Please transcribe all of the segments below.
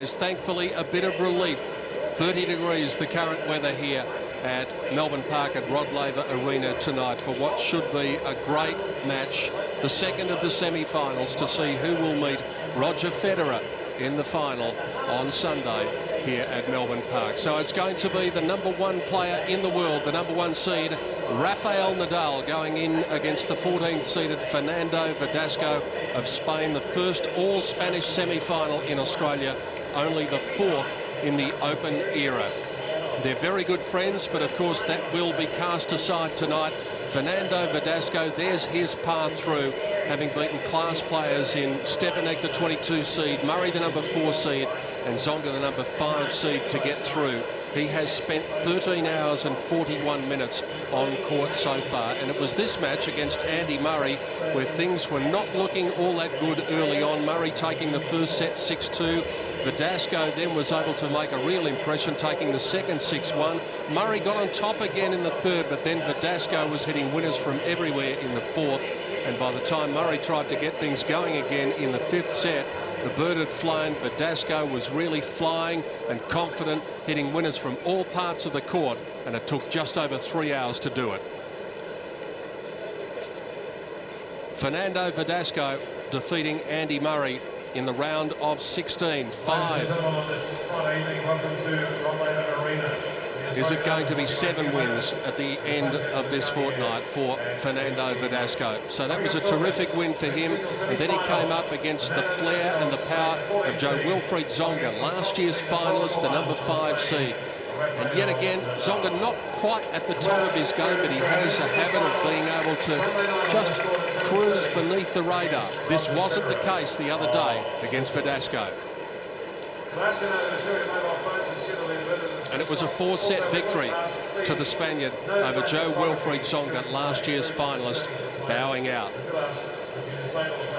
There's thankfully a bit of relief. 30 degrees the current weather here at Melbourne Park at Rod Laver Arena tonight for what should be a great match, the second of the semi-finals, to see who will meet Roger Federer in the final on Sunday here at Melbourne Park. So it's going to be the #1 player in the world, the #1 seed, Rafael Nadal, going in against the 14th seeded Fernando Verdasco of Spain, the first all-Spanish semi-final in Australia, only the 4th in the Open era. They're very good friends, but of course that will be cast aside tonight. Fernando Verdasco, there's his path through, having beaten class players in Stepanek, the 22 seed, Murray, the #4 seed, and Tsonga, the #5 seed, to get through. He has spent 13 hours and 41 minutes on court so far, and it was this match against Andy Murray where things were not looking all that good early on. Murray taking the first set 6-2. Verdasco then was able to make a real impression, taking the second 6-1. Murray got on top again in the third, but then Verdasco was hitting winners from everywhere in the fourth. And by the time Murray tried to get things going again in the 5th set, the bird had flown. Verdasco was really flying and confident, hitting winners from all parts of the court, and it took just over 3 hours to do it. Fernando Verdasco defeating Andy Murray in the round of 16. 5. Is it going to be 7 wins at the end of this fortnight for Fernando Verdasco? So that was a terrific win for him. And then he came up against the flair and the power of Jo-Wilfried Tsonga, last year's finalist, the #5 seed. And yet again, Tsonga not quite at the top of his game, but he has a habit of being able to just cruise beneath the radar. This wasn't the case the other day against Verdasco. And it was a 4-set victory to the Spaniard over Jo-Wilfried Tsonga, last year's finalist, bowing out.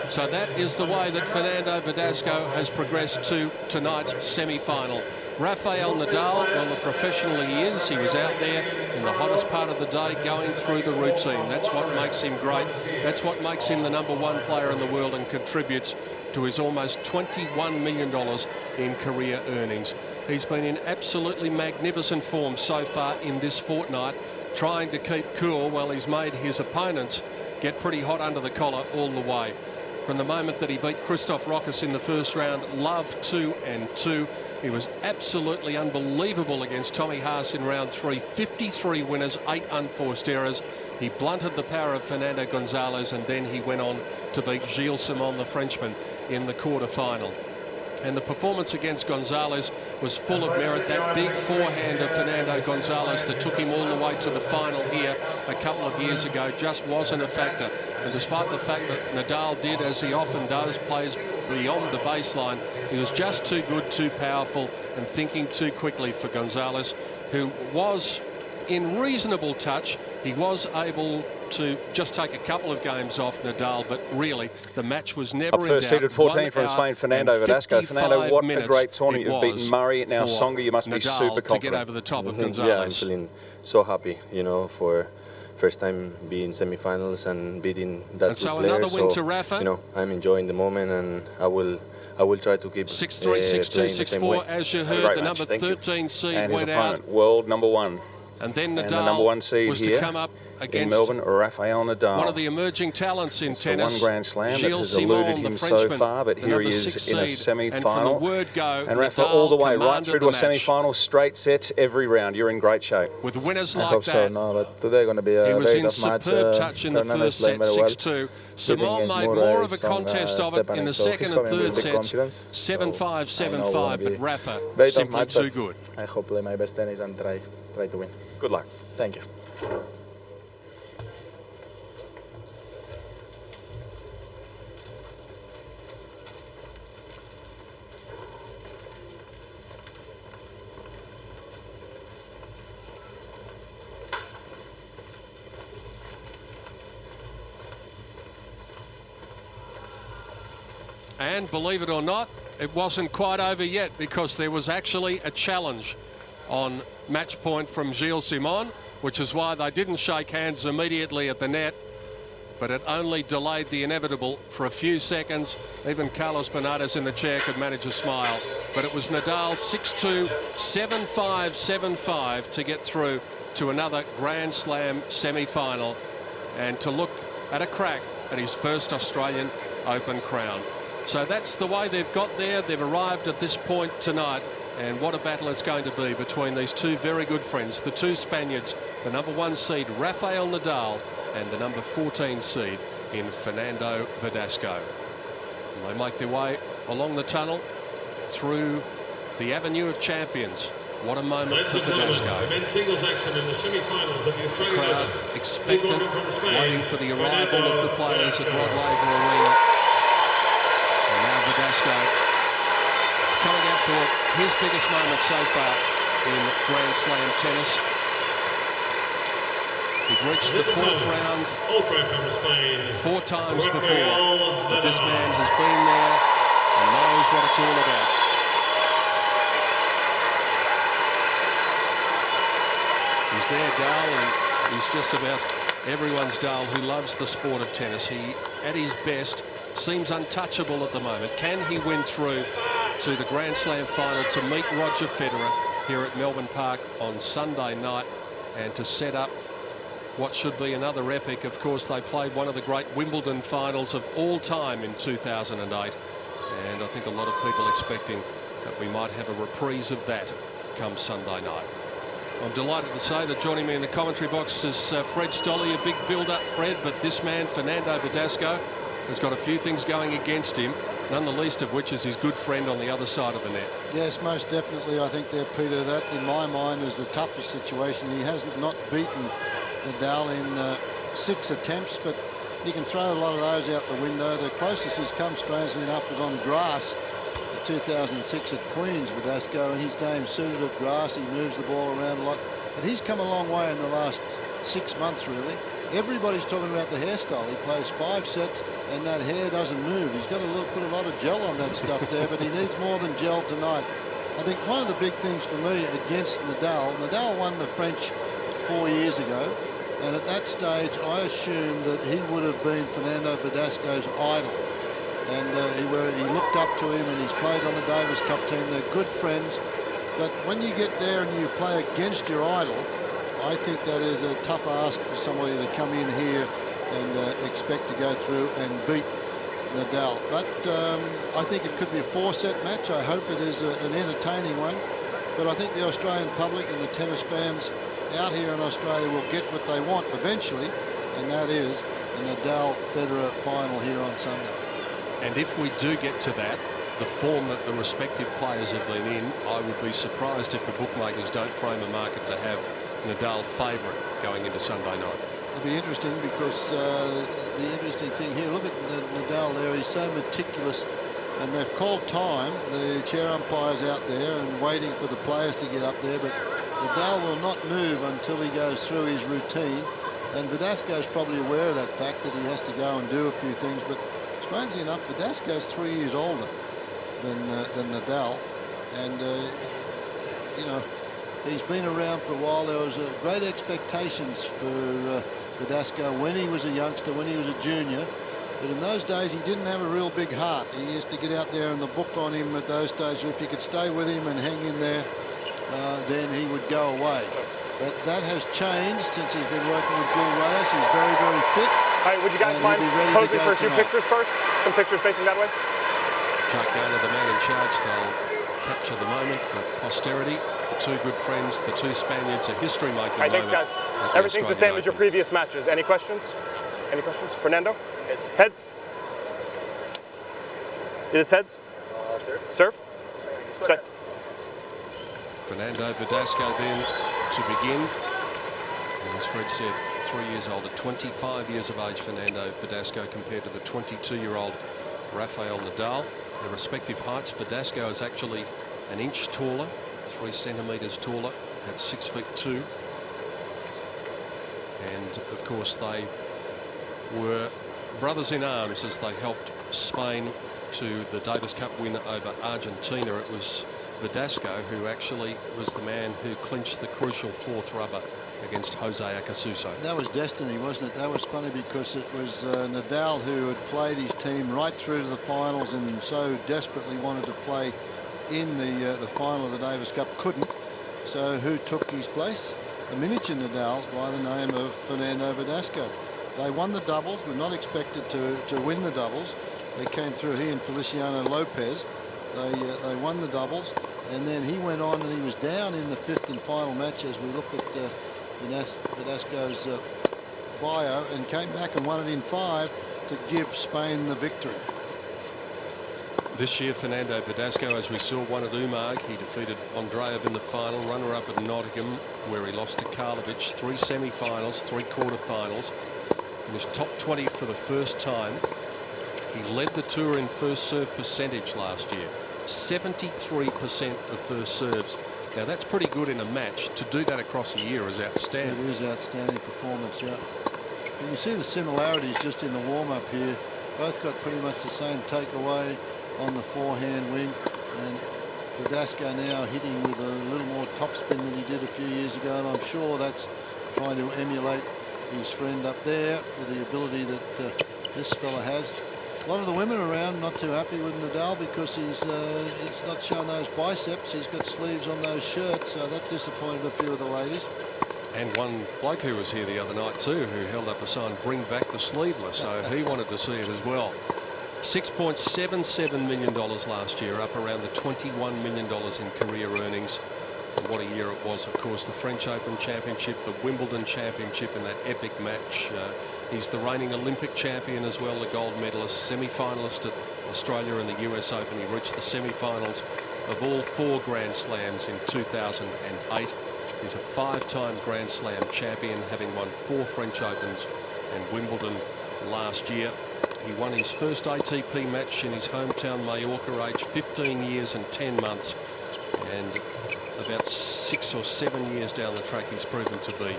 So that is the way that Fernando Verdasco has progressed to tonight's semi-final. Rafael Nadal, well, the professional he is, he was out there in the hottest part of the day going through the routine. That's what makes him great. That's what makes him the #1 player in the world and contributes to his almost $21 million in career earnings. He's been in absolutely magnificent form so far in this fortnight, trying to keep cool while he's made his opponents get pretty hot under the collar all the way. From the moment that he beat Christoph Rockes in the first round, love 2-2. He was absolutely unbelievable against Tommy Haas in round 3. 53 winners, 8 unforced errors. He blunted the power of Fernando Gonzalez, and then he went on to beat Gilles Simon, the Frenchman, in the quarterfinal. And the performance against Gonzalez was full of merit. That big forehand of Fernando Gonzalez that took him all the way to the final here a couple of years ago just wasn't a factor. And despite the fact that Nadal did, as he often does, plays beyond the baseline, he was just too good, too powerful, and thinking too quickly for Gonzalez, who was in reasonable touch. He was able to just take a couple of games off Nadal, but really the match was never in doubt. First seeded 14 from Spain, Fernando Verdasco. Fernando, what a great tournament. You've beaten Murray, now Tsonga. You must be super confident. To get over the top of Gonzalez. Yeah, I'm feeling so happy, you know, for first time being semi-finals and beating that so good player. Another win to Rafa. You know, I'm enjoying the moment, and I will try to keep 6-3, 6-2, 6-4, as you heard. The number 13 seed and went his opponent, out. world #1. And then Nadal and the #1 seed was here to come up against in Melbourne, Rafael Nadal. One of the emerging talents in tennis. The one Grand Slam that Gilles has Simon, eluded him so far, but here he is in a semi-final. And from the word go, and Rafa all the way right through to a semi-final, straight sets every round. You're in great shape. With winners I like hope that, so. No, but today going to be a he was very in tough match. superb touch in the first set, 6-2. Simon made more of a contest of it in the second and third sets, 7-5, 7-5, but Rafa simply too good. I hope to play my best tennis and try to win. Good luck. Thank you. And believe it or not, it wasn't quite over yet, because there was actually a challenge on match point from Gilles Simon, which is why they didn't shake hands immediately at the net. but it only delayed the inevitable for a few seconds. Even Carlos Bernardes in the chair could manage a smile. But it was Nadal 6-2, 7-5, 7-5 to get through to another Grand Slam semi-final and to look at a crack at his first Australian Open crown. So that's the way they've got there. They've arrived at this point tonight, and what a battle it's going to be between these two very good friends, the two Spaniards, the #1 seed Rafael Nadal and the #14 seed in Fernando Verdasco. And they make their way along the tunnel through the Avenue of Champions. What a moment for Verdasco. Men's singles action in the semi-finals of the Australian Crowd Open. expectant, waiting for the arrival of the players at Relive Arena. And now Verdasco coming out for his biggest moment so far in Grand Slam tennis. He'd reached the fourth round four times before, but this man has been there and knows what it's all about. He's their Dal, and he's just about everyone's Dal who loves the sport of tennis. He, at his best, seems untouchable at the moment. Can he win through to the Grand Slam final to meet Roger Federer here at Melbourne Park on Sunday night and to set up what should be another epic? Of course, they played one of the great Wimbledon finals of all time in 2008, and I think a lot of people expecting that we might have a reprise of that come Sunday night. I'm delighted to say that joining me in the commentary box is Fred Stolle, a big build-up, Fred, but this man, Fernando Verdasco, has got a few things going against him, none the least of which is his good friend on the other side of the net. Yes, most definitely. I think there, Peter, that in my mind is the toughest situation. He hasn't not beaten Nadal in 6 attempts, but you can throw a lot of those out the window. The closest he's come, strangely enough, was on grass in 2006 at Queen's, Verdasco, and his game suited at grass. He moves the ball around a lot, but he's come a long way in the last 6 months, really. Everybody's talking about the hairstyle. He plays 5 sets and that hair doesn't move. He's got to put a lot of gel on that stuff there, but he needs more than gel tonight. I think one of the big things for me against Nadal, Nadal won the French 4 years ago, and at that stage I assumed that he would have been Fernando Verdasco's idol. And he looked up to him, and he's played on the Davis Cup team. They're good friends. But when you get there and you play against your idol, I think that is a tough ask for somebody to come in here and expect to go through and beat Nadal. But I think it could be a 4-set match. I hope it is an entertaining one. But I think the Australian public and the tennis fans out here in Australia will get what they want eventually, and that is the Nadal-Federer final here on Sunday. And if we do get to that, the form that the respective players have been in, I would be surprised if the bookmakers don't frame a market to have Nadal favourite going into Sunday night. It'll be interesting because the interesting thing here, look at Nadal there, he's so meticulous, and they've called time, the chair umpires out there and waiting for the players to get up there, but Nadal will not move until he goes through his routine, and Verdasco's probably aware of that fact that he has to go and do a few things, but strangely enough, Verdasco's 3 years older than Nadal, and you know, he's been around for a while. There was great expectations for Verdasco when he was a youngster, when he was a junior. But in those days, he didn't have a real big heart. He used to get out there and the book on him at those stages. If you could stay with him and hang in there, then he would go away. But that has changed since he's been working with Bill Reyes. He's very, very fit. All right, would you guys mind posing for a few pictures first? Some pictures facing that way. Chuck Garner, the man in charge, they'll capture the moment for posterity. The two good friends, the two Spaniards, a history-making moment. Thanks, guys. Everything's the same as your previous matches. Any questions? Any questions? Fernando? Heads? It is heads? Serve? Serve? Fernando Verdasco then to begin. And as Fred said, 3 years older, 25 years of age, Fernando Verdasco, compared to the 22-year-old Rafael Nadal. Their respective heights, Verdasco is actually an inch taller, 3 centimetres taller, at 6'2". And of course they were brothers in arms as they helped Spain to the Davis Cup win over Argentina. It was Verdasco who actually was the man who clinched the crucial 4th rubber against Jose Acasuso. That was destiny, wasn't it? That was funny because it was Nadal who had played his team right through to the finals and so desperately wanted to play in the final of the Davis Cup couldn't. So who took his place? A miniature Nadal by the name of Fernando Verdasco. They won the doubles, were not expected to win the doubles. They came through, he and Feliciano Lopez. They won the doubles, and then he went on and he was down in the 5th and final match as we look at Verdasco's bio, and came back and won it in 5 to give Spain the victory. This year, Fernando Verdasco, as we saw, won at Umag. He defeated Andreev in the final, runner-up at Nottingham, where he lost to Karlovic. 3 semi-finals, 3 quarter-finals. Finished top 20 for the first time. He led the tour in first serve percentage last year. 73% of first serves. Now, that's pretty good in a match. To do that across a year is outstanding. It is outstanding performance, yeah. And you see the similarities just in the warm-up here. Both got pretty much the same takeaway on the forehand wing, and Verdasco now hitting with a little more topspin than he did a few years ago, and I'm sure that's trying to emulate his friend up there for the ability that this fella has. A lot of the women around not too happy with Nadal because he's not showing those biceps. He's got sleeves on those shirts, so that disappointed a few of the ladies. And one bloke who was here the other night too, who held up a sign, "Bring back the sleeveless," so he wanted to see it as well. $6.77 million last year, up around the $21 million in career earnings. And what a year it was, of course. The French Open Championship, the Wimbledon Championship in that epic match. He's the reigning Olympic champion as well, the gold medalist, semi-finalist at Australia and the US Open. He reached the semi-finals of all 4 Grand Slams in 2008. He's a 5-time Grand Slam champion, having won 4 French Opens and Wimbledon last year. He won his first ATP match in his hometown Mallorca, aged 15 years and 10 months. And about 6 or 7 years down the track, he's proven to be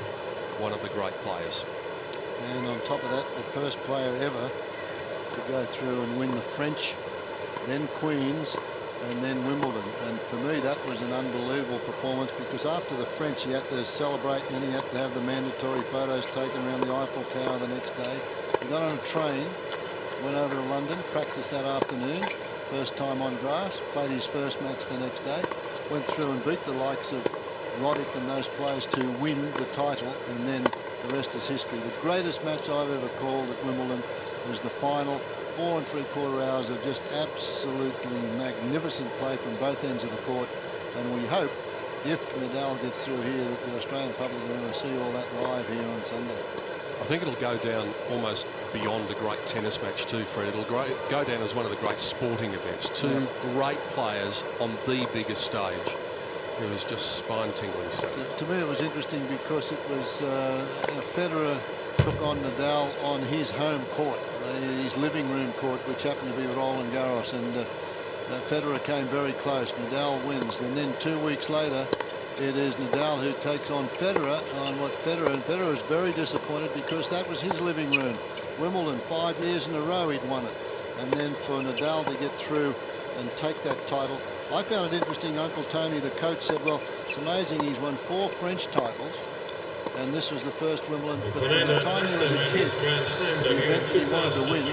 one of the great players. And on top of that, the first player ever to go through and win the French, then Queens, and then Wimbledon. And for me, that was an unbelievable performance, because after the French, he had to celebrate, and then he had to have the mandatory photos taken around the Eiffel Tower the next day. He got on a train, went over to London, practiced that afternoon, first time on grass, played his first match the next day, went through and beat the likes of Roddick and those players to win the title, and then the rest is history. The greatest match I've ever called at Wimbledon was the final. 4 3/4 hours of just absolutely magnificent play from both ends of the court, and we hope, if Nadal gets through here, that the Australian public are going to see all that live here on Sunday. I think it'll go down almost beyond a great tennis match too, Fred. It'll go down as one of the great sporting events. 2 great players on the biggest stage. It was just spine-tingling stuff. To me, it was interesting because it was Federer took on Nadal on his home court, his living room court, which happened to be Roland Garros, and Federer came very close. Nadal wins, and then 2 weeks later, it is Nadal who takes on Federer and Federer is very disappointed because that was his living room. Wimbledon, 5 years in a row he'd won it, and then for Nadal to get through and take that title. I found it interesting. Uncle Tony, the coach, said, well, it's amazing he's won 4 French titles, and this was the first Wimbledon. But by the time he was a kid, the event he wanted to win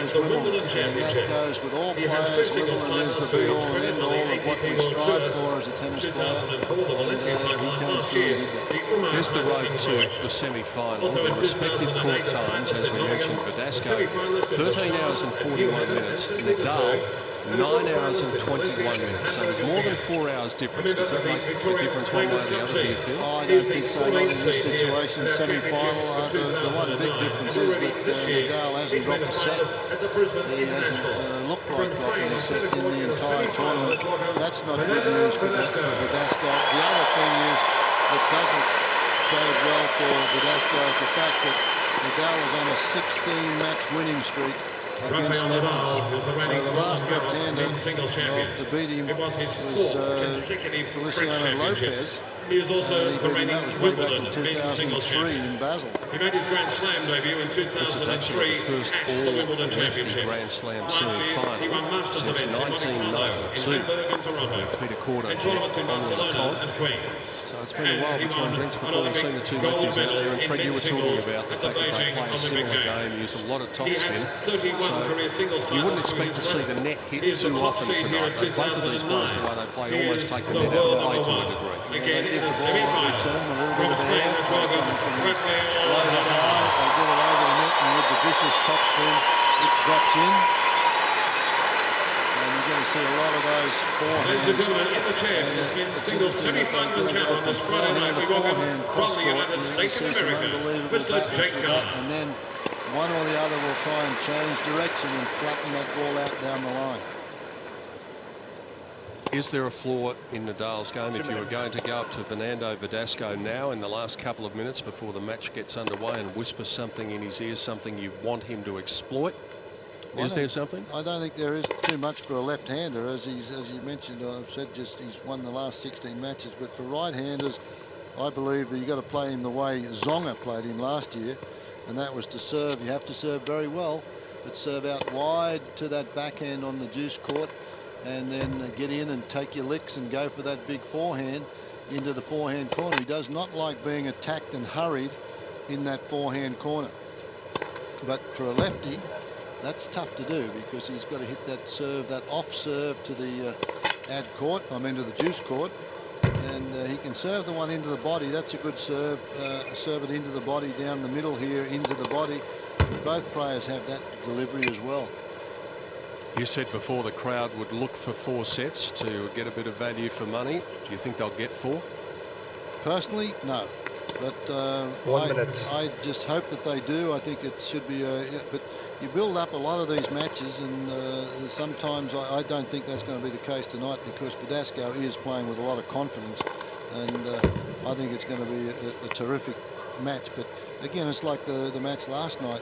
was Wimbledon, and that goes with all players. Wimbledon is the be-all and end-all of what we strive for as a tennis player. There's the road to the semi-finals. The respective court times, as we mentioned, Verdasco, 13 hours and 41 minutes. Nadal, 9 hours and 21 minutes. So there's more than 4 hours difference. Does that make a difference one way or the other, do you feel? I don't think so, not in this situation. Semi-final, the one big difference is that Nadal hasn't dropped a set. He hasn't looked like dropping a set in the entire tournament. That's not good news for Verdasco. The other thing is that doesn't bode well for Verdasco is the fact that Nadal was on a 16-match winning streak against Lebanon. So the last left-hander to beat him was Feliciano Lopez. He is also the reigning that was way back in Wimbledon men's singles 2003 champion. in Basel. He made his Grand Slam debut in This is actually 2003 the first at the Wimbledon all-lefty Championship. Grand Slam Last year, he semi-final won Masters since events in Monte Carlo, in 1992. Hamburg and Toronto, Peter Corder and tournaments in on the Barcelona court. and Queens. So it's been a while between drinks before we've seen the two lefties out there. And Fred, you were talking about the fact that they play a similar game, use a lot of topspin. So you wouldn't expect to see the net hit too often tonight. But both of these players, the way they play, almost take the net out of play to a degree. Again, in the semi-final, a little bit of air coming from low to high. They get it over the net, and with the vicious topspin, it drops in. And you're going to see a lot of those forehands. Ladies and gentlemen, in the chair, this means the single semi-final encounter on this Friday night. We welcome from the United States of America, Mr. Jake Garner. And then one or the other will try and change direction and flatten that ball out down the line. Is there a flaw in Nadal's game if you were going to go up to Fernando Verdasco now in the last couple of minutes before the match gets underway and whisper something in his ear, something you want him to exploit? Is there something? I don't think there is too much for a left-hander, as you mentioned. I've said just he's won the last 16 matches. But for right-handers, I believe that you got to play him the way Zonga played him last year, and that was to serve. You have to serve very well, but serve out wide to that backhand on the deuce court, and then get in and take your licks and go for that big forehand into the forehand corner. He does not like being attacked and hurried in that forehand corner. But for a lefty, that's tough to do because he's got to hit that serve, that off serve to the ad court, to the deuce court. And he can serve the one into the body. That's a good serve. Serve it into the body, down the middle here, into the body. Both players have that delivery as well. You said before the crowd would look for 4 sets to get a bit of value for money. Do you think they'll get 4? Personally, no. But I just hope that they do. I think it should be but you build up a lot of these matches, and sometimes I don't think that's going to be the case tonight because Verdasco is playing with a lot of confidence, and I think it's going to be a terrific match. But again, it's like the match last night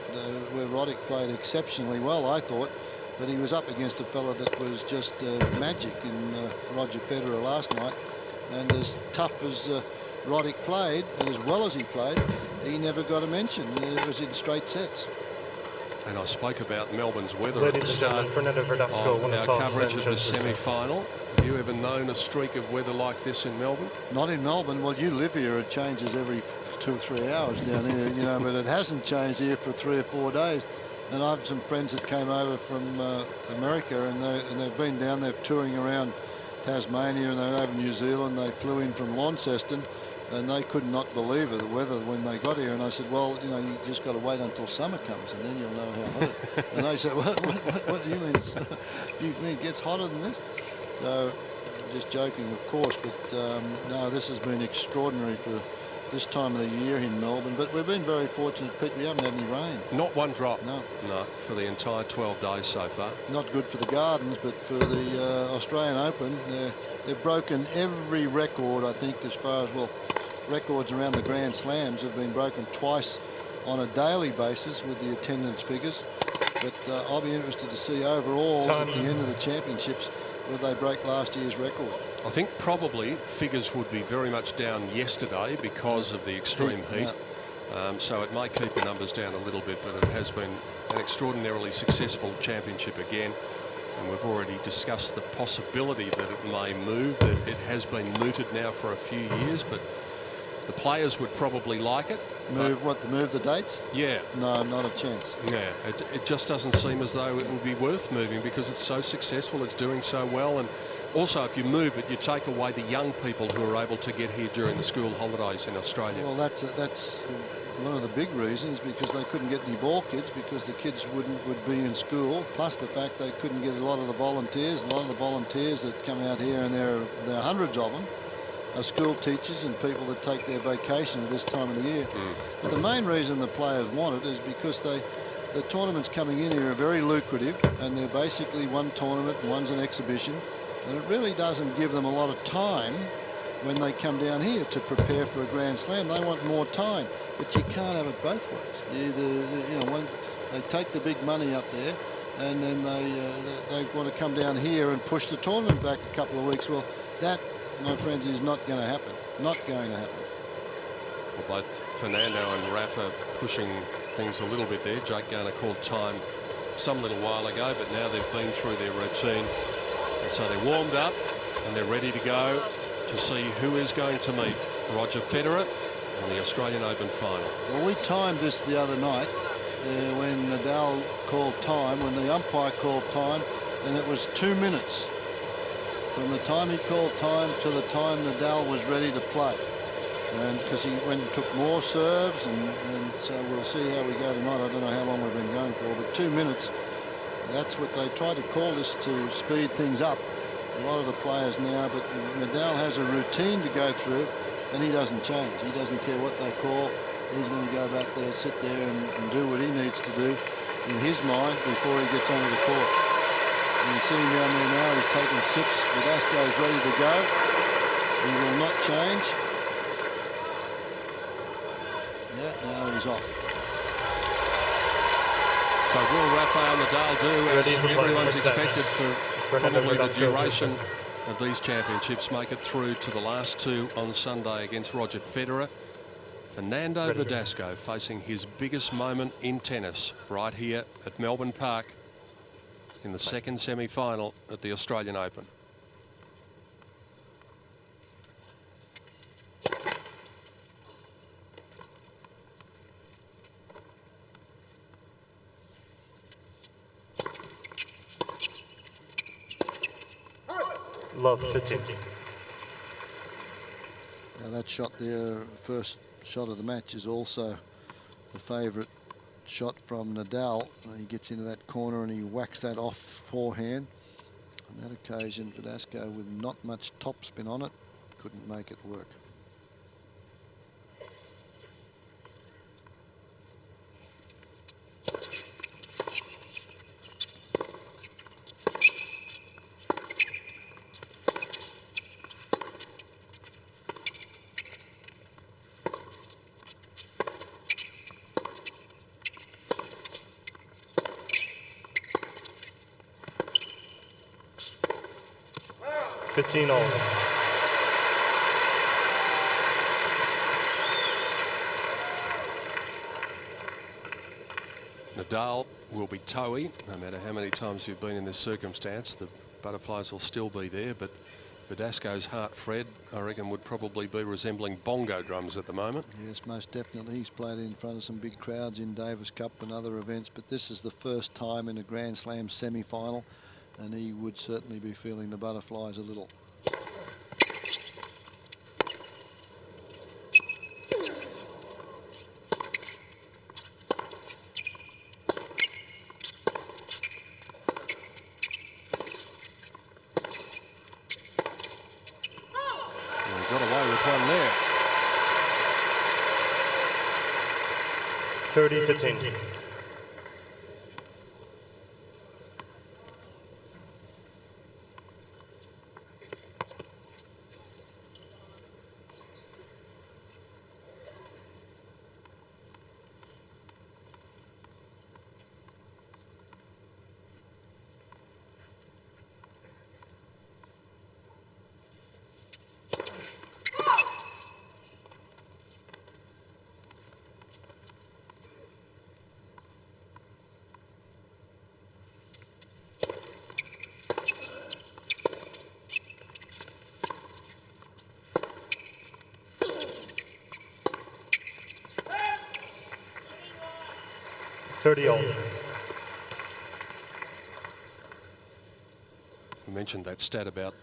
where Roddick played exceptionally well, I thought. But he was up against a fella that was just magic in Roger Federer last night. And as tough as Roddick played, and as well as he played, he never got a mention. It was in straight sets. And I spoke about Melbourne's weather at the start Fernando Verdasco of our coverage of the semi-final. Have you ever known a streak of weather like this in Melbourne? Not in Melbourne. Well, you live here. It changes every 2 or 3 hours down here, but it hasn't changed here for 3 or 4 days. And I have some friends that came over from America, and they've been down there touring around Tasmania, and they're over New Zealand. They flew in from Launceston, and they could not believe the weather when they got here. And I said, well, you just got to wait until summer comes, and then you'll know how hot it is. And they said, what do you mean? You mean it gets hotter than this? So, just joking, of course, but no, this has been extraordinary for this time of the year in Melbourne. But we've been very fortunate, Pete. We haven't had any rain. Not one drop. No, for the entire 12 days so far. Not good for the Gardens, but for the Australian Open, they've broken every record, I think, as far as, records around the Grand Slams have been broken twice on a daily basis with the attendance figures. But I'll be interested to see overall at the end of the championships whether they break last year's record. I think probably figures would be very much down yesterday because of the extreme heat. So it may keep the numbers down a little bit, but it has been an extraordinarily successful championship again. And we've already discussed the possibility that it may move, that it has been mooted now for a few years, but the players would probably like it. Move the dates? Yeah. No, not a chance. Yeah, it just doesn't seem as though it would be worth moving because it's so successful, it's doing so well. And also, if you move it, you take away the young people who are able to get here during the school holidays in Australia. Well, that's one of the big reasons, because they couldn't get any ball kids because the kids would be in school, plus the fact they couldn't get a lot of the volunteers. A lot of the volunteers that come out here, and there are hundreds of them, are school teachers and people that take their vacation at this time of the year. But the main reason the players want it is because the tournaments coming in here are very lucrative, and they're basically one tournament and one's an exhibition, and it really doesn't give them a lot of time when they come down here to prepare for a Grand Slam. They want more time, but you can't have it both ways. Either, they take the big money up there, and then they want to come down here and push the tournament back a couple of weeks. Well, that, my friends, is not going to happen. Not going to happen. Well, both Fernando and Rafa pushing things a little bit there. Jake Garner called time some little while ago, but now they've been through their routine. And so they're warmed up and they're ready to go to see who is going to meet Roger Federer in the Australian Open final. Well, we timed this the other night when Nadal called time, when the umpire called time, and it was 2 minutes from the time he called time to the time Nadal was ready to play. And because he went and took more serves, and so we'll see how we go tonight. I don't know how long we've been going for, but 2 minutes, that's what they try to call this to speed things up. A lot of the players now, but Nadal has a routine to go through, and he doesn't change. He doesn't care what they call. He's going to go back there, sit there, and do what he needs to do in his mind before he gets onto the court. You can see him down there now. He's taking sips. Verdasco's ready to go. He will not change. Yeah, now he's off. So will Rafael Nadal do as everyone's expected for probably the duration of these championships, make it through to the last two on Sunday against Roger Federer? Fernando Verdasco facing his biggest moment in tennis right here at Melbourne Park in the second semi-final at the Australian Open. Love 15. Now that shot there, first shot of the match, is also the favourite shot from Nadal. He gets into that corner and he whacks that off forehand. On that occasion, Verdasco, with not much topspin on it, couldn't make it work. All. Nadal will be toey, no matter how many times you've been in this circumstance. The butterflies will still be there, but Verdasco's heart, Fred, I reckon would probably be resembling bongo drums at the moment. Yes, most definitely. He's played in front of some big crowds in Davis Cup and other events, but this is the first time in a Grand Slam semi-final, and he would certainly be feeling the butterflies a little. Got away with one there. 30-15. All. You mentioned that stat about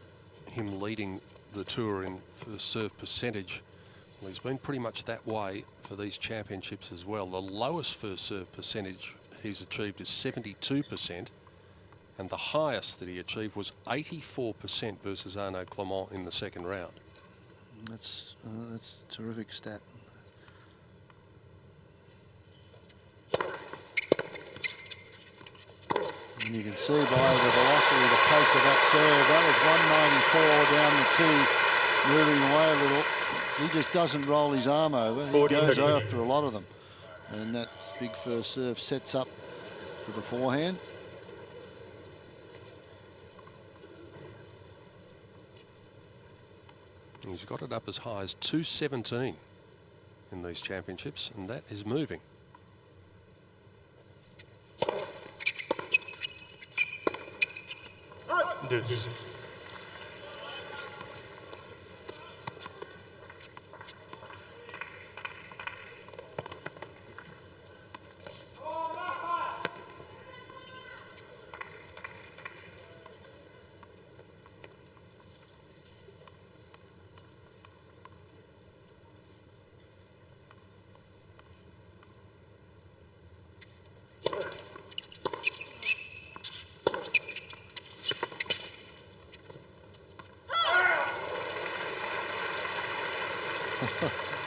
him leading the tour in first serve percentage. Well, he's been pretty much that way for these championships as well. The lowest first serve percentage he's achieved is 72%, and the highest that he achieved was 84% versus Arnaud Clément in the second round. That's a terrific stat. And you can see by the velocity, the pace of that serve, that was 194 down the tee, moving away a little. He just doesn't roll his arm over. He goes after a lot of them. And that big first serve sets up for the forehand. He's got it up as high as 217 in these championships, and that is moving. Deuce.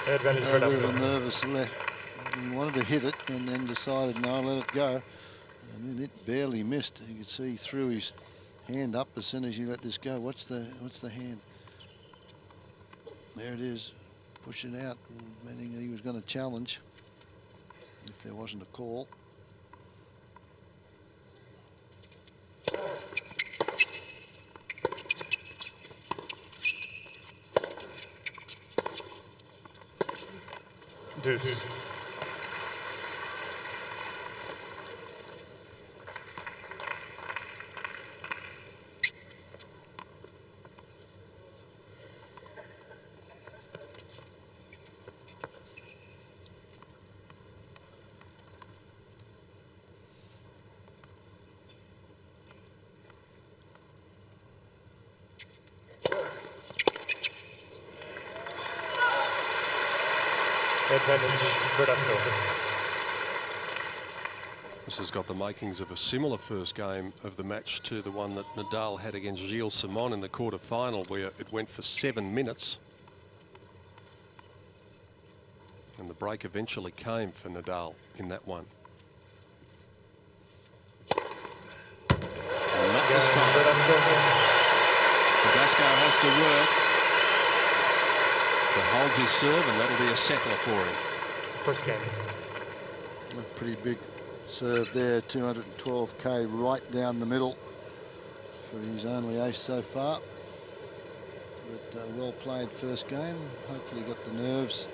Advantage A bit of a Verdasco. nervous left. He wanted to hit it and then decided, no, let it go. And then it barely missed. You could see he threw his hand up as soon as he let this go. What's the hand? There it is. Push it out, meaning that he was going to challenge if there wasn't a call. Deuce. Advantage Verdasco. This has got the makings of a similar first game of the match to the one that Nadal had against Gilles Simon in the quarter-final, where it went for 7 minutes. And the break eventually came for Nadal in that one. And not this time. Verdasco has to work. But holds his serve, and that'll be a settler for him. First game. A pretty big serve there, 212k right down the middle for his only ace so far. But well played first game. Hopefully got the nerves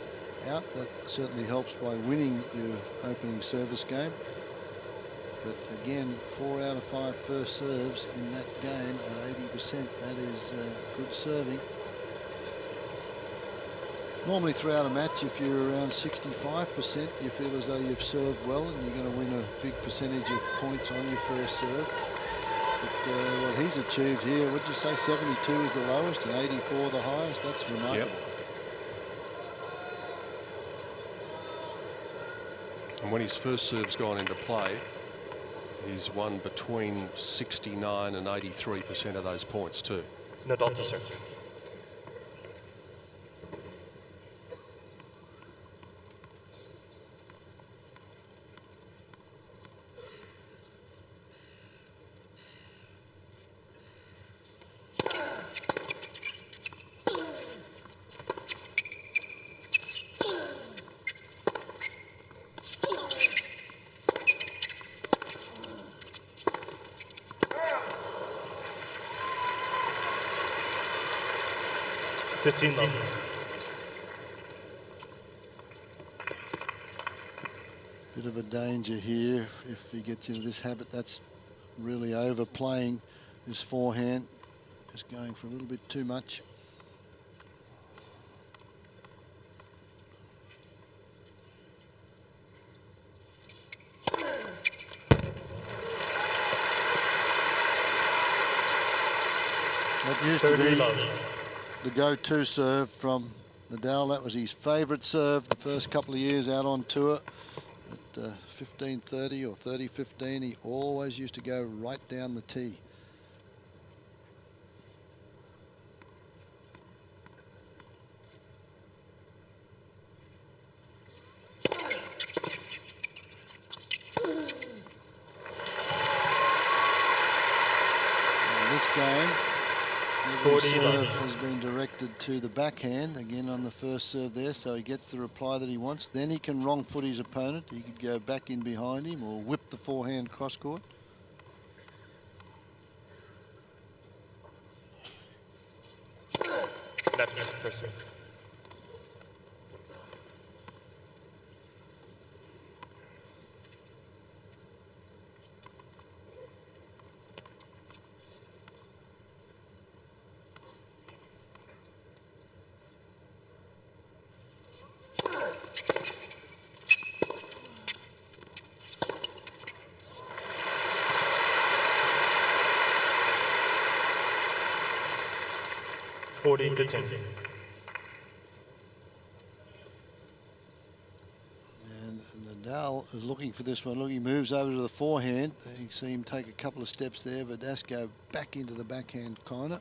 out. That certainly helps by winning your opening service game. But again, 4 out of 5 first serves in that game at 80%. That is good serving. Normally throughout a match, if you're around 65%, you feel as though you've served well and you're going to win a big percentage of points on your first serve. But what he's achieved here, would you say 72 is the lowest and 84 the highest? That's remarkable. Yep. And when his first serve's gone into play, he's won between 69 and 83% of those points too. Nadal to serve. Bit of a danger here if he gets into this habit. That's really overplaying his forehand. Just going for a little bit too much. That used to be the go-to serve from Nadal. That was his favourite serve the first couple of years out on tour. At 15-30 or 30-15, he always used to go right down the tee. In this game, every serve has been directed to the backhand, again on the first serve there, so he gets the reply that he wants. Then he can wrong foot his opponent. He could go back in behind him or whip the forehand cross court. That's first serve. And Nadal is looking for this one. Look, he moves over to the forehand. You can see him take a couple of steps there. Verdasco back into the backhand corner.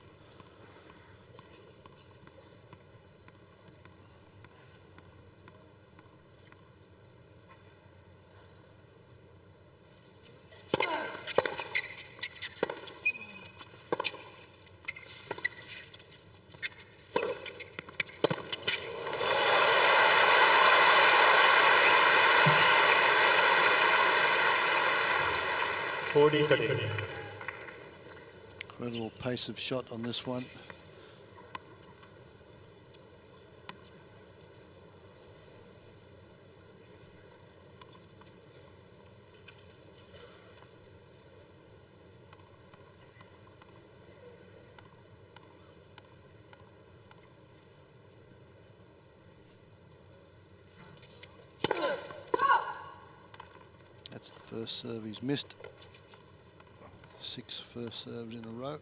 40-30. Incredible pace of shot on this one. That's the first serve he's missed. 6 first serves in a row.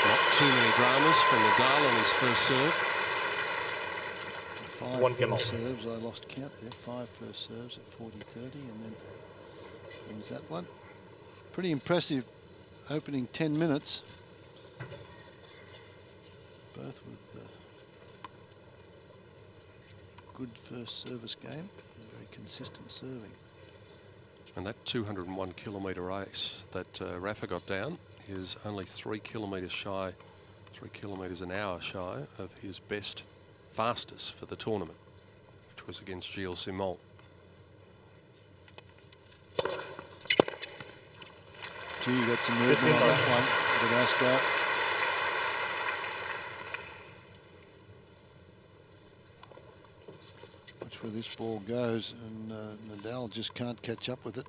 Not too many dramas from Nadal on his first serve. 5 first serves, I lost count there. 5 first serves at 40-30, and then wins that one. Pretty impressive opening 10 minutes. Both with good first service game, very consistent serving. And that 201 kilometre race that Rafa got down is only 3 kilometres shy, 3 kilometres an hour shy of his best fastest for the tournament, which was against Gilles Simon. Gee, got some movement on that one. Verdasco. Watch where this ball goes, and Nadal just can't catch up with it.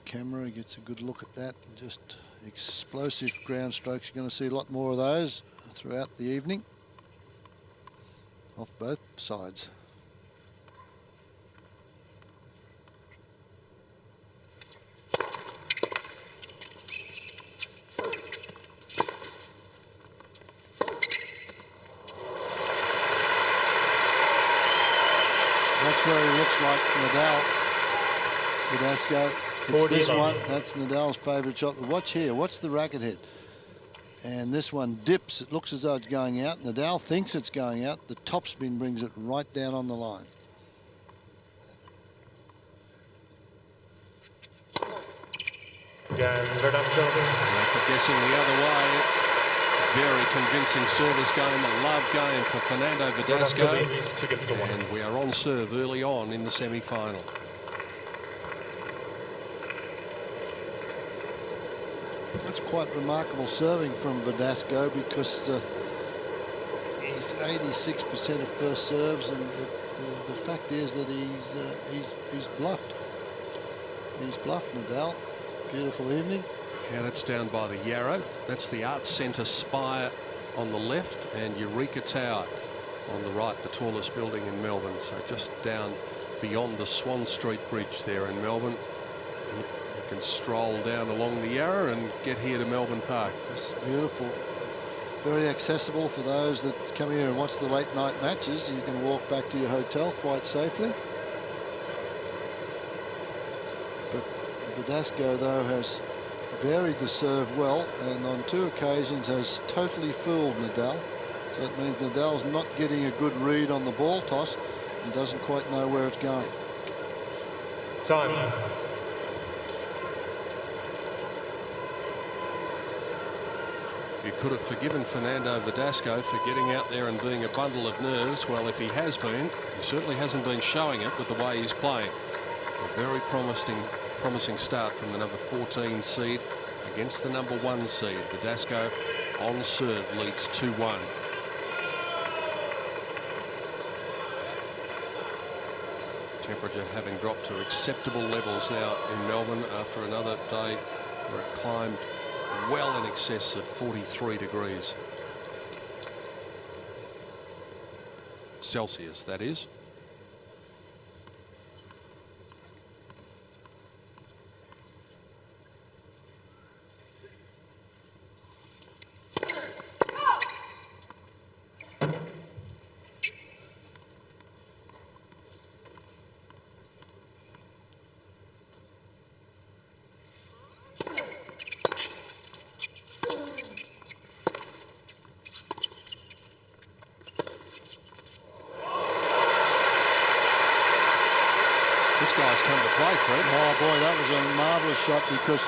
Camera gets a good look at that. Just explosive ground strokes. You're going to see a lot more of those throughout the evening off both sides. That's where he looks like Nadal. Verdasco. It's this one, that's Nadal's favourite shot. But watch here, watch the racket head. And this one dips, it looks as though it's going out. Nadal thinks it's going out. The topspin brings it right down on the line. Rafa guessing the other way. Very convincing service game, a love game for Fernando Verdasco. And we are on serve early on in the semi-final. That's quite remarkable serving from Verdasco, because he's 86% of first serves, and the fact is that he's bluffed. He's bluffed Nadal. Beautiful evening. Yeah, that's down by the Yarrow. That's the Arts Centre spire on the left, and Eureka Tower on the right, the tallest building in Melbourne. So just down beyond the Swan Street Bridge there in Melbourne. You can stroll down along the Yarra and get here to Melbourne Park. It's beautiful. Very accessible for those that come here and watch the late night matches. You can walk back to your hotel quite safely. But Verdasco, though, has varied the serve well, and on 2 occasions has totally fooled Nadal. So it means Nadal's not getting a good read on the ball toss and doesn't quite know where it's going. Time. You could have forgiven Fernando Verdasco for getting out there and being a bundle of nerves. Well, if he has been, he certainly hasn't been showing it with the way he's playing. A very promising start from the number 14 seed against the number 1 seed. Verdasco on serve leads 2-1. Temperature having dropped to acceptable levels now in Melbourne after another day where it climbed well in excess of 43 degrees Celsius, that is. This guy's come to play, Fred. Oh, boy, that was a marvellous shot because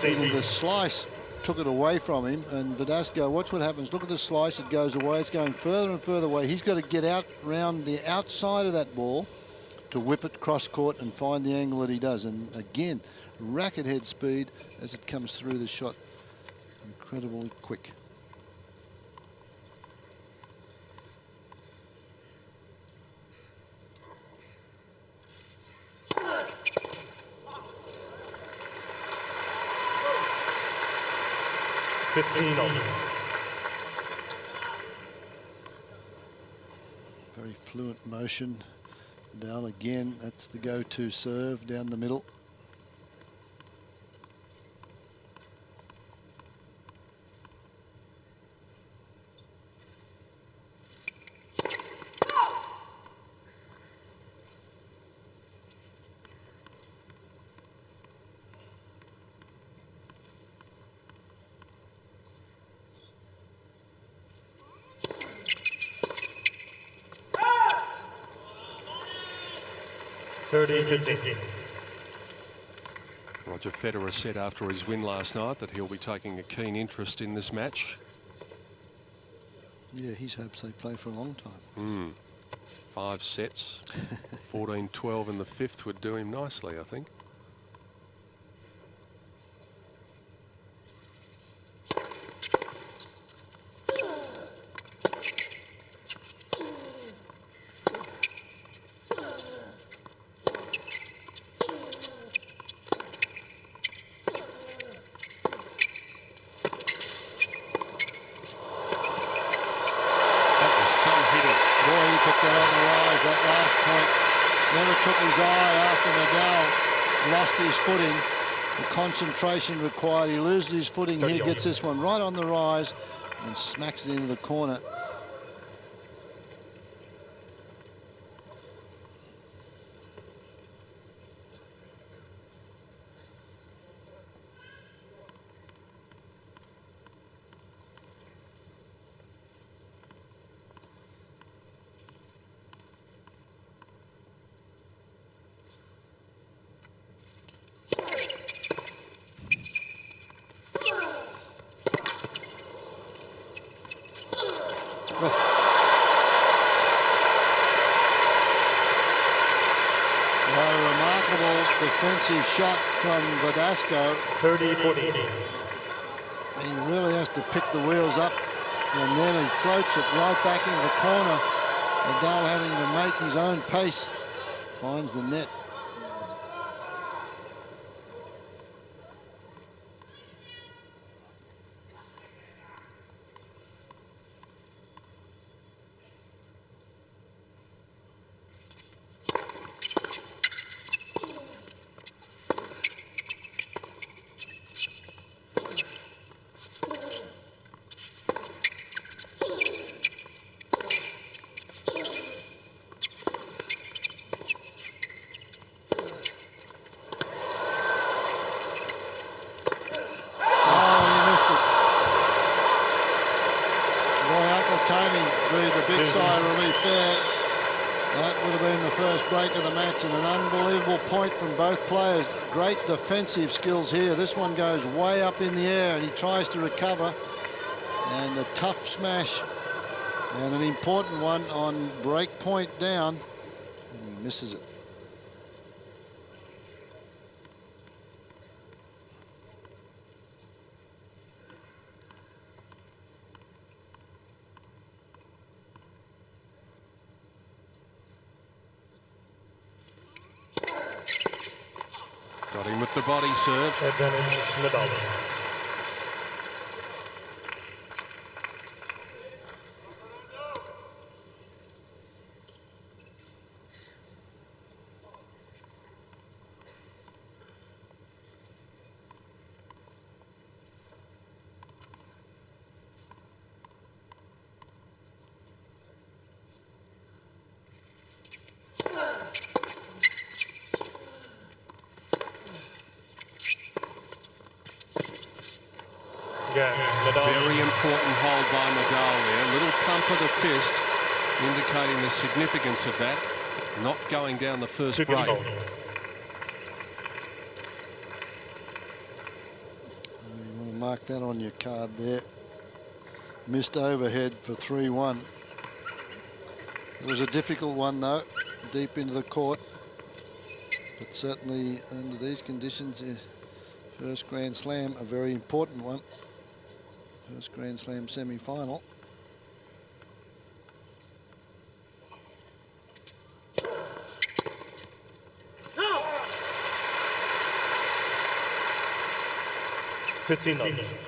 even the slice took it away from him. And Verdasco, watch what happens. Look at the slice. It goes away. It's going further and further away. He's got to get out around the outside of that ball to whip it cross court and find the angle that he does. And again, racket head speed as it comes through the shot. Incredibly quick. Very fluent motion. Down again, that's the go-to serve down the middle. Roger Federer said after his win last night that he'll be taking a keen interest in this match. Yeah, he hopes they play for a long time. 5 sets, 14-12 in the 5th would do him nicely, I think. His footing, the concentration required. He loses his footing here, gets this one right on the rise and smacks it into the corner. Defensive shot from Verdasco. 30-40. He really has to pick the wheels up, and then he floats it right back into the corner. Nadal having to make his own pace, finds the net. And an unbelievable point from both players. Great defensive skills here. This one goes way up in the air and he tries to recover. And a tough smash and an important one on break point down. And he misses it. Got him with the body serve. Advantage Nadal. Very important hold by Nadal there. Little pump of the fist, indicating the significance of that. Not going down the first break. mark that on your card there. Missed overhead for 3-1. It was a difficult one, though, deep into the court. But certainly, under these conditions, first Grand Slam, a very important one. First Grand Slam semi-final. $15.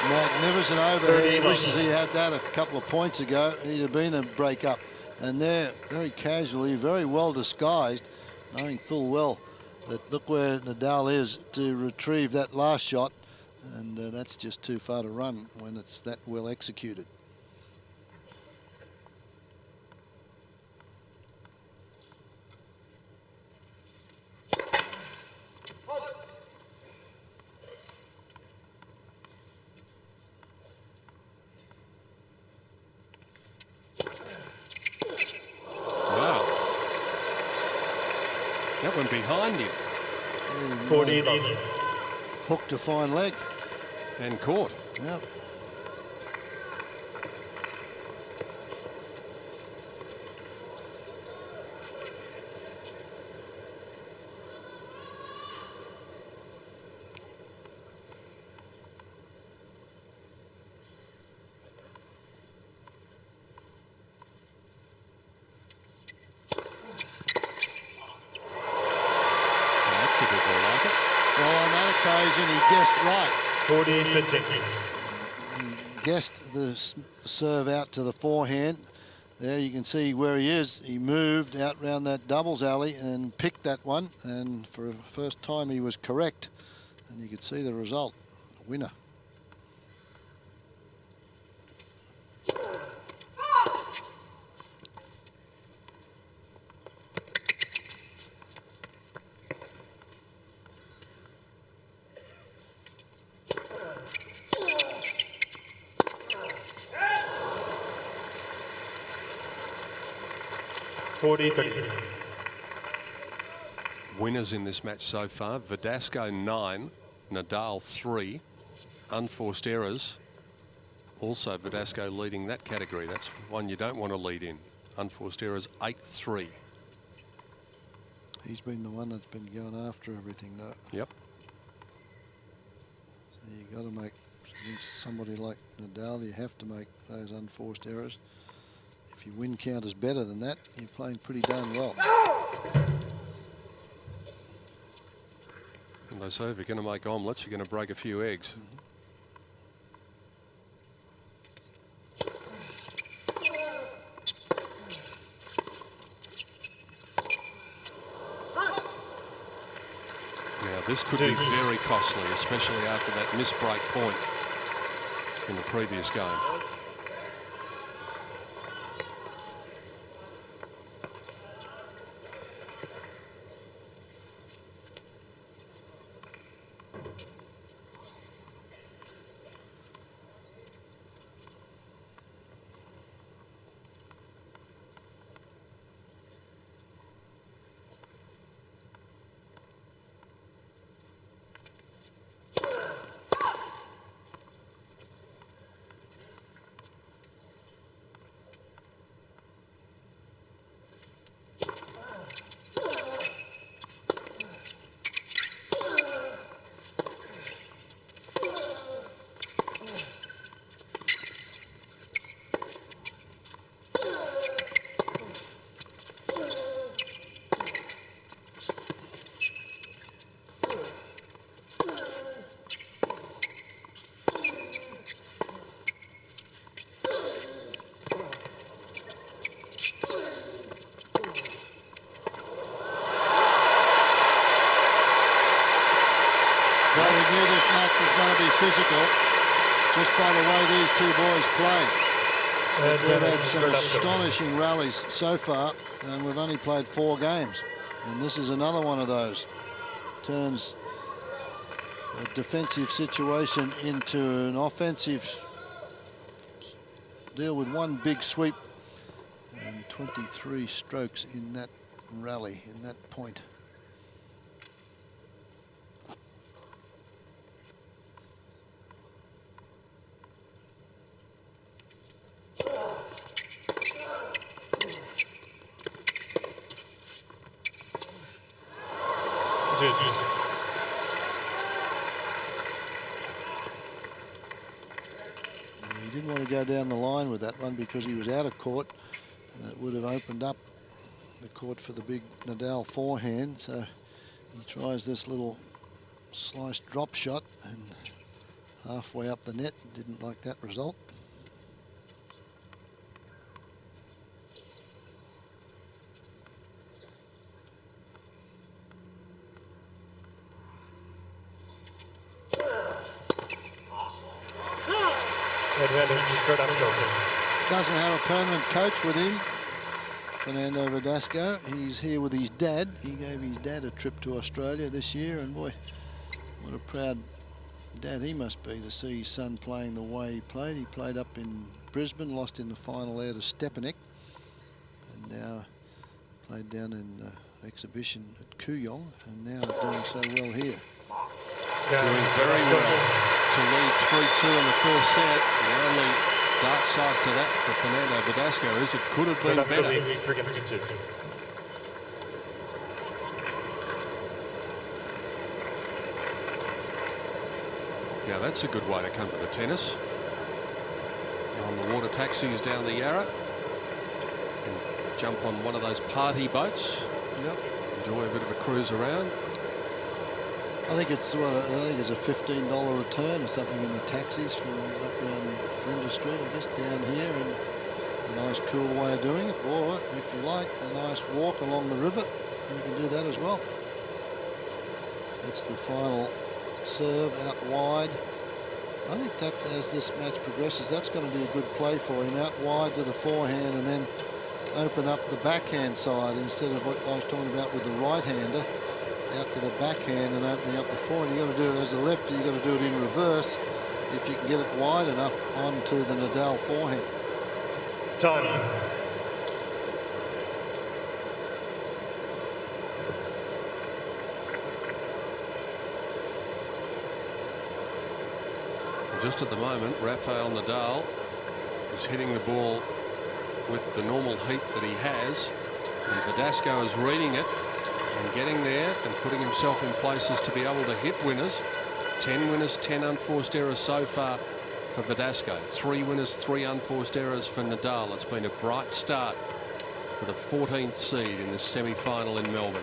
Magnificent overhead. He wishes he had that a couple of points ago. He'd have been a break up. And there, very casually, very well disguised, knowing full well that look where Nadal is to retrieve that last shot. And that's just too far to run when it's that well executed. That one behind him. $40. Hooked a fine leg. And caught. Yep. Well, on that occasion, he guessed right. 48-15. He guessed the serve out to the forehand. There you can see where he is. He moved out round that doubles alley and picked that one. And for the first time, he was correct. And you could see the result. Winner. Winners in this match so far: Verdasco 9, Nadal 3, unforced errors. Also Verdasco leading that category. That's one you don't want to lead in. Unforced errors 8-3. He's been the one that's been going after everything, though. Yep. So you got to make, against somebody like Nadal, you have to make those unforced errors. If your win count is better than that, you're playing pretty darn well. And they say if you're going to make omelettes, you're going to break a few eggs. Now this could be very costly, especially after that missed break point in the previous game. knew this match was going to be physical just by the way these two boys played. They've had some astonishing rallies so far, and we've only played 4 games. And this is another one of those. Turns a defensive situation into an offensive deal with one big sweep. And 23 strokes in that rally, in that point. He didn't want to go down the line with that one because he was out of court, and it would have opened up the court for the big Nadal forehand. So he tries this little slice drop shot, and halfway up the net, didn't like that result. Doesn't have a permanent coach with him, Fernando Verdasco. He's here with his dad. He gave his dad a trip to Australia this year, and boy, what a proud dad he must be to see his son playing the way he played. He played up in Brisbane, lost in the final there to Stepanek, and now played down in exhibition at Kooyong, and now doing so well here. Doing very well to lead 3-2 in the first set. The only dark side to that for Fernando Verdasco is it could have been better. Now that's a good way to come to the tennis. On the water taxis down the Yarra, and jump on one of those party boats. Yep. Enjoy a bit of a cruise around. I think it's what, I think it's a $15 return or something in the taxis from up around Flinders Street, or just down here, and a nice cool way of doing it. Or if you like, a nice walk along the river, you can do that as well. That's the final serve out wide. I think that as this match progresses, that's going to be a good play for him, out wide to the forehand and then open up the backhand side instead of what I was talking about with the right-hander, out to the backhand and opening up the forehand. You've got to do it as a lefty, you've got to do it in reverse if you can get it wide enough onto the Nadal forehand. Time. Just at the moment, Rafael Nadal is hitting the ball with the normal heat that he has, and Verdasco is reading it and getting there and putting himself in places to be able to hit winners. 10 winners, 10 unforced errors so far for Verdasco. 3 winners, 3 unforced errors for Nadal. It's been a bright start for the 14th seed in the semi-final in Melbourne.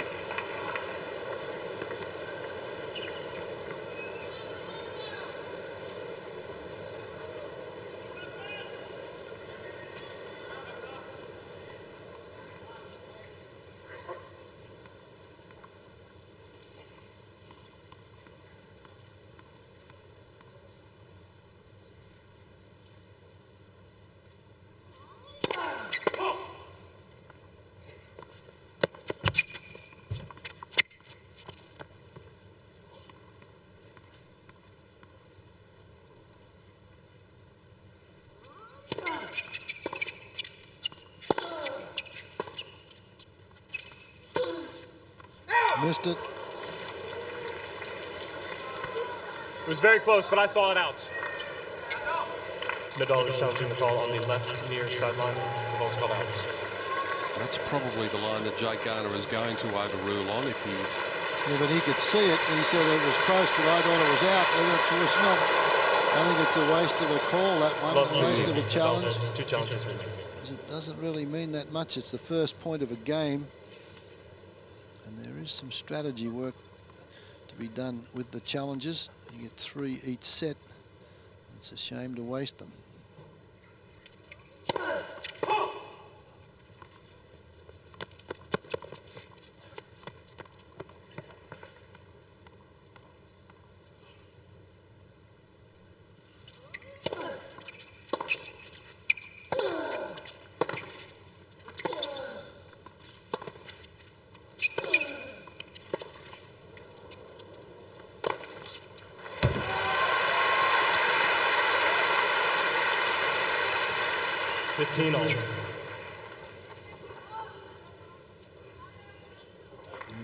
Missed it. It was very close, but I saw it out. Nadal is challenging the call on the left near sideline. The ball's called out. That's probably the line that Jake Garner is going to overrule on if he... Yeah, but he could see it, and he said it was close, but I thought it was out. And it's not. I think it's a waste of a call, that one, a waste of a challenge. There's 2 challenges remaining. It doesn't really mean that much. It's the first point of a game. And there is some strategy work to be done with the challenges. You get 3 each set. It's a shame to waste them. 15 all. There's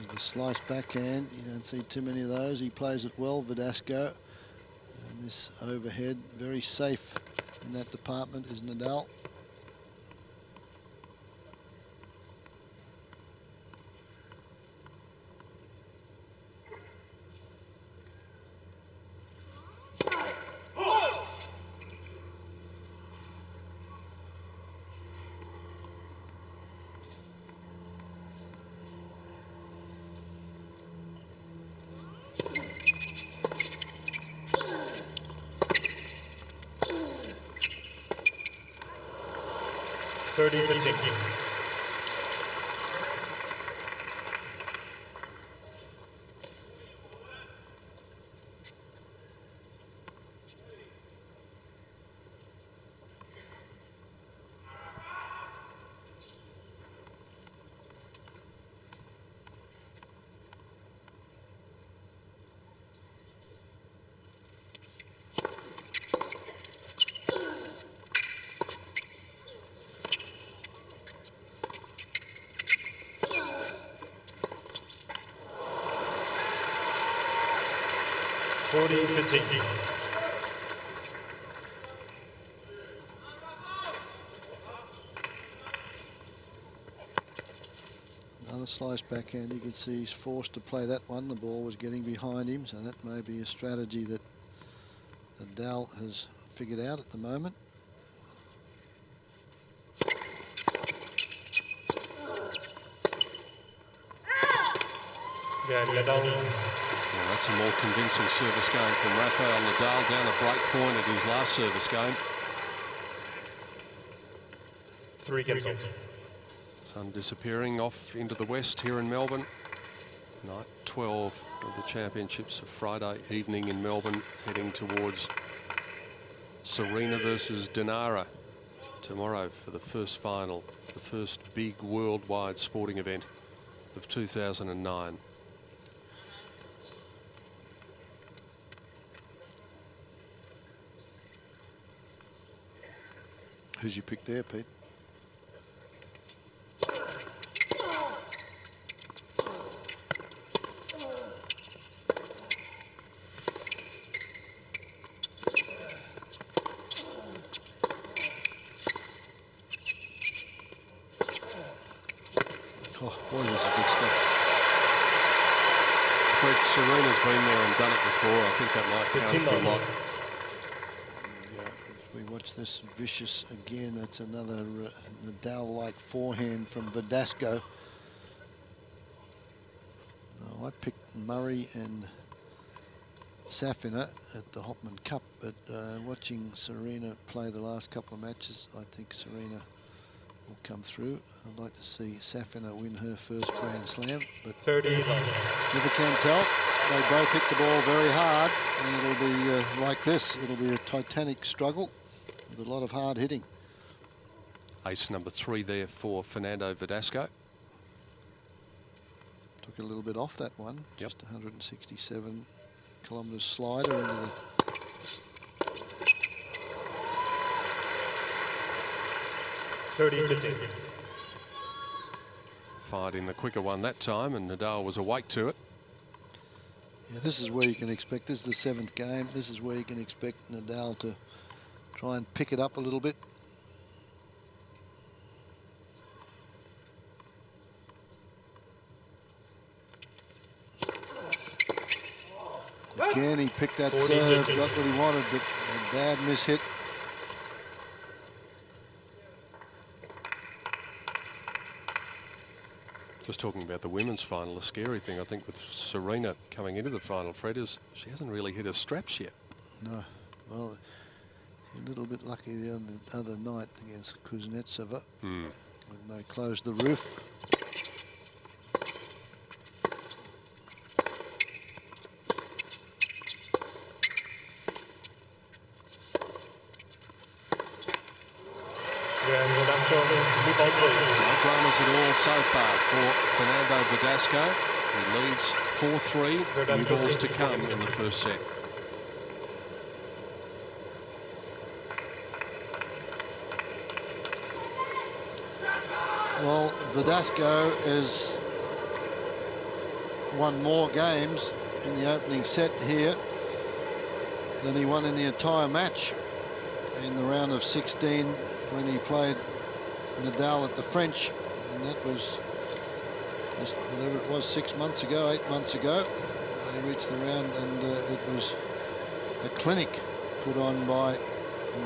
the slice backhand. You don't see too many of those. He plays it well, Verdasco. And this overhead, very safe in that department is Nadal. Another slice backhand. You can see he's forced to play that one. The ball was getting behind him, so that may be a strategy that Nadal has figured out at the moment. Well, that's a more convincing service game from Rafael Nadal down a break point at his last service game. 3 games. Sun disappearing off into the west here in Melbourne. Night 12 of the championships of Friday evening in Melbourne, heading towards Serena versus Dinara tomorrow for the first final, the first big worldwide sporting event of 2009. Who's you picked there, Pete? Oh, boy, this is good stuff. Fred, Serena's been there and done it before. I think that might count for a lot. We watch this vicious again. That's another Nadal-like forehand from Verdasco. I picked Murray and Safina at the Hopman Cup, but watching Serena play the last couple of matches, I think Serena will come through. I'd like to see Safina win her first Grand Slam, but 30. Never can tell. They both hit the ball very hard, and it'll be like this. It'll be a titanic struggle with a lot of hard hitting. Ace number 3 there for Fernando Verdasco. Took it a little bit off that one. Yep. Just 167 kilometres slider into the... Fired in the quicker one that time, and Nadal was awake to it. Yeah, this is where you can expect, this is the 7th game, this is where you can expect Nadal to try and pick it up a little bit. Again, he picked that serve, got what he wanted, but a bad miss-hit. Just talking about the women's final, the scary thing, I think, with Serena coming into the final, Fred, is she hasn't really hit her straps yet. No. Well, a little bit lucky the other night against Kuznetsova. When they closed the roof. No dramas at all so far for Fernando Verdasco. He leads 4-3. New balls to come in the first set. Well, Verdasco has won more games in the opening set here than he won in the entire match in the round of 16 when he played Nadal at the French, and that was just whatever it was, 6 months ago, 8 months ago. They reached the round, and it was a clinic put on by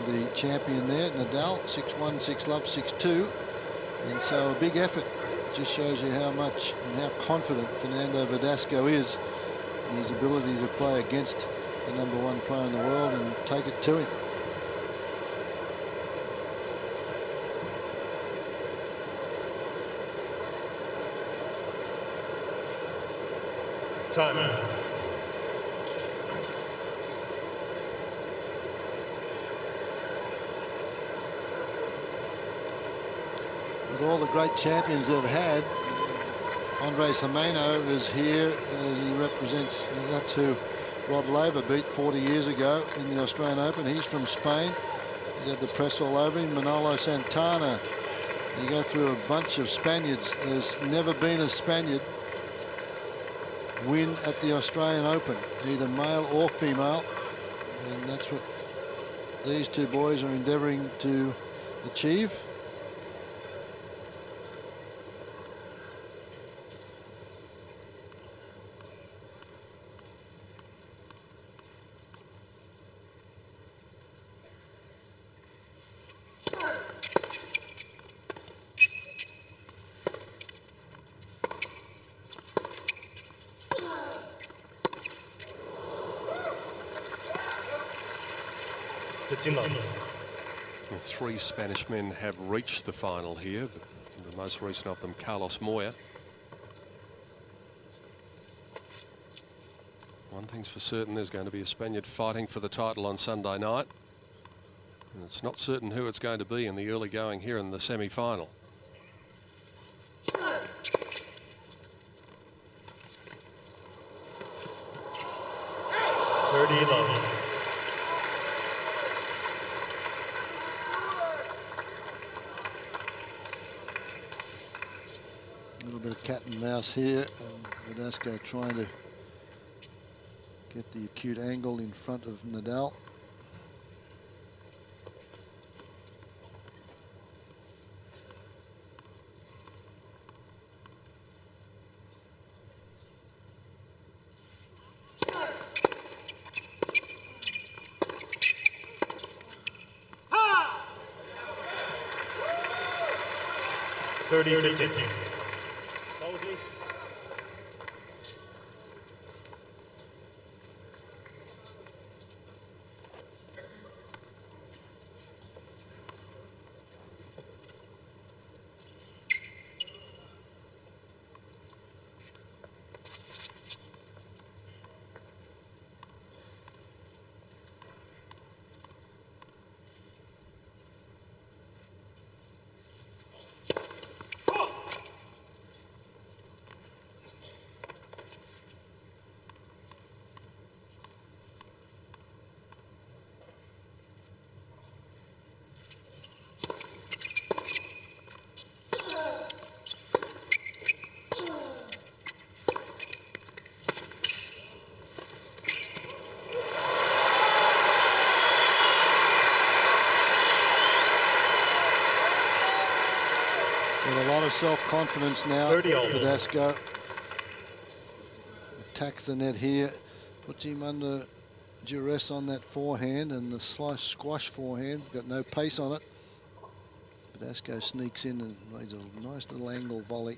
the champion there, Nadal, 6-1, 6-love, 6-2. And so a big effort. Just shows you how much and how confident Fernando Verdasco is in his ability to play against the #1 player in the world and take it to him. Time. With all the great champions they've had, Andre Semeno is here. He represents, that's who Rod Laver beat 40 years ago in the Australian Open. He's from Spain. He had the press all over him. Manolo Santana. You go through a bunch of Spaniards. There's never been a Spaniard win at the Australian Open, either male or female. And that's what these two boys are endeavouring to achieve. Well, 3 Spanish men have reached the final here, the most recent of them, Carlos Moya. One thing's for certain, there's going to be a Spaniard fighting for the title on Sunday night. And it's not certain who it's going to be in the early going here in the semi-final. A little bit of cat and mouse here. Verdasco trying to get the acute angle in front of Nadal. With a lot of self-confidence now, Verdasco attacks the net here, puts him under duress on that forehand, and the squash forehand, got no pace on it. Verdasco sneaks in and lays a nice little angle volley.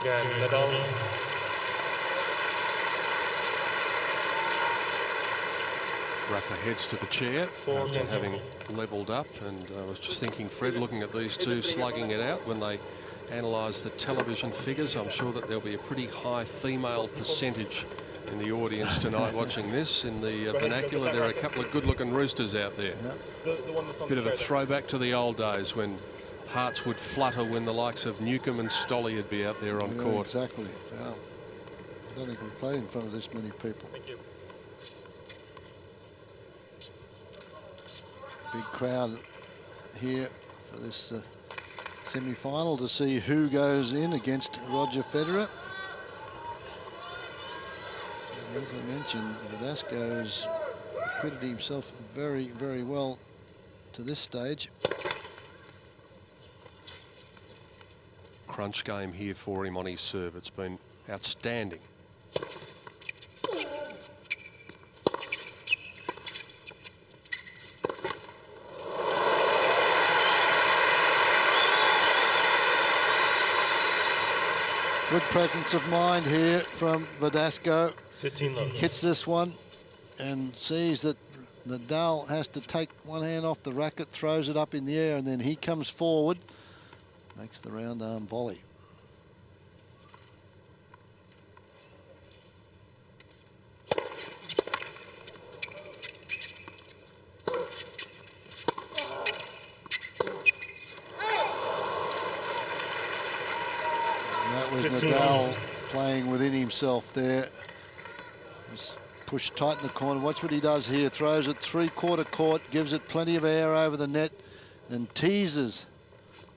Again, Nadal. Rafa heads to the chair after having levelled up, and I was just thinking, Fred, looking at these two slugging it out when they analyse the television figures, I'm sure that there'll be a pretty high female percentage in the audience tonight watching this. In the vernacular, there are a couple of good-looking roosters out there. Bit of a throwback to the old days when hearts would flutter when the likes of Newcombe and Stolle would be out there on court. Exactly. Yeah. I don't think we played in front of this many people. Thank you. Big crowd here for this semi-final to see who goes in against Roger Federer. And as I mentioned, Verdasco has acquitted himself very, very well to this stage. Crunch game here for him on his serve. It's been outstanding. Good presence of mind here from Verdasco. 15 love. Hits this one and sees that Nadal has to take one hand off the racket, throws it up in the air, and then he comes forward, makes the round arm volley. Nadal playing within himself there. He's pushed tight in the corner. Watch what he does here. Throws it three-quarter court, gives it plenty of air over the net, and teases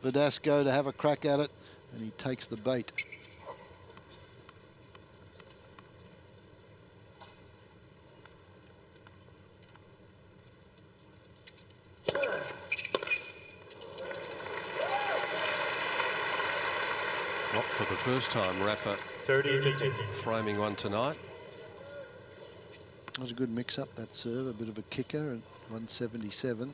Verdasco to have a crack at it, and he takes the bait. Not for the first time, Rafa 30-15. framing one tonight. That was a good mix-up, that serve. A bit of a kicker at 177.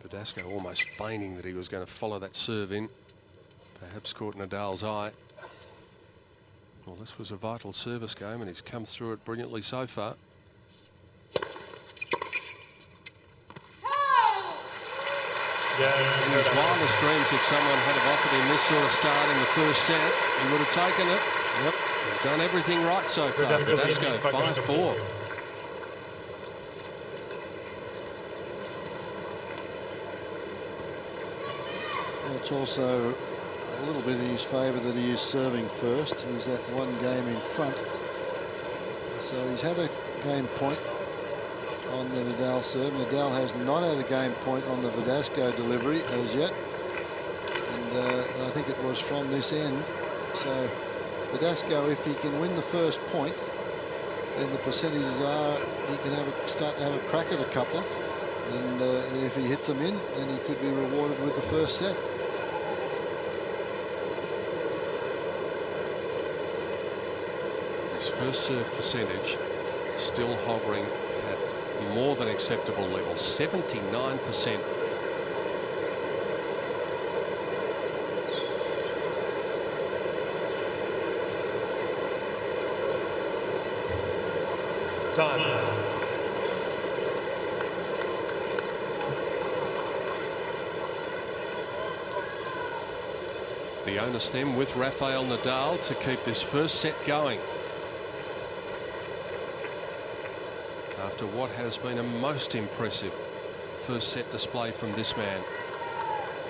Verdasco almost feigning that he was going to follow that serve in. Perhaps caught Nadal's eye. Well, this was a vital service game, and he's come through it brilliantly so far. In his wildest dreams, if someone had have offered him this sort of start in the first set, he would have taken it. Yep, he's done everything right so far. Verdasco 5-4. It's also a little bit in his favour that he is serving first. He's at one game in front. So he's had a game point on the Nadal serve. Nadal has not had a game point on the Verdasco delivery as yet. And I think it was from this end. So Verdasco, if he can win the first point, then the percentages are he can start to have a crack at a couple. And if he hits them in, then he could be rewarded with the first set. His first serve percentage still hovering at more than acceptable level, 79%. Time. The onus then with Rafael Nadal to keep this first set going. After what has been a most impressive first set display from this man.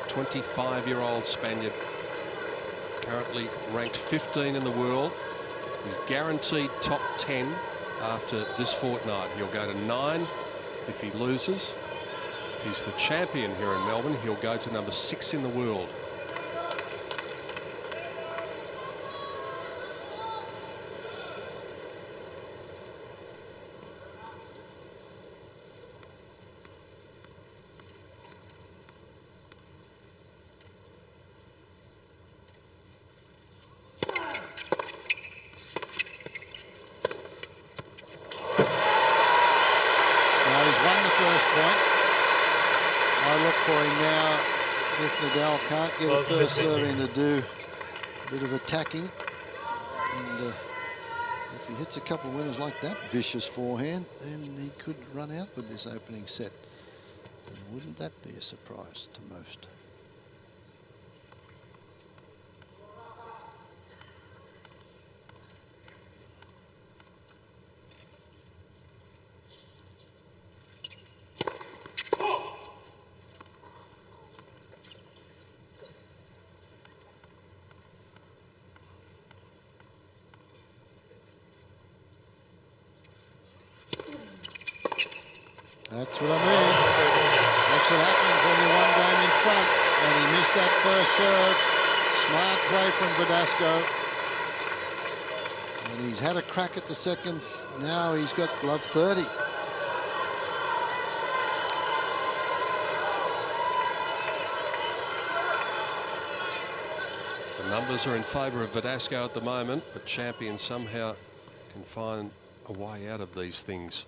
25-year-old Spaniard, currently ranked 15 in the world. He's guaranteed top 10 after this fortnight. He'll go to 9 if he loses. If he's the champion here in Melbourne, he'll go to number 6 in the world. he's won the first point. I look for him now. If Nadal can't get a first serve in to do a bit of attacking, and if he hits a couple of winners like that vicious forehand, then he could run out with this opening set. And wouldn't that be a surprise to most? That's what I mean. That's what happens when you're one game in front. And he missed that first serve. Smart play from Verdasco. And he's had a crack at the seconds. Now he's got glove 30. The numbers are in favour of Verdasco at the moment, but Champion somehow can find a way out of these things.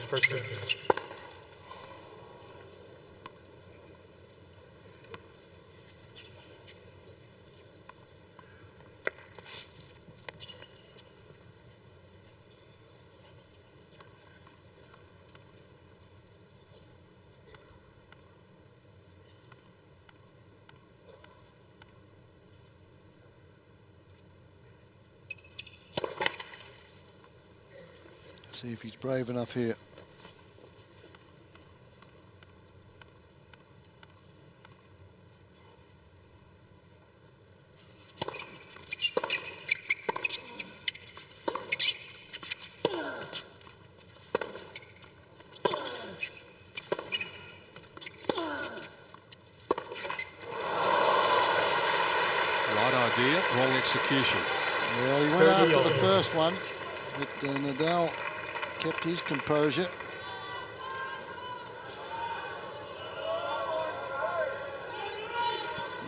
First serve. See if he's brave enough here. Wrong execution. Well, he went after the first one, but Nadal kept his composure.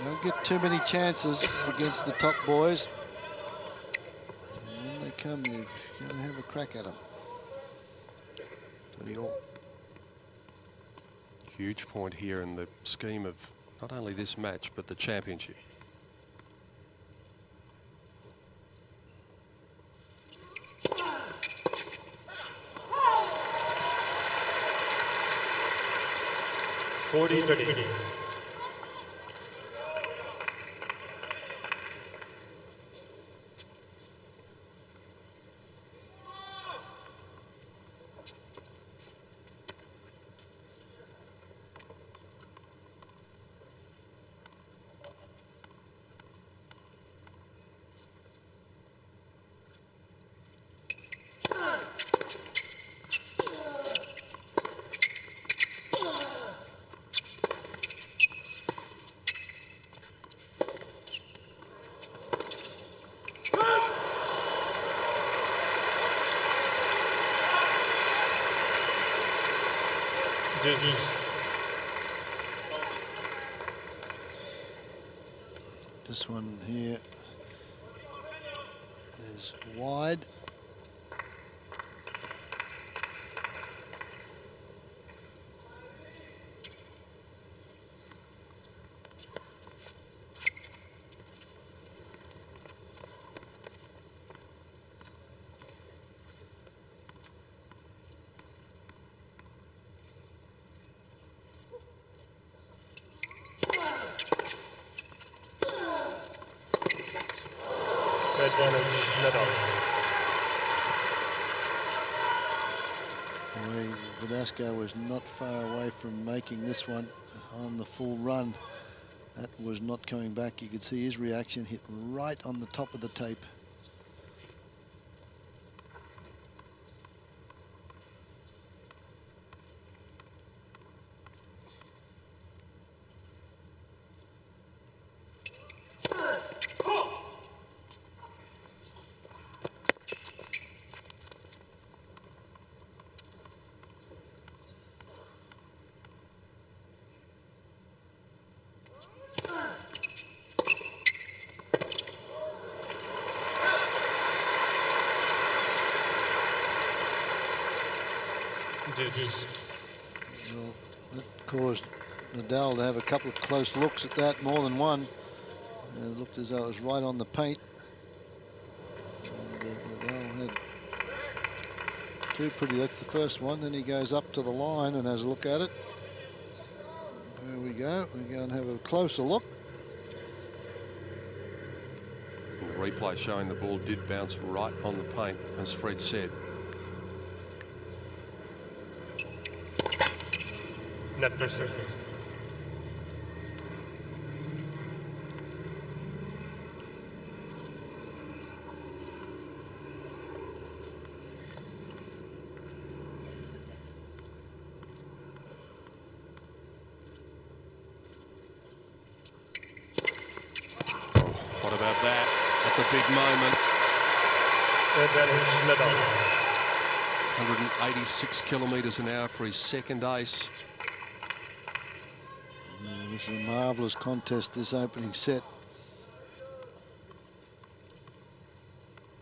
Don't get too many chances against the top boys. And when they come, you're going to have a crack at them. Huge point here in the scheme of not only this match, but the championship. This one here is wide. Advantage Nadal. Verdasco was not far away from making this one on the full run. That was not coming back. You could see his reaction hit right on the top of the tape. Well, that caused Nadal to have a couple of close looks at that, more than one. It looked as though it was right on the paint. And Nadal had two pretty, that's the first one. Then he goes up to the line and has a look at it. There we go. We go and have a closer look. The replay showing the ball did bounce right on the paint, as Fred said. Net first serve. What about that at the big moment? Advantage Nadal. 186 kilometres an hour for his second ace. This is a marvellous contest, this opening set.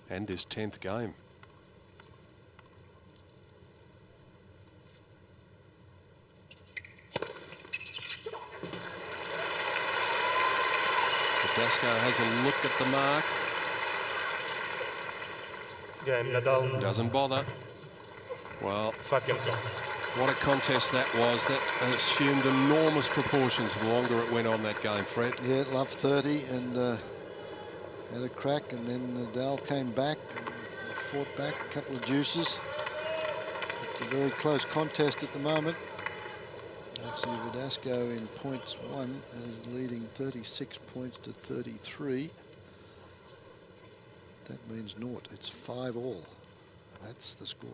And this 10th game. Verdasco has a look at the mark. Game Nadal. Doesn't bother. Well, Fuck himself. what a contest that was. That assumed enormous proportions the longer it went on that game, Fred. Yeah, love 30 and had a crack, and then Nadal came back and fought back a couple of juices. It's a very close contest at the moment. Actually, Verdasco in points one is leading 36 points to 33. That means naught. It's 5-all. That's the score.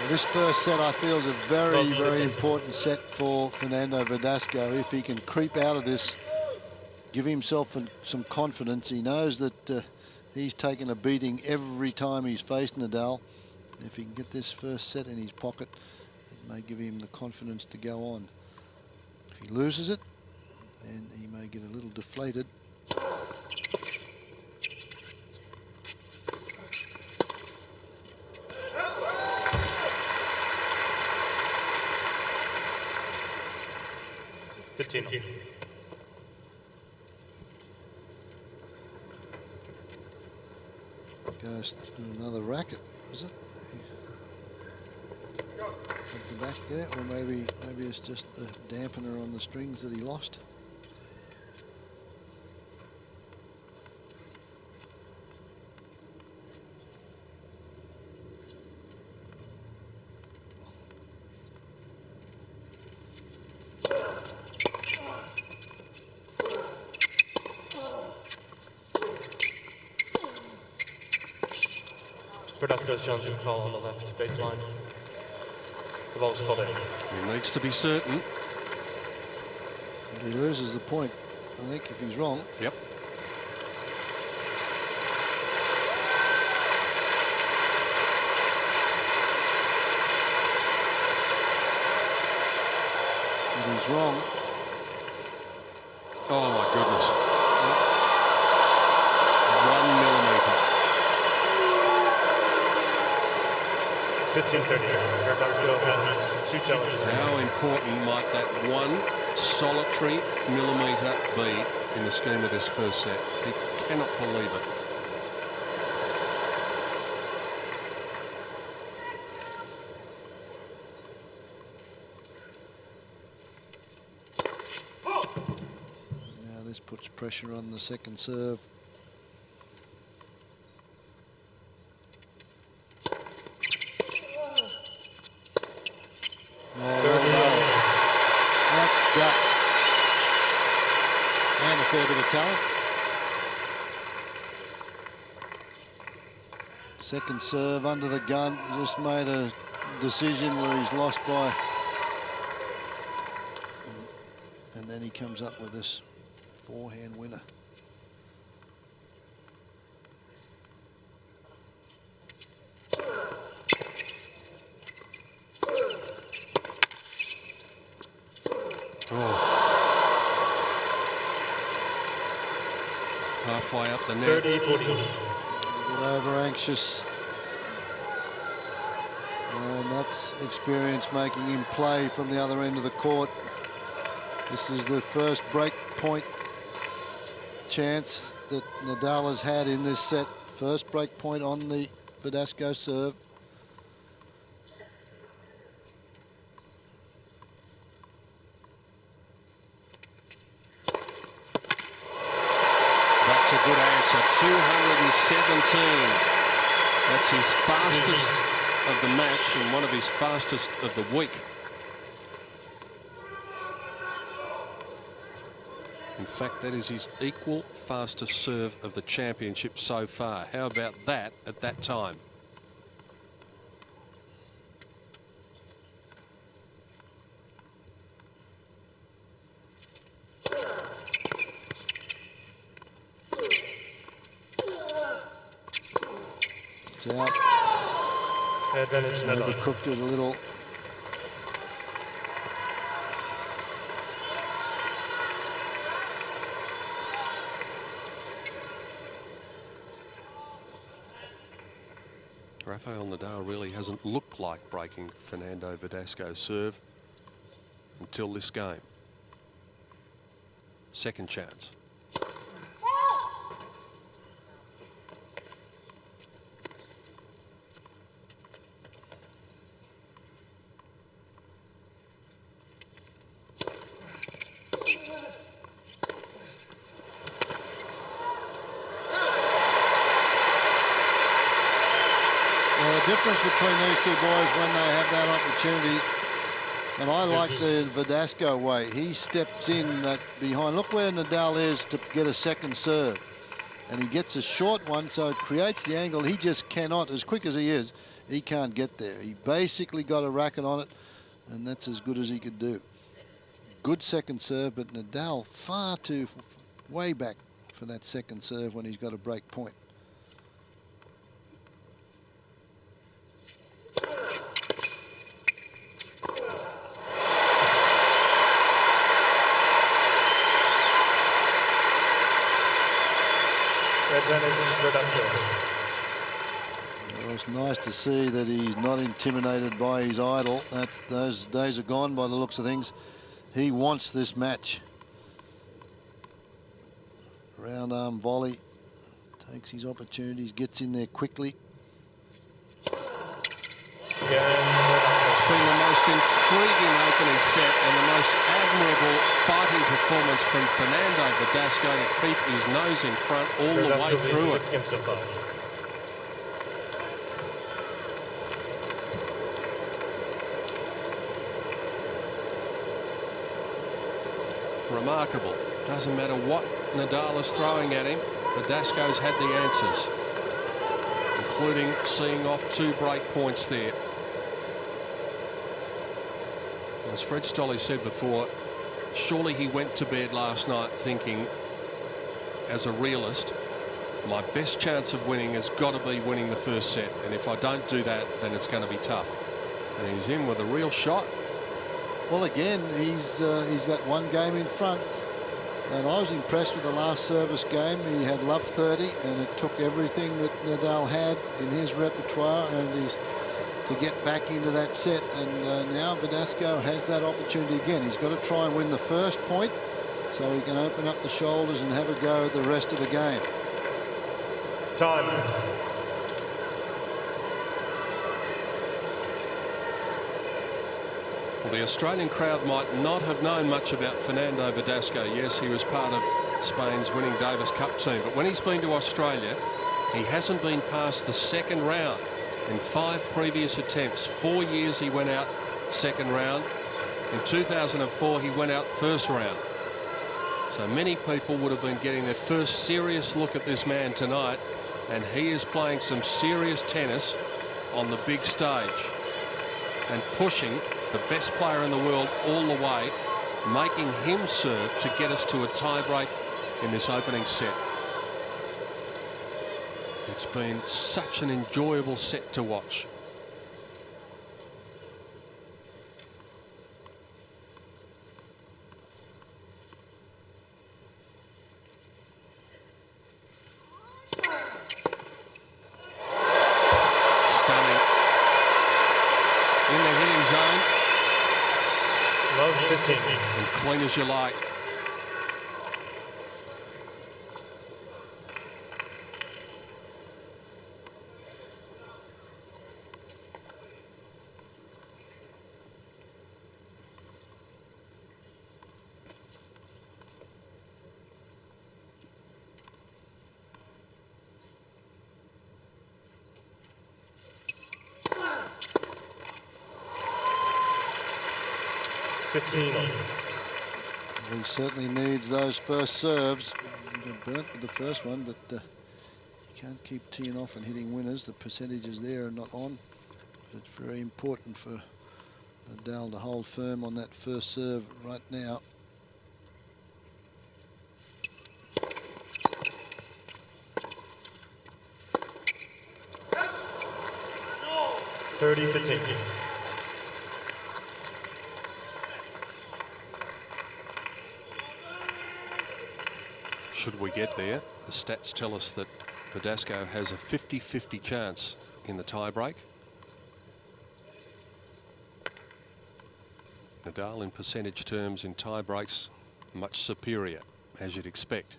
This first set, I feel, is a very, very important set for Fernando Verdasco. If he can creep out of this, give himself some confidence. He knows that he's taken a beating every time he's faced Nadal. If he can get this first set in his pocket, it may give him the confidence to go on. If he loses it, then he may get a little deflated. Goes to another racket, is it? At the back there, or maybe it's just the dampener on the strings that he lost. Verdasco's challenging call on the left baseline. The ball's called in. He needs to be certain. If he loses the point, I think, if he's wrong. Yep. If he's wrong. Oh my goodness. 1 millimetre. 15:30. Verdasco has 2 challenges. How important might that one solitary millimetre be in the scheme of this first set? He cannot believe it. Now this puts pressure on the second serve. That's guts. And a fair bit of talent. Second serve under the gun. Just made a decision where he's lost by. And then he comes up with this forehand winner. Halfway up the net. 30-40. A bit over anxious. And that's experience making him play from the other end of the court. This is the first break point chance that Nadal has had in this set. First break point on the Verdasco serve. That's a good answer. 217. That's his fastest of the match and one of his fastest of the week. In fact, that is his equal fastest serve of the championship so far. How about that at that time? It's out. Advantage Nadal. Overcooked it a little. Rafael Nadal really hasn't looked like breaking Fernando Verdasco's serve until this game. Second chance. The difference between these two boys when they have that opportunity, and I like the Verdasco way. He steps in that behind. Look where Nadal is to get a second serve. And he gets a short one, so it creates the angle. He just cannot, as quick as he is, he can't get there. He basically got a racket on it, and that's as good as he could do. Good second serve, but Nadal far too way back for that second serve when he's got a break point. Well, it's nice to see that he's not intimidated by his idol. Those days are gone by the looks of things. He wants this match. Round arm volley. Takes his opportunities, gets in there quickly. It's been the most intriguing opening set and the most admirable fighting performance from Fernando Verdasco to keep his nose in front all the way through it. 6 against 5. Remarkable. Doesn't matter what Nadal is throwing at him, Verdasco's had the answers, including seeing off 2 break points there. As Fred Stolle said before, surely he went to bed last night thinking, as a realist, my best chance of winning has got to be winning the first set, and if I don't do that, then it's going to be tough. And he's in with a real shot. Well, again, he's that one game in front. And I was impressed with the last service game. He had love 30, and it took everything that Nadal had in his repertoire, and he's to get back into that set. And now Verdasco has that opportunity again. He's got to try and win the first point so he can open up the shoulders and have a go at the rest of the game. Time. Well, the Australian crowd might not have known much about Fernando Verdasco. Yes, he was part of Spain's winning Davis Cup team, but when he's been to Australia, he hasn't been past the second round in 5 previous attempts. 4 years he went out second round. In 2004 he went out first round. So many people would have been getting their first serious look at this man tonight, and he is playing some serious tennis on the big stage and pushing the best player in the world all the way, making him serve to get us to a tie-break in this opening set. It's been such an enjoyable set to watch. Stunning. In the hitting zone. Love 15. And clean as you like. He certainly needs those first serves. He got burnt with the first one, but you can't keep teeing off and hitting winners. The percentages there are not on. But it's very important for Nadal to hold firm on that first serve right now. Should we get there, the stats tell us that Verdasco has a 50-50 chance in the tie-break. Nadal in percentage terms in tie-breaks much superior, as you'd expect.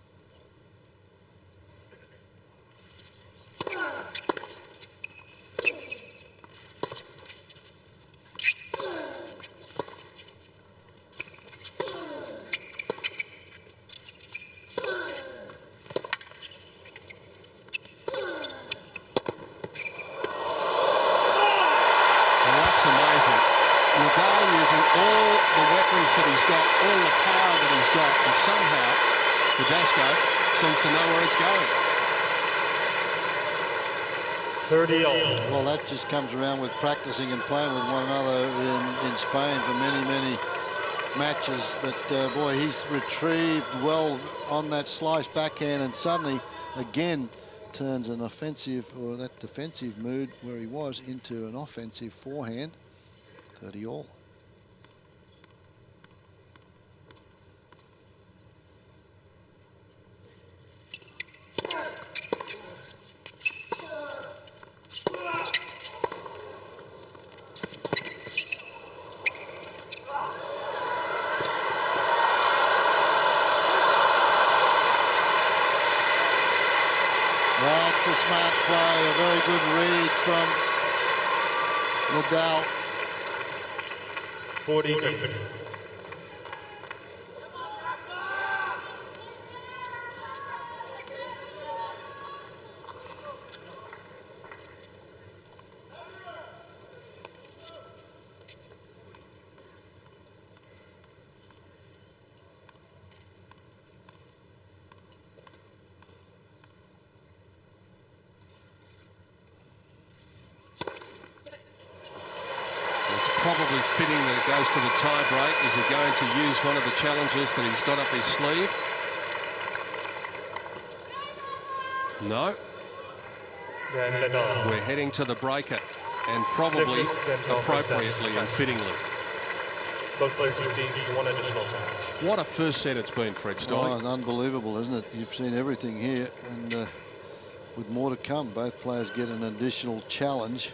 Well, that just comes around with practicing and playing with one another in Spain for many, many matches. But boy, he's retrieved well on that slice backhand, and suddenly again turns an offensive, or that defensive mood where he was, into an offensive forehand. 30 all. That's a smart play, a very good read from Nadal. 40-50. Probably fitting that it goes to the tie-break. Is he going to use one of the challenges that he's got up his sleeve? No. We're heading to the breaker, and probably appropriately and fittingly. Both players received one additional challenge. What a first set it's been, Fred Stoll. Oh, unbelievable, isn't it? You've seen everything here, and with more to come, both players get an additional challenge.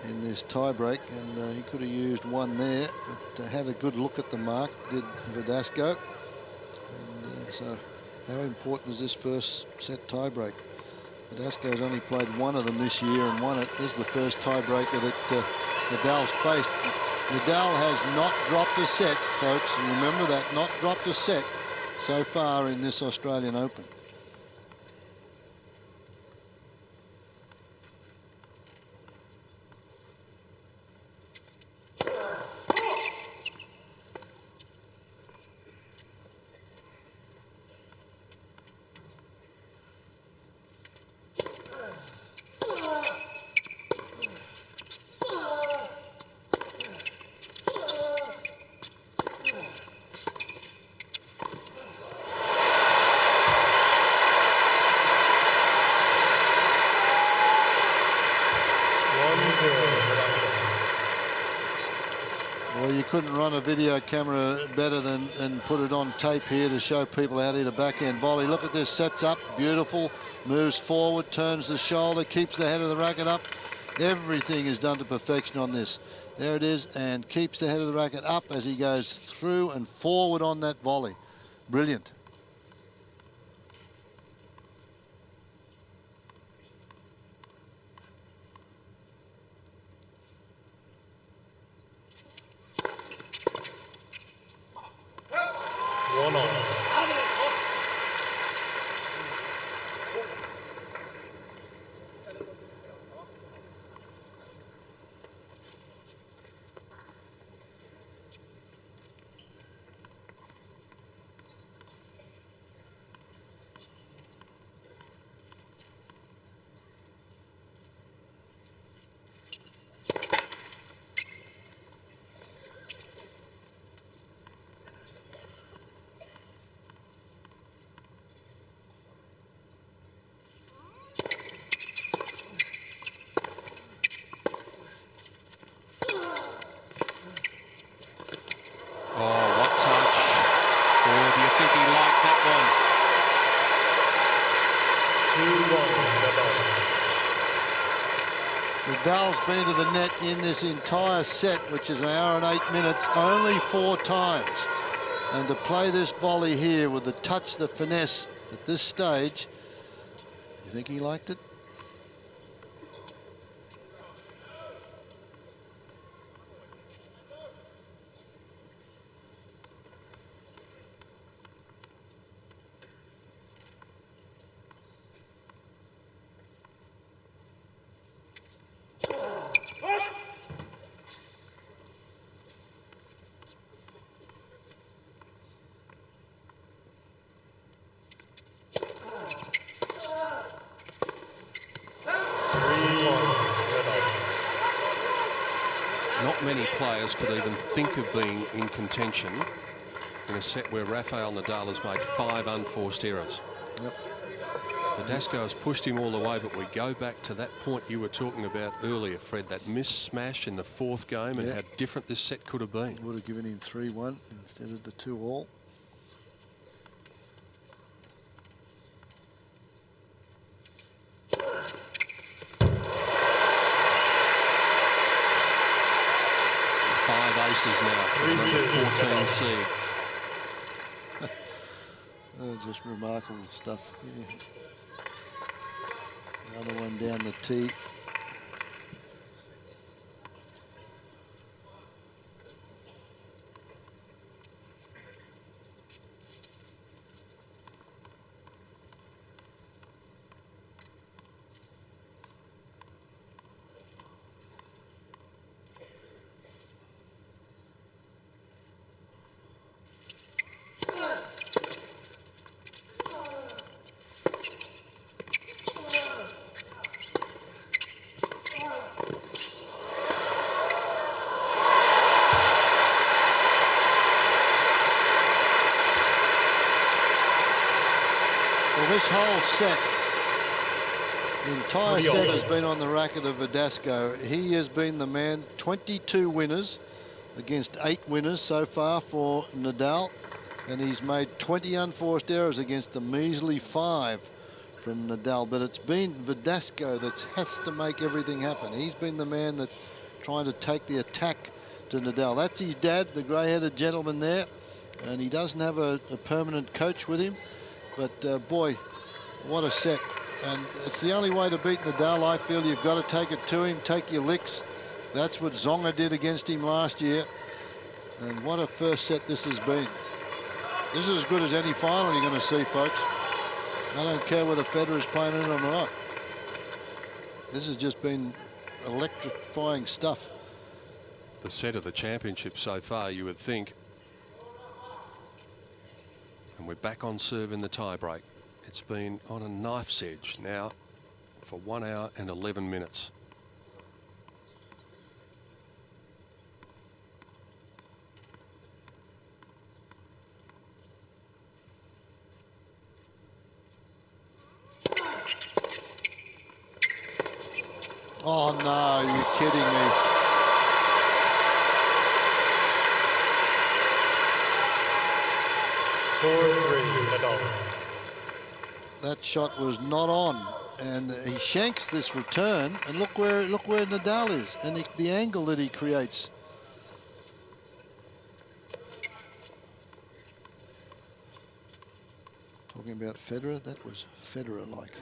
in this tie-break, and he could have used one there, but had a good look at the mark, did Verdasco. And so how important is this first set tie-break? Verdasco's only played one of them this year and won it. This is the first tie-breaker that Nadal's faced. Nadal has not dropped a set, folks. Remember that, not dropped a set so far in this Australian Open. Well, you couldn't run a video camera better than and put it on tape here to show people how to hit a backhand volley. Look at this, sets up, beautiful, moves forward, turns the shoulder, keeps the head of the racket up. Everything is done to perfection on this. There it is, and keeps the head of the racket up as he goes through and forward on that volley. Brilliant. Nadal's been to the net in this entire set, which is an hour and 8 minutes, only 4 times. And to play this volley here with the touch, the finesse at this stage, you think he liked it? Not many players could even think of being in contention in a set where Rafael Nadal has made 5 unforced errors. Yep. Verdasco has pushed him all the way, but we go back to that point you were talking about earlier, Fred, that missed smash in the 4th game and how different this set could have been. Would have given him 3-1 instead of the 2-all. Aces now for the 14 seed. Oh, just remarkable stuff. Yeah. Another one down the tee. This whole set, the entire set has been on the racket of Verdasco. He has been the man. 22 winners against 8 winners so far for Nadal, and he's made 20 unforced errors against the measly 5 from Nadal. But it's been Verdasco that has to make everything happen. He's been the man that trying to take the attack to Nadal. That's his dad, the grey-headed gentleman there, and he doesn't have a permanent coach with him. But boy, what a set. And it's the only way to beat Nadal, I feel. You've got to take it to him, take your licks. That's what Zonga did against him last year. And what a first set this has been. This is as good as any final you're going to see, folks. I don't care whether Federer's playing it or not. This has just been electrifying stuff. The set of the championship so far, you would think. And we're back on serve in the tiebreak. It's been on a knife's edge now for 1 hour and 11 minutes. Oh no, you're kidding me. That shot was not on, and he shanks this return, and look where Nadal is, and the angle that he creates. Talking about Federer, that was Federer-like.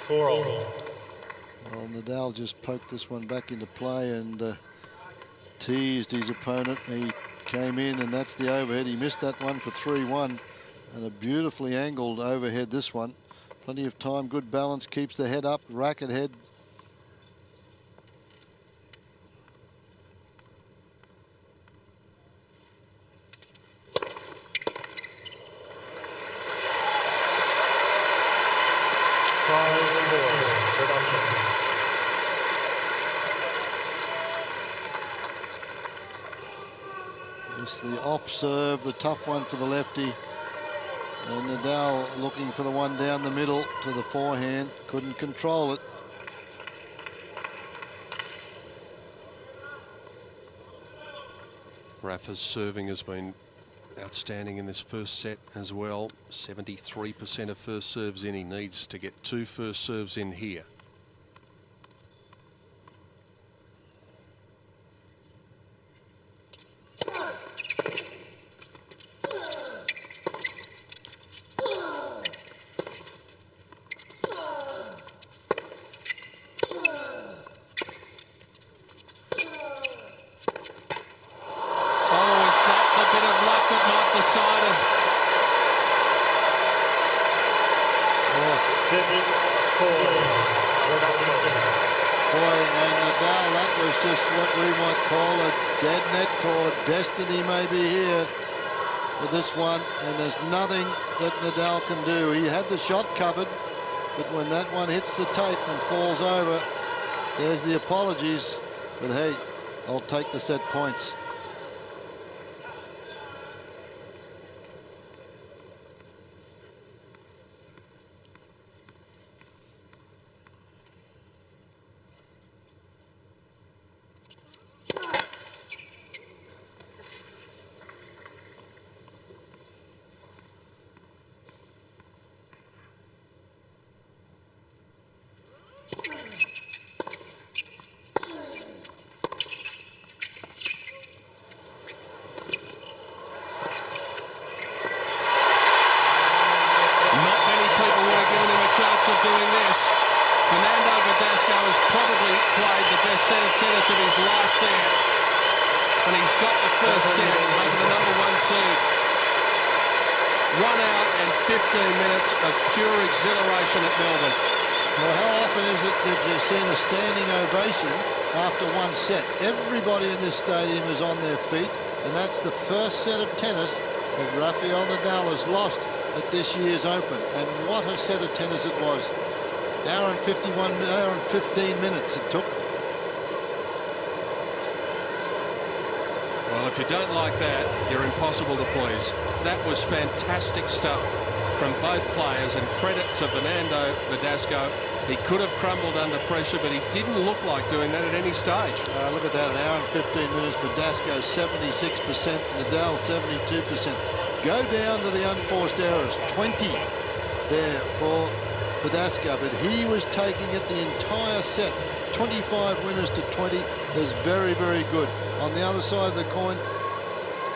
Well, Nadal just poked this one back into play and teased his opponent. He came in, and that's the overhead. He missed that one for 3-1, and a beautifully angled overhead this one. Plenty of time, good balance, keeps the head up, racket head. It's the off serve, the tough one for the lefty. And Nadal looking for the one down the middle to the forehand. Couldn't control it. Rafa's serving has been outstanding in this first set as well. 73% of first serves in. He needs to get 2 first serves in here. Destiny may be here for this one, and there's nothing that Nadal can do. He had the shot covered, but when that one hits the tape and falls over, there's the apologies. But hey, I'll take the set points. Doing this. Fernando Verdasco has probably played the best set of tennis of his life there. And he's got the first set over the #1 seed. 1 hour and 15 minutes of pure exhilaration at Melbourne. Well, how often is it that you've seen a standing ovation after one set? Everybody in this stadium is on their feet, and that's the first set of tennis that Rafael Nadal has lost at this year's Open. And what a set of tennis it was. Hour and 15 minutes it took. Well, if you don't like that, you're impossible to please. That was fantastic stuff from both players, and credit to Fernando Verdasco. He could have crumbled under pressure, but he didn't look like doing that at any stage. Look at that, an hour and 15 minutes. Verdasco 76%, Nadal 72%. Go down to the unforced errors, 20 there for Verdasco, but he was taking it the entire set. 25 winners to 20 is very, very good. On the other side of the coin,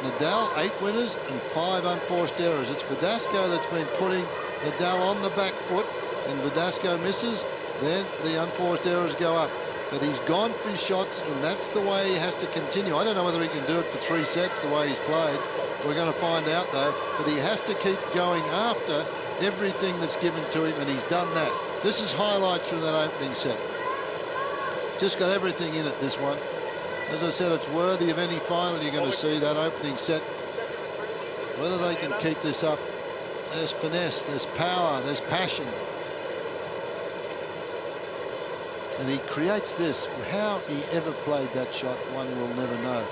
Nadal 8 winners and 5 unforced errors. It's Verdasco that's been putting Nadal on the back foot, and Verdasco misses, then the unforced errors go up. But he's gone for his shots, and that's the way he has to continue. I don't know whether he can do it for 3 sets the way he's played. We're going to find out, though. But he has to keep going after everything that's given to him, and he's done that. This is highlights from that opening set. Just got everything in it, this one. As I said, it's worthy of any final you're going to see, that opening set. Whether they can keep this up, there's finesse, there's power, there's passion. And he creates this. How he ever played that shot, one will never know.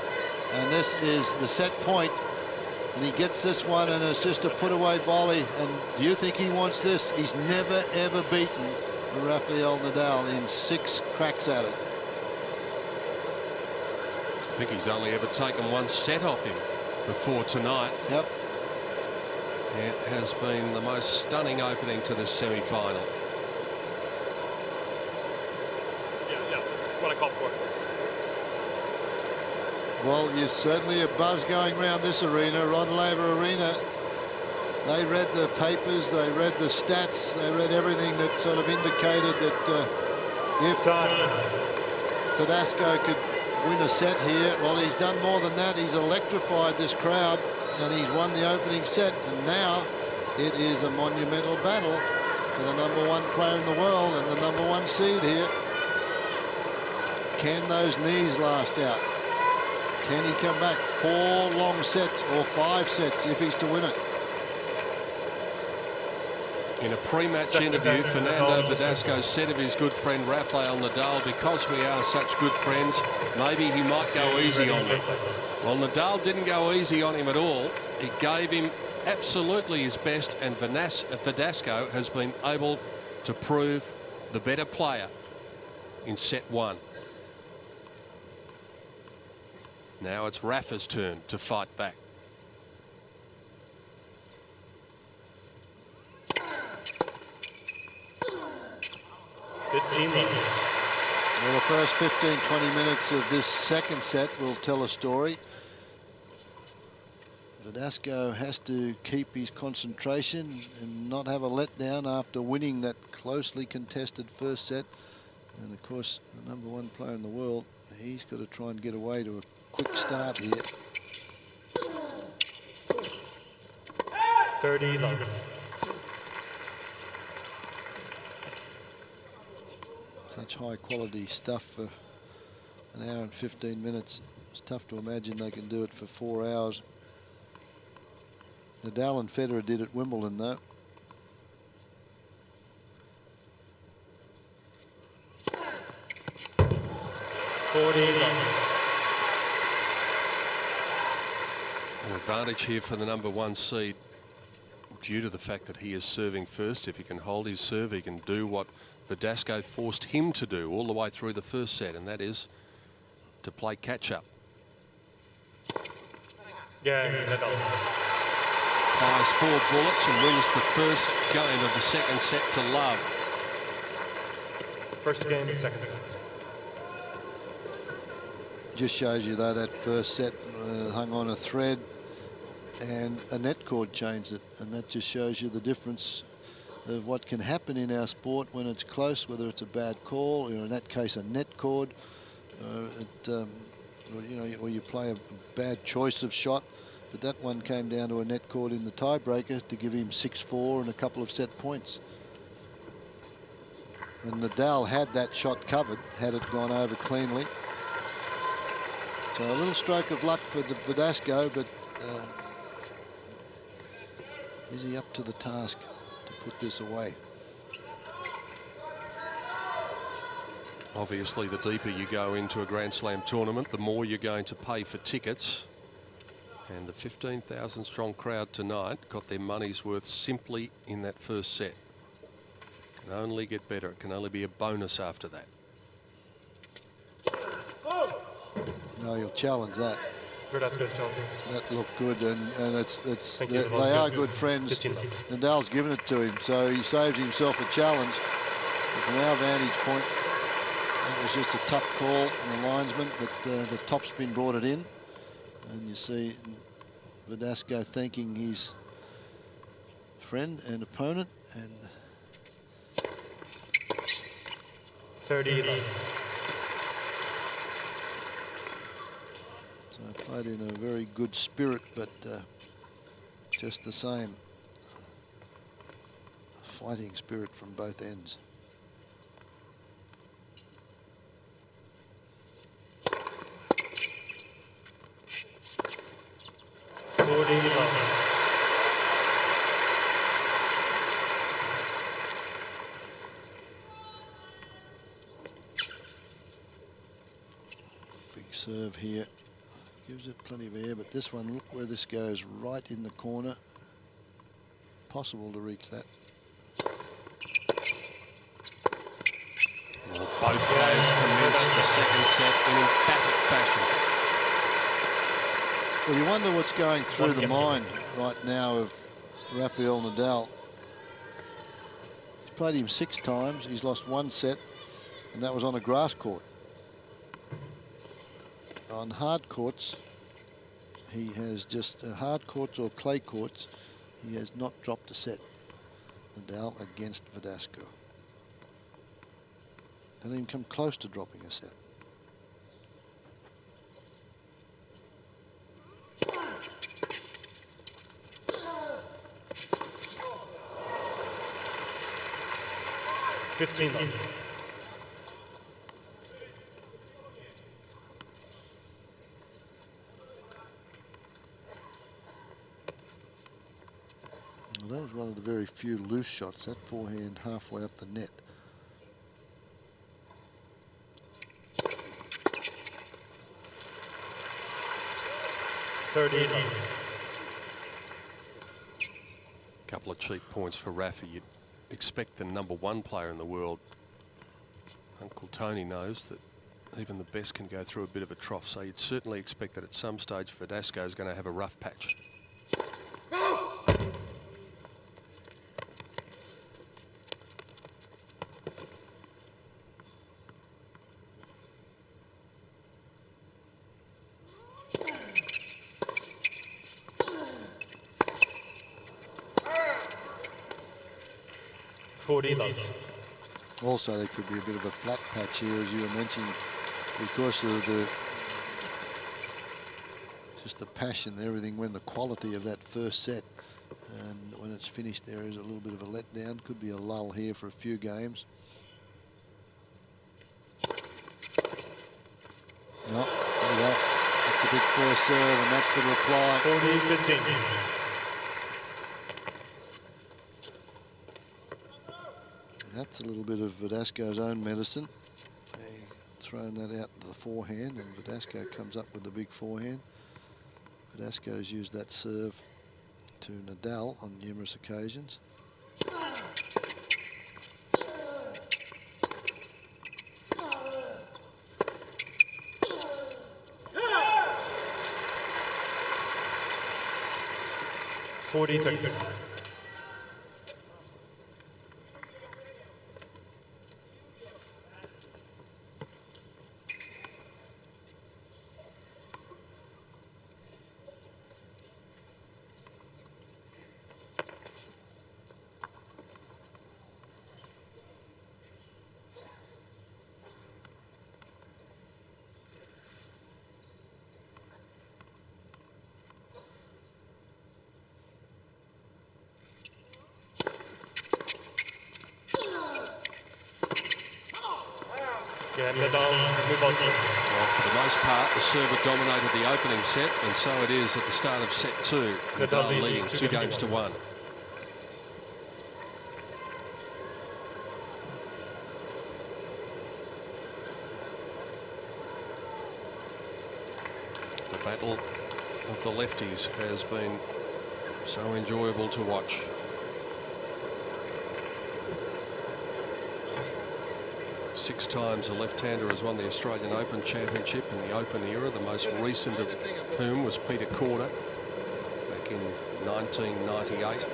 And this is the set point, and he gets this one, and it's just a put-away volley. And do you think he wants this? He's never, ever beaten Rafael Nadal in 6 cracks at it. I think he's only ever taken 1 set off him before tonight. Yep. It has been the most stunning opening to this semi-final. Yeah, what I called for. Well, there's certainly a buzz going around this arena, Rod Laver Arena. They read the papers, they read the stats, they read everything that sort of indicated that if Verdasco could win a set here, well, he's done more than that. He's electrified this crowd, and he's won the opening set, and now it is a monumental battle for the #1 player in the world and the #1 seed here. Can those knees last out? Can he come back 4 long sets or 5 sets if he's to win it? In a pre-match interview, Fernando Verdasco said of his good friend Rafael Nadal, because we are such good friends, maybe he might go easy on me. Well, Nadal didn't go easy on him at all. He gave him absolutely his best, and Verdasco has been able to prove the better player in set 1. Now it's Rafa's turn to fight back. Well, the first 15-20 minutes of this second set will tell a story. Verdasco has to keep his concentration and not have a letdown after winning that closely contested first set. And of course, the #1 player in the world, he's got to try and get away to a quick start here. 30 love. Such high quality stuff for an hour and 15 minutes. It's tough to imagine they can do it for 4 hours. Nadal and Federer did at Wimbledon, though. An advantage here for the #1 seed due to the fact that he is serving first. If he can hold his serve, he can do what Verdasco forced him to do all the way through the first set, and that is to play catch-up. Yeah, Nadal. Fires 4 bullets and wins the first game of the second set to love. First game, second set. Just shows you, though, that first set hung on a thread and a net cord changed it, and that just shows you the difference of what can happen in our sport when it's close, whether it's a bad call, or in that case a net cord, or you play a bad choice of shot. But that one came down to a net cord in the tiebreaker to give him 6-4 and a couple of set points. And Nadal had that shot covered had it gone over cleanly. So a little stroke of luck for Verdasco, but is he up to the task to put this away? Obviously, the deeper you go into a Grand Slam tournament, the more you're going to pay for tickets. And the 15,000 strong crowd tonight got their money's worth simply in that first set. Can only get better. It can only be a bonus after that. No, you'll challenge that. Verdasco's challenging. That looked good, and you. they are good friends. Nadal's given it to him, so he saves himself a challenge. And from our vantage point, that was just a tough call from the linesman, but the topspin brought it in. And you see Verdasco thanking his friend and opponent, and 30. So played in a very good spirit, but just the same, a fighting spirit from both ends. Big serve here. Gives it plenty of air, but this one, look where this goes, right in the corner. Possible to reach that. Well, both players commence the second set in emphatic fashion. Well, you wonder what's going through the mind right now of Rafael Nadal. He's played him 6 times. He's lost 1 set, and that was on a grass court. On hard courts, he has just hard courts or clay courts, he has not dropped a set. Nadal against Verdasco. Didn't even come close to dropping a set. Well, that was one of the very few loose shots. That forehand halfway up the net. Couple of cheap points for Rafa. You'd expect the #1 player in the world. Uncle Tony knows that even the best can go through a bit of a trough, so you'd certainly expect that at some stage Verdasco is going to have a rough patch. Also, there could be a bit of a flat patch here, as you were mentioning, because of just the passion and everything, when the quality of that first set, and when it's finished, there is a little bit of a letdown. Could be a lull here for a few games. No, there we go. That's a big first serve, and that's the reply. 40-15. That's a little bit of Verdasco's own medicine. They've thrown that out to the forehand, and Verdasco comes up with the big forehand. Verdasco's used that serve to Nadal on numerous occasions. Well, for the most part, the server dominated the opening set, and so it is at the start of set 2. Nadal leading 2-1. The battle of the lefties has been so enjoyable to watch. Six times a left-hander has won the Australian Open Championship in the Open era, the most recent of whom was Peter Korda back in 1998.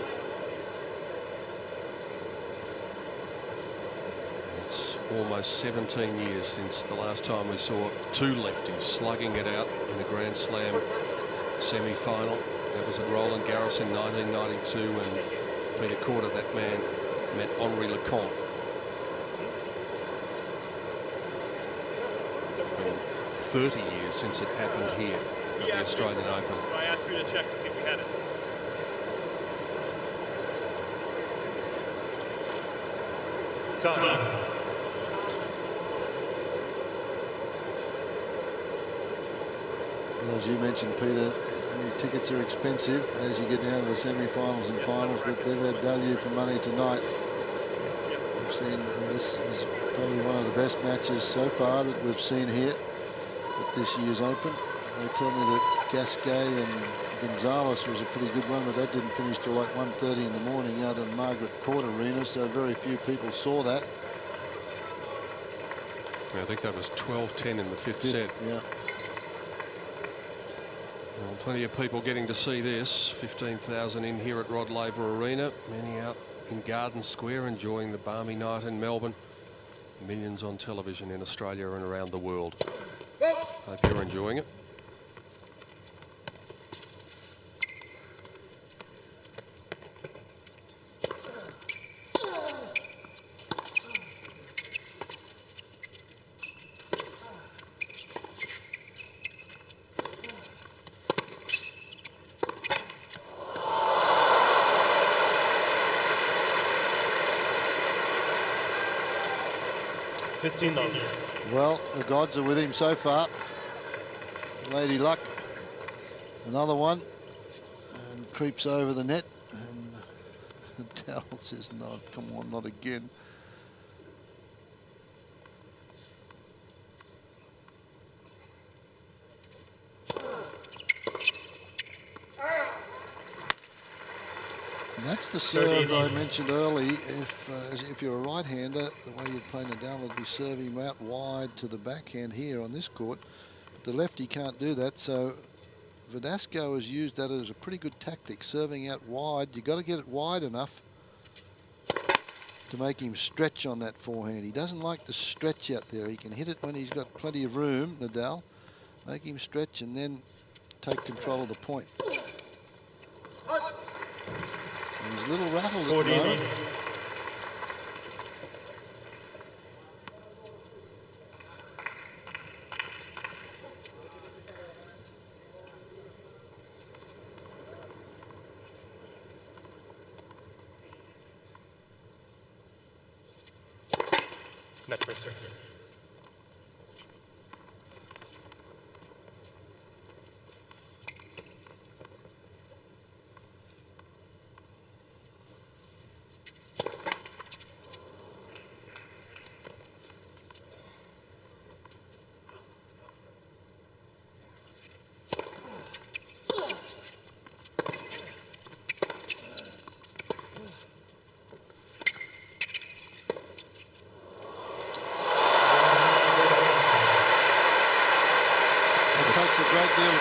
It's almost 17 years since the last time we saw two lefties slugging it out in a Grand Slam semi-final. That was at Roland Garros in 1992 when Peter Korda, that man, met Henri Lecomte. 30 years since it happened here at the Australian Open. So I asked you to check to see if we had it. Time. Well, as you mentioned, Peter, the tickets are expensive as you get down to the semi-finals and finals, but they've had value for money tonight. We've seen this is probably one of the best matches so far that we've seen here at this year's Open. They tell me that Gasquet and Gonzalez was a pretty good one, but that didn't finish till like 1:30 in the morning out in Margaret Court Arena, so very few people saw that. I think that was 12-10 in the fifth set. Yeah. Well, plenty of people getting to see this. 15,000 in here at Rod Laver Arena. Many out in Garden Square enjoying the balmy night in Melbourne. Millions on television in Australia and around the world. Hope you're enjoying it. Well, the gods are with him so far. Lady Luck, another one, and creeps over the net. And Nadal says, "No, come on, not again." And that's the serve I mentioned early. If you're a right-hander, the way you'd play Nadal would be serving out wide to the backhand here on this court. But the lefty can't do that, so Verdasco has used that as a pretty good tactic, serving out wide. You've got to get it wide enough to make him stretch on that forehand. He doesn't like to stretch out there. He can hit it when he's got plenty of room, Nadal. Make him stretch and then take control of the point. He's a little rattled at the moment. Next person.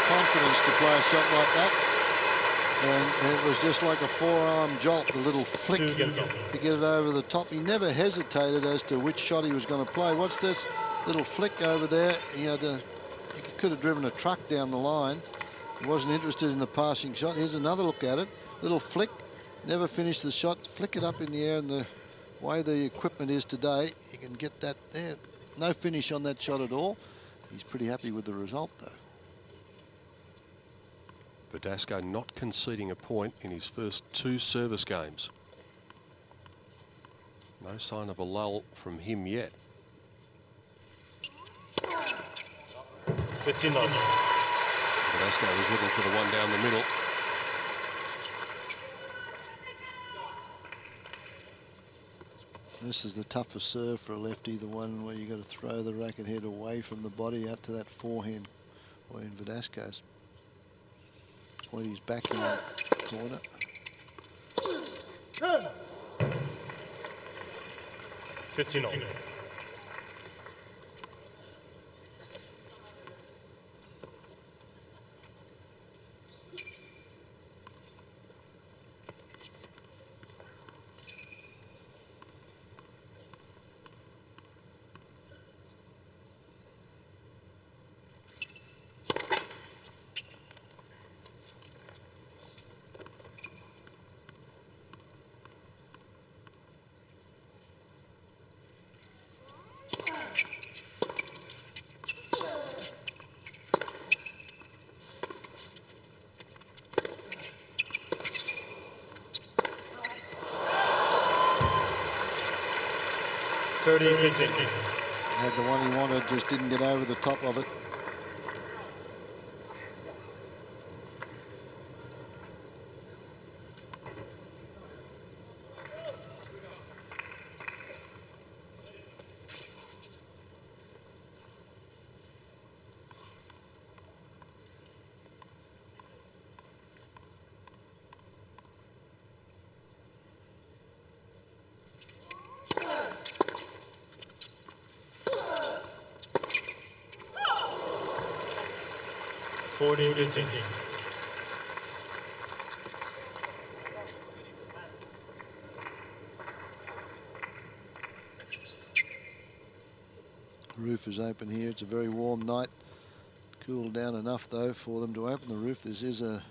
Confidence to play a shot like that, and it was just like a forearm jolt, a little flick to get it over the top. He never hesitated as to which shot he was going to play. What's this little flick over there? He could have driven a truck down the line. He wasn't interested in the passing shot. Here's another look at it. Little flick, never finished the shot. Flick it up in the air, and the way the equipment is today, you can get that there. No finish on that shot at all. He's pretty happy with the result, though. Verdasco not conceding a point in his first two service games. No sign of a lull from him yet. 15 love. Verdasco was looking for the one down the middle. This is the toughest serve for a lefty, the one where you've got to throw the racket head away from the body out to that forehand, or in Verdasco's. point he's back in the corner. 15-all. Had the one he wanted, just didn't get over the top of it. The roof is open here. It's a very warm night. Cooled down enough though for them to open the roof. This is an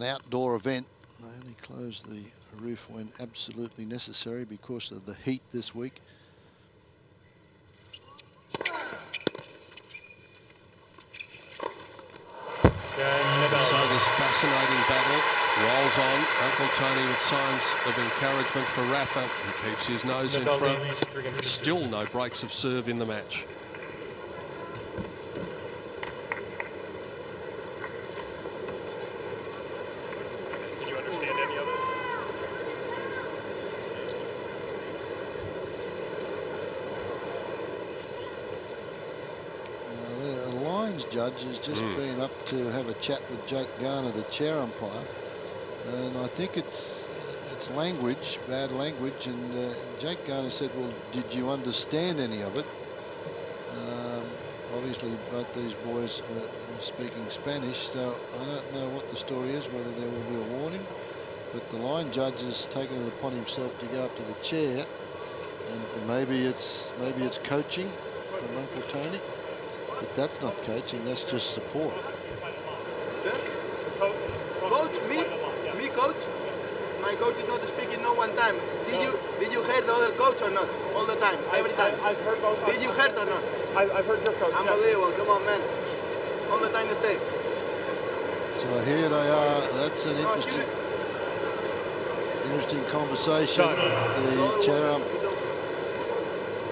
outdoor event. They only close the roof when absolutely necessary because of the heat this week. So this fascinating battle rolls on. Uncle Tony with signs of encouragement for Rafa. He keeps his nose in front. Still no breaks of serve in the match. Did you understand any of it? The lines judge has just been up to have a chat with Jake Garner, the chair umpire, and I think it's language, bad language, and Jake Garner said, well, did you understand any of it? Obviously both these boys are speaking Spanish, so I don't know what the story is, whether there will be a warning, but the line judge has taken it upon himself to go up to the chair, and maybe it's coaching from Uncle Tony. But that's not coaching, that's just support. Coach, me coach? My coach is not speaking no one time. Did you hear the other coach or not? All the time, every time. I've heard both. Did you hear or not? I've heard your coach. Unbelievable, come on man. All the time the same. So here they are, that's an interesting conversation.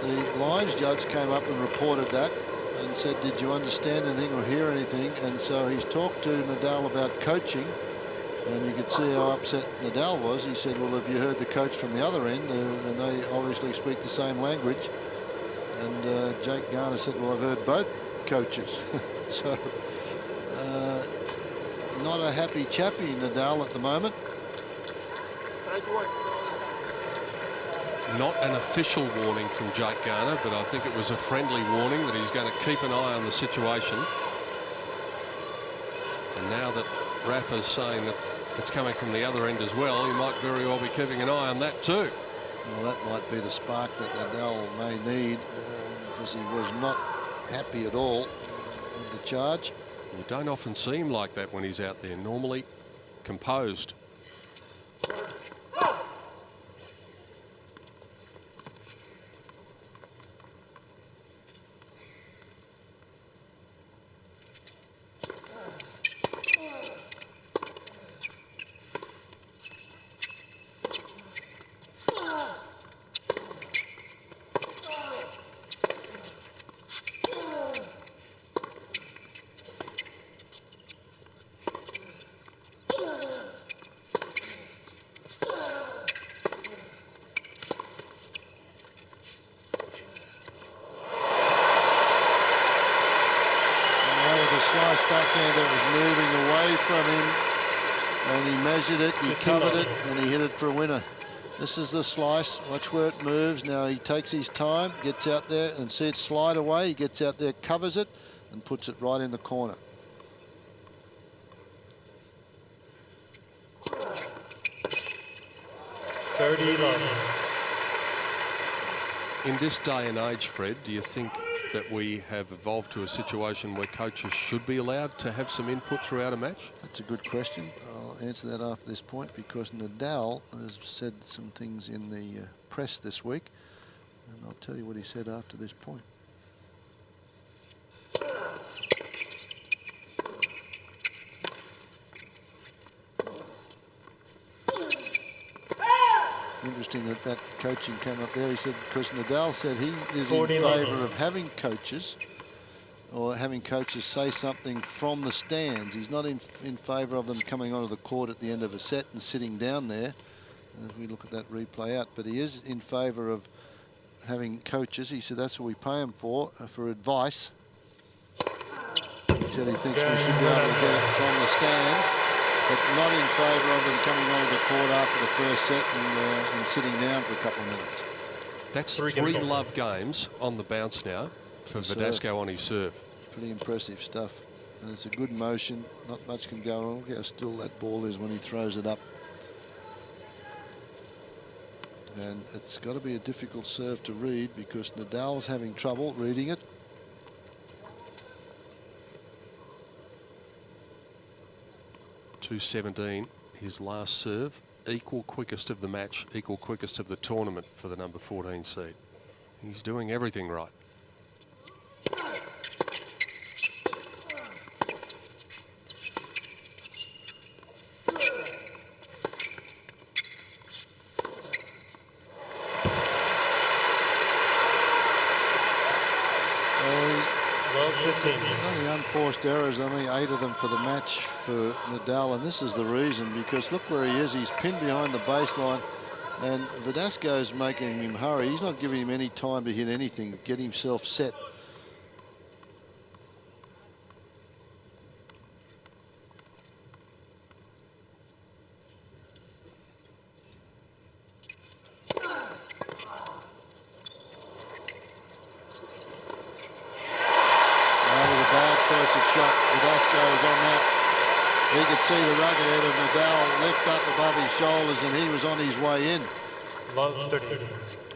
The lines judge came up and reported that and said, did you understand anything or hear anything? And so he's talked to Nadal about coaching, and you could see how upset Nadal was. He said, well, have you heard the coach from the other end? And they obviously speak the same language. And Jake Garner said, well, I've heard both coaches. So not a happy chappy, Nadal, at the moment. Not an official warning from Jake Garner, but I think it was a friendly warning that he's going to keep an eye on the situation. And now that Rafa's saying that it's coming from the other end as well, he might very well be keeping an eye on that too. Well, that might be the spark that Nadal may need, because he was not happy at all with the charge. You don't often see him like that when he's out there, normally composed. was a slice backhand that was moving away from him, and he measured it, he covered it, and he hit it for a winner. This is the slice. Watch where it moves. Now he takes his time, gets out there, and see it slide away. He gets out there, covers it, and puts it right in the corner. In this day and age, Fred, do you think that we have evolved to a situation where coaches should be allowed to have some input throughout a match? That's a good question. I'll answer that after this point, because Nadal has said some things in the press this week, and I'll tell you what he said after this point. Interesting that that coaching came up there. He said, because Nadal said he is in favour of having coaches, or having coaches say something from the stands. He's not in favour of them coming onto the court at the end of a set and sitting down there, as we look at that replay out. But he is in favour of having coaches. He said that's what we pay him for advice. He said he thinks we should be able to get it from the stands, but not in favour of them coming onto the court after the first set and sitting down for a couple of minutes. That's three love games on the bounce now for Verdasco on his serve. Pretty impressive stuff. And it's a good motion. Not much can go wrong. Look how still that ball is when he throws it up. And it's got to be a difficult serve to read, because Nadal's having trouble reading it. .217, his last serve, equal quickest of the match, equal quickest of the tournament for the number 14 seed. He's doing everything right. Only unforced errors, only 8 of them for the match for Nadal, and this is the reason, because look where he is. He's pinned behind the baseline, and Verdasco's making him hurry. He's not giving him any time to hit anything, get himself set. He could see the racket head of Nadal lift up above his shoulders, and he was on his way in.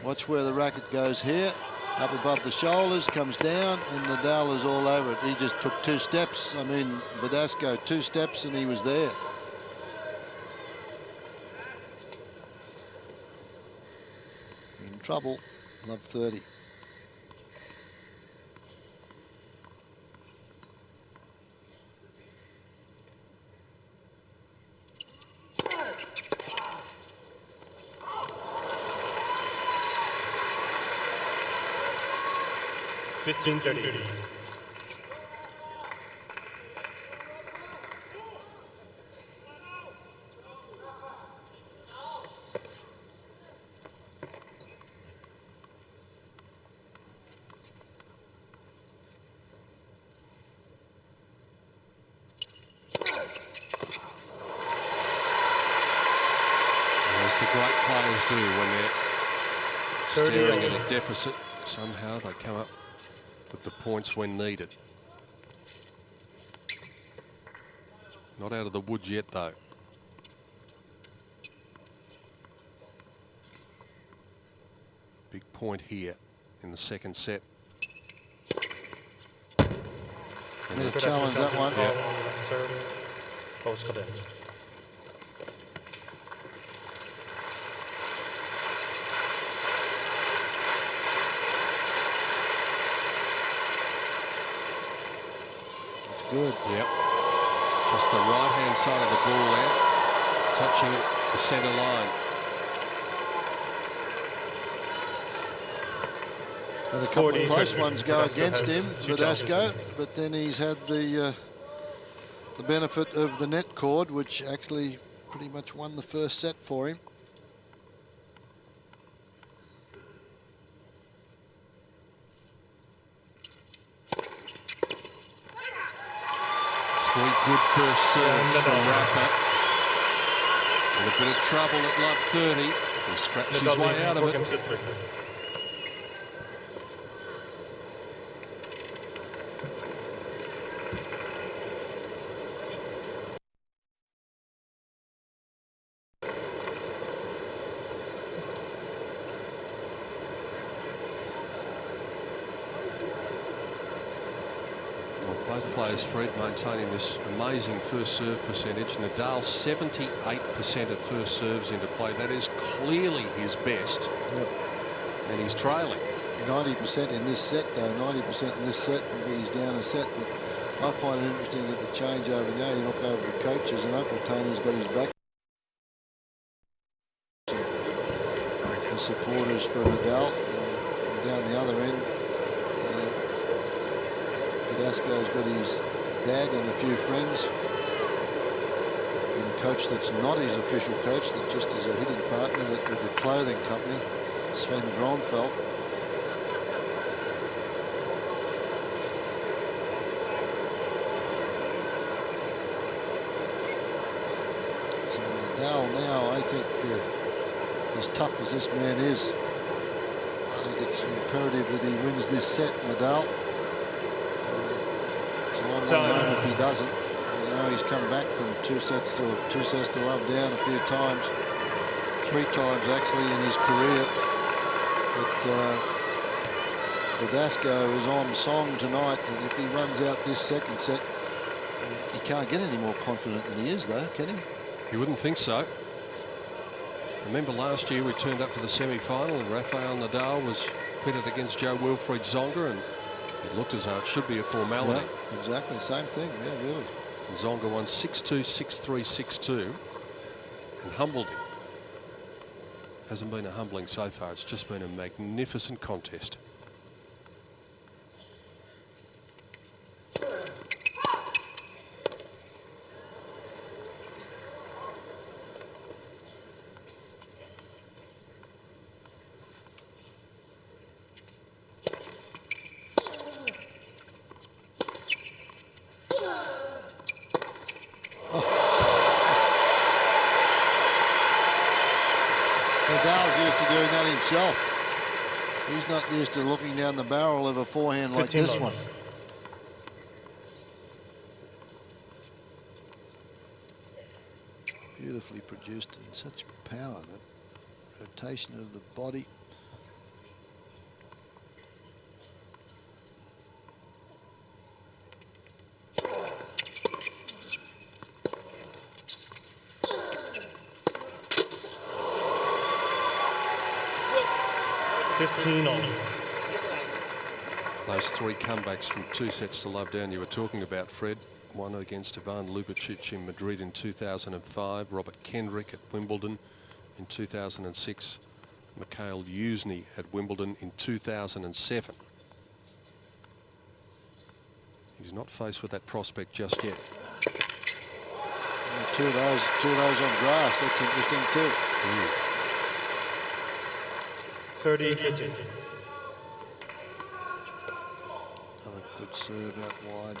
Watch where the racket goes here. Up above the shoulders, comes down, and Nadal is all over it. He just took 2 steps. I mean, Verdasco, 2 steps, and he was there. In trouble, love 30. As the great players do when they're staring at a deficit, somehow they come up with the points when needed. Not out of the woods yet, though. Big point here in the second set. And a challenge, that one. Yeah. Good. Yep. Just the right-hand side of the ball there, touching the centre line. Had a couple of close ones go against him, Verdasco, but then he's had the benefit of the net cord, which actually pretty much won the first set for him. Three good first serves from Rafa. In a bit of trouble at love 30. He scraps his way out of it. Both players, Fred, maintaining this amazing first serve percentage. Nadal 78% of first serves into play. That is clearly his best. Yep. And he's trailing. 90% in this set, though. 90% in this set. He's down a set. But I find it interesting that the changeover now, you look over the coaches, and Uncle Tony's got his back. The supporters for Nadal. And down the other end, Verdasco's got his dad and a few friends. And a coach that's not his official coach, that just is a hitting partner with the clothing company, Sven Gronfeldt. So Nadal now, I think, as tough as this man is, I think it's imperative that he wins this set, Nadal. It's a long way home if he doesn't. You know, he's come back from two sets to love down a few times, 3 times actually in his career. But Verdasco is on song tonight, and if he runs out this second set, he can't get any more confident than he is, though, can he? You wouldn't think so. Remember last year we turned up to the semi-final and Rafael Nadal was pitted against Joe-Wilfried Tsonga, and it looked as though it should be a formality. Yeah, exactly, same thing, yeah, really. And Tsonga won 6-2, 6-3, 6-2 and humbled him. Hasn't been a humbling so far, it's just been a magnificent contest. Nadal's used to doing that himself. He's not used to looking down the barrel of a forehand like this one. Beautifully produced and such power, that rotation of the body. Those 3 comebacks from 2 sets to love down you were talking about, Fred. One against Ivan Lubicic in Madrid in 2005, Robert Kendrick at Wimbledon in 2006, Mikhail Yuzny at Wimbledon in 2007. He's not faced with that prospect just yet. Two of those on grass, that's interesting too. 30-15. Another good serve out wide.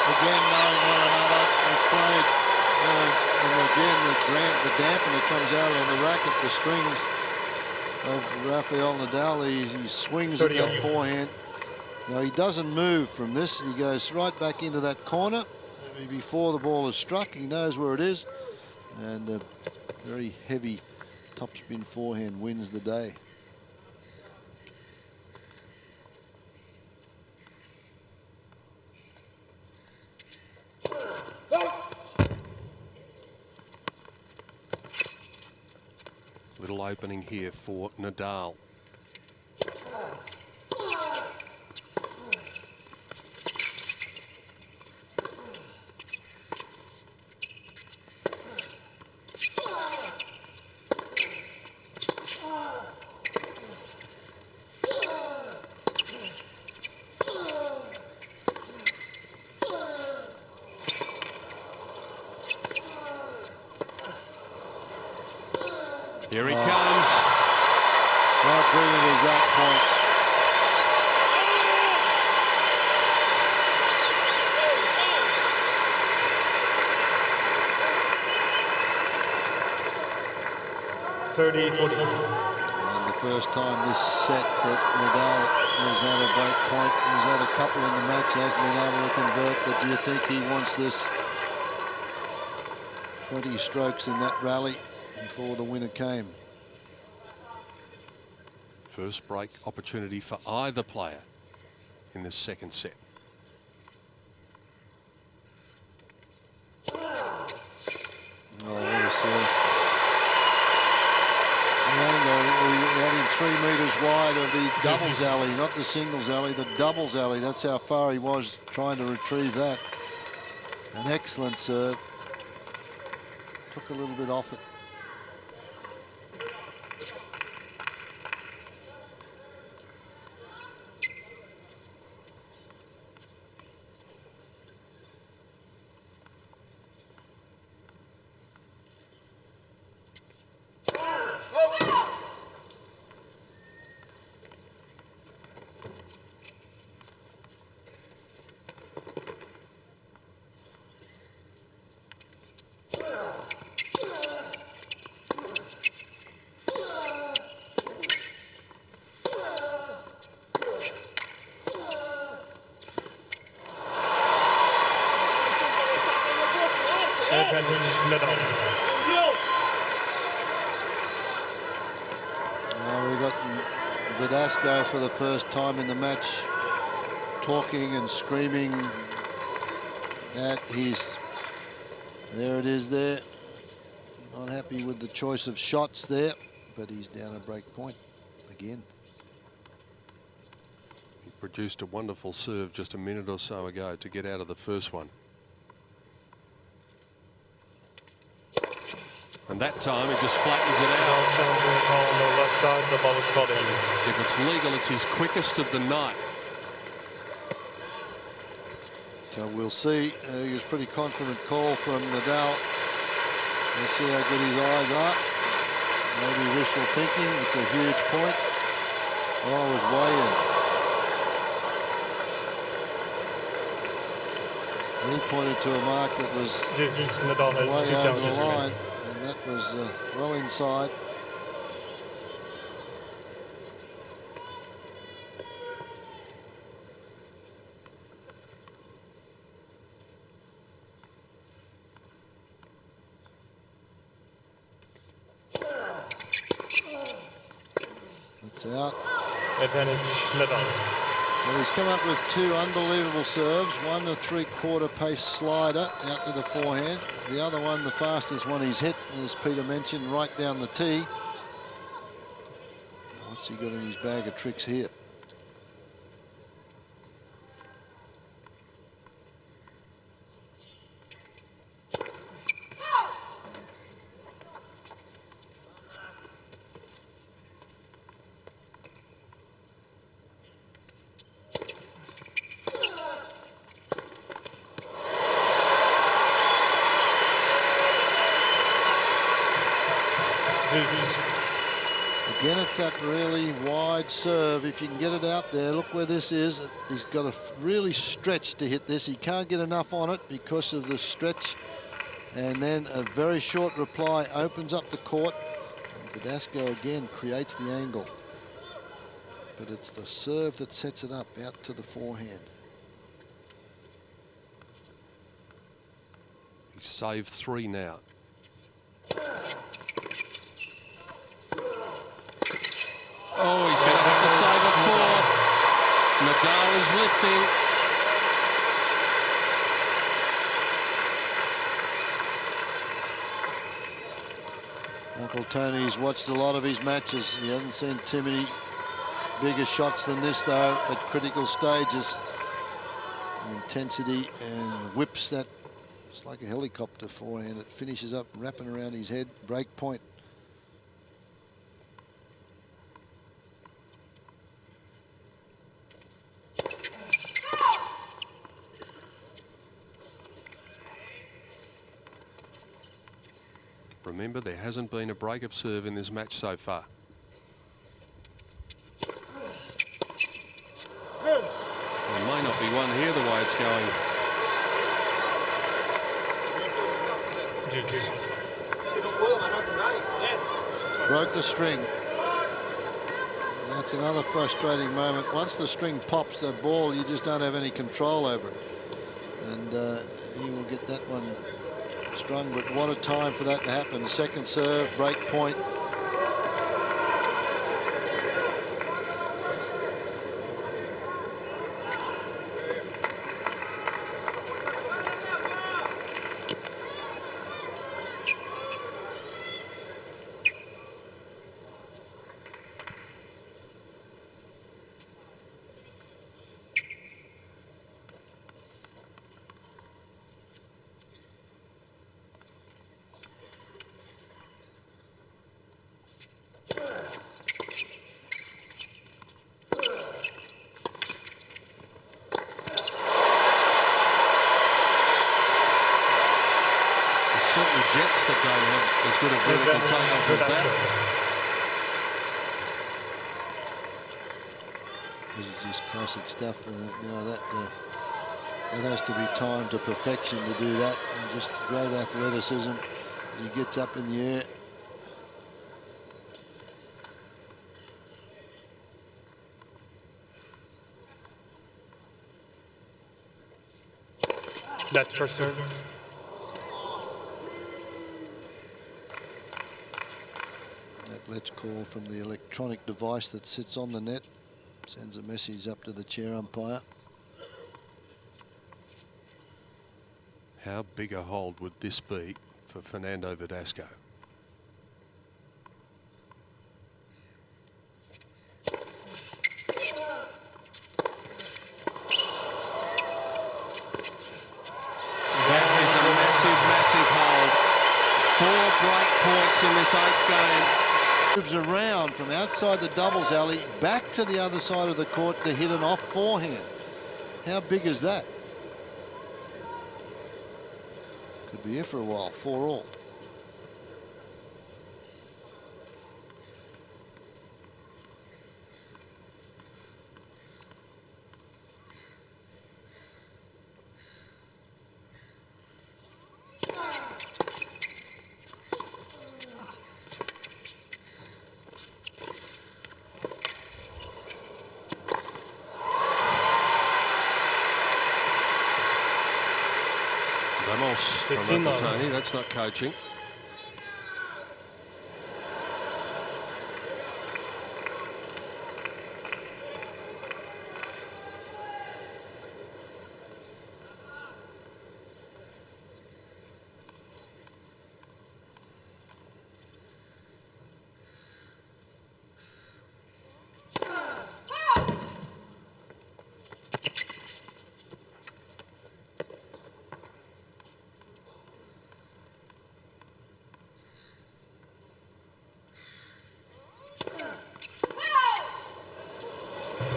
Again, knowing one another, they played, and again the dampener comes out on the racket, the strings of Rafael Nadal. He swings at that forehand. Now he doesn't move from this. He goes right back into that corner before the ball is struck. He knows where it is, and a very heavy topspin forehand wins the day. Little opening here for Nadal. Here he comes. How brilliant is that point? And the first time this set that Nadal has had a break point, he's had a couple in the match, hasn't been able to convert, but do you think he wants this 20 strokes in that rally before the winner came? First break opportunity for either player in this second set. Oh, what a serve. We're only 3 metres wide of the doubles alley, not the singles alley, the doubles alley. That's how far he was trying to retrieve that. An excellent serve. Took a little bit off it. We got Verdasco for the first time in the match talking and screaming at his, there it is there. Not happy with the choice of shots there, but he's down a break point again. He produced a wonderful serve just a minute or so ago to get out of the first one. And that time he just flattens it out. On the left side, the ball is caught in. If it's legal, it's his quickest of the night. So we'll see. He was a pretty confident call from Nadal. We'll see how good his eyes are. Maybe wishful thinking. It's a huge point. Oh, it was way in. He pointed to a mark that was Nadal has way 2 over the challenges line, and that was well inside. That's out. Advantage Nadal. Well, he's come up with 2 unbelievable serves. One a 3/4 pace slider out to the forehand. The other one, the fastest one he's hit, as Peter mentioned, right down the tee. What's he got in his bag of tricks here? Again, it's that really wide serve. If you can get it out there, look where this is. He's got to really stretch to hit this. He can't get enough on it because of the stretch. And then a very short reply opens up the court. And Verdasco again creates the angle. But it's the serve that sets it up out to the forehand. He's saved 3 now. Oh, he's going to have to save a 4th. Nadal is lifting. Uncle Tony's watched a lot of his matches. He hasn't seen too many bigger shots than this, though, at critical stages. The intensity and whips that. It's like a helicopter forehand. It finishes up wrapping around his head. Break point. Remember, there hasn't been a break of serve in this match so far. There may not be one here the way it's going. Broke the string. And that's another frustrating moment. Once the string pops, the ball, you just don't have any control over it. And he will get that one strung, but what a time for that to happen. Second serve, break point. Jets that don't have as good a vertical takeoff as that. This is just classic stuff. You know, that has to be timed to perfection to do that. And just great athleticism. He gets up in the air. That's first serve. Let's call from the electronic device that sits on the net. Sends a message up to the chair umpire. How big a hold would this be for Fernando Verdasco? That is a massive, massive hold. 4 break points in this 8th game. Moves around from outside the doubles alley back to the other side of the court to hit an off forehand. How big is that? Could be here for a while. 4-all. From Tony, that's not coaching.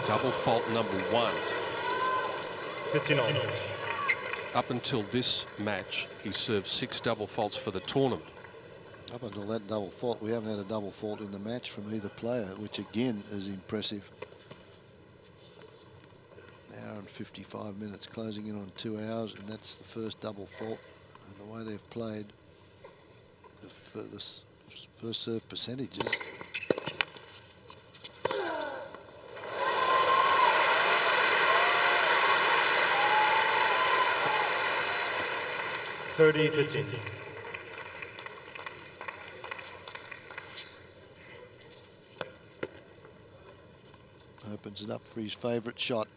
Double fault number 1. 15-all. Up until this match, he served 6 double faults for the tournament. Up until that double fault, we haven't had a double fault in the match from either player, which again is impressive. An hour and 55 minutes, closing in on 2 hours, and that's the first double fault. And the way they've played, the first serve percentages. 30-15. Opens it up for his favourite shot.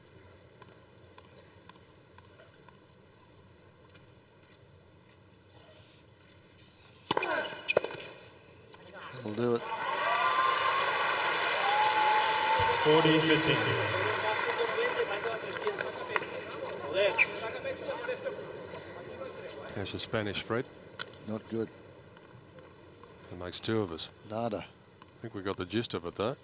That'll do it. 40-15. How's your Spanish, Fred? Not good. That makes 2 of us. Nada. I think we got the gist of it, though.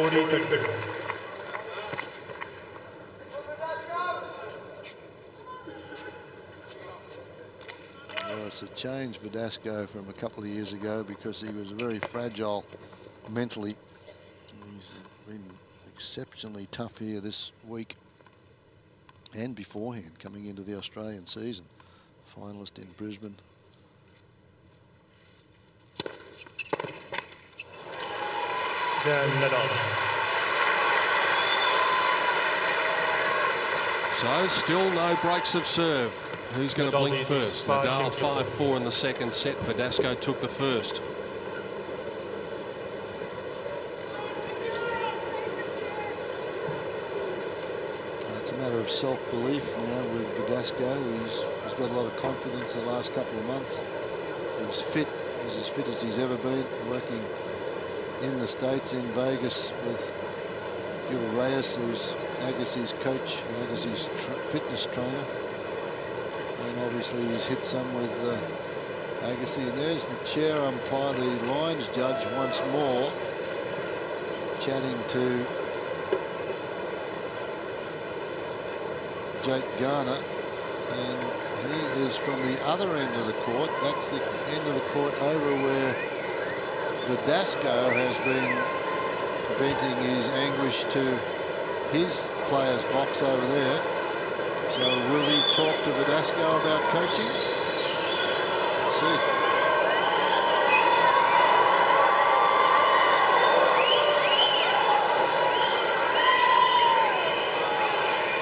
40-30. Well, it's a change for Verdasco from a couple of years ago because he was very fragile mentally. He's been exceptionally tough here this week and beforehand coming into the Australian season. Finalist in Brisbane. Nadal. So still no breaks of serve. Who's going to blink leads first? 5-4. Nadal 5-4 in the second set. Verdasco took the first. It's a matter of self-belief now with Verdasco. He's got a lot of confidence the last couple of months. He's fit. He's as fit as he's ever been, working in the States, in Vegas, with Gil Reyes, who's Agassi's coach, Agassi's fitness trainer. And obviously he's hit some with Agassi. And there's the chair umpire, the lines judge once more, chatting to Jake Garner, and he is from the other end of the court. That's the end of the court over where Verdasco has been venting his anguish to his player's box over there. So will he talk to Verdasco about coaching? Let's see.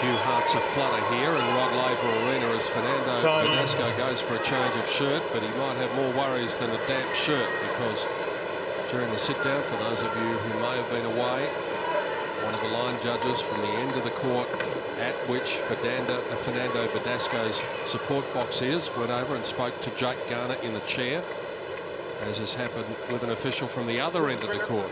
Few hearts aflutter here in Rod Laver Arena as Fernando Verdasco goes for a change of shirt, but he might have more worries than a damp shirt, because during the sit-down, for those of you who may have been away, one of the line judges from the end of the court at which Fernando Verdasco's support box is went over and spoke to Jake Garner in the chair, as has happened with an official from the other end of the court.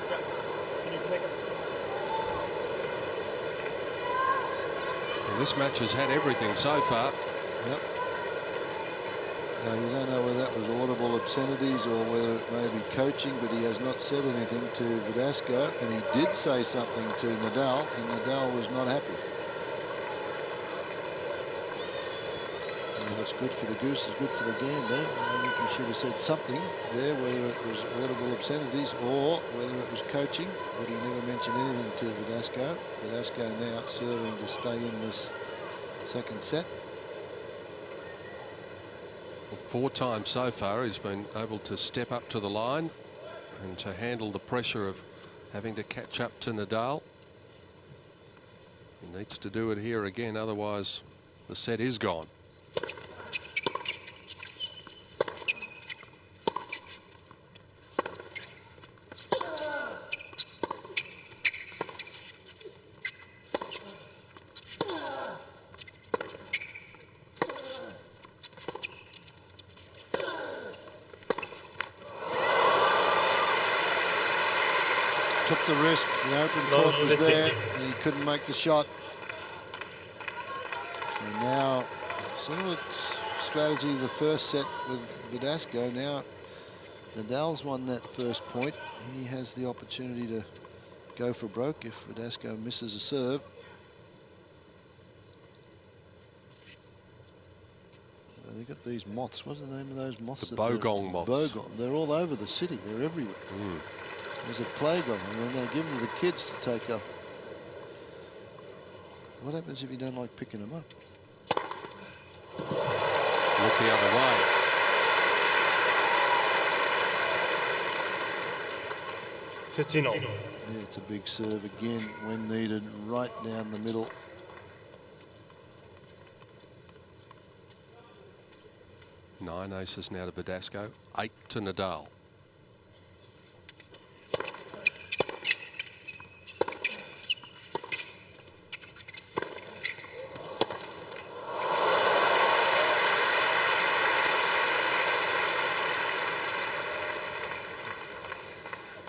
This match has had everything so far. Yep. Now, you don't know whether that was audible obscenities or whether it may be coaching, but he has not said anything to Verdasco, and he did say something to Nadal, and Nadal was not happy. And what's good for the goose is good for the gander. I think he should have said something there, whether it was audible obscenities or whether it was coaching, but he never mentioned anything to Verdasco. Verdasco now serving to stay in this second set. 4 times so far he's been able to step up to the line and to handle the pressure of having to catch up to Nadal. He needs to do it here again, otherwise the set is gone. Took the risk, the open court was there, and he couldn't make the shot. So now, similar strategy the first set with Verdasco. Now, Nadal's won that first point. He has the opportunity to go for broke if Verdasco misses a serve. They've got these moths. What's the name of those moths? The bogong moths. Bogong. They're all over the city. They're everywhere. There's a plague of them, and they give them to the kids to take up. What happens if you don't like picking them up? Look the other way. Yeah, it's a big serve again when needed, right down the middle. Nine aces now to Verdasco, 8 to Nadal.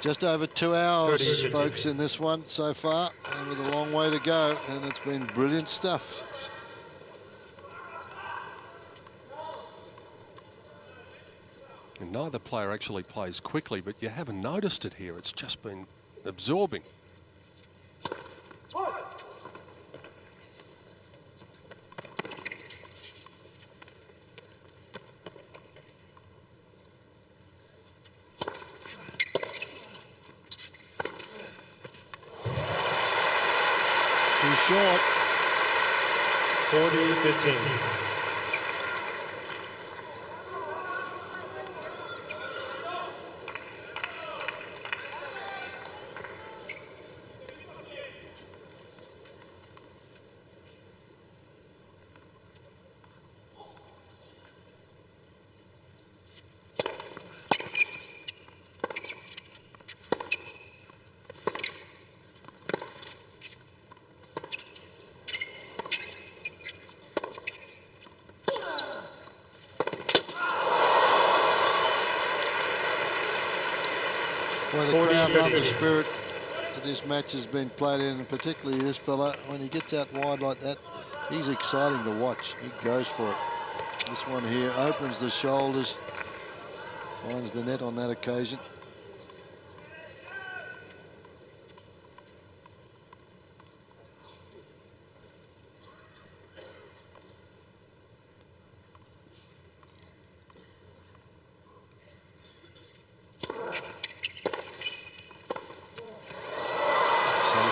Just over 2 hours, folks, in this one so far, and with a long way to go, and it's been brilliant stuff. And neither player actually plays quickly, but you haven't noticed it here. It's just been absorbing. 40-15. Well, the crowd love the spirit that this match has been played in, and particularly this fella, when he gets out wide like that, he's exciting to watch. He goes for it. This one here opens the shoulders, finds the net on that occasion.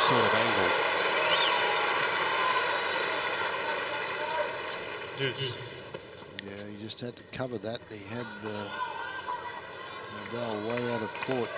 Sort of angle. Yeah, he just had to cover that. He had Nadal way out of court.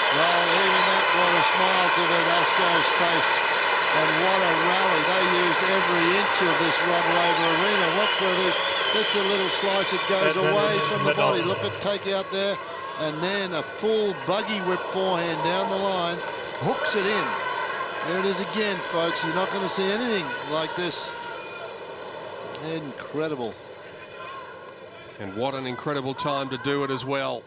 Well, even that brought a smile to Verdasco's face. And what a rally. They used every inch of this Relive arena. Watch where this just a little slice, it goes away from the body. Look at take out there. And then a full buggy whip forehand down the line. Hooks it in. There it is again, folks. You're not going to see anything like this. Incredible. And what an incredible time to do it as well.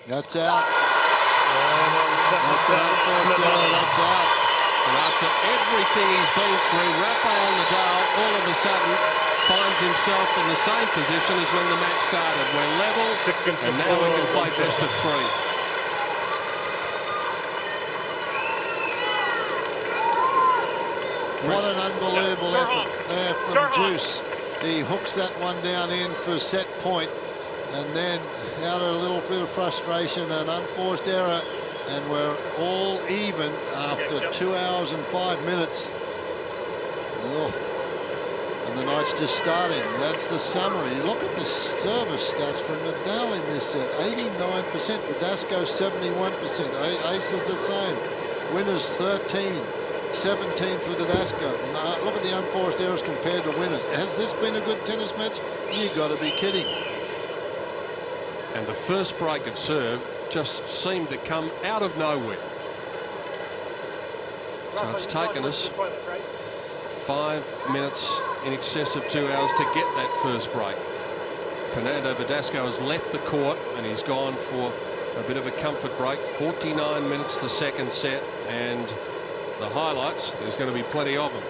That's out. That's out. That's out. And after everything he's been through, Rafael Nadal all of a sudden finds himself in the same position as when the match started. We're level, and now we can play best of three. What an unbelievable effort there from Juice. He hooks that one down in for set point, and then out of a little bit of frustration, an unforced error, and we're all even after 2 hours and 5 minutes. Oh. And the night's just starting. That's the summary. Look at the service stats from Nadal in this set. 89%, Verdasco 71%. Ace is the same. Winners 13, 17 for Verdasco. Look at the unforced errors compared to winners. Has this been a good tennis match? You got to be kidding. And the first break of serve just seemed to come out of nowhere. So it's taken us 5 minutes in excess of 2 hours to get that first break. Fernando Verdasco has left the court and he's gone for a bit of a comfort break. 49 minutes the second set, and the highlights, there's going to be plenty of them.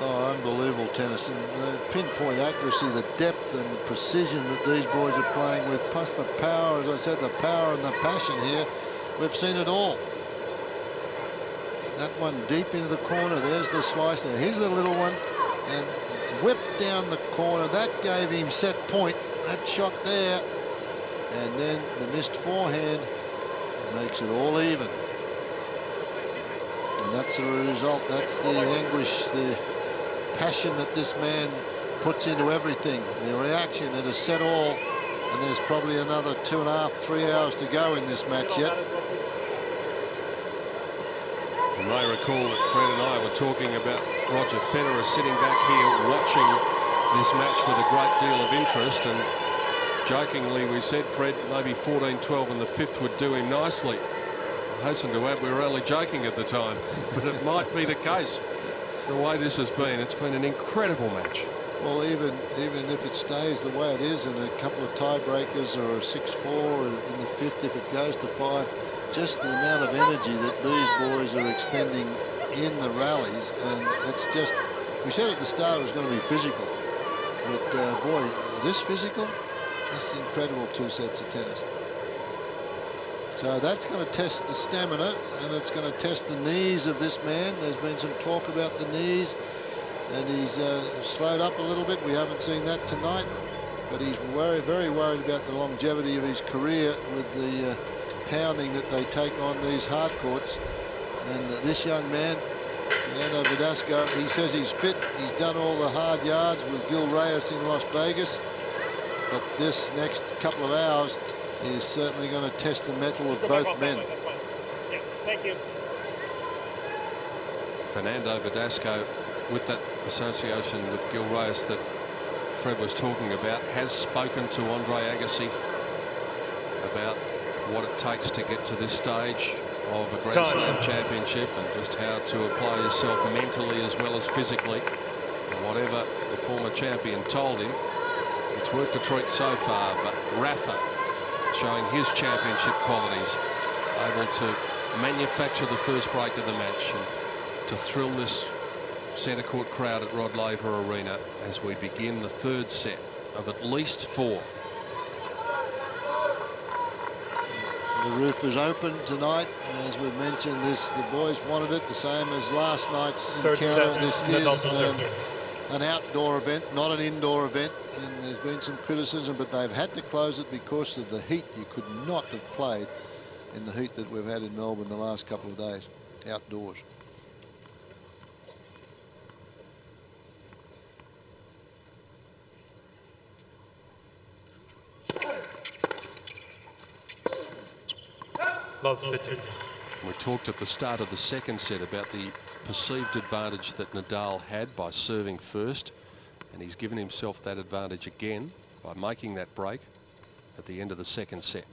Oh, unbelievable tennis, and the pinpoint accuracy, the depth and precision that these boys are playing with, plus the power, as I said, the power and the passion here. We've seen it all. That one deep into the corner, there's the slice there. Here's the little one, and whipped down the corner. That gave him set point, that shot there. And then the missed forehand makes it all even. And that's the result. That's the anguish, the passion that this man puts into everything. The reaction, it has set all. And there's probably another 2.5, 3 hours to go in this match yet. You may recall that Fred and I were talking about Roger Federer sitting back here watching this match with a great deal of interest, and jokingly we said, Fred, maybe 14-12 in the fifth would do him nicely. I hasten to add we were only joking at the time, but it might be the case the way this has been. It's been an incredible match. Well, even if it stays the way it is and a couple of tiebreakers or a 6-4 in the fifth, if it goes to 5, just the amount of energy that these boys are expending in the rallies, and it's just, we said at the start it was going to be physical, but boy, this physical, that's incredible 2 sets of tennis. So that's going to test the stamina, and it's going to test the knees of this man. There's been some talk about the knees, and he's slowed up a little bit. We haven't seen that tonight, but he's very worried about the longevity of his career with the pounding that they take on these hard courts. And this young man, Fernando Verdasco, he says he's fit. He's done all the hard yards with Gil Reyes in Las Vegas, but this next couple of hours is certainly going to test the mettle of both men. Yeah, thank you. Fernando Verdasco, with that association with Gil Reyes that Fred was talking about, has spoken to Andre Agassi about what it takes to get to this stage of a Grand Slam championship and just how to apply yourself mentally as well as physically. And whatever the former champion told him, it's worked a treat so far, but Rafa showing his championship qualities, able to manufacture the first break of the match and to thrill this centre court crowd at Rod Laver Arena as we begin the third set of at least 4. The roof is open tonight. As we've mentioned, the boys wanted it the same as last night's encounter. This is an outdoor event, not an indoor event, and there's been some criticism, but they've had to close it because of the heat. You could not have played in the heat that we've had in Melbourne the last couple of days outdoors. We talked at the start of the second set about the perceived advantage that Nadal had by serving first, and he's given himself that advantage again by making that break at the end of the second set.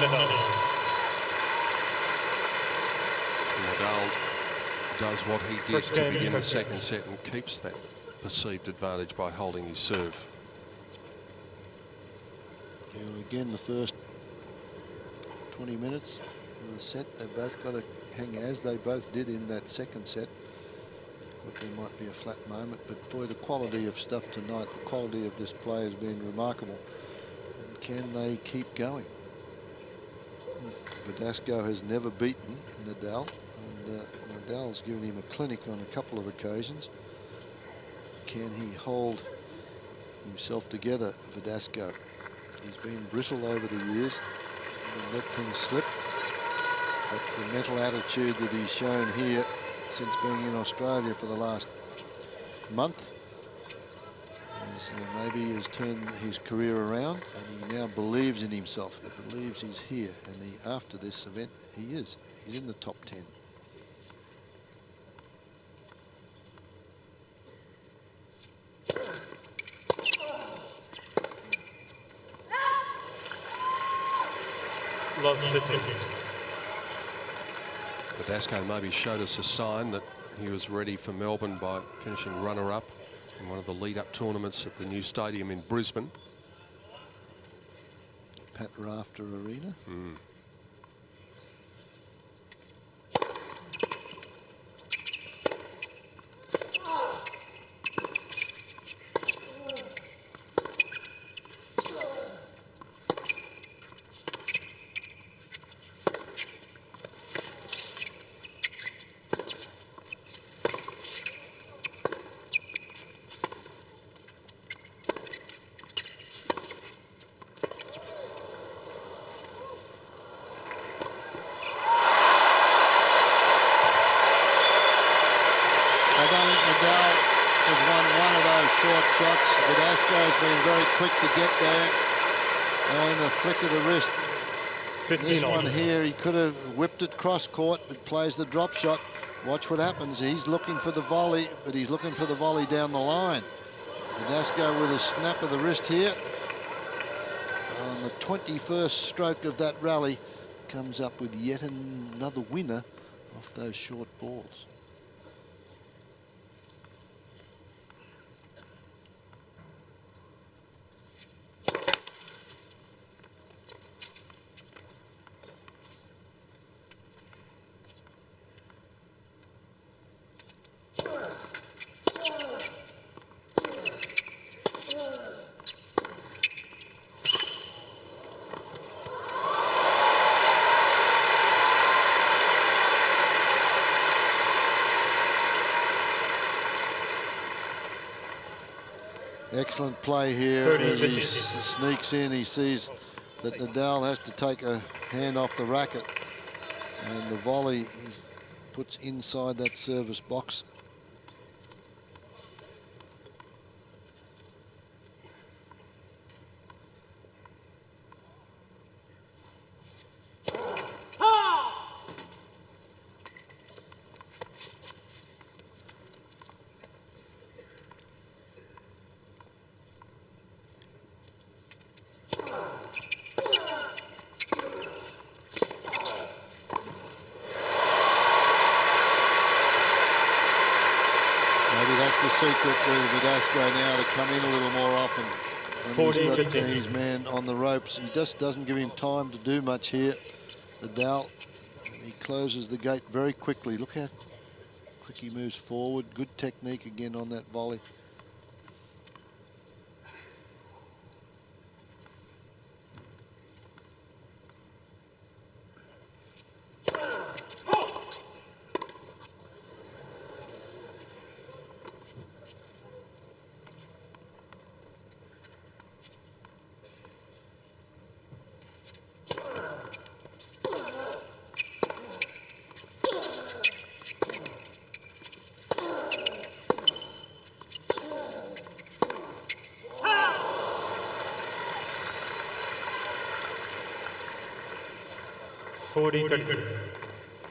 Nadal. Nadal does what he did to begin the second set and keeps that perceived advantage by holding his serve. Again, the first 20 minutes of the set, they've both got to hang as they both did in that second set. But there might be a flat moment, but boy, the quality of stuff tonight, the quality of this play has been remarkable. And can they keep going? Verdasco has never beaten Nadal, and Nadal's given him a clinic on a couple of occasions. Can he hold himself together, Verdasco? He's been brittle over the years and let things slip. But the mental attitude that he's shown here since being in Australia for the last month maybe has turned his career around, and he now believes in himself. He believes he's here, and after this event, he is. He's in the top 10. Verdasco maybe showed us a sign that he was ready for Melbourne by finishing runner-up in one of the lead-up tournaments at the new stadium in Brisbane. Pat Rafter Arena. Verdasco's been very quick to get there, and a flick of the wrist. This one here, he could have whipped it cross court, but plays the drop shot. Watch what happens. He's looking for the volley, but he's looking for the volley down the line. Verdasco with a snap of the wrist here. On the 21st stroke of that rally, comes up with yet another winner off those short balls. Excellent play here as he sneaks in. He sees that Nadal has to take a hand off the racket, and the volley he puts inside that service box. Secret with Verdasco now to come in a little more often when he's got his man on the ropes. He just doesn't give him time to do much here. Nadal, he closes the gate very quickly. Look how quick he moves forward. Good technique again on that volley.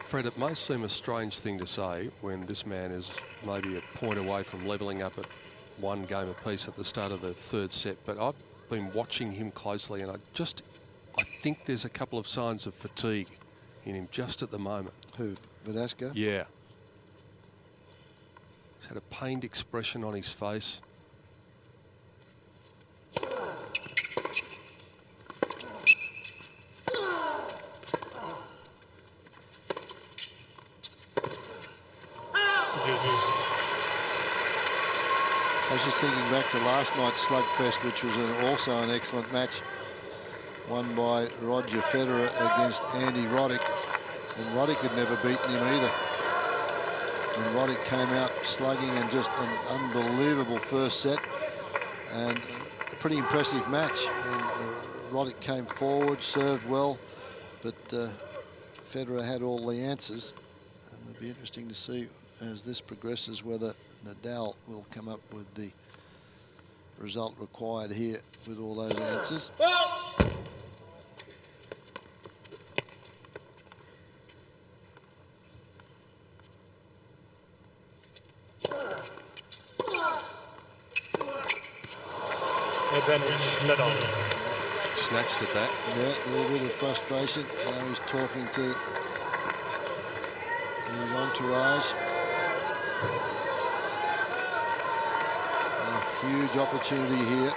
Fred, it may seem a strange thing to say when this man is maybe a point away from levelling up at one game apiece at the start of the third set, but I've been watching him closely, and I think there's a couple of signs of fatigue in him just at the moment. Who, Verdasco? Yeah. He's had a pained expression on his face. I was just thinking back to last night's slugfest, which was also an excellent match, won by Roger Federer against Andy Roddick, and Roddick had never beaten him either. And Roddick came out slugging and just an unbelievable first set, and a pretty impressive match. And Roddick came forward, served well, but Federer had all the answers, and it'll be interesting to see as this progresses whether Nadal will come up with the result required here with all those answers. Advantage Nadal. Snatched at that. Yeah, a little bit of frustration. Now he's talking to his entourage. A huge opportunity here.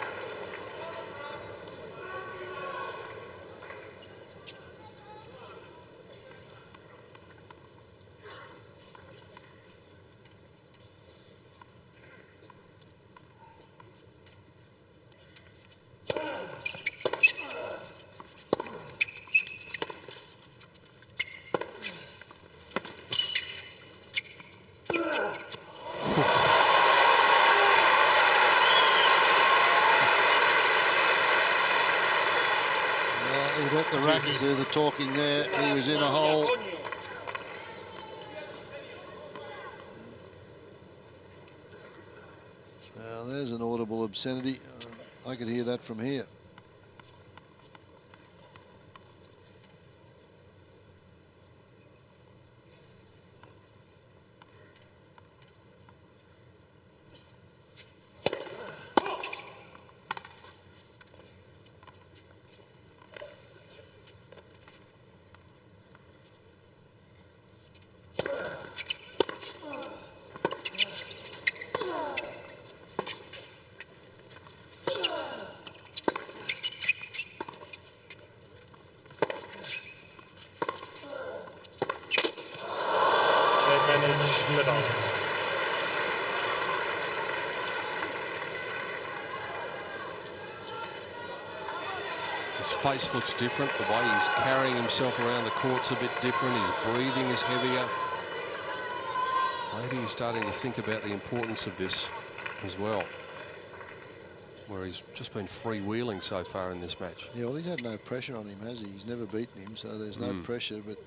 The racket do the talking there. He was in a hole. Now there's an audible obscenity. I could hear that from here. His face looks different. The way he's carrying himself around the court's a bit different. His breathing is heavier. Maybe he's starting to think about the importance of this as well, where he's just been freewheeling so far in this match. Yeah, well, he's had no pressure on him, has he? He's never beaten him, so there's no pressure. But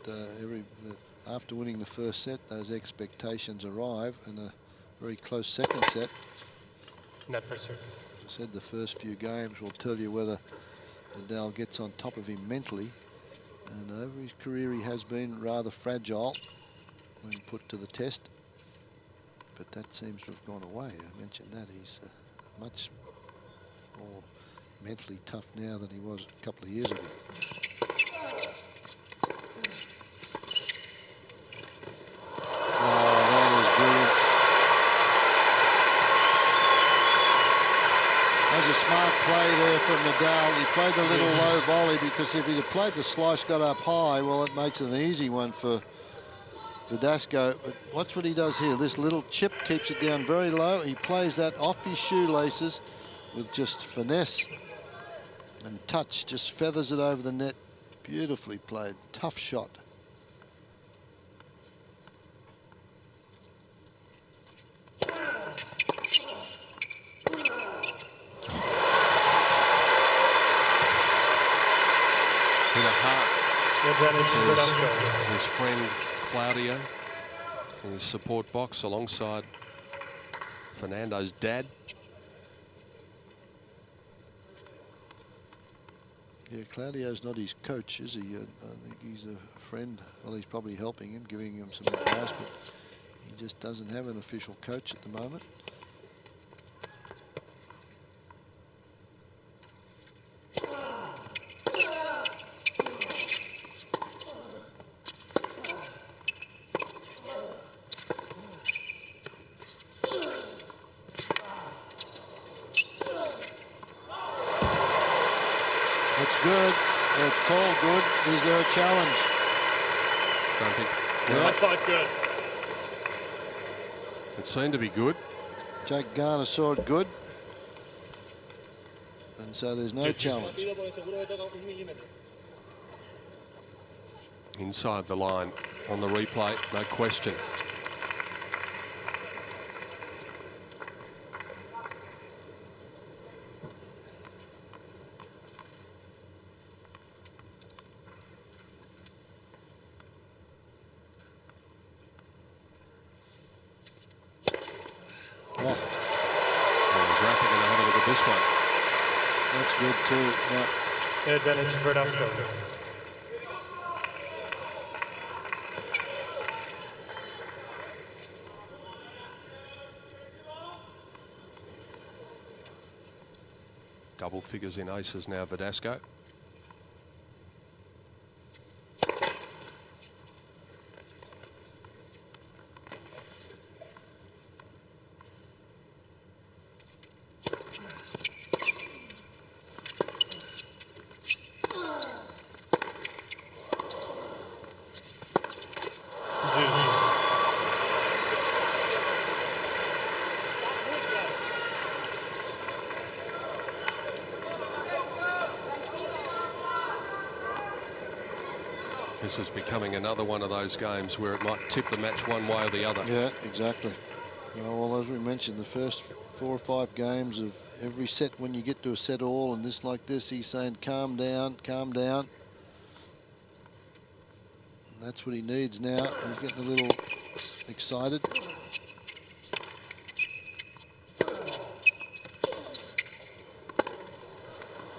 after winning the first set, those expectations arrive, and a very close second set. Net for serve. I said the first few games will tell you whether Nadal gets on top of him mentally. And over his career, he has been rather fragile when put to the test. But that seems to have gone away. I mentioned that. He's much more mentally tough now than he was a couple of years ago. Oh, that was brilliant. That was a smart play there from Nadal. He played the little low volley because if he'd have played the slice got up high, well, it makes it an easy one for Verdasco. But watch what he does here. This little chip keeps it down very low. He plays that off his shoelaces with just finesse and touch. Just feathers it over the net. Beautifully played. Tough shot. His friend Claudio in his support box alongside Fernando's dad. Yeah, Claudio's not his coach, is he? I think he's a friend. Well, he's probably helping him, giving him some advice, but he just doesn't have an official coach at the moment. It's good. It's called good. Is there a challenge? Don't think. That's not good. It seemed to be good. Jake Garner saw it good. And so there's no challenge. Inside the line on the replay, no question. This one. That's good too. Yeah. Advantage for Verdasco. Double figures in aces now, Verdasco. This is becoming another one of those games where it might tip the match one way or the other. Yeah, exactly. Well, as we mentioned, the first 4 or 5 games of every set, when you get to a set all and this like this, he's saying, calm down, calm down. And that's what he needs now. He's getting a little excited.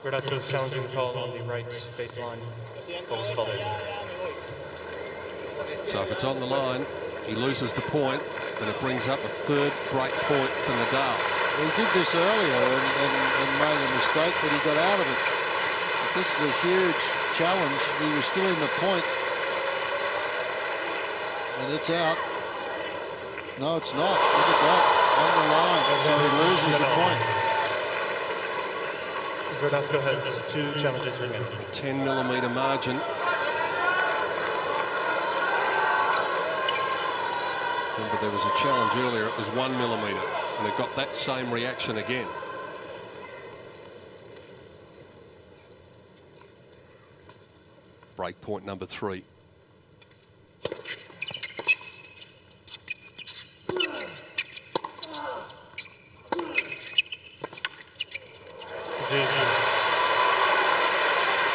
Verdasco's challenging the call on the right baseline. So if it's on the line, he loses the point, then it brings up a third break point for Nadal. He did this earlier and made a mistake, but he got out of it. But this is a huge challenge. He was still in the point. And it's out. No, it's not. Look at that. On the line. So he loses the point. Verdasco has 2 challenges remaining. A 10mm margin. Remember, there was a challenge earlier. It was 1mm, and it got that same reaction again. Break point number 3.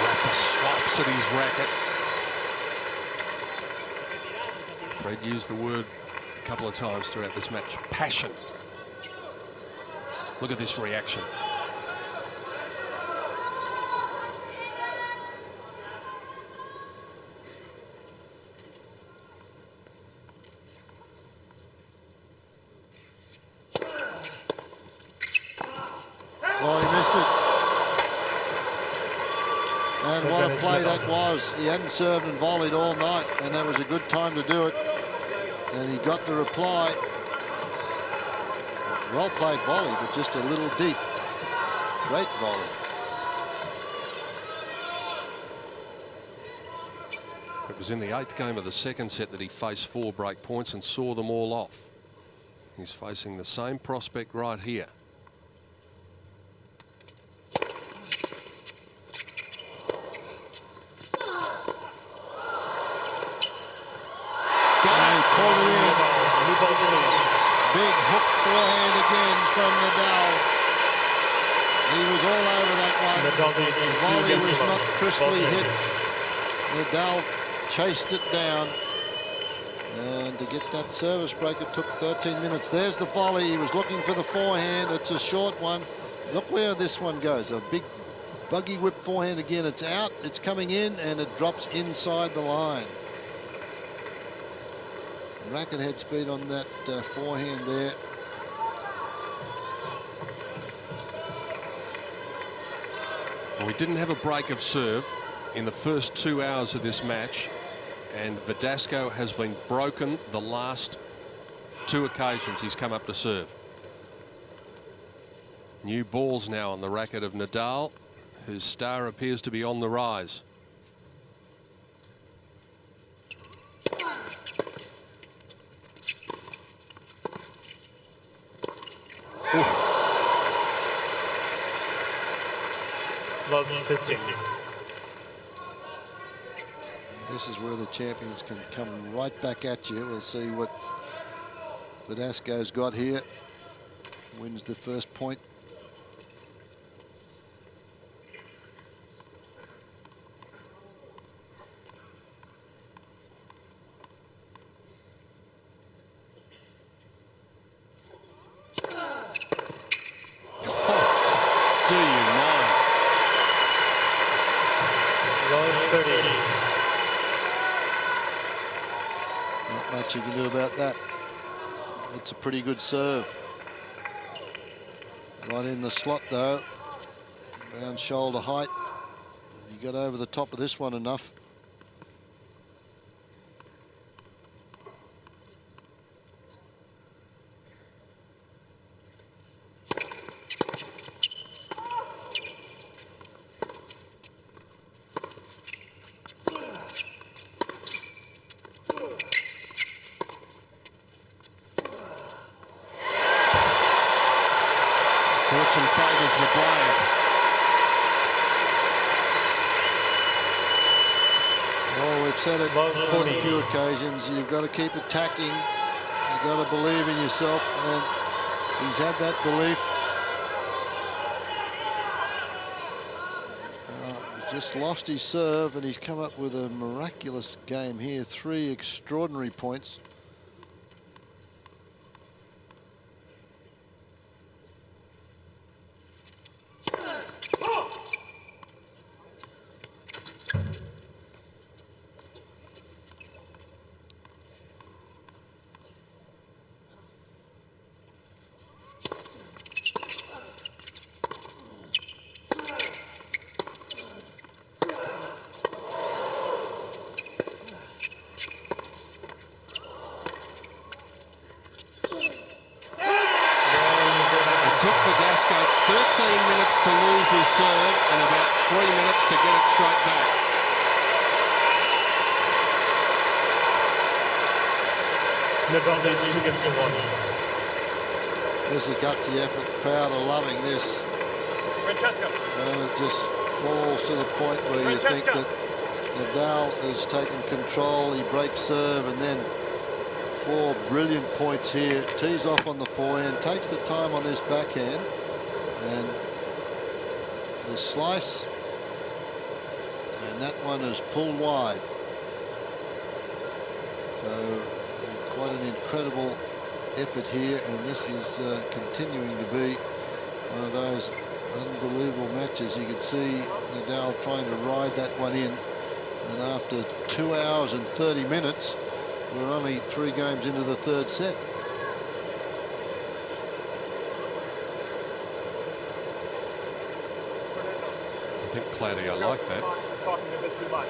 Rafa swipes at his racket. Fred used the word a couple of times throughout this match. Passion. Look at this reaction. Oh, he missed it. And what a play that was. He hadn't served and volleyed all night, and that was a good time to do it. And he got the reply. Well played volley, but just a little deep. Great volley. It was in the 8th game of the second set that he faced 4 break points and saw them all off. He's facing the same prospect right here. Big hook forehand again from Nadal. He was all over that one. The volley was not crisply hit. Nadal chased it down. And to get that service break, it took 13 minutes. There's the volley. He was looking for the forehand. It's a short one. Look where this one goes. A big buggy whip forehand again. It's out. It's coming in, and it drops inside the line. Racket head speed on that forehand there. Well, we didn't have a break of serve in the first 2 hours of this match, and Verdasco has been broken the last 2 occasions he's come up to serve. New balls now on the racket of Nadal, whose star appears to be on the rise. Love 15. This is where the champions can come right back at you. We'll see what Verdasco's got here. Wins the first point. Do you mind? Love 30. Not much you can do about that. It's a pretty good serve. Right in the slot though. Around shoulder height. You got over the top of this one enough. Fortune favours the brave. Well, we've said it on a few occasions. You've got to keep attacking. You've got to believe in yourself, and he's had that belief. He's just lost his serve, and he's come up with a miraculous game here. 3 extraordinary points. Verdasco 13 minutes to lose his serve and about 3 minutes to get it straight back. Nadal needs to get the one. This is a gutsy effort. The crowd are loving this. Francesco. And it just falls to the point where you think that Nadal has taken control. He breaks serve, and then 4 brilliant points here. Tees off on the forehand, takes the time on this backhand, and the slice, and that one is pulled wide. So quite an incredible effort here, and this is continuing to be one of those unbelievable matches. You can see Nadal trying to ride that one in, and after 2 hours and 30 minutes, we're only 3 games into the 3rd set. I think, Cloudy, I like that. Talking a bit too much.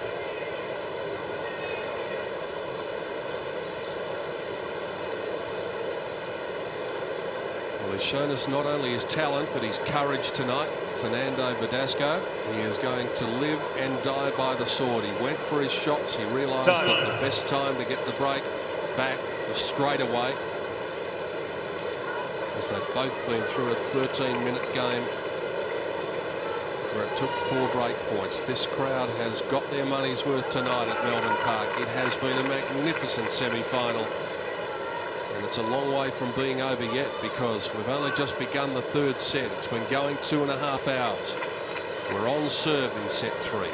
Well, he's shown us not only his talent, but his courage tonight. Fernando Verdasco. He is going to live and die by the sword. He went for his shots. He realised that the best time to get the break back was straight away, as they've both been through a 13-minute game where it took 4 break points. This crowd has got their money's worth tonight at Melbourne Park. It has been a magnificent semi-final. And it's a long way from being over yet, because we've only just begun the 3rd set. It's been going 2.5 hours. We're on serve in set 3.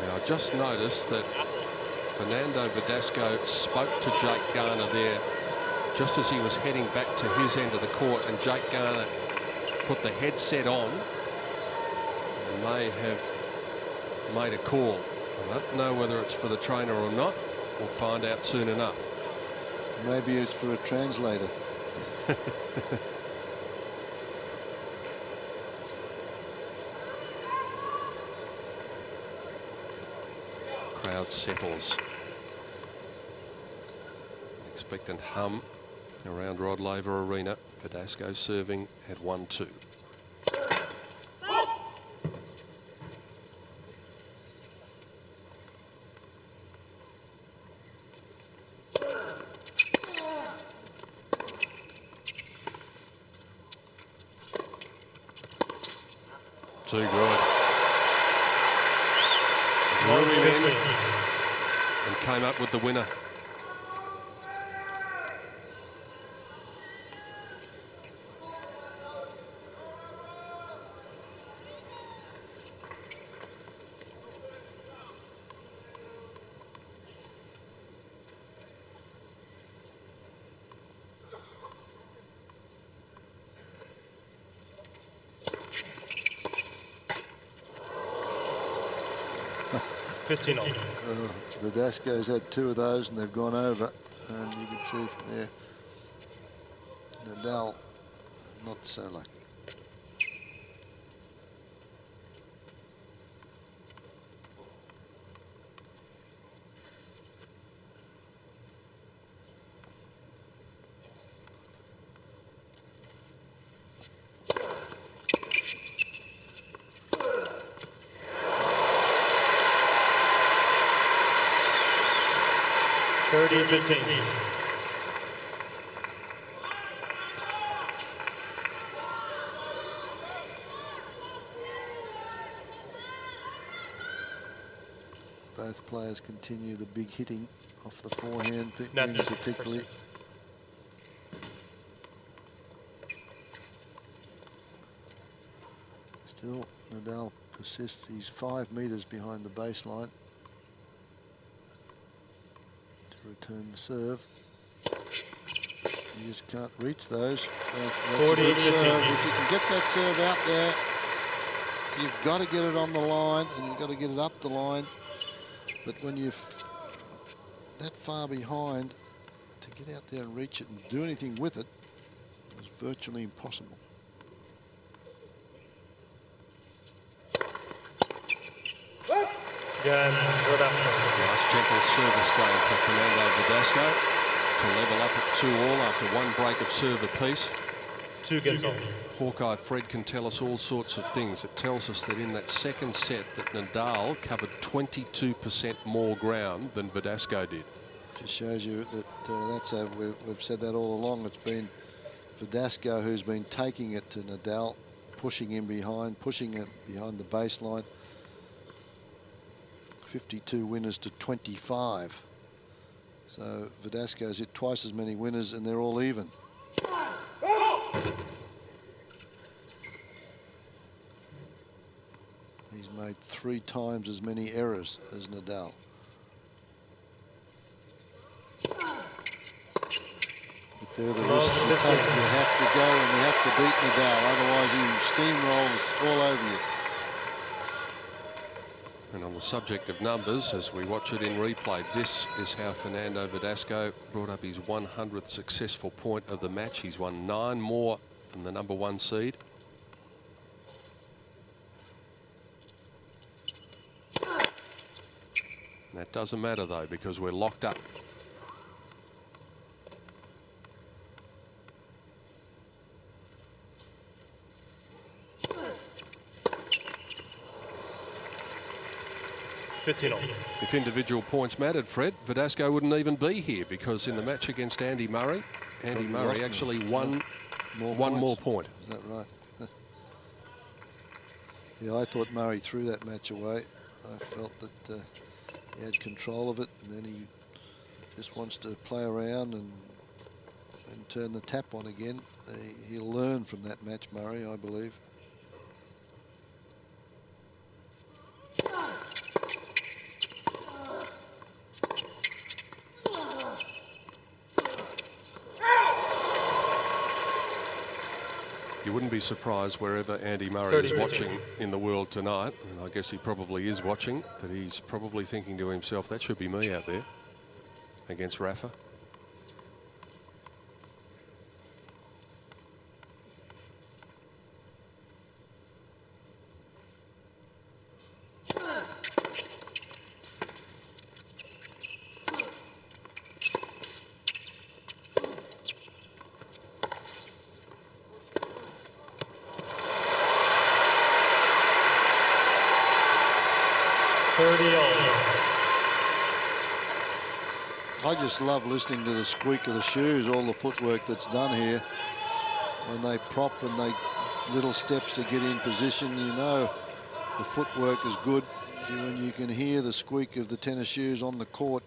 Now, I just noticed that Fernando Verdasco spoke to Jake Garner there just as he was heading back to his end of the court, and Jake Garner put the headset on. May have made a call. I don't know whether it's for the trainer or not. We'll find out soon enough. Maybe it's for a translator. Crowd settles. expectant hum around Rod Laver Arena. Verdasco serving at 1-2. Too good. Drew him in and came up with the winner. Verdasco's had 2 of those and they've gone over, and you can see from there Nadal not so lucky. Both players continue the big hitting off the forehand, particularly. Still, Nadal persists. He's 5 meters behind the baseline to return the serve. You just can't reach those. That's a good serve. If you can get that serve out there, you've got to get it on the line, and you've got to get it up the line. But when you're that far behind, to get out there and reach it and do anything with it is virtually impossible. Nice gentle service game for Fernando Verdasco to level up at 2-all after 1 break of serve apiece. 2 gets on. Hawkeye Fred can tell us all sorts of things. It tells us that in that second set that Nadal covered 22% more ground than Verdasco did. Just shows you that that's we've said that all along. It's been Verdasco who's been taking it to Nadal, pushing him behind, pushing it behind the baseline. 52 winners to 25. So Verdasco's hit twice as many winners and they're all even. He's made 3 times as many errors as Nadal. But they're the risks you take. You have to go and you have to beat Nadal, otherwise he steamrolls all over you. And on the subject of numbers, as we watch it in replay, this is how Fernando Verdasco brought up his 100th successful point of the match. He's won 9 more than the #1 seed. That doesn't matter though, because we're locked up. If individual points mattered, Fred, Verdasco wouldn't even be here, because in the match against Andy Murray actually won one more point. Is that right? Yeah, I thought Murray threw that match away. I felt that he had control of it, and then he just wants to play around and turn the tap on again. He'll learn from that match, Murray, I believe. You wouldn't be surprised wherever Andy Murray is watching in the world tonight, and I guess he probably is watching, that he's probably thinking to himself, that should be me out there against Rafa. I just love listening to the squeak of the shoes, all the footwork that's done here. When they prop and they little steps to get in position, you know the footwork is good when you can hear the squeak of the tennis shoes on the court.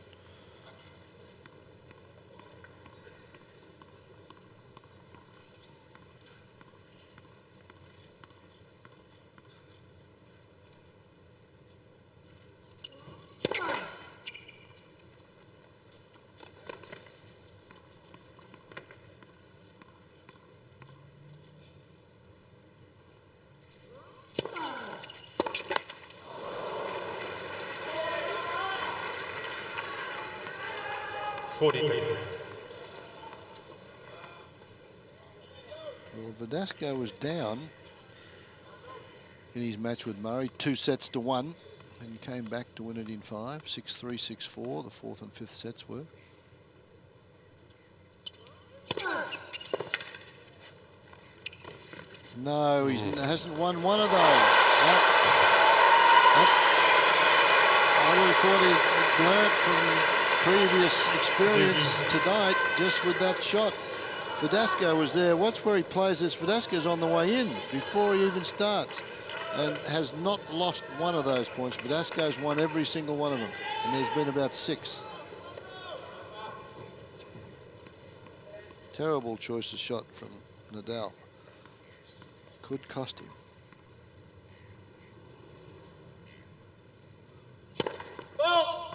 Well, Verdasco was down in his match with Murray, 2-1, and came back to win it in 5, 6-3, 6-4. The 4th and 5th sets were. No, he hasn't won one of those. I would have thought he'd learnt from previous experience tonight just with that shot. Verdasco was there. Watch where he plays this. Verdasco's on the way in before he even starts and has not lost one of those points. Verdasco's won every single one of them, and there's been about 6. Terrible choice of shot from Nadal. Could cost him. Oh!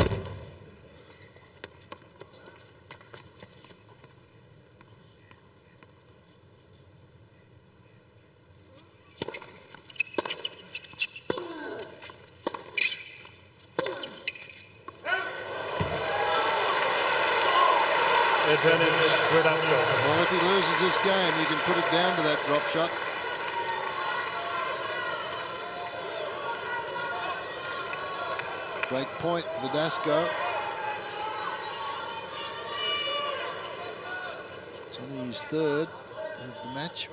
Well, if he loses this game, you can put it down to that drop shot. Break point, Verdasco. It's only his 3rd of the match.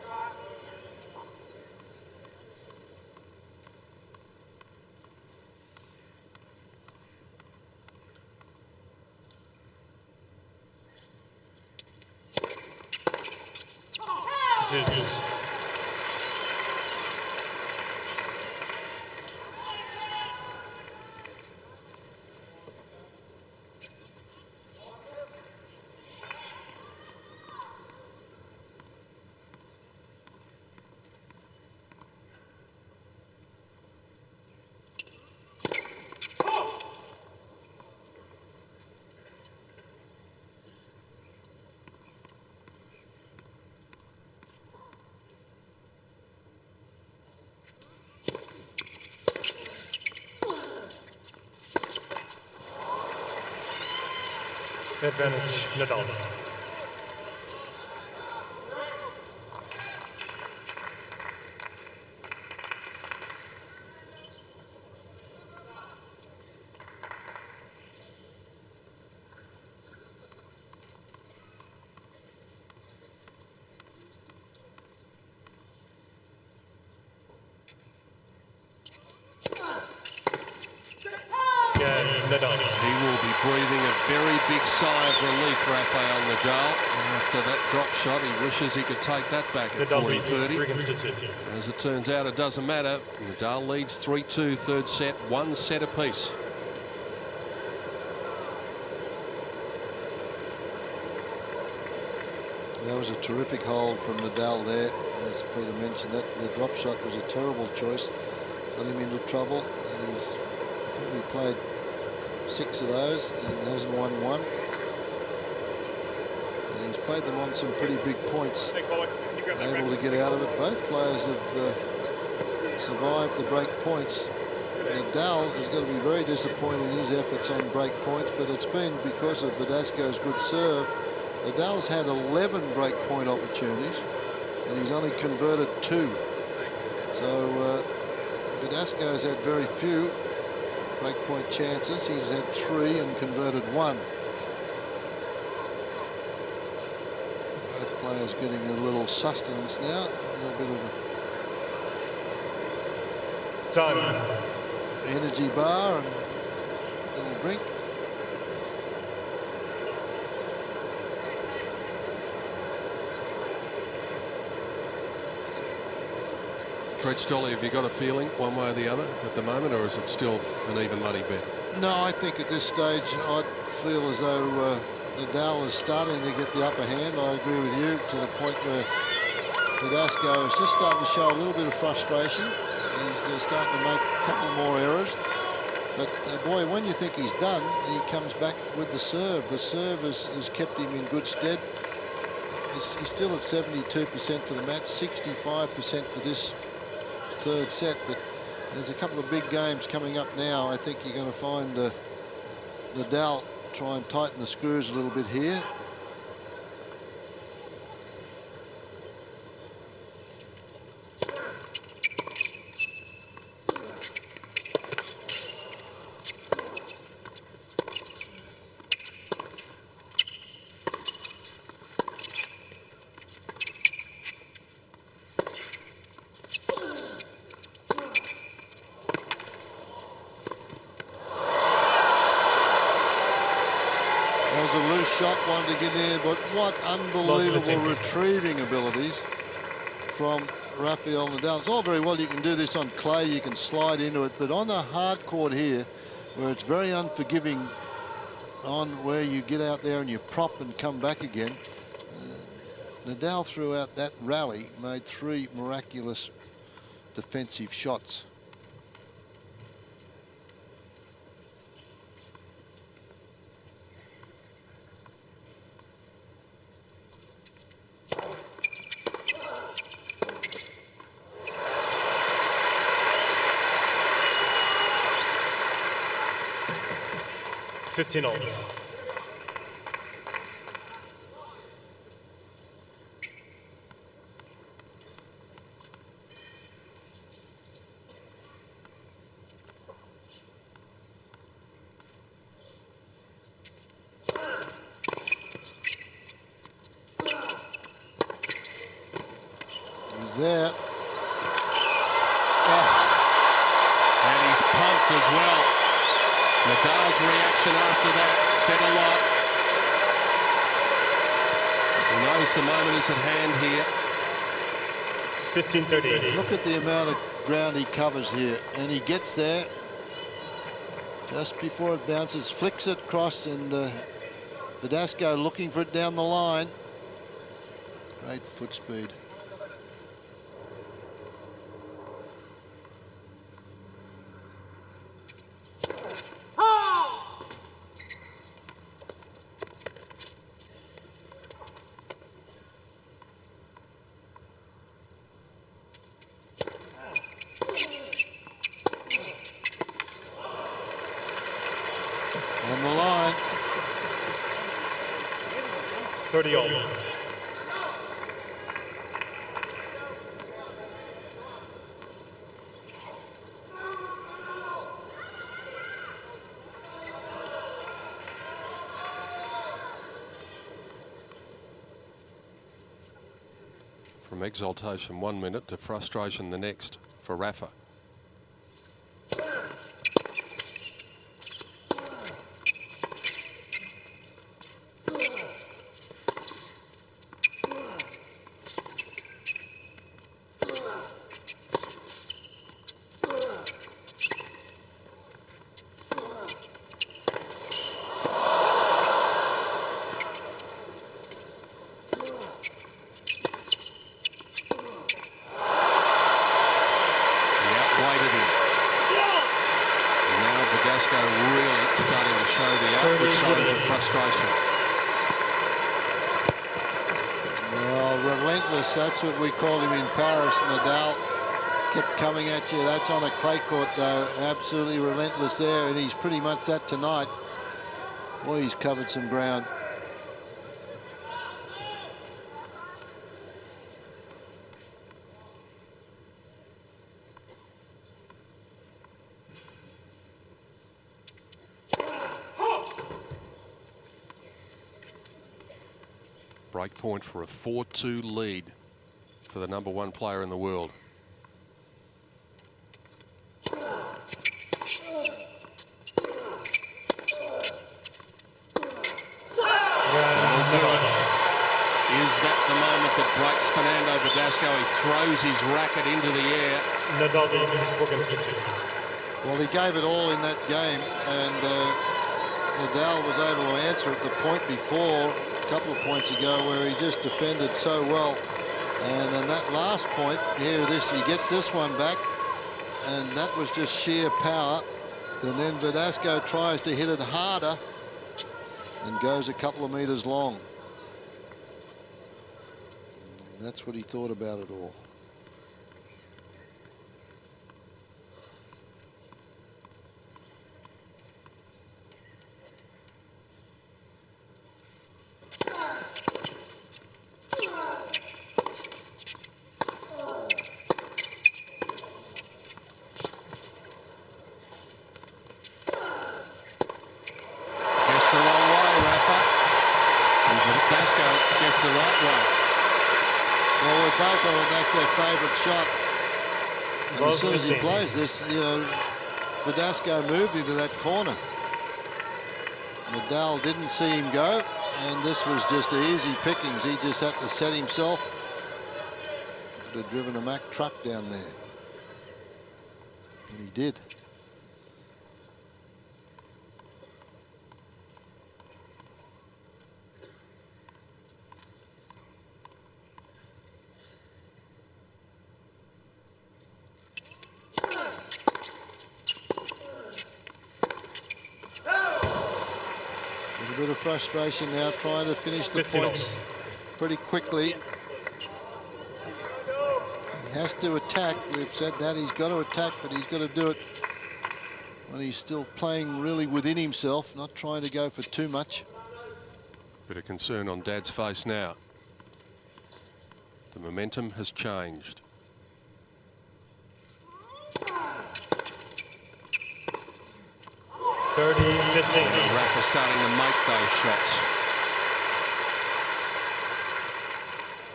Advantage, Nadal. Nadal. He will be breathing a very big sigh of relief, Rafael Nadal. After that drop shot, he wishes he could take that back at 40-30. As it turns out, it doesn't matter. Nadal leads 3-2, 3rd set, 1 set apiece. That was a terrific hold from Nadal there. As Peter mentioned, that the drop shot was a terrible choice. Got him into trouble. He's probably played 6 of those and hasn't won one. And he's played them on some pretty big points. Able to get out of it. Both players have survived the break points. Nadal is going to be very disappointed in his efforts on break points, but it's been because of Verdasco's good serve. Nadal's had 11 break point opportunities and he's only converted 2. So Verdasco's had very few breakpoint chances. He's had 3 and converted 1. Both players getting a little sustenance now. A little bit of Time. Energy bar and a little drink. Fred Stolley, have you got a feeling one way or the other at the moment, or is it still an even money bet? No, I think at this stage I'd feel as though Nadal is starting to get the upper hand. I agree with you to the point where Verdasco is just starting to show a little bit of frustration. He's starting to make a couple more errors. But boy, when you think he's done, he comes back with the serve. The serve has kept him in good stead. He's still at 72% for the match, 65% for this third set. But there's a couple of big games coming up now. I think you're going to find Nadal try and tighten the screws a little bit here. Shot wanted to get in, but what unbelievable retrieving abilities from Rafael Nadal. It's all very well you can do this on clay, you can slide into it, but on a hard court here, where it's very unforgiving on where you get out there and you prop and come back again, Nadal throughout that rally made 3 miraculous defensive shots. $15. He's there. And he's pumped as well. Nadal's reaction after that said a lot. He knows the moment is at hand here. 15-38. Look at the amount of ground he covers here, and he gets there just before it bounces, flicks it across, and Verdasco looking for it down the line. Great foot speed. On the line. 30-all. From exaltation 1 minute to frustration the next for Rafa. That's what we called him in Paris. Nadal kept coming at you. That's on a clay court, though. Absolutely relentless there, and he's pretty much that tonight. Boy, he's covered some ground. Break point for a 4-2 lead for the #1 player in the world. Is that the moment that breaks Fernando Verdasco? He throws his racket into the air. Nadal leads 4-2. Well, he gave it all in that game, and Nadal was able to answer at the point before, a couple of points ago, where he just defended so well. And then that last point, here he gets this one back, and that was just sheer power. And then Verdasco tries to hit it harder and goes a couple of meters long. And that's what he thought about it all. The right way. Well, with both of them, that's their favourite shot. And as soon as he plays this, you know, Verdasco moved into that corner. Nadal didn't see him go, and this was just easy pickings. He just had to set himself. Could have driven a Mack truck down there. And he did. A bit of frustration now, trying to finish the points pretty quickly. He has to attack. We've said that he's got to attack, but he's got to do it when he's still playing really within himself, not trying to go for too much. Bit of concern on Dad's face now. The momentum has changed. Rafa starting to make those shots.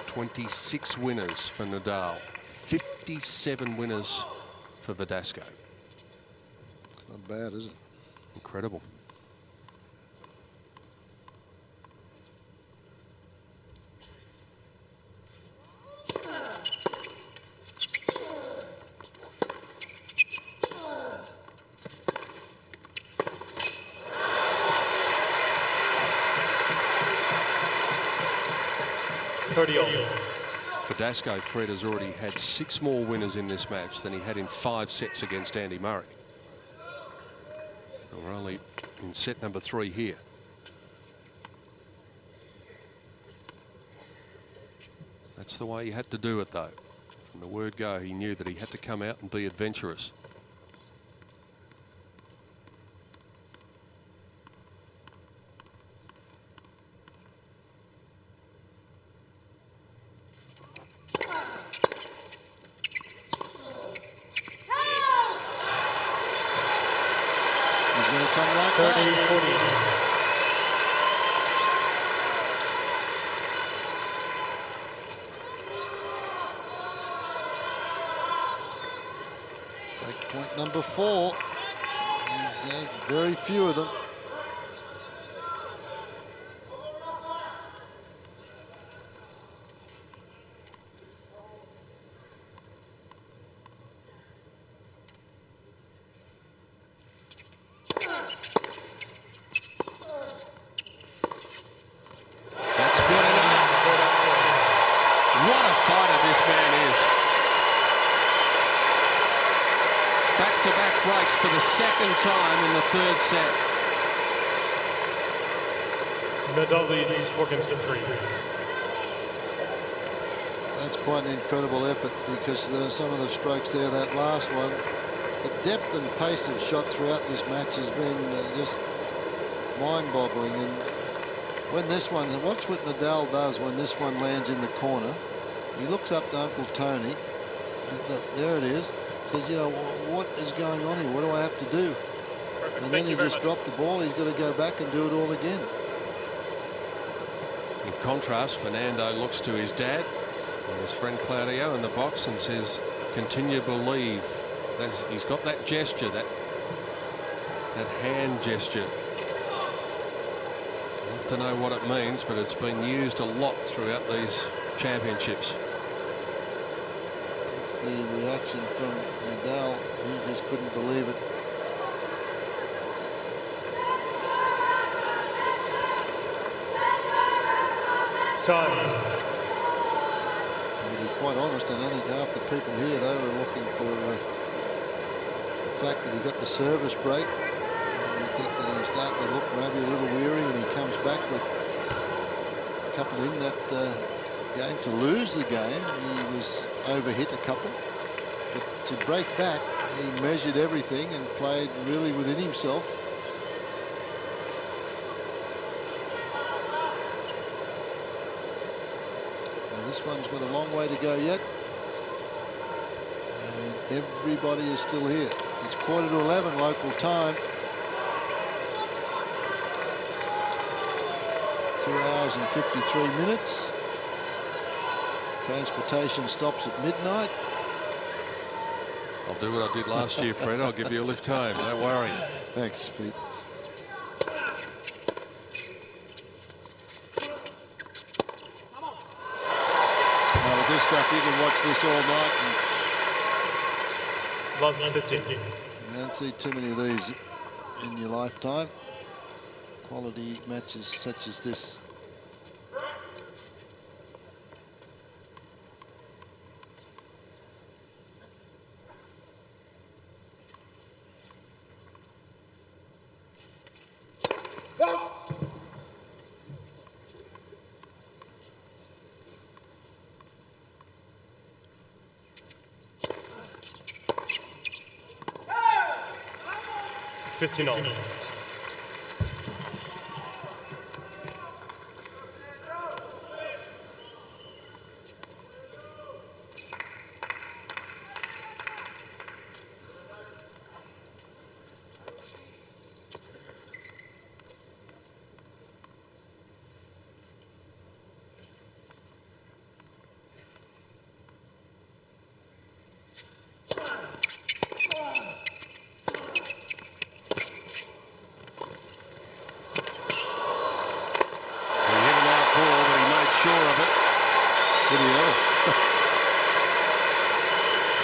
26 winners for Nadal, 57 winners for Verdasco. Not bad, is it? Incredible. Verdasco, Fred, has already had 6 more winners in this match than he had in 5 sets against Andy Murray. And we're only in set number 3 here. That's the way he had to do it, though. From the word go, he knew that he had to come out and be adventurous. Point number 4. He's very few of them. That's good enough. What a fighter this man is. Back-to-back breaks for the second time in the 3rd set. Nadal leads 4-3. That's quite an incredible effort, because some of the strokes there, that last one, the depth and pace of shot throughout this match has been just mind-boggling. And when this one, watch what Nadal does when this one lands in the corner. He looks up to Uncle Tony. There it is. Says, you know, what is going on here? What do I have to do? Perfect. And then he just dropped the ball. He's got to go back and do it all again. In contrast, Fernando looks to his dad and his friend Claudio in the box and says, continue to believe. He's got that gesture, that hand gesture. You have to know what it means, but it's been used a lot throughout these championships. That's the reaction from Nadal. He just couldn't believe it. Time. To be quite honest, I don't think half the people here, they were looking for the fact that he got the service break. And you think that he's starting to look maybe a little weary, and he comes back with a couple in that game. To lose the game, he was overhit a couple. But to break back, he measured everything and played really within himself. This one's got a long way to go yet. And everybody is still here. It's 11:15 local time. 2 hours and 53 minutes. Transportation stops at midnight. I'll do what I did last year, Fred. I'll give you a lift home. Don't worry. Thanks, Pete. This stuff, you can watch this all night. Love 15. You don't see too many of these in your lifetime. Quality matches such as this. $15.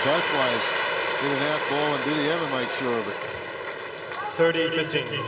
Both ways. Did an out ball, and did he ever make sure of it? 30-15.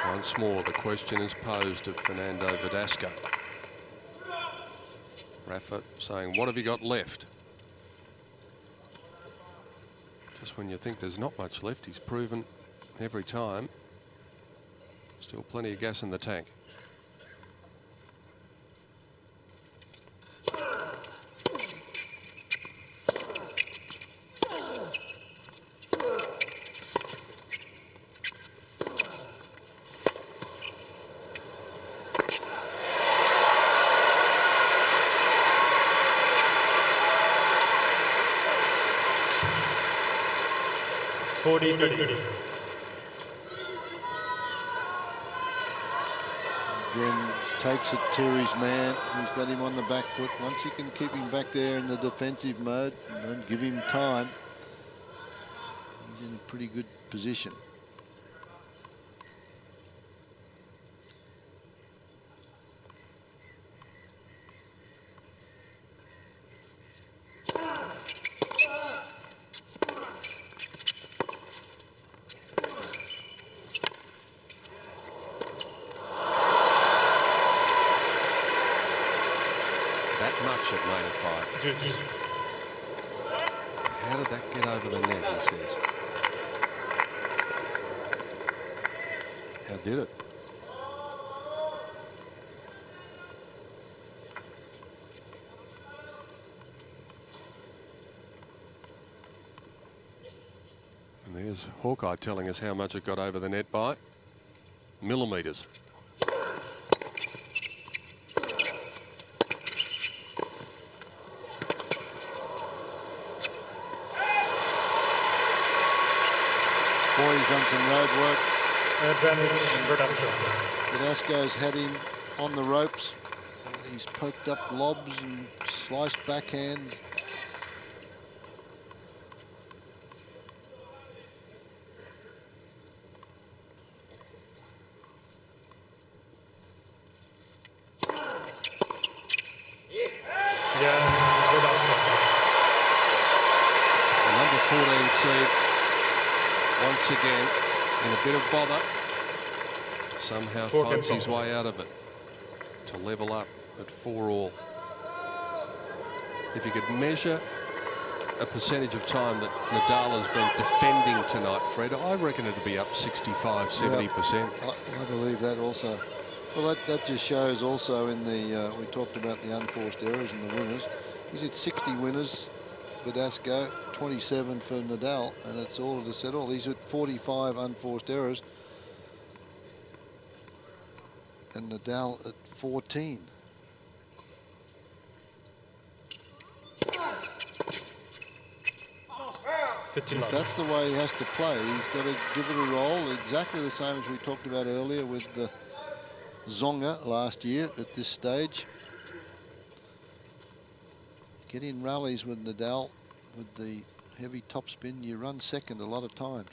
Once more, the question is posed of Fernando Verdasco. Rafa saying, what have you got left? Just when you think there's not much left, he's proven every time. Still plenty of gas in the tank. Again, takes it to his man. He's got him on the back foot. Once you can keep him back there in the defensive mode and give him time, he's in a pretty good position. How did that get over the net, he says. How did it? And there's There's Hawkeye telling us how much it got over the net by millimetres. Boy, he's done some road work. Advantage Verdasco. Verdasco's had him on the ropes. He's poked up lobs and sliced backhands. The number 14 seed once again in a bit of bother. Somehow finds his way out of it to level up at 4-all. If you could measure a percentage of time that Nadal has been defending tonight, Fred, I reckon it'd be up 65, 70%. I believe that also. Well, that just shows also in the, we talked about the unforced errors and the winners. He's at 60 winners, Verdasco, 27 for Nadal, and that's all it has said all. He's at 45 unforced errors, and Nadal at 14. That's the way he has to play. He's got to give it a roll, exactly the same as we talked about earlier with the Zonga last year at this stage. Get in rallies with Nadal with the heavy topspin, you run second a lot of times.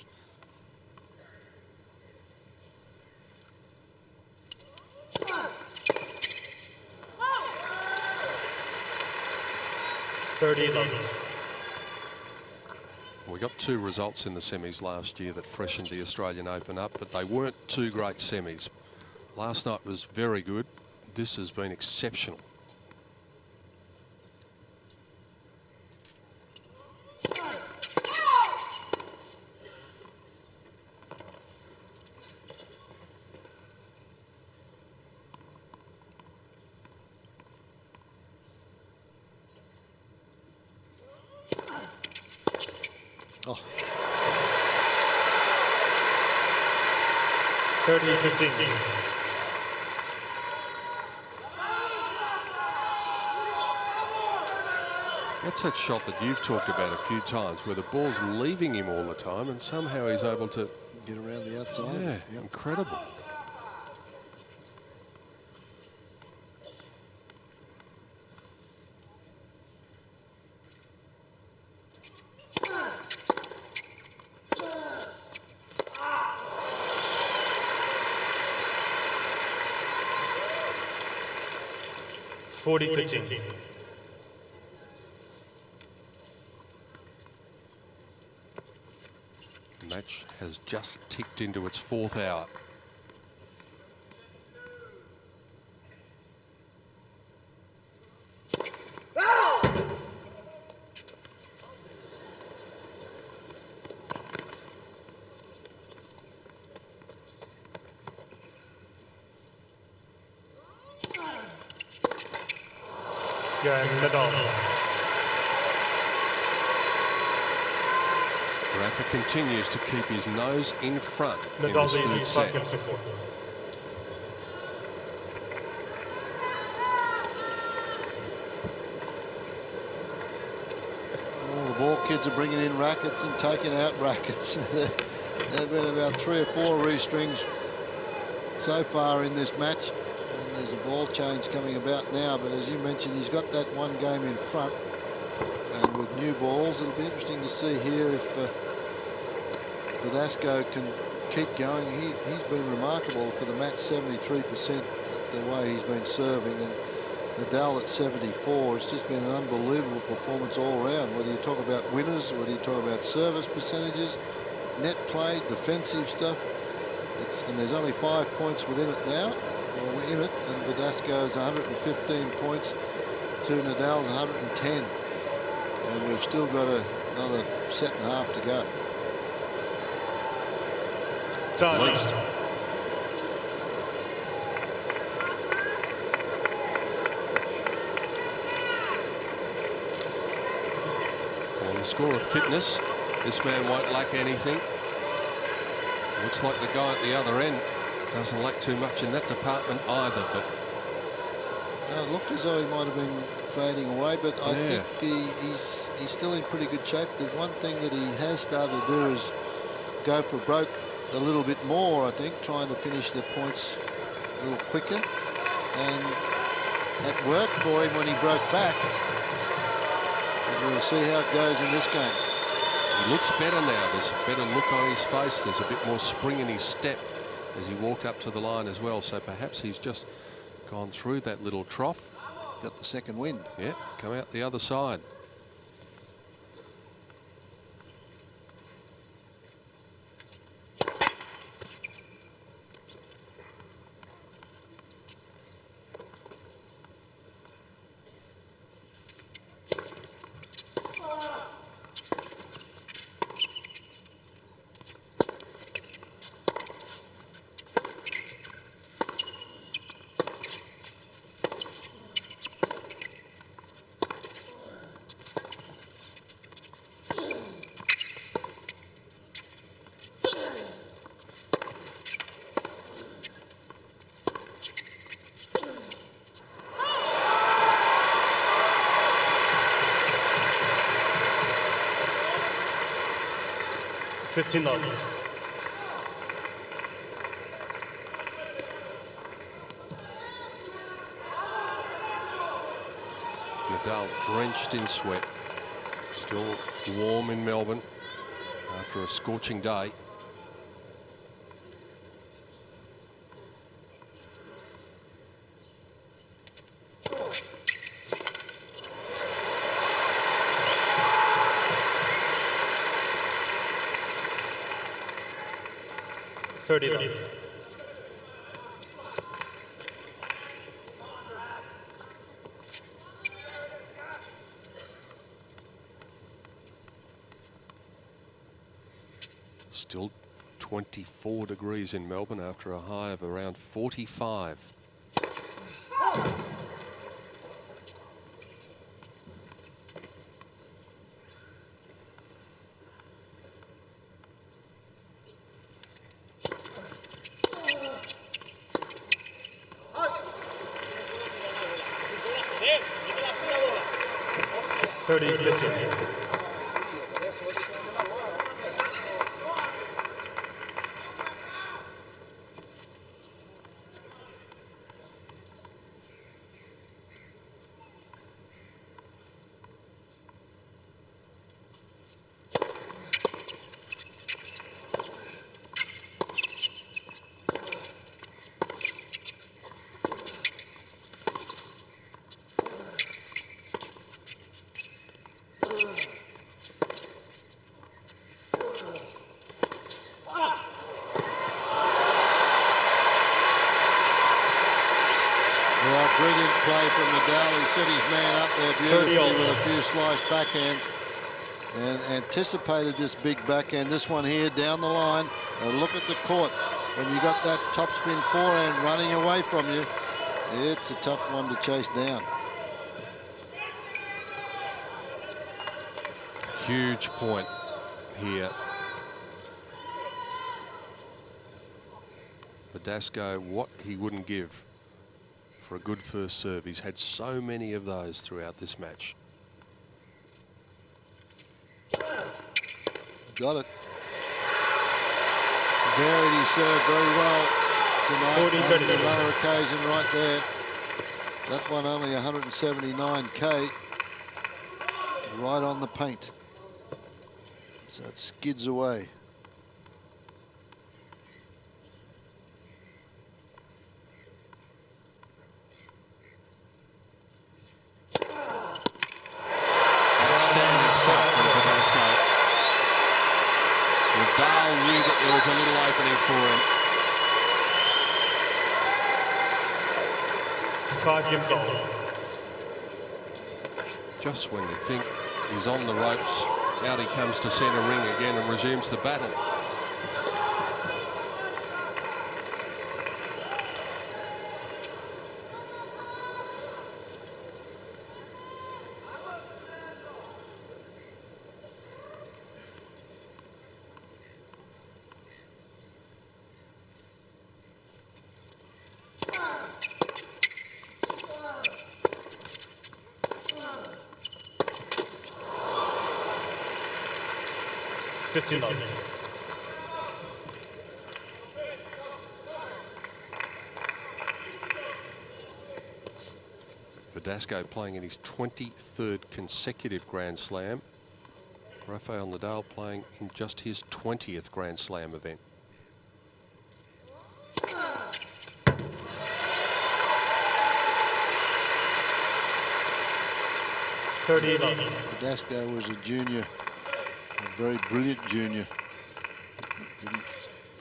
We got 2 results in the semis last year that freshened the Australian Open up, but they weren't 2 great semis. Last night was very good. This has been exceptional. Oh. 30-15. That's that shot that you've talked about a few times where the ball's leaving him all the time and somehow he's able to get around the outside. Yeah, yep. Incredible. Match has just ticked into its 4th hour. Nadal. Rafa continues to keep his nose in front in this 3rd set. Well, the ball kids are bringing in rackets and taking out rackets. There have been about 3 or 4 restrings so far in this match. And there's a ball change coming about now. But as you mentioned, he's got that 1 game in front. And with new balls, it'll be interesting to see here if Verdasco can keep going. He's been remarkable for the match, 73% the way he's been serving, and Nadal at 74. It's just been an unbelievable performance all round, whether you talk about winners, whether you talk about service percentages, net play, defensive stuff. And there's only 5 points within it now. Well, we're in it, and Verdasco's 115 points to Nadal's 110. And we've still got another set and a half to go. At least. On the score of fitness, this man won't lack anything. Looks like the guy at the other end doesn't lack too much in that department either, but it looked as though he might have been fading away, but I think he's still in pretty good shape. The one thing that he has started to do is go for broke a little bit more, I think, trying to finish the points a little quicker. And that worked for him when he broke back. And we'll see how it goes in this game. He looks better now. There's a better look on his face. There's a bit more spring in his step as he walked up to the line as well. So perhaps he's just gone through that little trough. Got the second wind. Yeah, come out the other side. $15. Nadal drenched in sweat. Still warm in Melbourne after a scorching day. $30. Still 24 degrees in Melbourne after a high of around 45. Brilliant play from Nadal. He set his man up there beautifully with a few sliced backhands and anticipated this big backhand. This one here down the line. And look at the court. When you got that topspin forehand running away from you, it's a tough one to chase down. Huge point here. Verdasco, what he wouldn't give for a good first serve. He's had so many of those throughout this match. Got it. Varied his serve very well tonight. On another occasion right there. That one only 179k. Right on the paint. So it skids away. Nadal knew that there was a little opening for him. 5 games on. Just when you think he's on the ropes, out he comes to centre ring again and resumes the battle. 15 love. Verdasco playing in his 23rd consecutive Grand Slam. Rafael Nadal playing in just his 20th Grand Slam event. Verdasco was a junior, a very brilliant junior. Didn't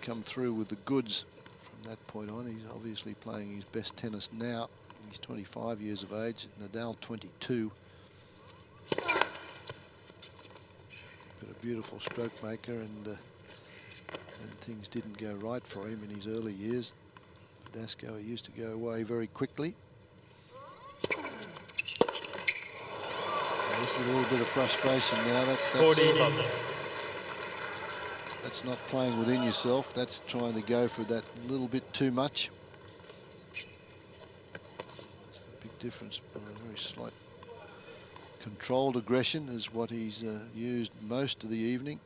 come through with the goods from that point on. He's obviously playing his best tennis now. He's 25 years of age, Nadal 22. But a beautiful stroke maker, and things didn't go right for him in his early years. Verdasco used to go away very quickly. This is a little bit of frustration now. That's not playing within yourself. That's trying to go for that little bit too much. That's the big difference. But a very slight controlled aggression is what he's used most of the evening.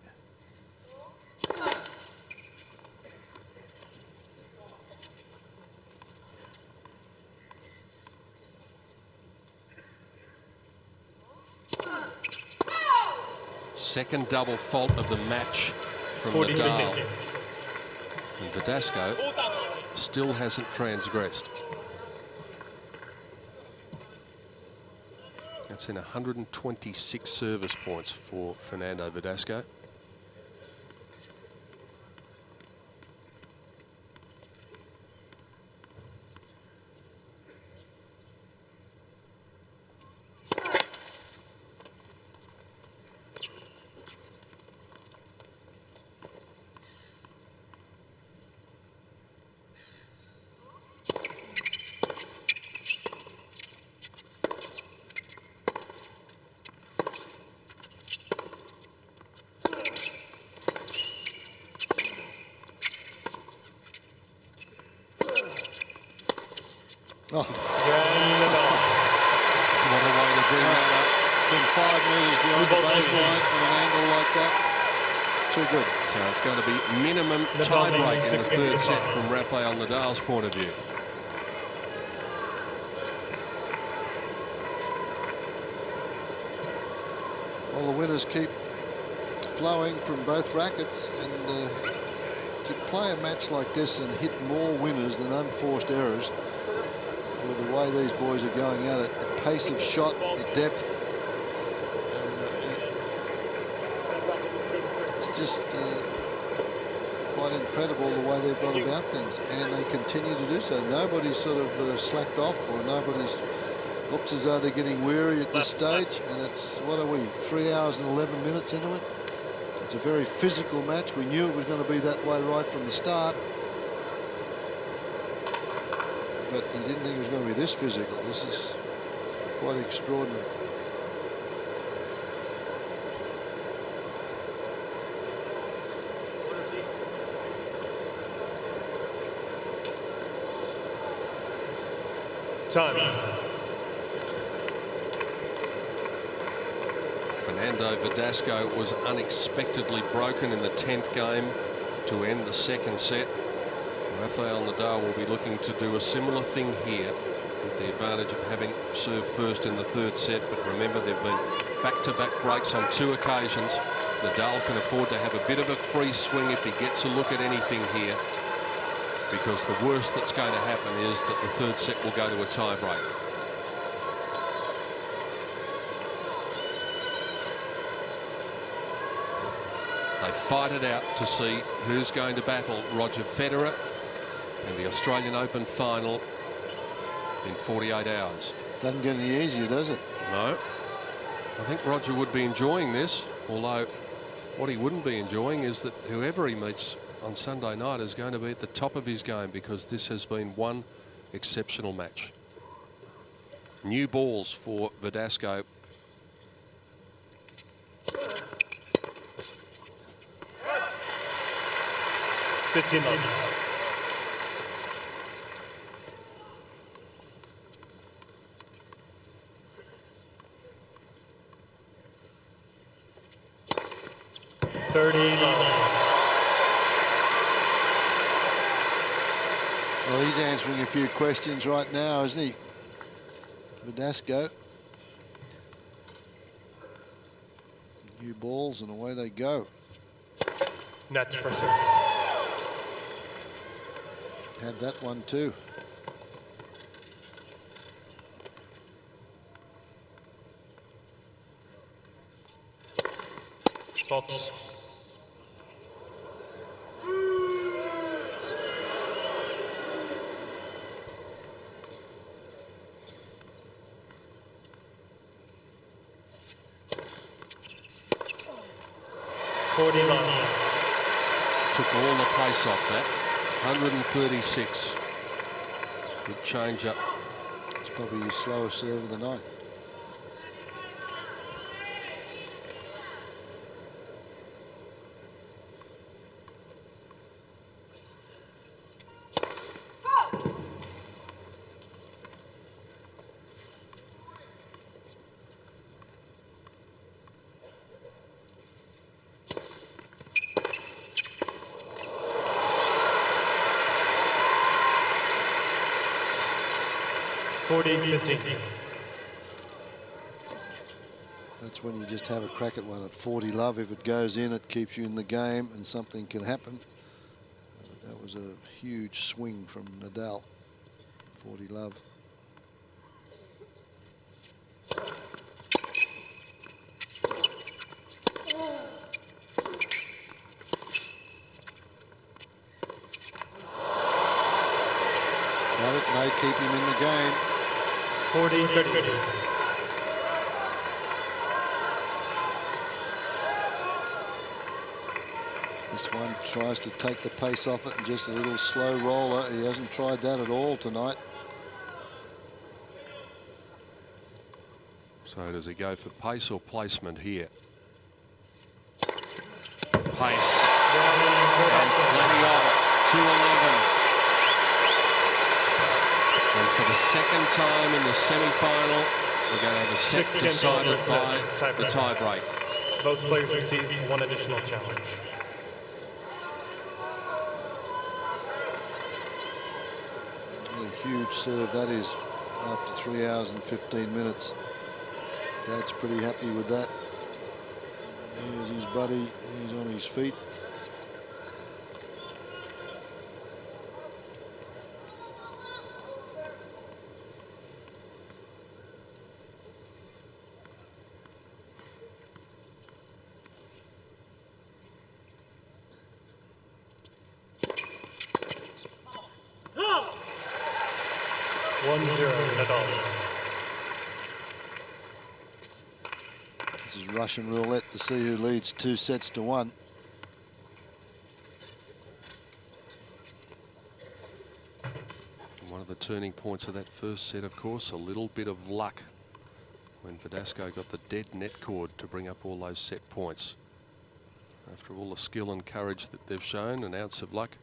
Second double fault of the match from Nadal. And Verdasco still hasn't transgressed. That's in 126 service points for Fernando Verdasco. Oh. What a way to bring that up. Been 5 metres beyond the baseline at an angle like that. Too good. So it's going to be minimum tie break in the third set from Rafael Nadal's point of view. Well, the winners keep flowing from both rackets, and to play a match like this and hit more winners than unforced errors, with the way these boys are going at it, the pace of shot, the depth, and it's just quite incredible the way they've gone about things, and they continue to do so. Nobody's sort of slacked off, or nobody's looks as though they're getting weary at this stage, and it's, what are we, 3 hours and 11 minutes into it? It's a very physical match. We knew it was going to be that way right from the start. But you didn't think it was going to be this physical. This is quite extraordinary. Time. Fernando Verdasco was unexpectedly broken in the 10th game to end the second set. Rafael Nadal will be looking to do a similar thing here, with the advantage of having served first in the third set. But remember, there have been back-to-back breaks on 2 occasions. Nadal can afford to have a bit of a free swing if he gets a look at anything here, because the worst that's going to happen is that the third set will go to a tie-break. They fight it out to see who's going to battle Roger Federer in the Australian Open final in 48 hours. Doesn't get any easier, does it? No. I think Roger would be enjoying this, although what he wouldn't be enjoying is that whoever he meets on Sunday night is going to be at the top of his game, because this has been one exceptional match. New balls for Verdasco. 30 love. Well, he's answering a few questions right now, isn't he? Verdasco. New balls and away they go. Nets for six. Had that one too. Shots. Took all the pace off that. 136. Good change up. It's probably his slowest serve of the night. That's when you just have a crack at one at 40 love. If it goes in, it keeps you in the game and something can happen. That was a huge swing from Nadal. 40 love. Got it, may keep him in the game. 40-30. This one tries to take the pace off it and just a little slow roller. He hasn't tried that at all tonight. So does he go for pace or placement here? Pace. And plenty of it. 2-11. And for the second time in the semi-final, we're going to have a set decided by the tie-break. Both players receive one additional challenge. A huge serve that is after 3 hours and 15 minutes. Dad's pretty happy with that. Here's his buddy, he's on his feet. This is Russian roulette to see who leads 2-1. One of the turning points of that first set, of course, a little bit of luck when Verdasco got the dead net cord to bring up all those set points. After all the skill and courage that they've shown, an ounce of luck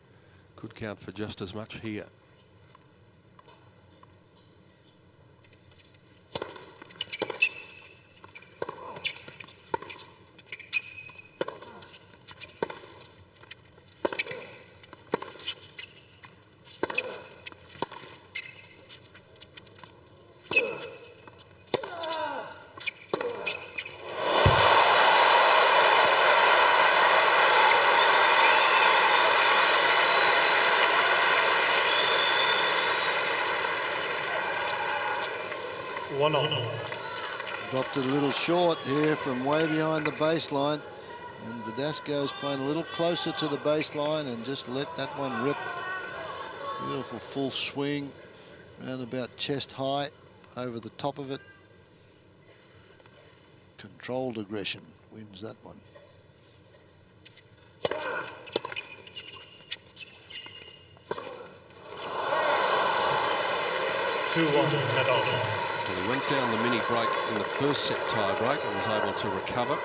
could count for just as much here. Dropped it a little short here from way behind the baseline. And Verdasco's playing a little closer to the baseline and just let that one rip. Beautiful full swing, around about chest high, over the top of it. Controlled aggression wins that one. Nadal. Well, he went down the mini break in the first set tie break and was able to recover.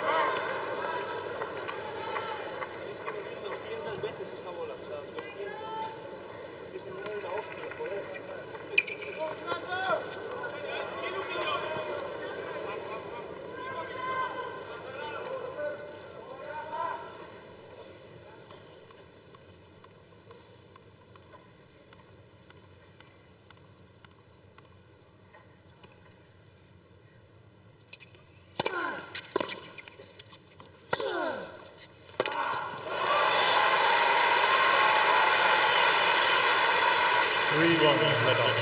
3-1 Nadal.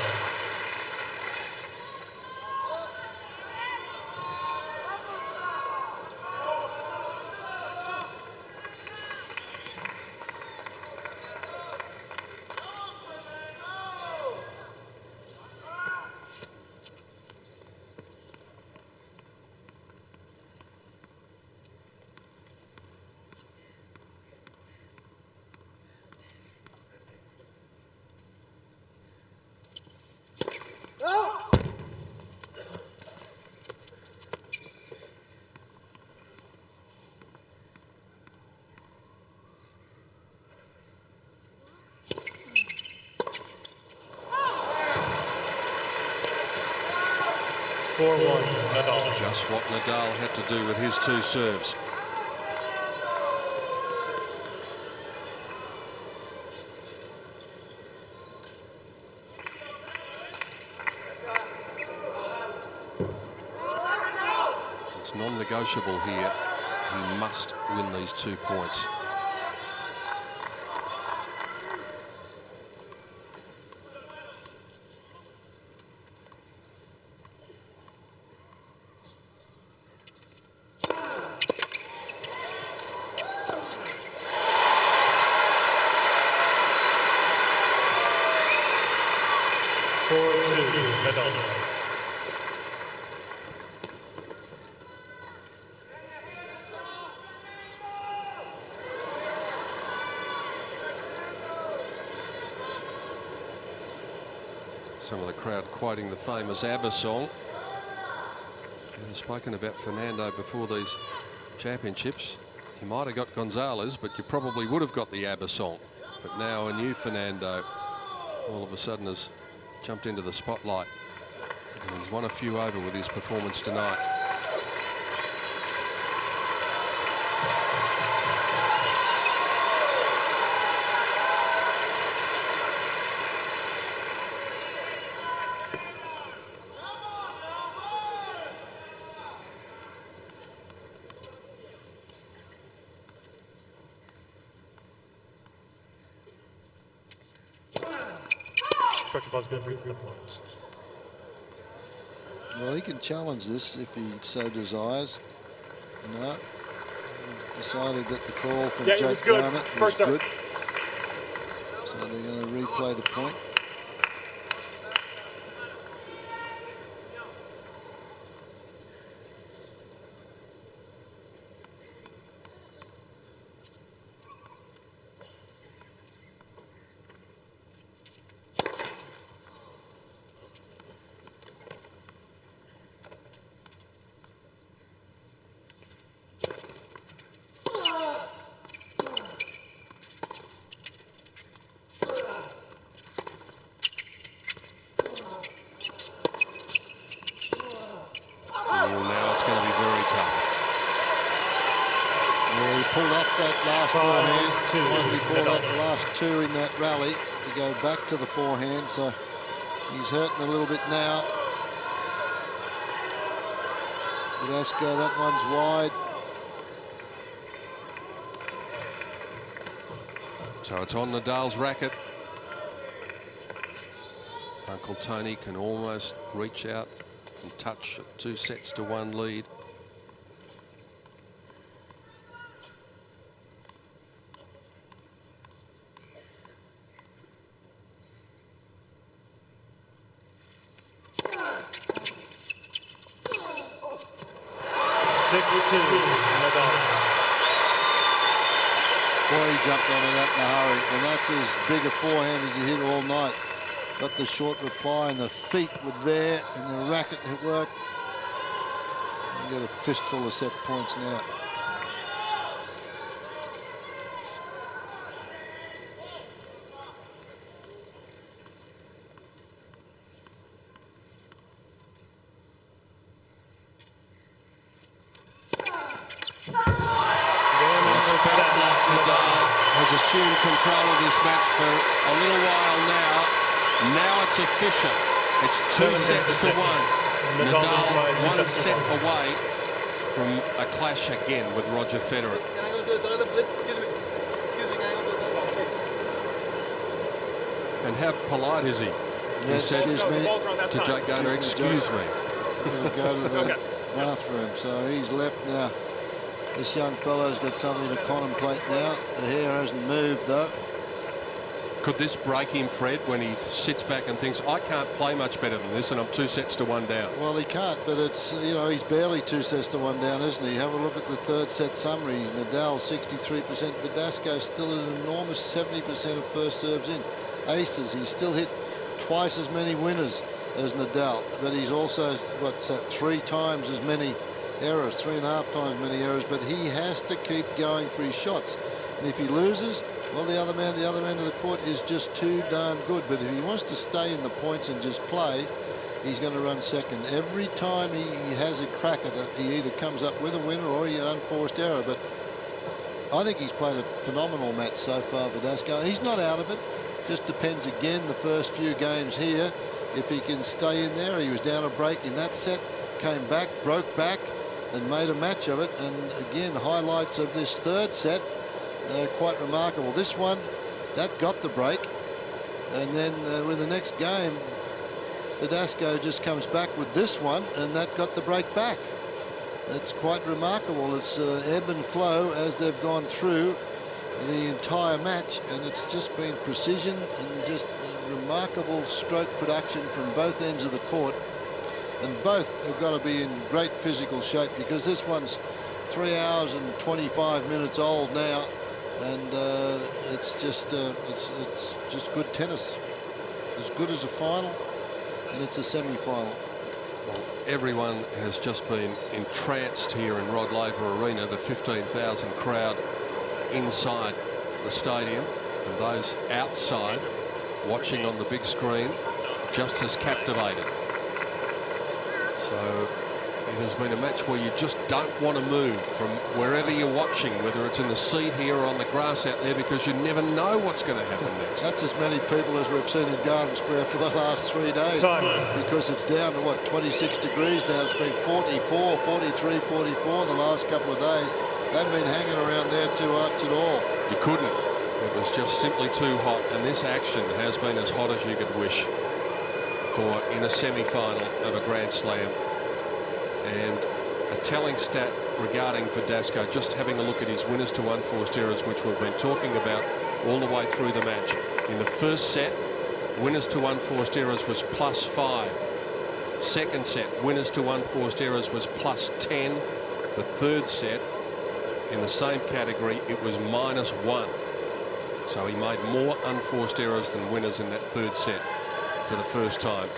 Nadal. Just what Nadal had to do with his two serves. It's non-negotiable here. He must win these 2 points. Some of the crowd quoting the famous ABBA song. I've spoken about Fernando before these championships. You might have got Gonzalez, but you probably would have got the ABBA song. But now a new Fernando all of a sudden has jumped into the spotlight. And he's won a few over with his performance tonight. Well, he can challenge this if he so desires. No. He decided that the call from Jake Barnett was good. So they're going to replay the point. Two in that rally to go back to the forehand, so he's hurting a little bit now. Verdasco, that one's wide. So it's on Nadal's racket. Uncle Tony can almost reach out and touch at 2-1 lead. Jumped onto that in a hurry, and that's as big a forehand as he hit all night. Got the short reply, and the feet were there, and the racket had worked. You got a fistful of set points now. Assumed control of this match for a little while now. Now it's official. It's 2-1. Nadal 1 set away from a clash again with Roger Federer. Can I go to the toilet, please? Excuse me. Excuse me, can I go to the toilet? And how polite is he? He said to Jake Garner, excuse me. I'm going to go to the bathroom. So he's left now. This young fellow's got something to contemplate now. The hair hasn't moved, though. Could this break him, Fred, when he sits back and thinks, I can't play much better than this, and I'm 2-1 down? Well, he can't, but it's, you know, he's barely 2-1 down, isn't he? Have a look at the third set summary. Nadal 63%, Verdasco still an enormous 70% of first serves in. Aces, he's still hit twice as many winners as Nadal, but he's also, what's that, 3 times as many errors, 3.5 times many errors, but he has to keep going for his shots. And if he loses, well, the other man at the other end of the court is just too darn good. But if he wants to stay in the points and just play, he's going to run second. Every time he has a crack at it, he either comes up with a winner or an unforced error. But I think he's played a phenomenal match so far, Verdasco. He's not out of it. Just depends again the first few games here. If he can stay in there, he was down a break in that set, came back, broke back, and made a match of it. And again, highlights of this third set. Quite remarkable. This one, that got the break. And then with the next game, Verdasco just comes back with this one, and that got the break back. That's quite remarkable. It's ebb and flow as they've gone through the entire match, and it's just been precision and just remarkable stroke production from both ends of the court. And both have got to be in great physical shape, because this one's 3 hours and 25 minutes old now. And it's just good tennis, as good as a final, and it's a semi-final. Well, everyone has just been entranced here in Rod Laver Arena. The 15,000 crowd inside the stadium, and those outside watching on the big screen just as captivated. So it has been a match where you just don't want to move from wherever you're watching, whether it's in the seat here or on the grass out there, because you never know what's going to happen next. That's as many people as we've seen in Garden Square for the last 3 days. Because it's down to, what, 26 degrees now. It's been 44, 43, 44 the last couple of days. They haven't been hanging around there too much at all. You couldn't. It was just simply too hot, and this action has been as hot as you could wish for in a semi-final of a Grand Slam. And a telling stat regarding Verdasco, just having a look at his winners to unforced errors, which we've been talking about all the way through the match. In the first set, winners to unforced errors was +5. Second set, winners to unforced errors was +10. The third set, in the same category, it was -1. So he made more unforced errors than winners in that third set for the first time.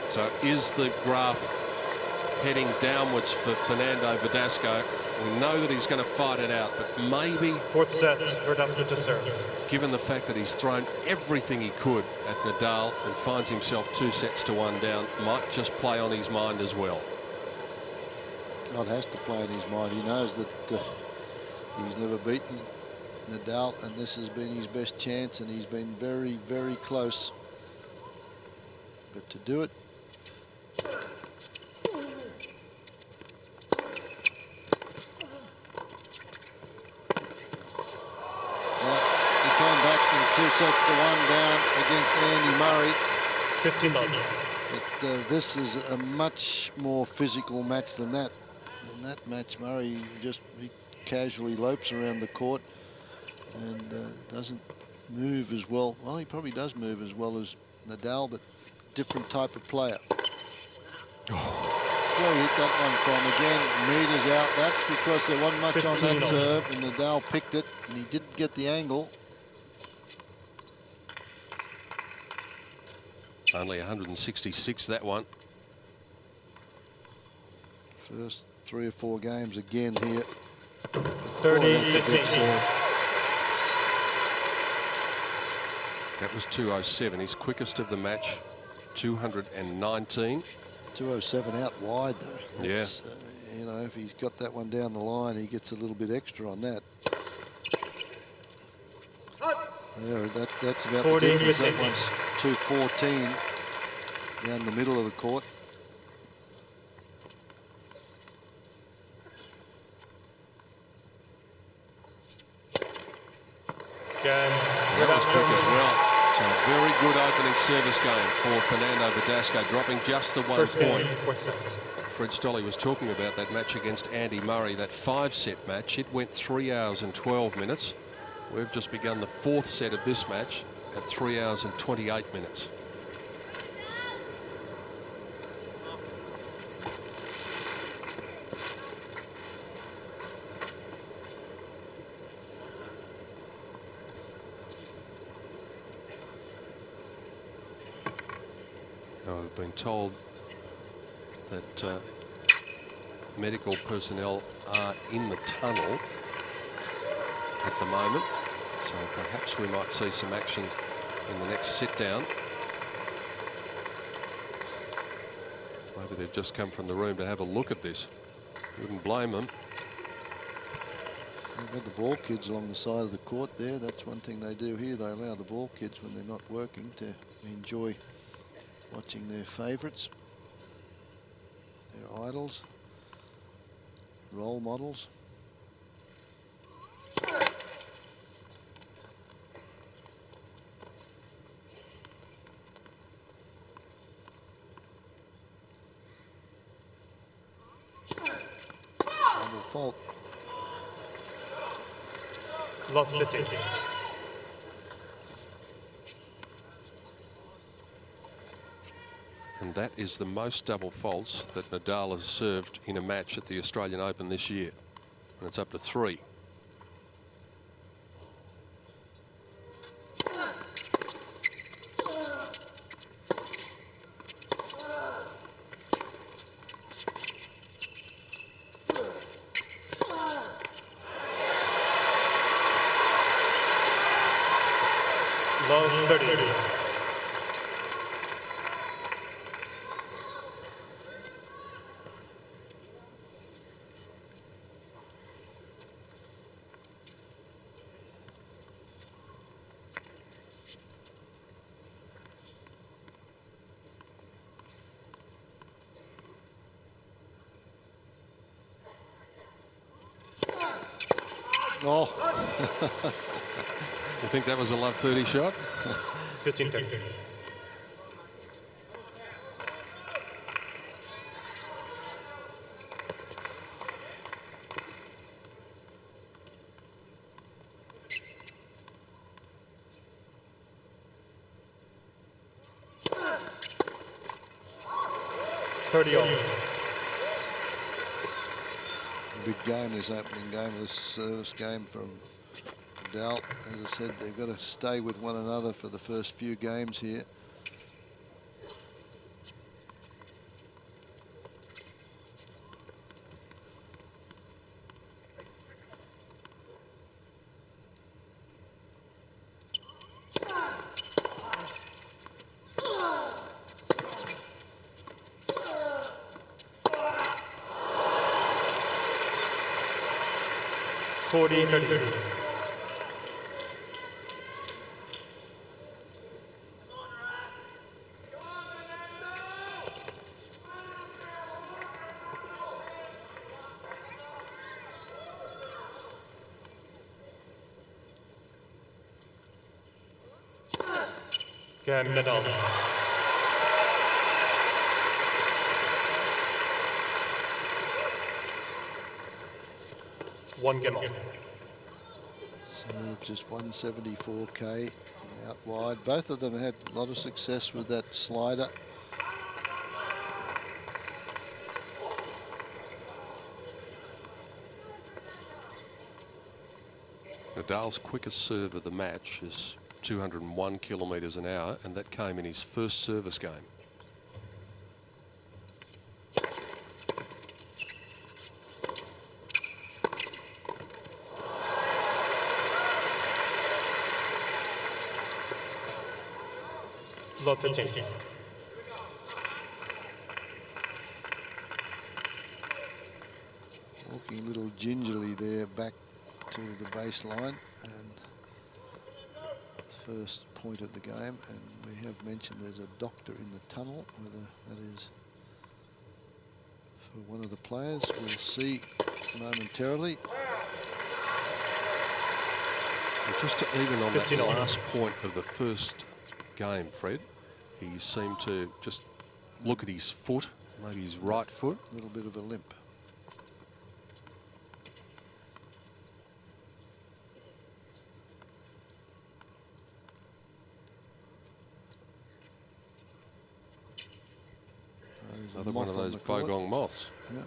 So is the graph heading downwards for Fernando Verdasco? We know that he's going to fight it out, but maybe Fourth set, Verdasco to serve. Given the fact that he's thrown everything he could at Nadal and finds himself 2-1 down, might just play on his mind as well. Well, it has to play in his mind. He knows that he's never beaten Nadal, and this has been his best chance, and he's been very, very close. But to do it, he came back from 2-1 down against Andy Murray. 15-0. But this is a much more physical match than that. In that match, Murray he casually lopes around the court and doesn't move as well. Well, he probably does move as well as Nadal, but different type of player. Where he hit that one from again, meters out. That's because there wasn't much on that serve, and Nadal picked it, and he didn't get the angle. Only 166, that one. First 3 or 4 games again here. 30-15. That was 207, his quickest of the match, 219. 207 out wide, though. That's, you know, if he's got that one down the line, he gets a little bit extra on that. There, that's about the difference. That one's 214 down the middle of the court. That was quick as well. So a very good opening service game for Fernando Verdasco, dropping just the 1 point. Fred Stolle was talking about that match against Andy Murray, that 5-set match. It went 3 hours and 12 minutes. We've just begun the 4th set of this match at 3 hours and 28 minutes. I've been told that medical personnel are in the tunnel at the moment, so perhaps we might see some action in the next sit-down. Maybe they've just come from the room to have a look at this. Wouldn't blame them. They've got the ball kids along the side of the court there. That's one thing they do here. They allow the ball kids when they're not working to enjoy watching their favourites, their idols, role models. Double fault. Love 15. And that is the most double faults that Nadal has served in a match at the Australian Open this year. And it's up to 3. Love 30. Oh. You think that was a love 30 shot? 15. Big game, this opening game of this service game from Nadal. As I said, they've got to stay with one another for the first few games here. Game Nadal. One game off. So just 174k out wide. Both of them had a lot of success with that slider. Nadal's quickest serve of the match is 201 kilometres an hour, and that came in his first service game. Love 15. Walking a little gingerly there back to the baseline, and first point of the game, and we have mentioned there's a doctor in the tunnel. Whether that is for one of the players, we'll see momentarily. And just to even on that last point of the first game, Fred. He seemed to just look at his foot, maybe his right foot. A little bit of a limp. Another one of those bogong moths. Yeah.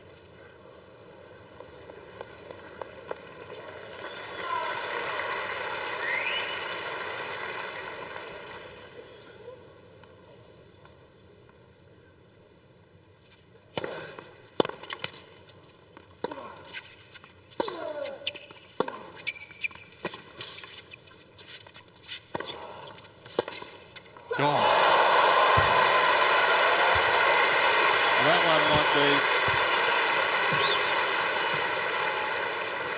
That one might be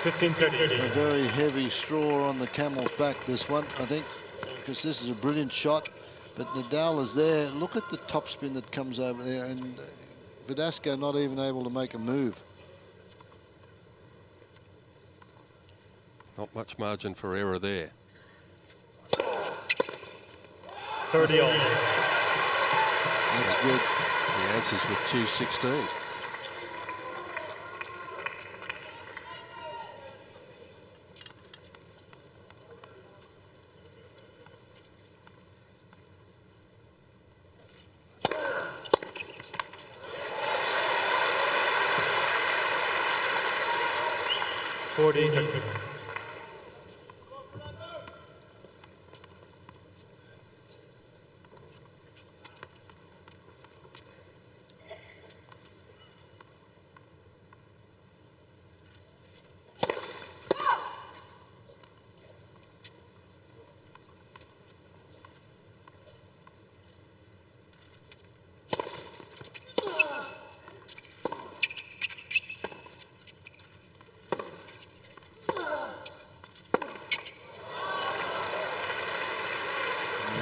15-30. a very heavy straw on the camel's back, this one, I think, because this is a brilliant shot. But Nadal is there. Look at the topspin that comes over there, and Verdasco not even able to make a move. Not much margin for error there. 30 all. That's good. The answers with 2:16.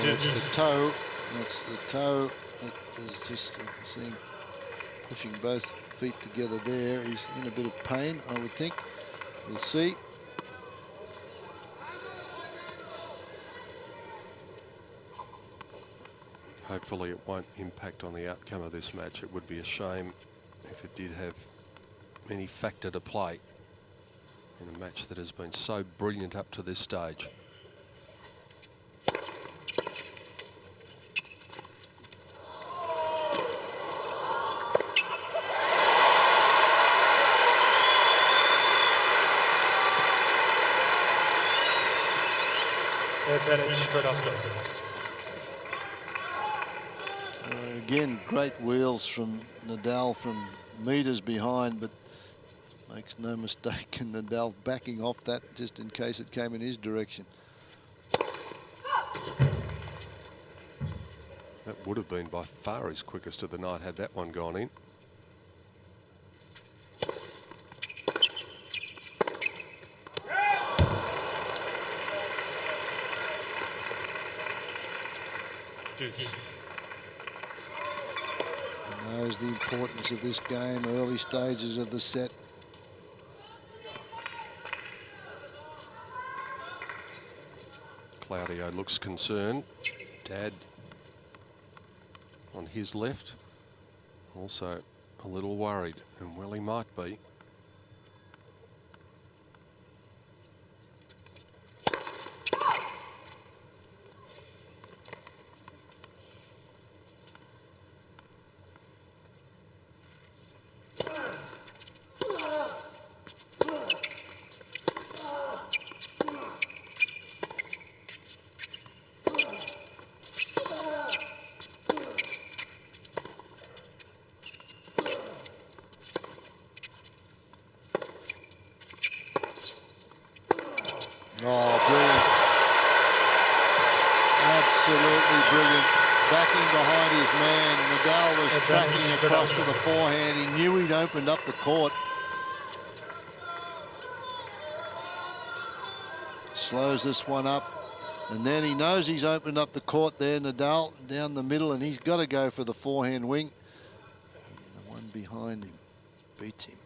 It's the toe. That's the toe that is just seen pushing both feet together there. He's in a bit of pain, I would think. We'll see. Hopefully it won't impact on the outcome of this match. It would be a shame if it did have any factor to play in a match that has been so brilliant up to this stage. Again, great wheels from Nadal from meters behind, but makes no mistake, and Nadal backing off that just in case it came in his direction. That would have been by far his quickest of the night had that one gone in. He knows the importance of this game, early stages of the set. Claudio looks concerned. Dad on his left, also a little worried, and well he might be. Oh, brilliant. Absolutely brilliant. Backing behind his man. Nadal was tracking across to the forehand. He knew he'd opened up the court. Slows this one up. And then he knows he's opened up the court there. Nadal down the middle, and he's got to go for the forehand wing. And the one behind him beats him.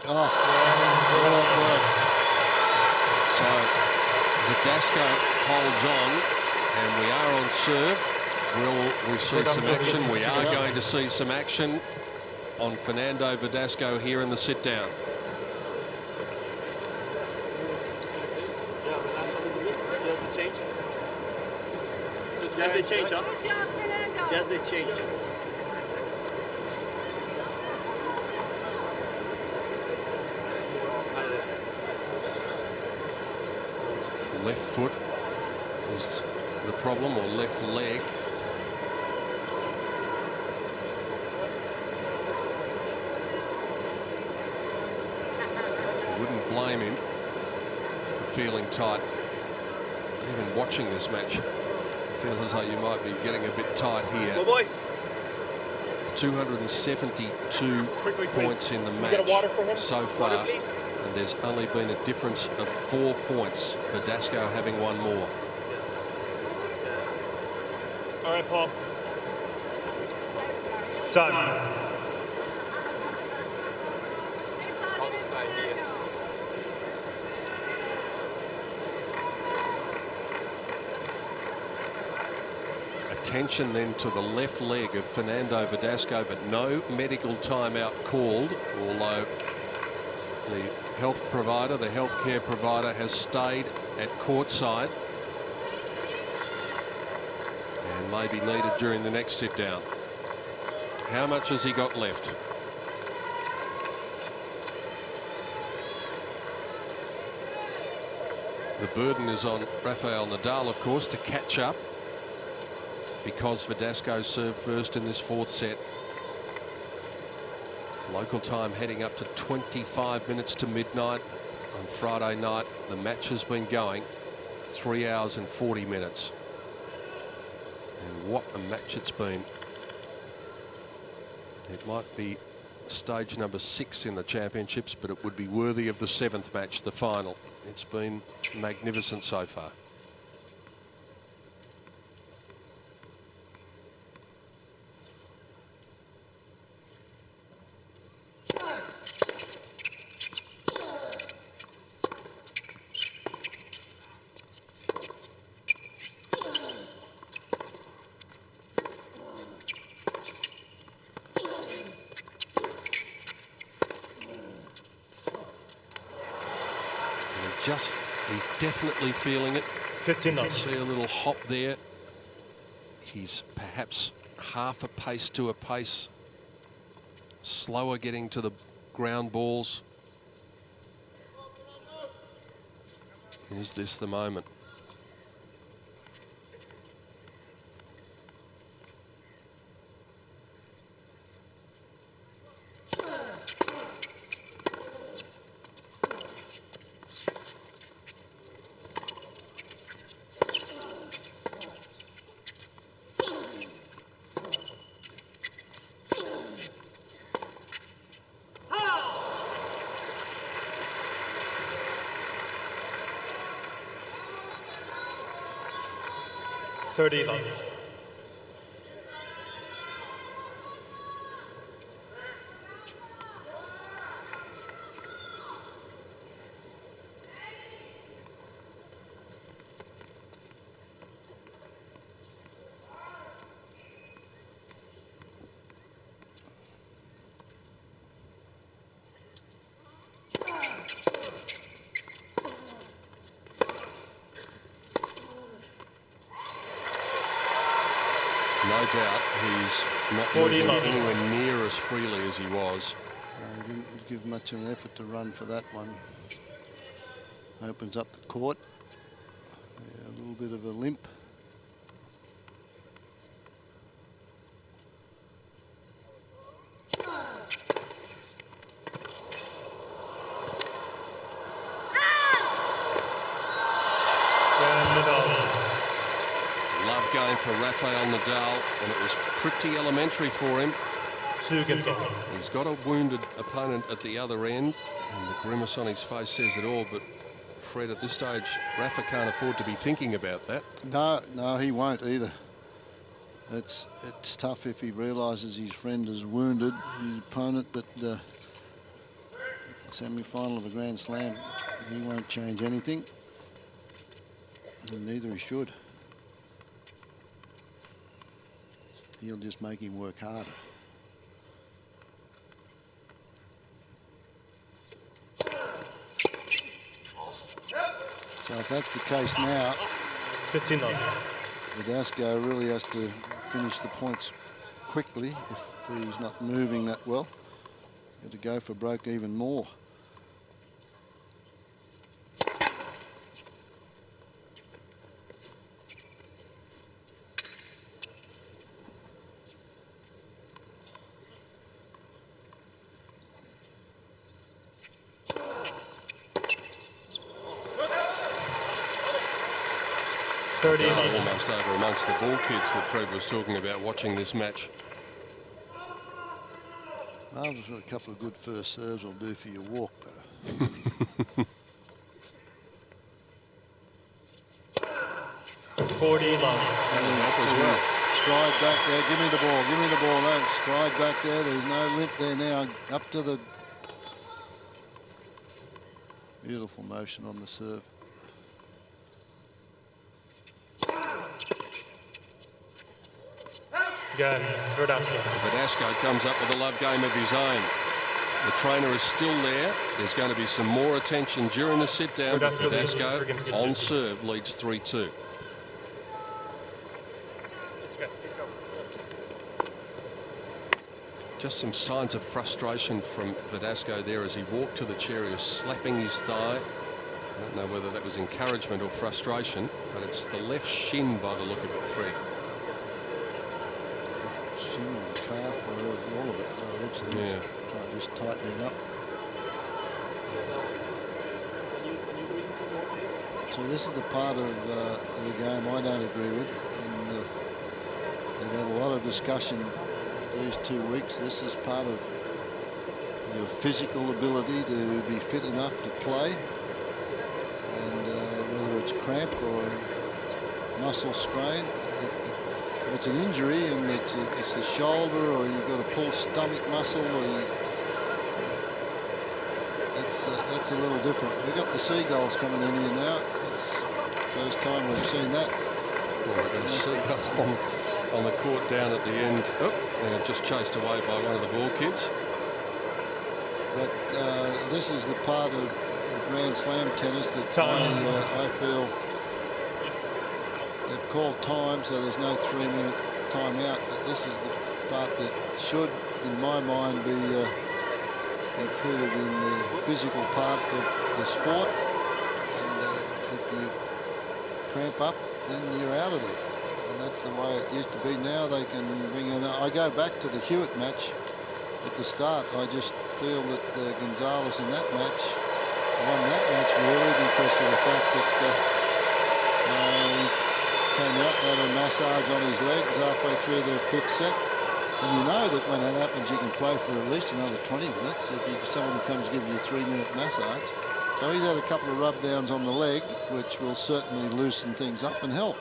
Oh, well worked. So Verdasco holds on, and we are on serve. Will we see some action? We are going to see some action on Fernando Verdasco here in the sit-down. Just the change, huh? Just the change. Left foot is the problem, or left leg. I wouldn't blame him for feeling tight. Even watching this match, I feel as though you might be getting a bit tight here. Oh boy. 272 points in the match so far, and there's only been a difference of 4 points, Verdasco having one more. All right, Paul. Time. Attention then to the left leg of Fernando Verdasco, but no medical timeout called, although the healthcare provider has stayed at courtside and may be needed during the next sit down. How much has he got left? The burden is on Rafael Nadal, of course, to catch up, because Verdasco served first in this fourth set. Local time heading up to 25 minutes to midnight on Friday night. The match has been going 3 hours and 40 minutes. And what a match it's been. It might be stage number 6 in the championships, but it would be worthy of the 7th match, the final. It's been magnificent so far. He's definitely feeling it. 15 knots. See a little hop there. He's perhaps half a pace to a pace slower getting to the ground balls. Is this the moment? $30. No doubt he's not moving anywhere near as freely as he was. He didn't give much of an effort to run for that one. Opens up the court. Yeah, a little bit of a limp. Going for Rafael Nadal, and it was pretty elementary for him. He's got a wounded opponent at the other end, and the grimace on his face says it all, but Fred, at this stage, Rafa can't afford to be thinking about that. No, he won't either. It's tough if he realises his friend is wounded, his opponent, but Semi-final of a Grand Slam. He won't change anything, and neither he should. He'll just make him work harder. So if that's the case now, 15 love. Verdasco really has to finish the points quickly if he's not moving that well. Got to go for broke even more. Almost over amongst the ball kids that Fred was talking about watching this match. Marvel's got a couple of good first serves will do for your walk, though. 40 love. Stride back there. Give me the ball. Give me the ball. No, stride back there. There's no limp there now. Up to the beautiful motion on the serve. Again, Verdasco. Verdasco comes up with a love game of his own. The trainer is still there. There's going to be some more attention during the sit-down, but Verdasco on serve leads 3-2. Just some signs of frustration from Verdasco there as he walked to the chair. He was slapping his thigh. I don't know whether that was encouragement or frustration, but it's the left shin by the look of it, Fred. Shin or calf or all of it. Yeah. Try to just tighten it up. So this is the part of the game I don't agree with. And they've had a lot of discussion these 2 weeks. This is part of your physical ability to be fit enough to play. And whether it's cramp or muscle strain, if it's an injury and it's the shoulder or you've got a pulled stomach muscle, or that's a little different. We've got the seagulls coming in here now. It's the first time we've seen that. Well, we're going to see on the court down at the end. Oh, just chased away by one of the ball kids. But this is the part of Grand Slam tennis that I feel they've called time, so there's no 3-minute timeout. But this is the part that should, in my mind, be included in the physical part of the sport. And if you cramp up, then you're out of it. And that's the way it used to be. Now they can bring in. I go back to the Hewitt match at the start. I just feel that Gonzalez in that match won that match really because of the fact that he came out, had a massage on his legs halfway through the 5th set. And you know that when that happens, you can play for at least another 20 minutes if someone comes to give you a 3-minute massage. So he's had a couple of rub downs on the leg, which will certainly loosen things up and help.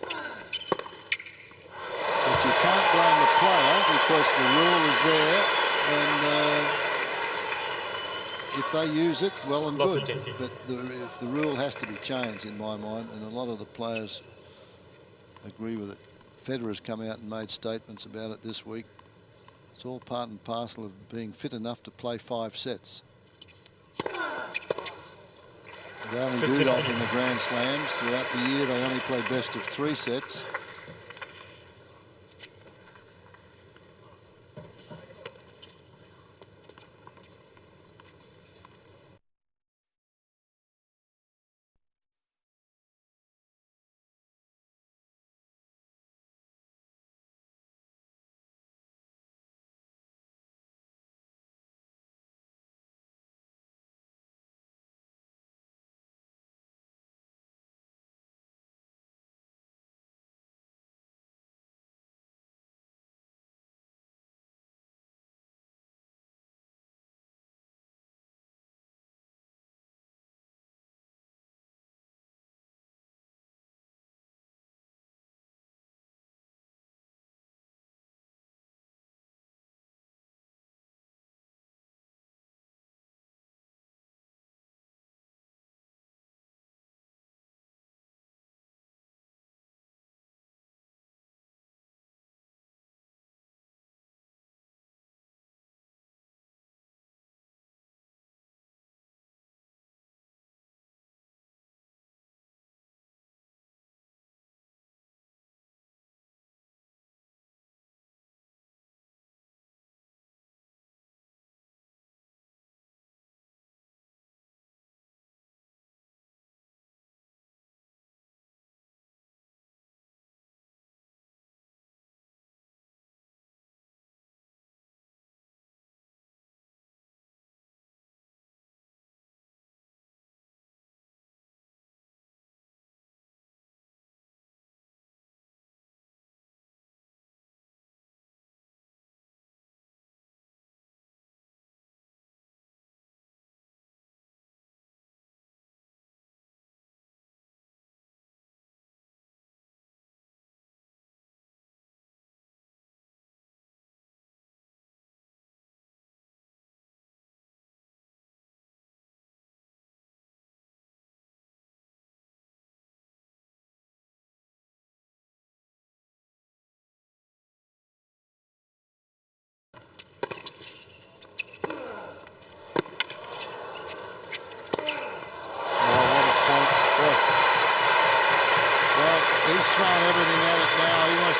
But you can't blame the player because the rule is there, and if they use it, well and good. But if the rule has to be changed, in my mind, and a lot of the players agree with it. Federer's come out and made statements about it this week. It's all part and parcel of being fit enough to play 5 sets. They only do that in the Grand Slams. Throughout the year, they only play best of 3 sets.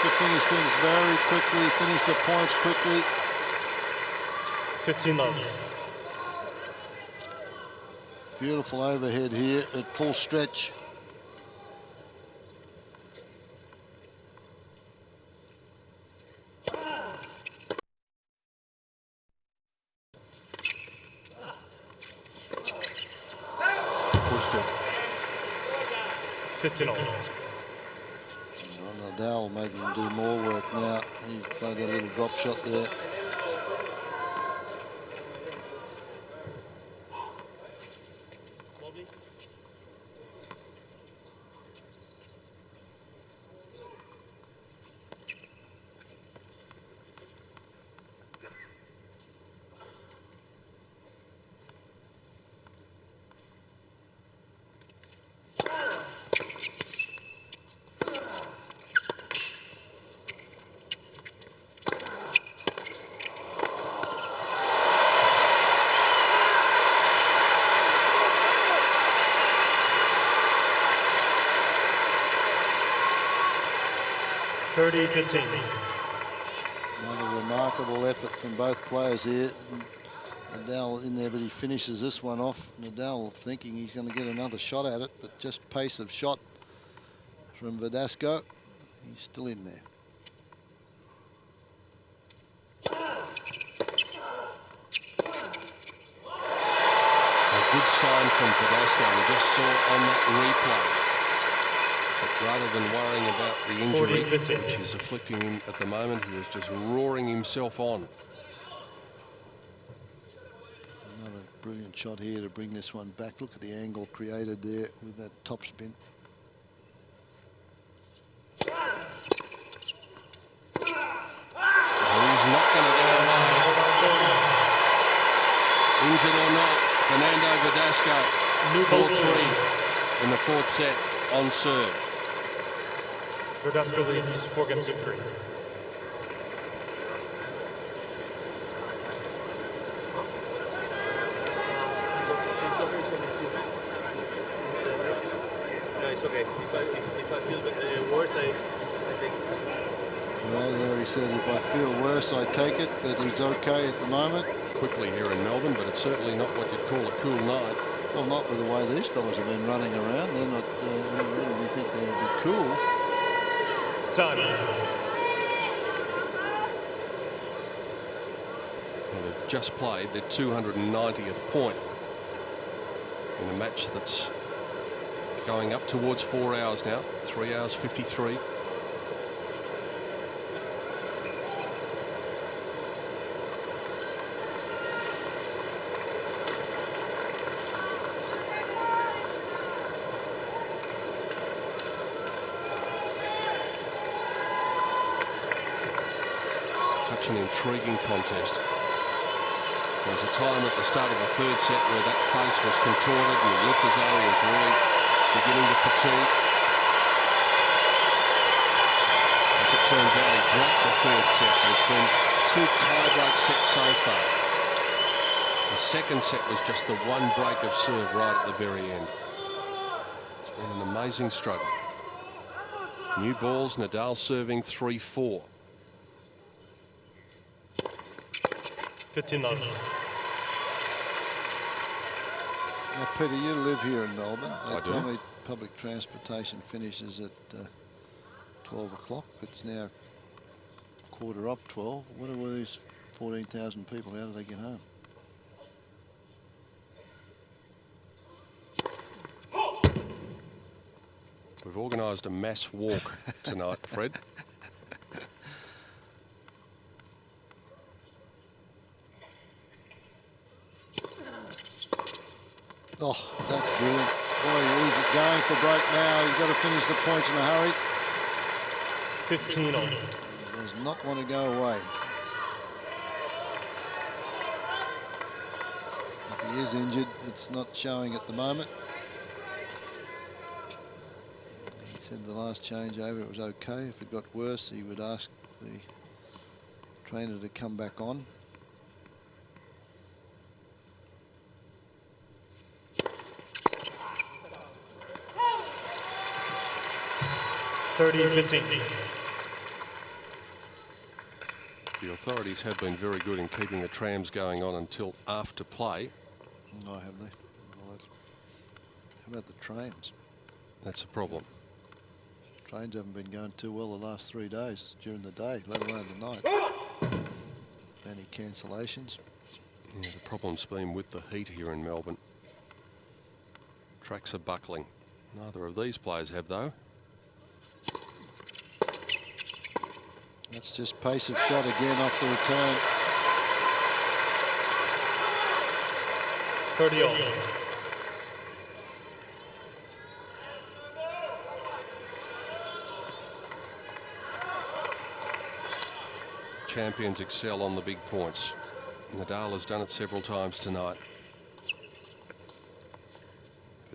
to finish things very quickly, finish the points quickly. 15 love. Beautiful overhead here at full stretch. Pushed it. 15 all. Nadal making him do more work now. He played a little drop shot there. Another remarkable effort from both players here. Nadal in there, but he finishes this one off. Nadal thinking he's going to get another shot at it, but just pace of shot from Verdasco. He's still in there. A good sign from Verdasco. We just saw on that replay. But rather than worrying about the injury which is afflicting him at the moment, he was just roaring himself on. Another brilliant shot here to bring this one back. Look at the angle created there with that top spin. He's not going to go away. Injured or not, Fernando Verdasco, 4-3 in the fourth set on serve. Verdasco leads 4 games to 3. No, it's okay. If I feel worse, I take it. Well, there he says, if I feel worse, I take it, but he's okay at the moment. Quickly here in Melbourne, but it's certainly not what you'd call a cool night. Well, not with the way these fellas have been running around. They're not, we think they would be cool. Time. Well, they've just played their 290th point in a match that's going up towards 4 hours now, 3 hours 53. Such an intriguing contest. There was a time at the start of the third set where that face was contorted and he looked as though he was really beginning to fatigue. As it turns out, he dropped the third set. There's been 2 tie-break sets so far. The second set was just the one break of serve right at the very end. It's been an amazing struggle. New balls, Nadal serving 3-4. 15 love. Now, Peter, you live here in Melbourne. I do. Tell me public transportation finishes at 12 o'clock. It's now 12:15. What are these 14,000 people? How do they get home? We've organised a mass walk tonight, Fred. Oh, that's brilliant. Boy, he's going for break now. He's got to finish the points in a hurry. 15 on. He does not want to go away. If he is injured, it's not showing at the moment. He said the last changeover it was okay. If it got worse, he would ask the trainer to come back on. The authorities have been very good in keeping the trams going on until after play. Oh, have they? Right. How about the trains? That's a problem. Trains haven't been going too well the last 3 days during the day, let alone the night. Any cancellations? Yeah, the problem's been with the heat here in Melbourne. Tracks are buckling. Neither of these players have, though. That's just pace of shot again off the return. 30 all. Champions excel on the big points. Nadal has done it several times tonight.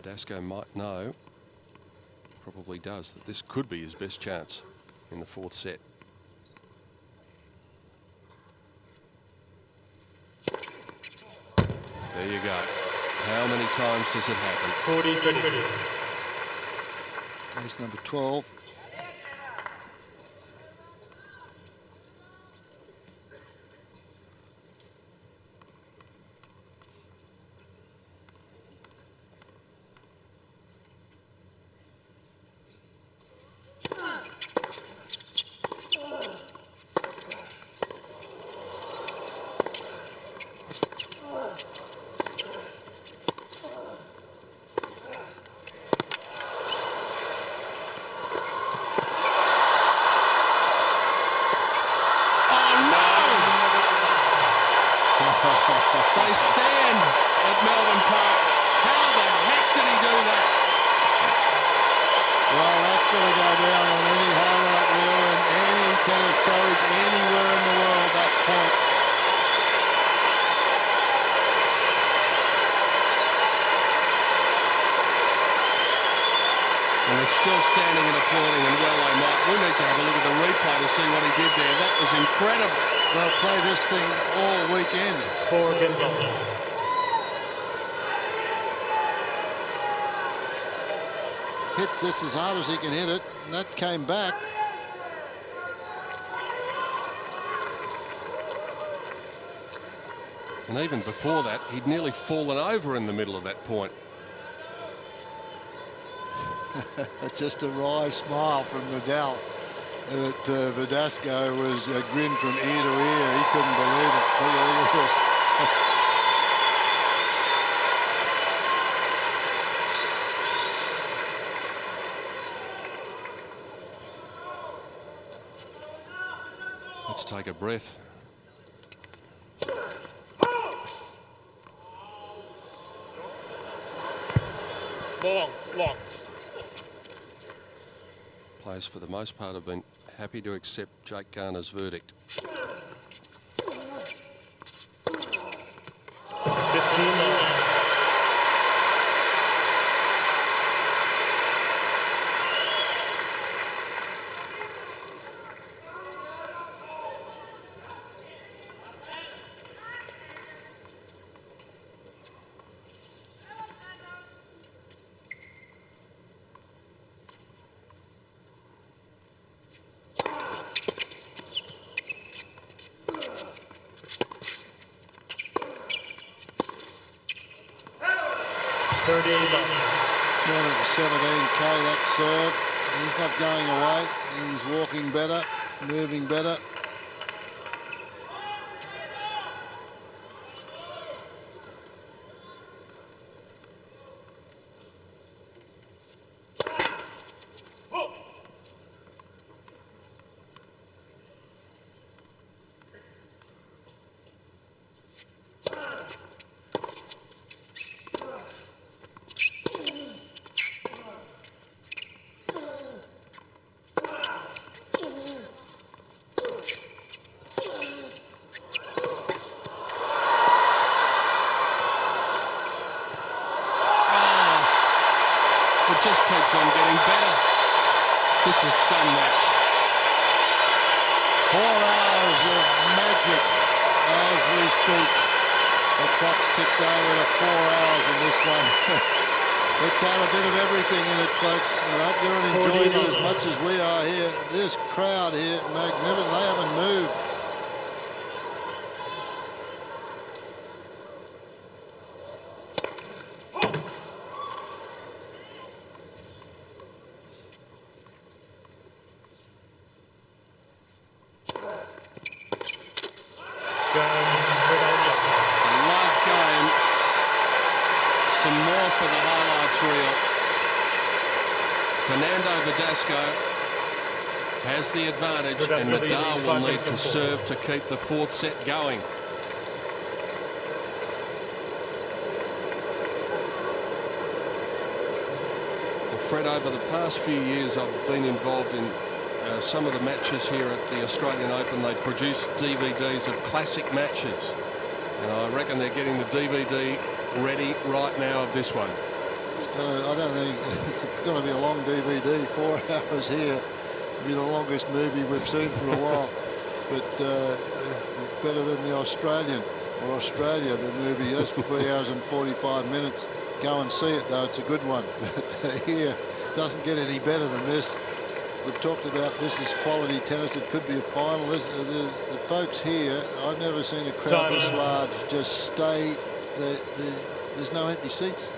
Verdasco might know, probably does, that this could be his best chance in the fourth set. There you go. How many times does it happen? 40-30. Ace number 12. They stand at Melbourne Park. How the heck did he do that? Well, that's going to go down on any highlight reel and any tennis coverage anywhere in the world, that point. And they're still standing and applauding, and well they might. We need to have a look at the replay to see what he did there. That was incredible. They'll play this thing all weekend. For Gonzalez. Hits this as hard as he can hit it, and that came back. And even before that, he'd nearly fallen over in the middle of that point. Just a wry smile from Nadal. But Verdasco was a grin from ear to ear. He couldn't believe it. Look at this. Let's take a breath. Long. Players, for the most part, have been happy to accept Jake Garner's verdict. 15 $217K, that serve. He's not going away. He's walking better, moving better. Just keeps on getting better. This is some match. 4 hours of magic as we speak. The clock's ticked over to 4 hours in this one. It's had a bit of everything in it, folks. And I hope you're enjoying it as much as we are here. This crowd here, magnificent. They haven't moved. Verdasco has the advantage, and Nadal will need to serve to keep the fourth set going. Well, Fred, over the past few years I've been involved in some of the matches here at the Australian Open. They produce DVDs of classic matches, and I reckon they're getting the DVD ready right now of this one. I don't think it's going to be a long DVD. 4 hours here. It'll be the longest movie we've seen for a while. But it's better than the Australian, or Australia, the movie. That's 3 hours and 45 minutes. Go and see it, though. It's a good one. But here, doesn't get any better than this. We've talked about this as quality tennis. It could be a final. The folks here, I've never seen a crowd this large just stay. There's no empty seats.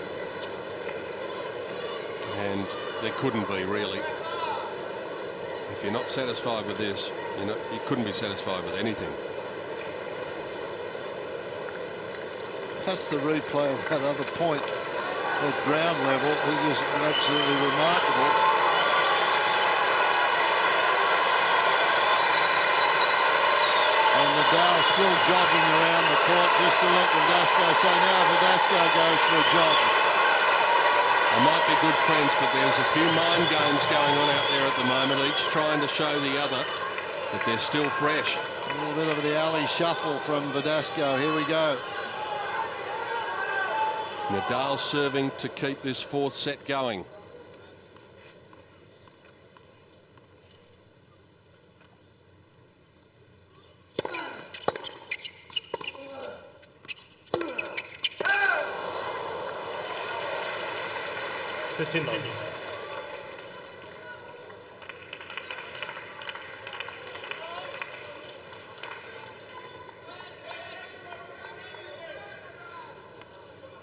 And there couldn't be, really. If you're not satisfied with this, you couldn't be satisfied with anything. That's the replay of that other point at ground level. It is absolutely remarkable. And Nadal still jogging around the court just to let Verdasco say, now Verdasco goes for a jog. They might be good friends, but there's a few mind games going on out there at the moment, each trying to show the other that they're still fresh. A little bit of the alley shuffle from Verdasco. Here we go. Nadal serving to keep this fourth set going.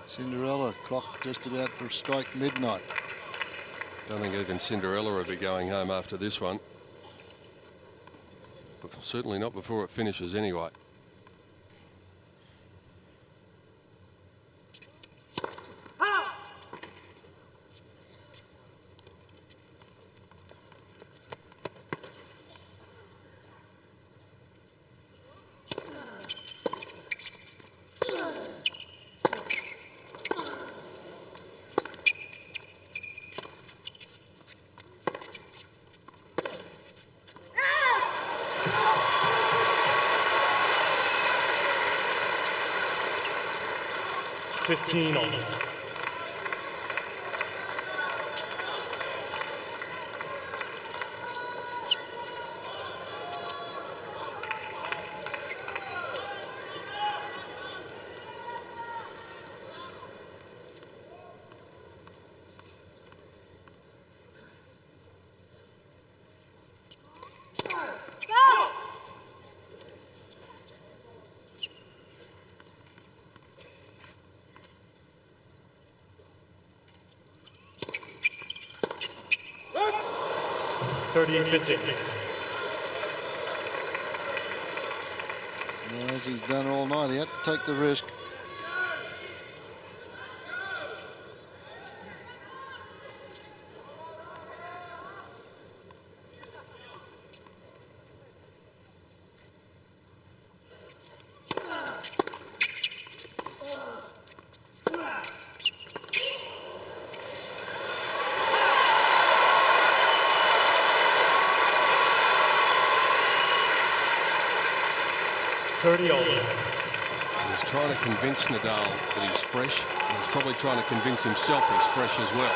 Cinderella clock just about to strike midnight. Don't think even Cinderella will be going home after this one. But certainly not before it finishes anyway. On. Well, as he's done all night, he had to take the risk. He's trying to convince Nadal that he's fresh, and he's probably trying to convince himself he's fresh as well.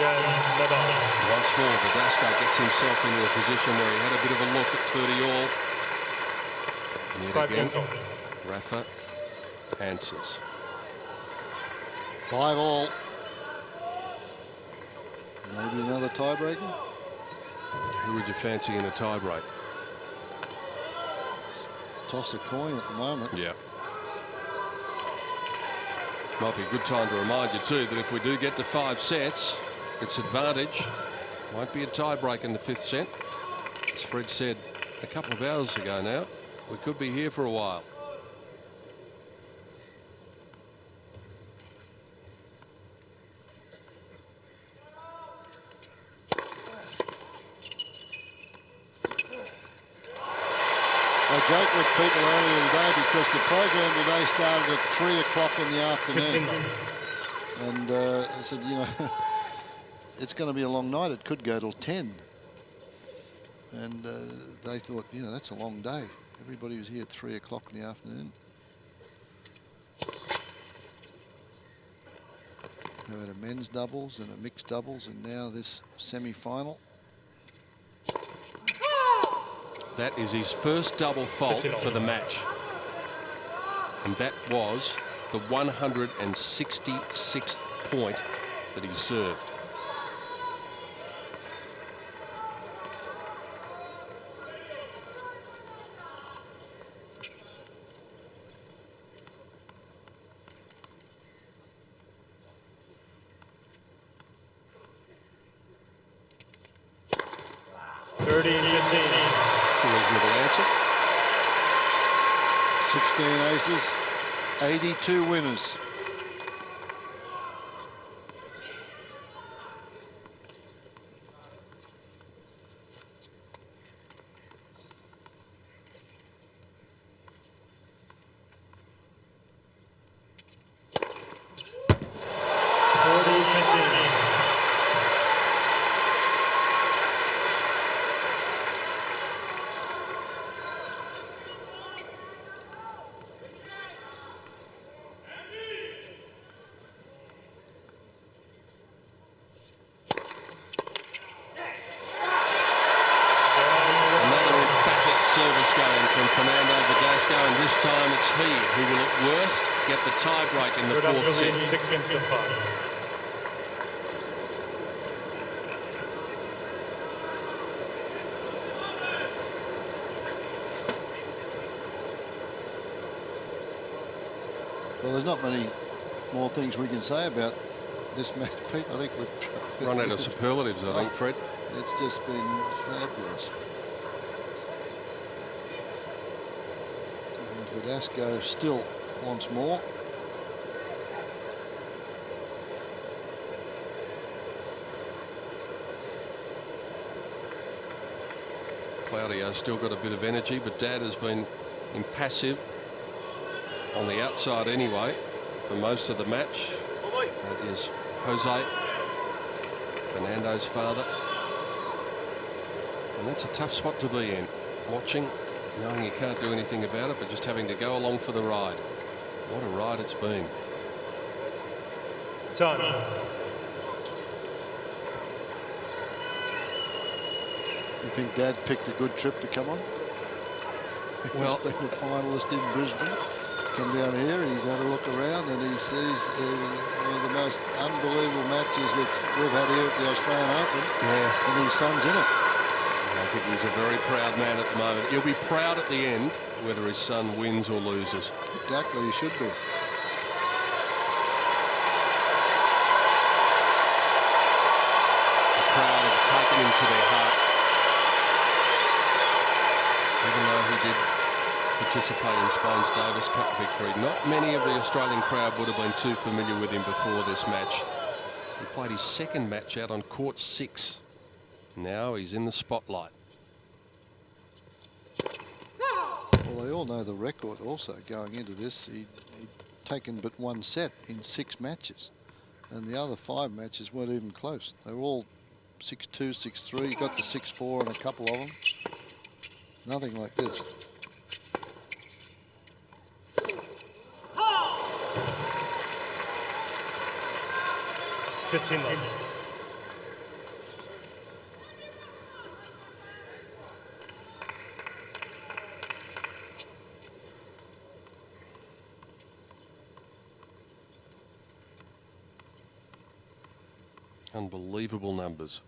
Rafael Nadal. Once more, Verdasco gets himself into a position where he had a bit of a look at 30 all. And yet 5 again, games on. Rafa answers. 5 all. Maybe another tiebreaker. Who would you fancy in a tiebreak? Toss a coin at the moment. Yeah. Might be a good time to remind you too that if we do get to 5 sets, it's advantage. Won't be a tiebreak in the 5th set. As Fred said a couple of hours ago now, we could be here for a while. I joked with people earlier today because the program today started at 3 o'clock in the afternoon. And I said, you know, it's going to be a long night. It could go till 10. And they thought, you know, that's a long day. Everybody was here at 3 o'clock in the afternoon. We had a men's doubles and a mixed doubles, and now this semi-final. That is his first double fault for the match. And that was the 166th point that he served. Reasonable answer. 16 aces, 82 winners. Fernando Verdasco, and this time it's he who will at worst get the tie-break in the 4th set. 6 games to 5. Well, there's not many more things we can say about this match, Pete. I think we've run out of superlatives, I think, Fred. It's just been fabulous. Verdasco still wants more. Claudio's still got a bit of energy, but Dad has been impassive on the outside anyway for most of the match. That is Jose, Fernando's father. And that's a tough spot to be in, watching, knowing you can't do anything about it, but just having to go along for the ride. What a ride it's been. Time. You think Dad picked a good trip to come on? Well, he's been a finalist in Brisbane. Come down here, he's had a look around, and he sees one of the most unbelievable matches that we've had here at the Australian Open. Yeah. And his son's in it. I think he's a very proud man at the moment. He'll be proud at the end, whether his son wins or loses. Exactly, he should be. The crowd have taken him to their heart. Even though he did participate in Spain's Davis Cup victory, not many of the Australian crowd would have been too familiar with him before this match. He played his second match out on court 6. Now he's in the spotlight. Well, they all know the record also going into this. He'd taken but one set in 6 matches. And the other 5 matches weren't even close. They were all 6-2, 6-3. He got to 6-4 in a couple of them. Nothing like this. Unbelievable numbers.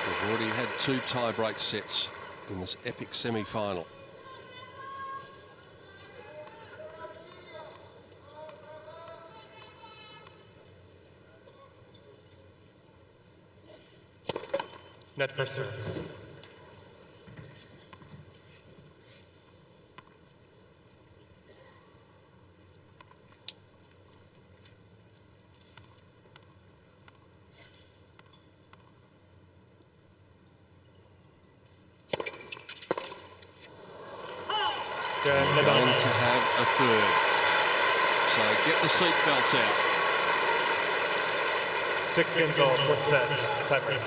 We've already had 2 tie-break sets in this epic semi-final. Net first serve. We're going to have a third. So get the seat belts out. 6 games all, 4th set, tiebreak.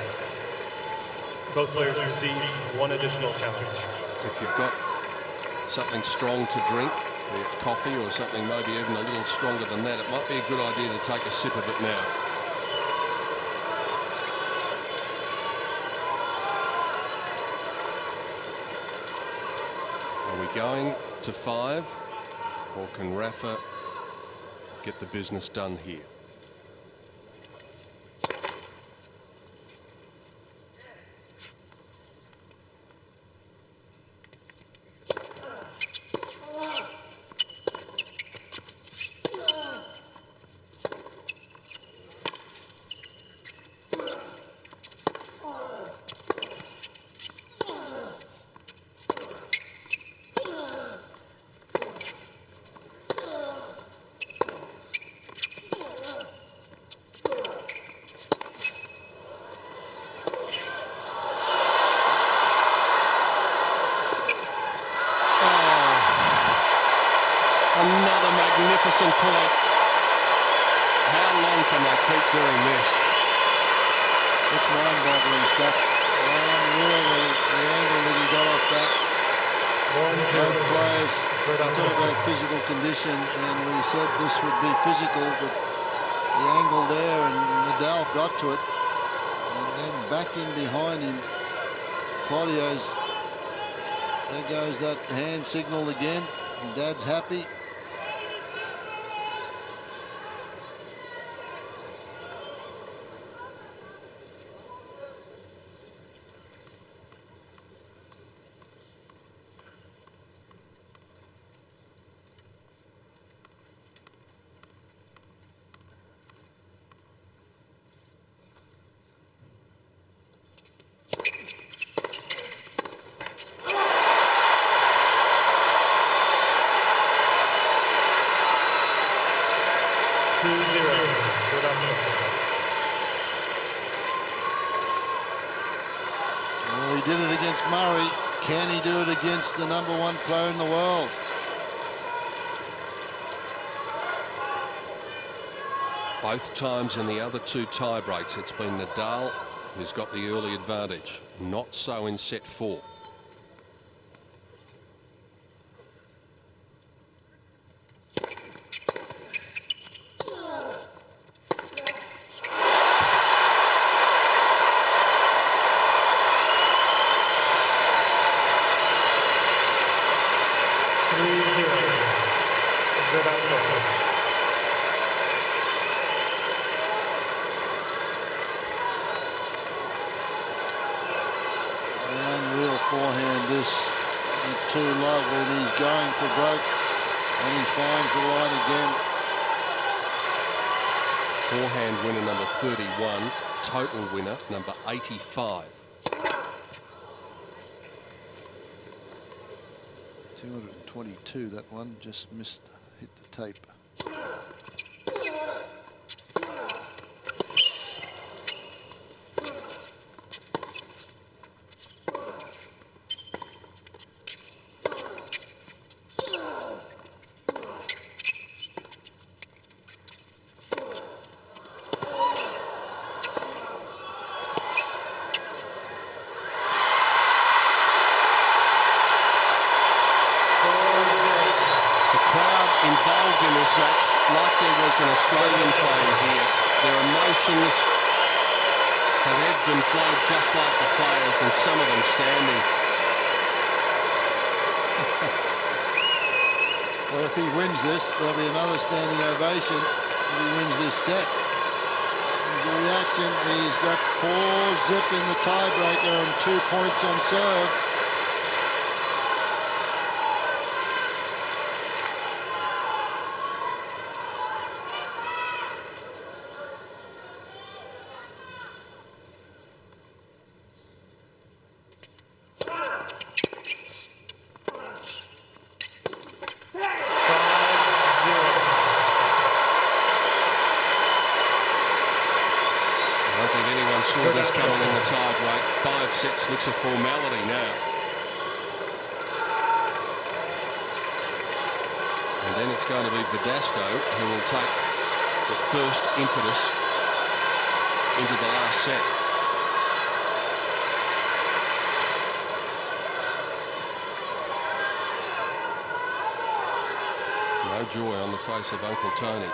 Both players receive 1 additional challenge. If you've got something strong to drink, be it coffee or something maybe even a little stronger than that, it might be a good idea to take a sip of it now. Are we going to 5, or can Rafa get the business done here? Another magnificent point. How long can they keep doing this? It's mind-boggling stuff. Unreal the angle that he got off that. Both players talk about physical condition, and we said this would be physical, but the angle there, and Nadal got to it, and then back in behind him, Claudio's. There goes that hand signal again, and Dad's happy. Well, he did it against Murray. Can he do it against the #1 player in the world? Both times in the other 2 tie breaks, it's been Nadal who's got the early advantage. Not so in set 4. Forehand, this is too low, and he's going for broke, and he finds the line again. Forehand winner number 31, total winner number 85. 222, that one just hit the tape. involved in this match like there was an Australian fan here. Their emotions have ebbed and flowed just like the players, and some of them standing. Well, if he wins this, there'll be another standing ovation if he wins this set. There's a reaction. He's got 4-zip in the tiebreaker and 2 points on serve. Looks a formality now. And then it's going to be Verdasco who will take the first impetus into the last set. No joy on the face of Uncle Tony.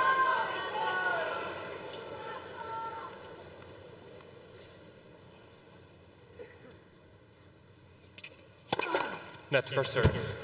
Net first serve.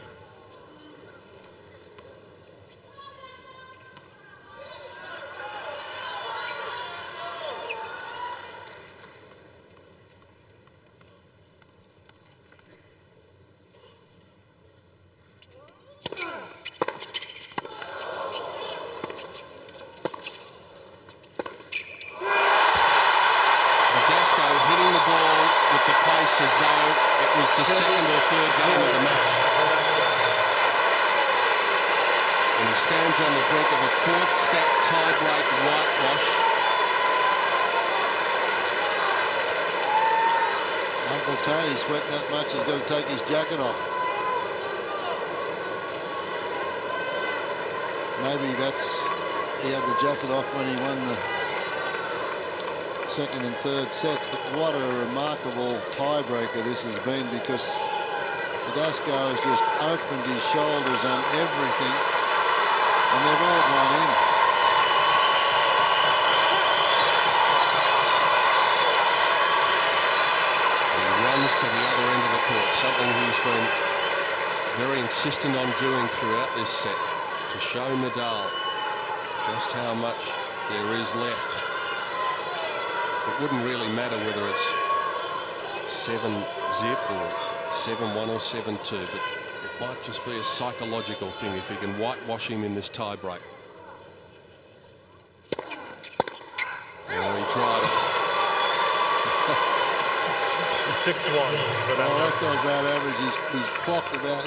As though it was the second or third game of the match. And he stands on the brink of a 4th set tie-break whitewash. Uncle Tony sweat that much, he's got to take his jacket off. Maybe he had the jacket off when he won the second and third sets, but what a remarkable tiebreaker this has been, because Verdasco has just opened his shoulders on everything, and they've all gone in. He runs to the other end of the court, something he's been very insistent on doing throughout this set, to show Nadal just how much there is left. It wouldn't really matter whether it's 7-zip or 7-1 or 7-2, but it might just be a psychological thing if he can whitewash him in this tie-break. He tried it. 6-1. Well, that's not bad average.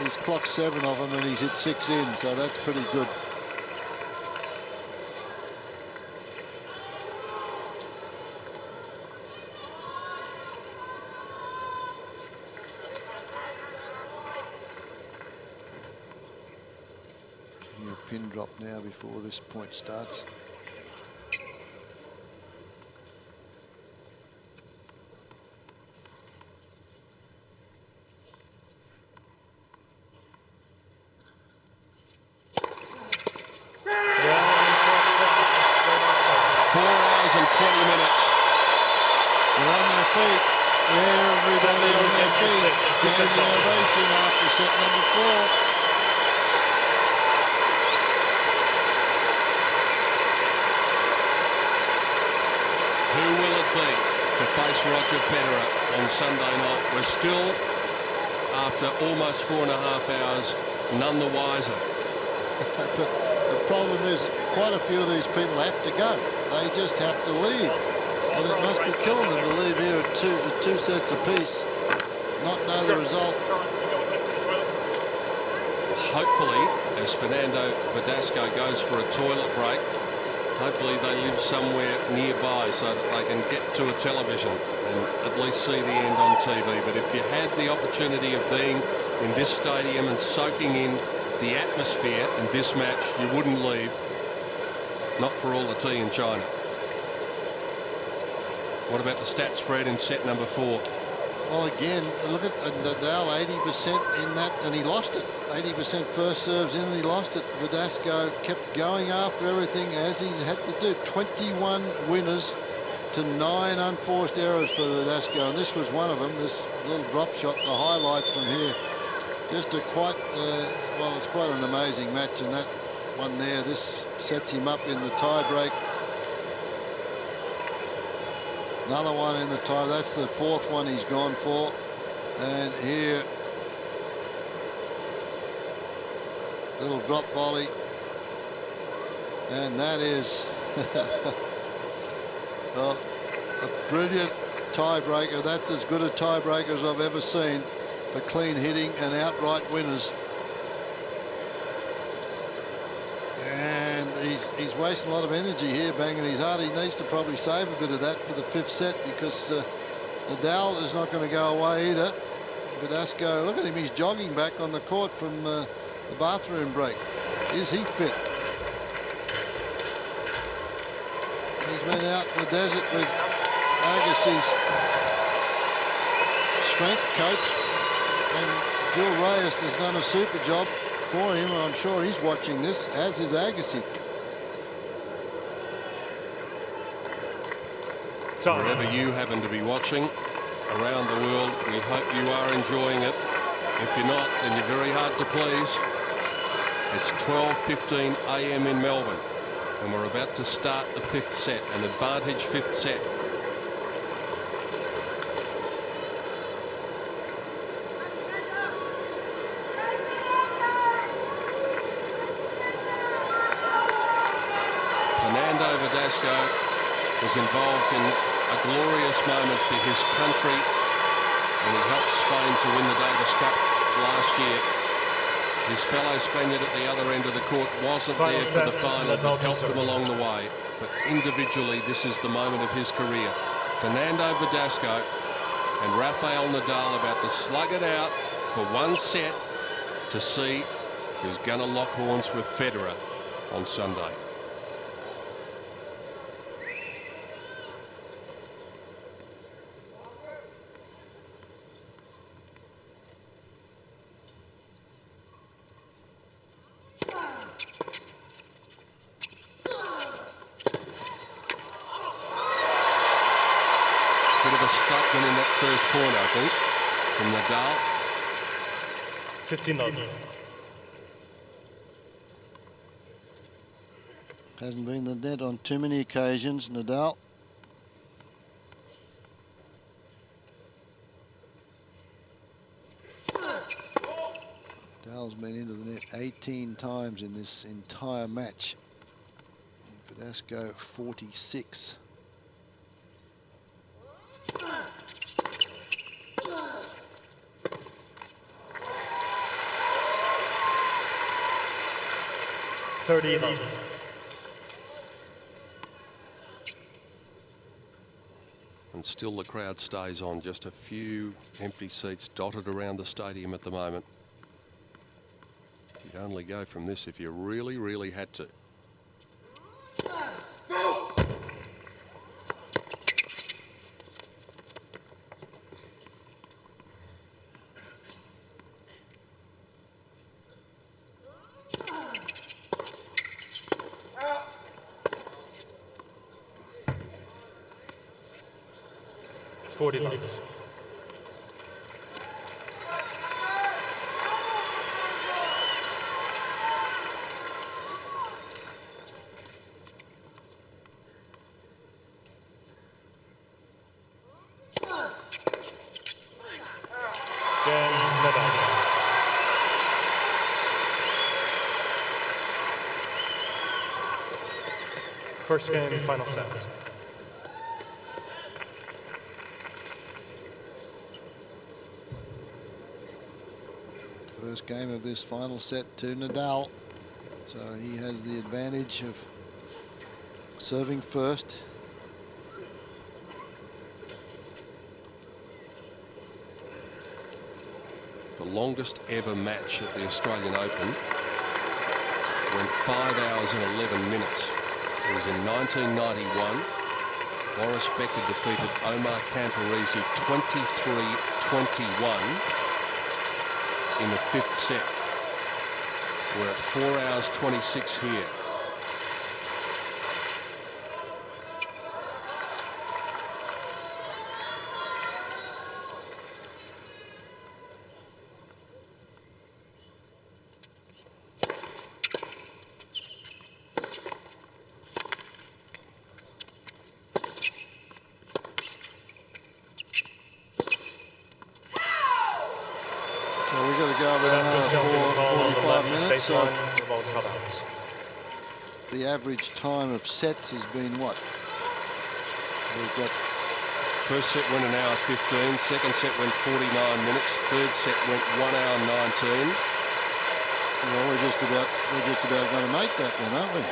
He's clocked 7 of them and he's hit 6 in, so that's pretty good. Pin drop now before this point starts. Everybody on their feet. Standing ovation after set number 4. Who will it be to face Roger Federer on Sunday night? We're still, after almost 4.5 hours, none the wiser. But the problem is quite a few of these people have to go. They just have to leave. And it must be killing them to leave here at two sets apiece, not know the result. Hopefully, as Fernando Verdasco goes for a toilet break, hopefully they live somewhere nearby so that they can get to a television and at least see the end on TV. But if you had the opportunity of being in this stadium and soaking in the atmosphere in this match, you wouldn't leave. Not for all the tea in China. What about the stats, Fred, in set number 4? Well, again, look at Nadal, 80% in that, and he lost it. 80% first serves in, and he lost it. Verdasco kept going after everything as he's had to do. 21 winners to 9 unforced errors for Verdasco, and this was one of them. This little drop shot, the highlights from here. Just a quite, well, it's quite an amazing match, and that one there, this sets him up in the tie break. Another one in the tie. That's the 4th one he's gone for. And here, little drop volley. And that is a brilliant tiebreaker. That's as good a tiebreaker as I've ever seen for clean hitting and outright winners. And he's wasting a lot of energy here, banging his heart. He needs to probably save a bit of that for the 5th set, because Nadal is not going to go away either. Verdasco, look at him, he's jogging back on the court from the bathroom break. Is he fit? He's been out in the desert with Agassi's strength coach, and Gil Reyes has done a super job for him. I'm sure he's watching this, as is Agassi. Wherever you happen to be watching around the world, we hope you are enjoying it. If you're not, then you're very hard to please. It's 12:15 a.m. in Melbourne, and we're about to start the 5th set, an advantage 5th set. Fernando Verdasco was involved in a glorious moment for his country when he helped Spain to win the Davis Cup last year. His fellow Spaniard at the other end of the court wasn't there for the final, but helped him along the way. But individually, this is the moment of his career. Fernando Verdasco and Rafael Nadal about to slug it out for 1 set to see who's going to lock horns with Federer on Sunday. In that first point, I think, from Nadal. 15-0. Hasn't been the net on too many occasions, Nadal. Nadal's been into the net 18 times in this entire match. Verdasco 46. And still the crowd stays on. Just a few empty seats dotted around the stadium at the moment. You'd only go from this if you really, really had to. First game, final set. First game of this final set to Nadal. So he has the advantage of serving first. The longest ever match at the Australian Open went 5 hours and 11 minutes. It was in 1991 Boris Becker defeated Omar Camporese 23-21 in the 5th set. We're at 4 hours 26 here. We've got to go about 45 minutes. So the average time of sets has been what? We've got first set went 1 hour 15, second set went 49 minutes, third set went 1 hour 19. Well, we're just about going to make that then, aren't we?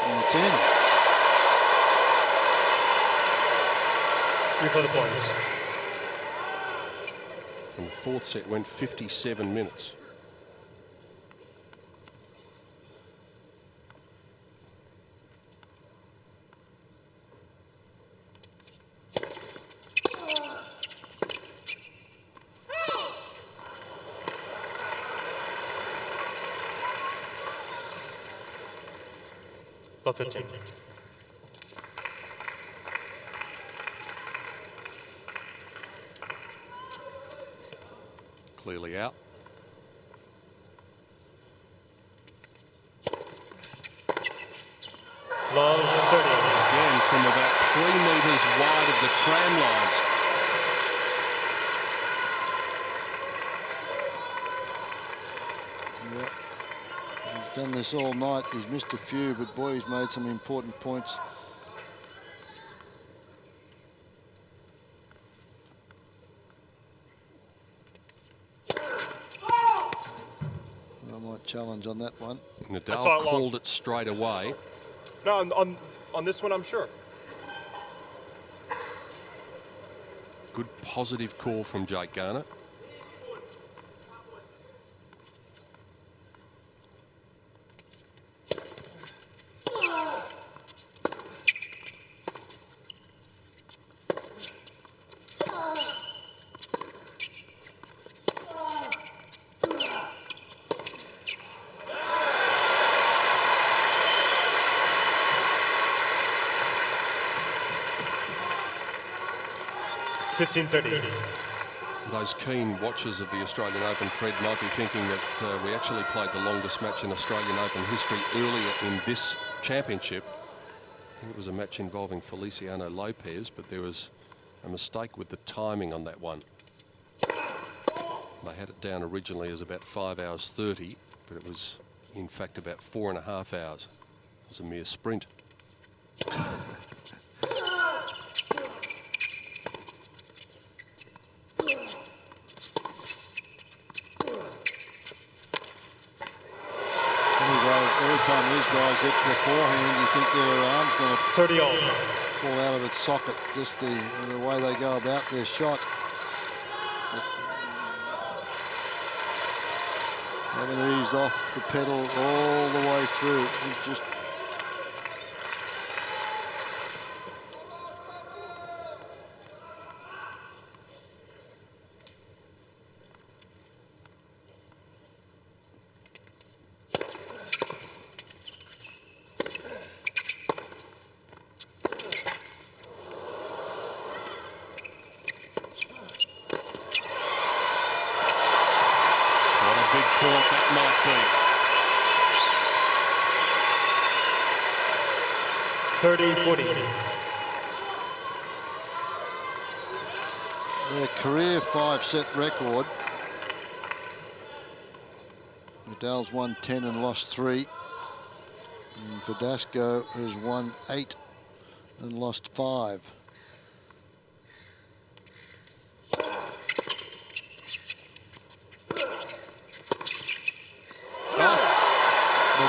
And it's in. 3 for the points. And the fourth set went 57 minutes. About 15. Clearly out. Love 30. Again from about 3 meters wide of the tram lines. Yep. He's done this all night. He's missed a few, but boy, he's made some important points. Challenge on that one. Nadal called it straight away. No, on this one, I'm sure. Good positive call from Jake Garnett. Those keen watchers of the Australian Open, Fred, might be thinking that we actually played the longest match in Australian Open history earlier in this championship. I think it was a match involving Feliciano Lopez, but there was a mistake with the timing on that one. They had it down originally as about 5 hours 30, but it was in fact about 4.5 hours. It was a mere sprint. Every time these guys hit the forehand, you think their arm's going to 30 all. Fall out of its socket, just the way they go about their shot. Haven't eased off the pedal all the way through. He's just That might be. 30-40. Their career 5-set record. Nadal's won 10 and lost 3. And Verdasco has won 8 and lost 5.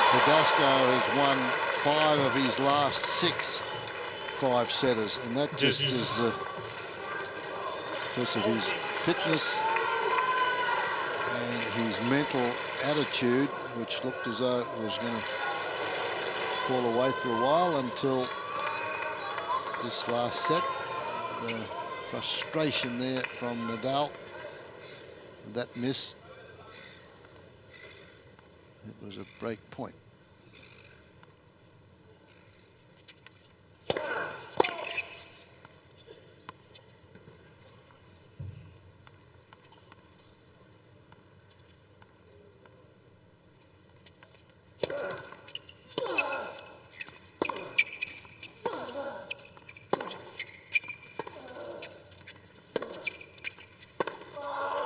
Verdasco has won 5 of his last 6 5-setters, and that just is because of his fitness and his mental attitude, which looked as though it was going to fall away for a while until this last set. The frustration there from Nadal. That miss. It was a break point.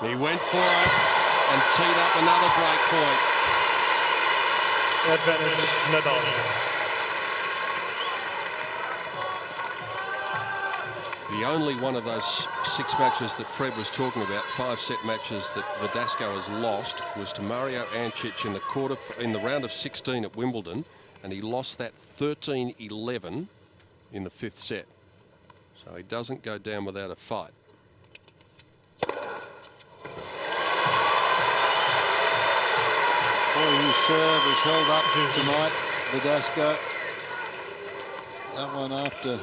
He went for it and teed up another break point. Advantage, Nadal. The only one of those 6 matches that Fred was talking about, 5-set matches that Verdasco has lost, was to Mario Ancic in the round of 16 at Wimbledon, and he lost that 13-11 in the 5th set. So he doesn't go down without a fight. His serve is held up tonight, Verdasco. That one after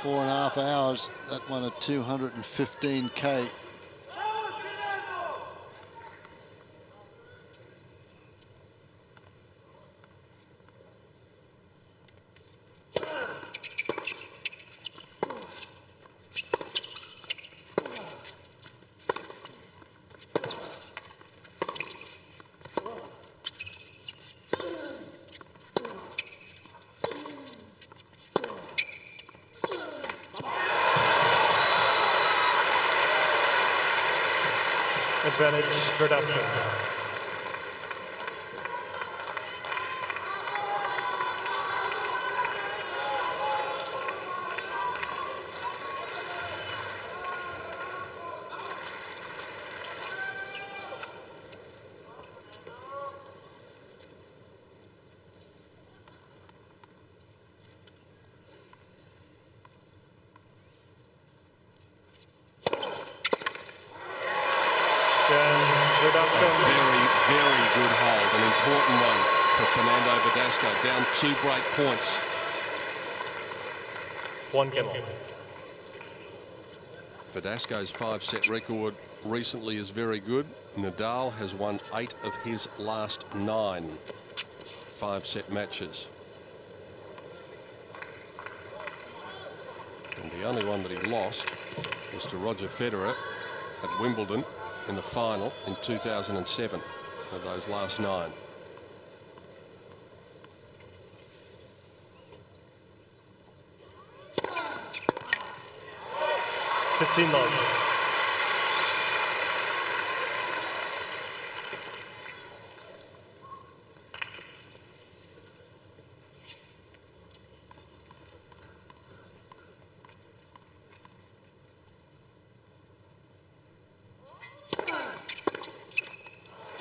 4.5 hours, that one at 215K. Advantage, Verdasco. Very good hold, an important one for Fernando Verdasco. Down 2 break points. 1 game on. Verdasco's 5-set record recently is very good. Nadal has won 8 of his last 9 5-set matches. And the only one that he lost was to Roger Federer at Wimbledon in the final in 2007 of those last 9. $15.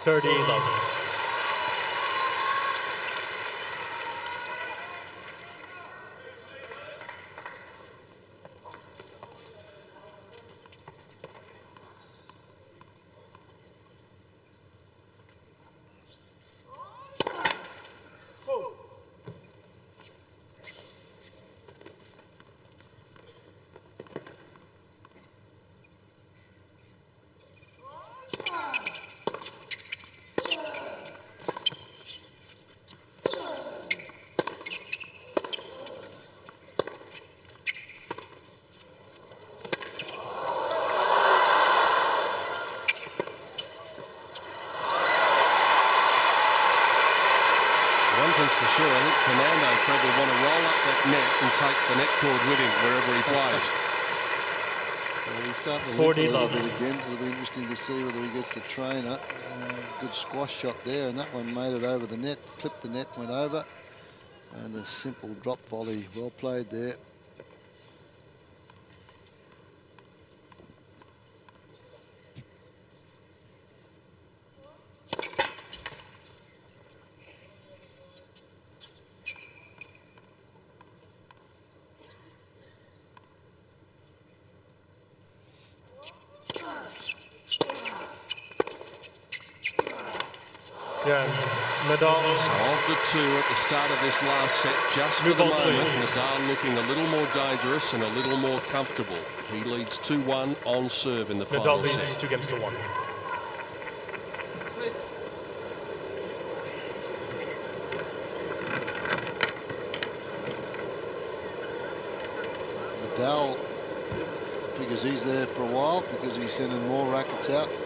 $30. For sure, I think Fernando probably want to roll up that net and take the net cord with him wherever he plays. Well, he's starting to 40 a little love. bit again. It'll be interesting to see whether he gets the trainer. Good squash shot there, and that one made it over the net. Clipped the net, went over, and a simple drop volley. Well played there. Yeah, Nadal. So of the two at the start of this last set, just for the moment, Nadal looking a little more dangerous and a little more comfortable. He leads 2-1 on serve in the final set. Nadal leads 2-1. Nadal figures he's there for a while because he's sending more rackets out to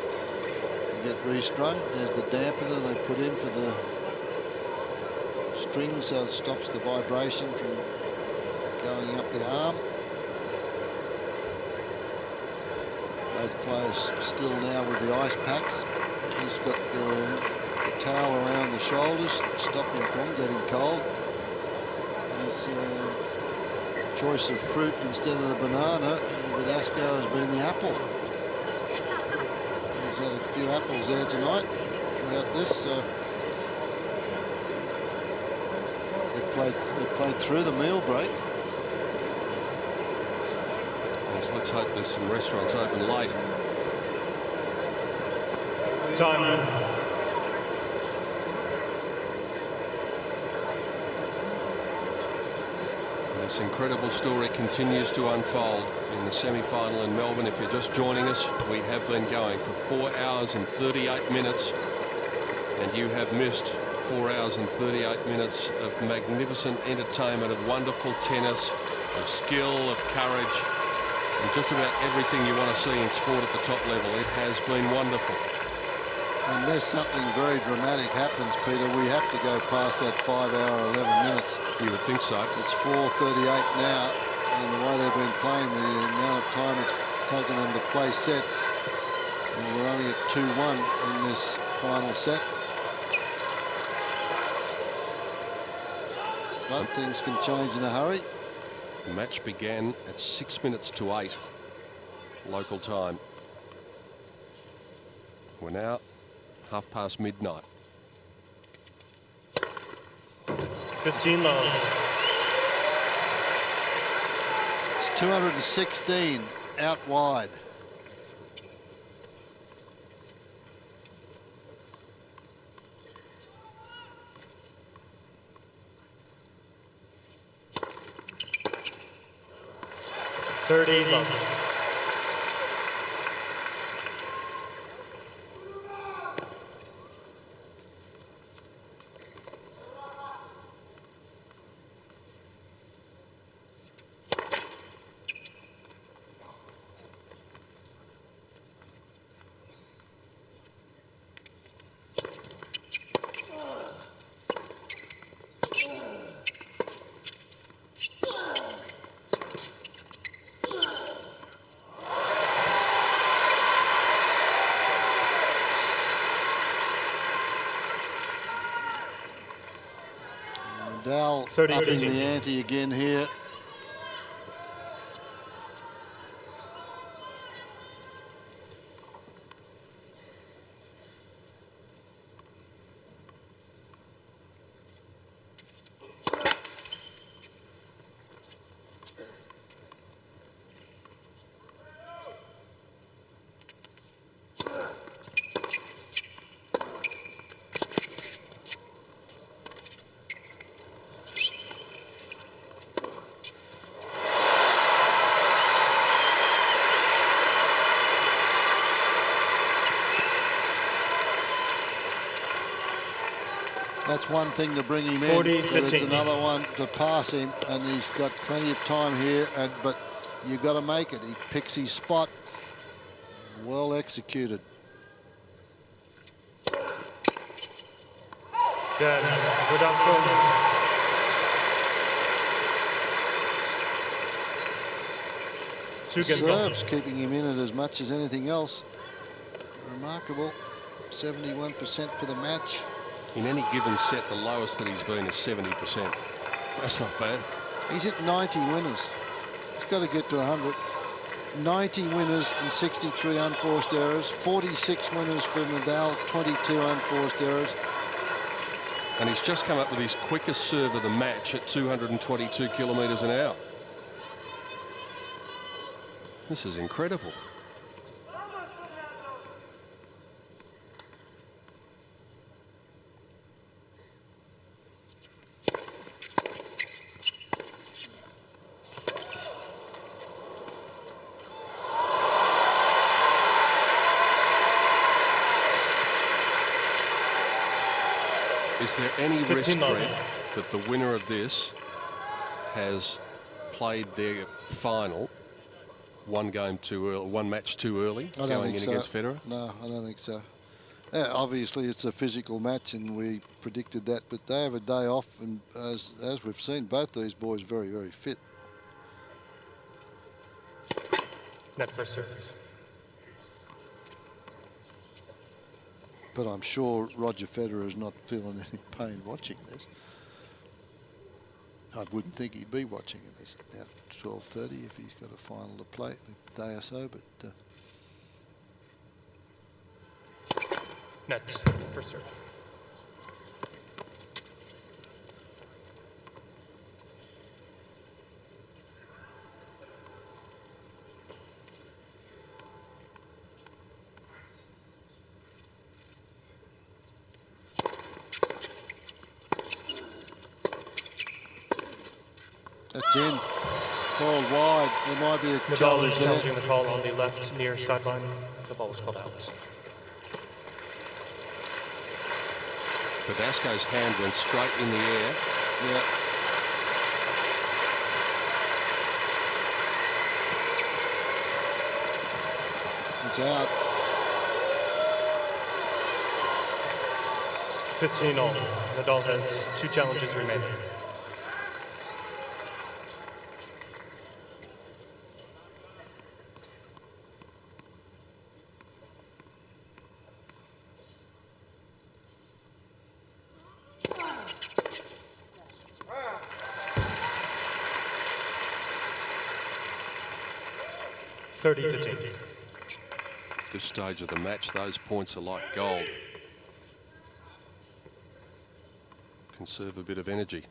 get restrung. There's the dampener they put in for the string, so it stops the vibration from going up the arm. Both players still now with the ice packs. He's got the towel around the shoulders to stop him from getting cold. His choice of fruit instead of the banana, Verdasco, has been the apple. He's had a few apples there tonight throughout this, so they played through the meal break. Yes, let's hope there's some restaurants open late. Time. This incredible story continues to unfold in the semi-final in Melbourne. If you're just joining us, we have been going for 4 hours and 38 minutes, and you have missed 4 hours and 38 minutes of magnificent entertainment, of wonderful tennis, of skill, of courage, and just about everything you want to see in sport at the top level. It has been wonderful. Unless something very dramatic happens, Peter, we have to go past that 5 hour, 11 minutes. You would think so. It's 4:38 now, and the way they've been playing, the amount of time it's taken them to play sets, and we're only at 2-1 in this final set. But things can change in a hurry. The match began at 6 minutes to 8 local time. We're now midnight. 15 love. It's 216 out wide. Love. Nadal upping the ante again here. That's one thing to bring him in, but it's another one to pass him, and he's got plenty of time here, but you've got to make it. He picks his spot. Well executed. Good. Verdasco. Serves keeping him in it as much as anything else. Remarkable. 71% for the match. In any given set, the lowest that he's been is 70%. That's not bad. He's at 90 winners. He's got to get to 100. 90 winners and 63 unforced errors. 46 winners for Nadal, 22 unforced errors. And he's just come up with his quickest serve of the match at 222 kilometres an hour. This is incredible. Is there any risk, 15 love. Fred, that the winner of this has played their final one match too early, I don't going think in so. against Federer? No, I don't think so. Yeah, obviously, it's a physical match, and we predicted that. But they have a day off, and as we've seen, both these boys very, very fit. Net first service. But I'm sure Roger Federer is not feeling any pain watching this. I wouldn't think he'd be watching this at 12:30 if he's got a final to play in a day or so. But Net first serve. that's in. Called wide. There might be a Nadal challenge is there. challenging the call on the left near sideline. The ball was called out. Verdasco's hand went straight in the air. Yeah. It's out. 15 all. Nadal has 2 challenges remaining. At this stage of the match, those points are like gold. Conserve a bit of energy.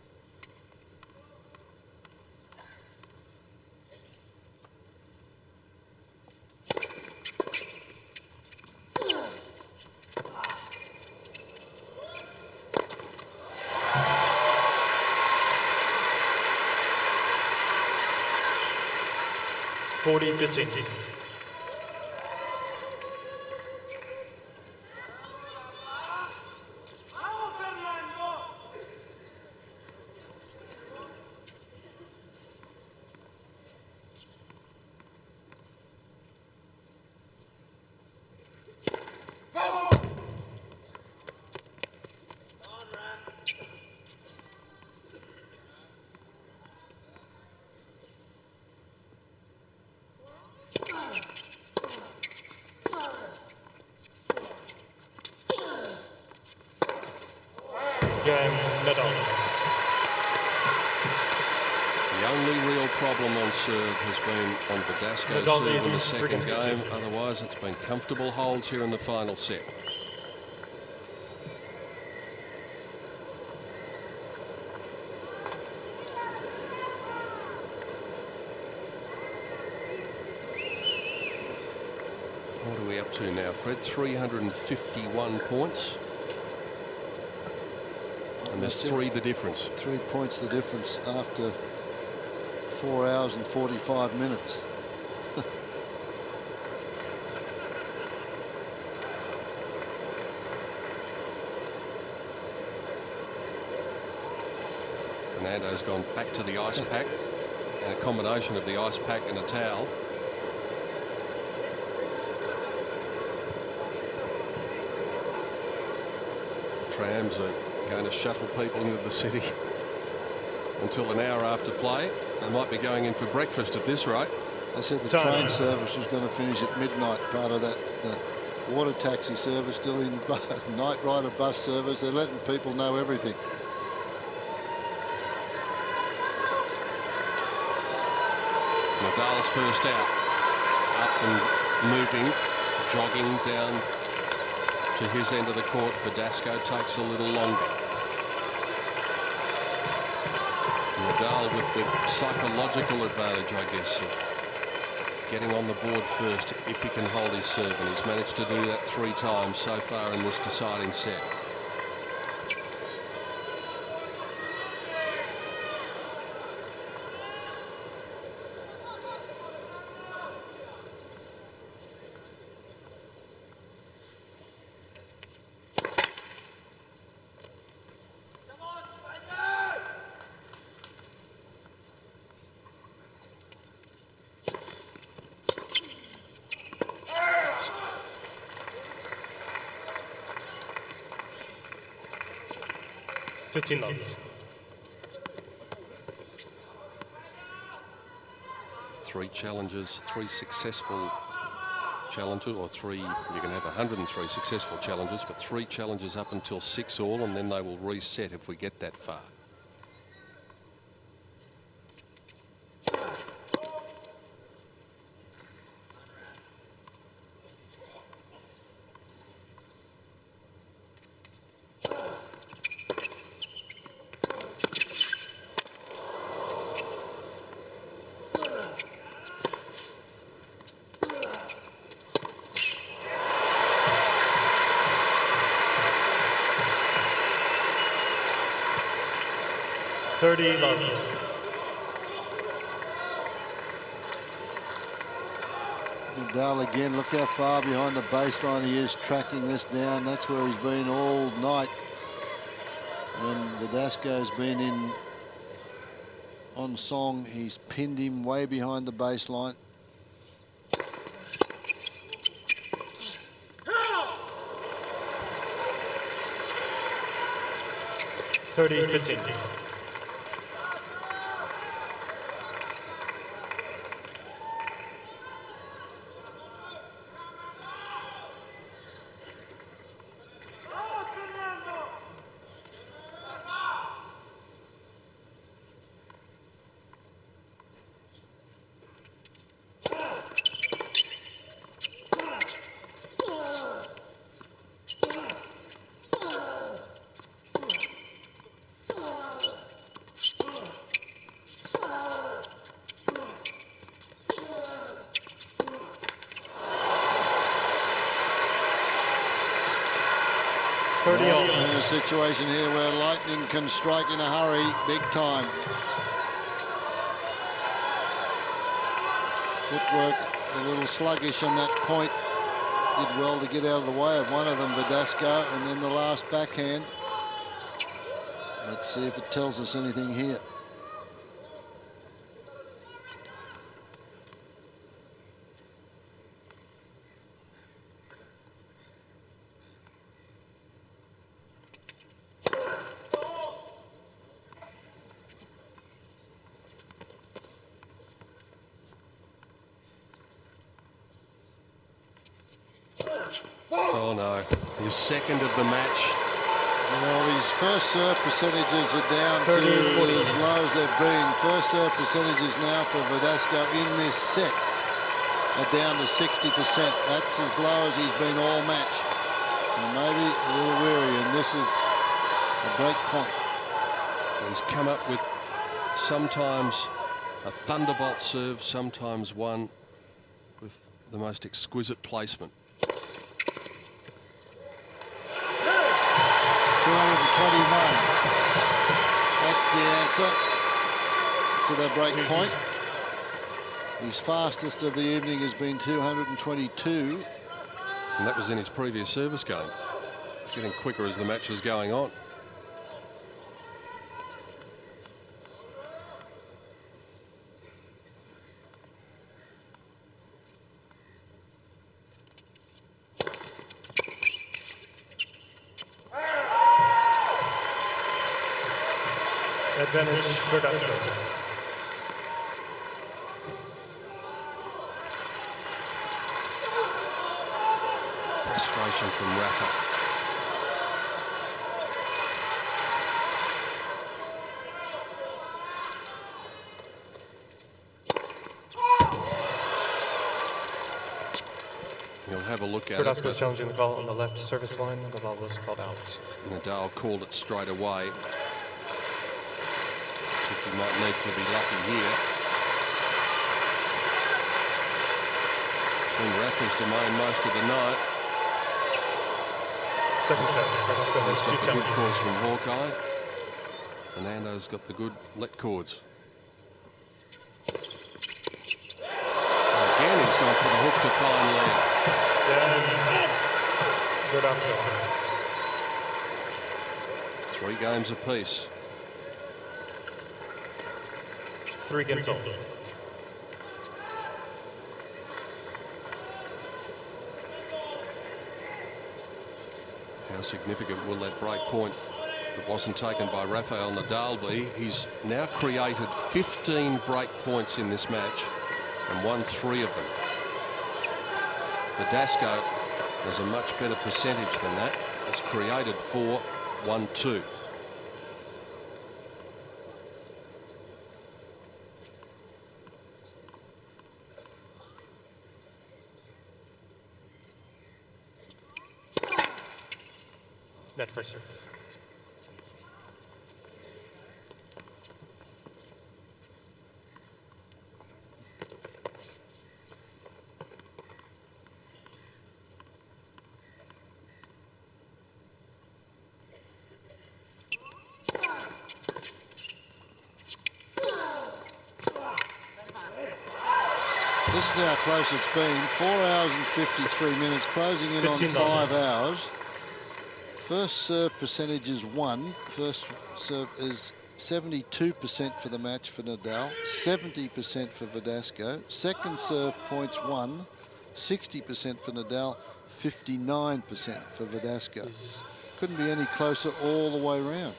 $40-15. Game, Nadal. The only real problem on serve has been on Verdasco's Nadal serve in the leads second 3-2. game. Otherwise, it's been comfortable holds here in the final set. What are we up to now, Fred? 351 points. And there's 3 the difference. 3 points the difference after 4 hours and 45 minutes. Fernando's gone back to the ice pack, and a combination of the ice pack and a towel. Trams are going to shuttle people into the city until an hour after play. They might be going in for breakfast at this rate. I said the train service was going to finish at midnight, part of that water taxi service still in, night rider bus service. They're letting people know everything. Nadal's first out. Up and moving, jogging down to his end of the court. Verdasco takes a little longer. Nadal with the psychological advantage, I guess, of getting on the board first if he can hold his serve, and he's managed to do that 3 times so far in this deciding set. 15 love. 3 challenges, 3 successful challenges, or 3, you can have 103 successful challenges, but 3 challenges up until 6 all, and then they will reset if we get that far. Nadal again, look how far behind the baseline he is, tracking this down. That's where he's been all night. When Verdasco's been in on song, he's pinned him way behind the baseline. $30-15. In a situation here where lightning can strike in a hurry, big time. Footwork a little sluggish on that point. Did well to get out of the way of one of them, Verdasco, and then the last backhand. Let's see if it tells us anything here. Oh no, his second of the match. Well, his first serve percentages are down to as low as they've been. First serve percentages now for Verdasco in this set are down to 60%. That's as low as he's been all match. So maybe a little weary, and this is a break point. He's come up with sometimes a thunderbolt serve, sometimes one with the most exquisite placement. 221. That's the answer to the break point. His fastest of the evening has been 222. And that was in his previous service game. It's getting quicker as the match is going on. Advantage Verdasco. Frustration from Rafa. He'll have a look at Verdasco challenging the call on the left service line. The ball was called out. Nadal called it straight away. He might need to be lucky here. In Rafa's domain most of the night. Second set. Verdasco has two Good challenges. calls from Hawkeye. Fernando's got the good let chords. Again, he's gone for the hook to find lead. Verdasco. 3 games apiece. 3 games all. How significant will that break point It wasn't taken by Rafael Nadal. He's now created 15 break points in this match and won 3 of them. Verdasco has a much better percentage than that. He's created 4, won 2. Net first serve. This is how close it's been. 4 hours and 53 minutes, closing in on 5 hours. First serve percentage is 1. First serve is 72% for the match for Nadal, 70% for Verdasco. Second serve points 1, 60% for Nadal, 59% for Verdasco. Couldn't be any closer all the way around.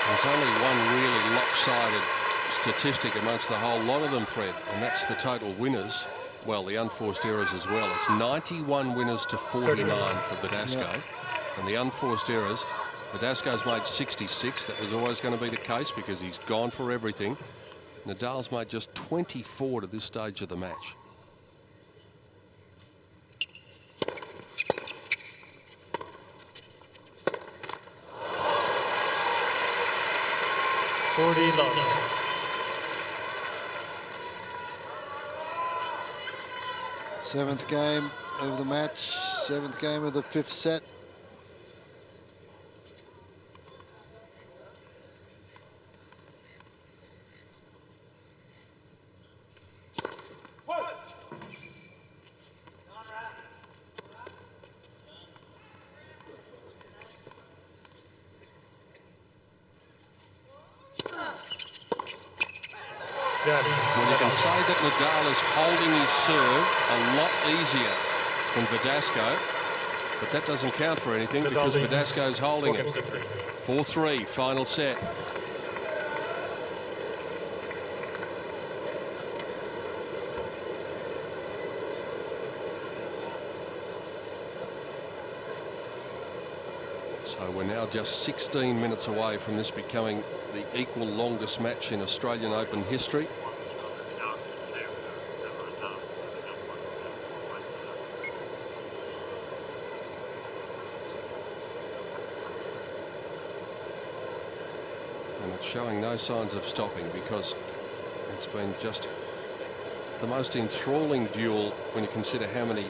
There's only one really lopsided statistic amongst the whole lot of them, Fred, and that's the total winners. Well, the unforced errors as well. It's 91 winners to 49 for Verdasco. Yeah. And the unforced errors, Verdasco's made 66. That was always going to be the case because he's gone for everything. Nadal's made just 24 to this stage of the match. Seventh game of the match, 7th game of the 5th set. Well, you can say that Nadal is holding his serve a lot easier than Verdasco, but that doesn't count for anything because Verdasco's holding it. 4-3, final set. So we're now just 16 minutes away from this becoming the equal longest match in Australian Open history. And it's showing no signs of stopping because it's been just the most enthralling duel when you consider how many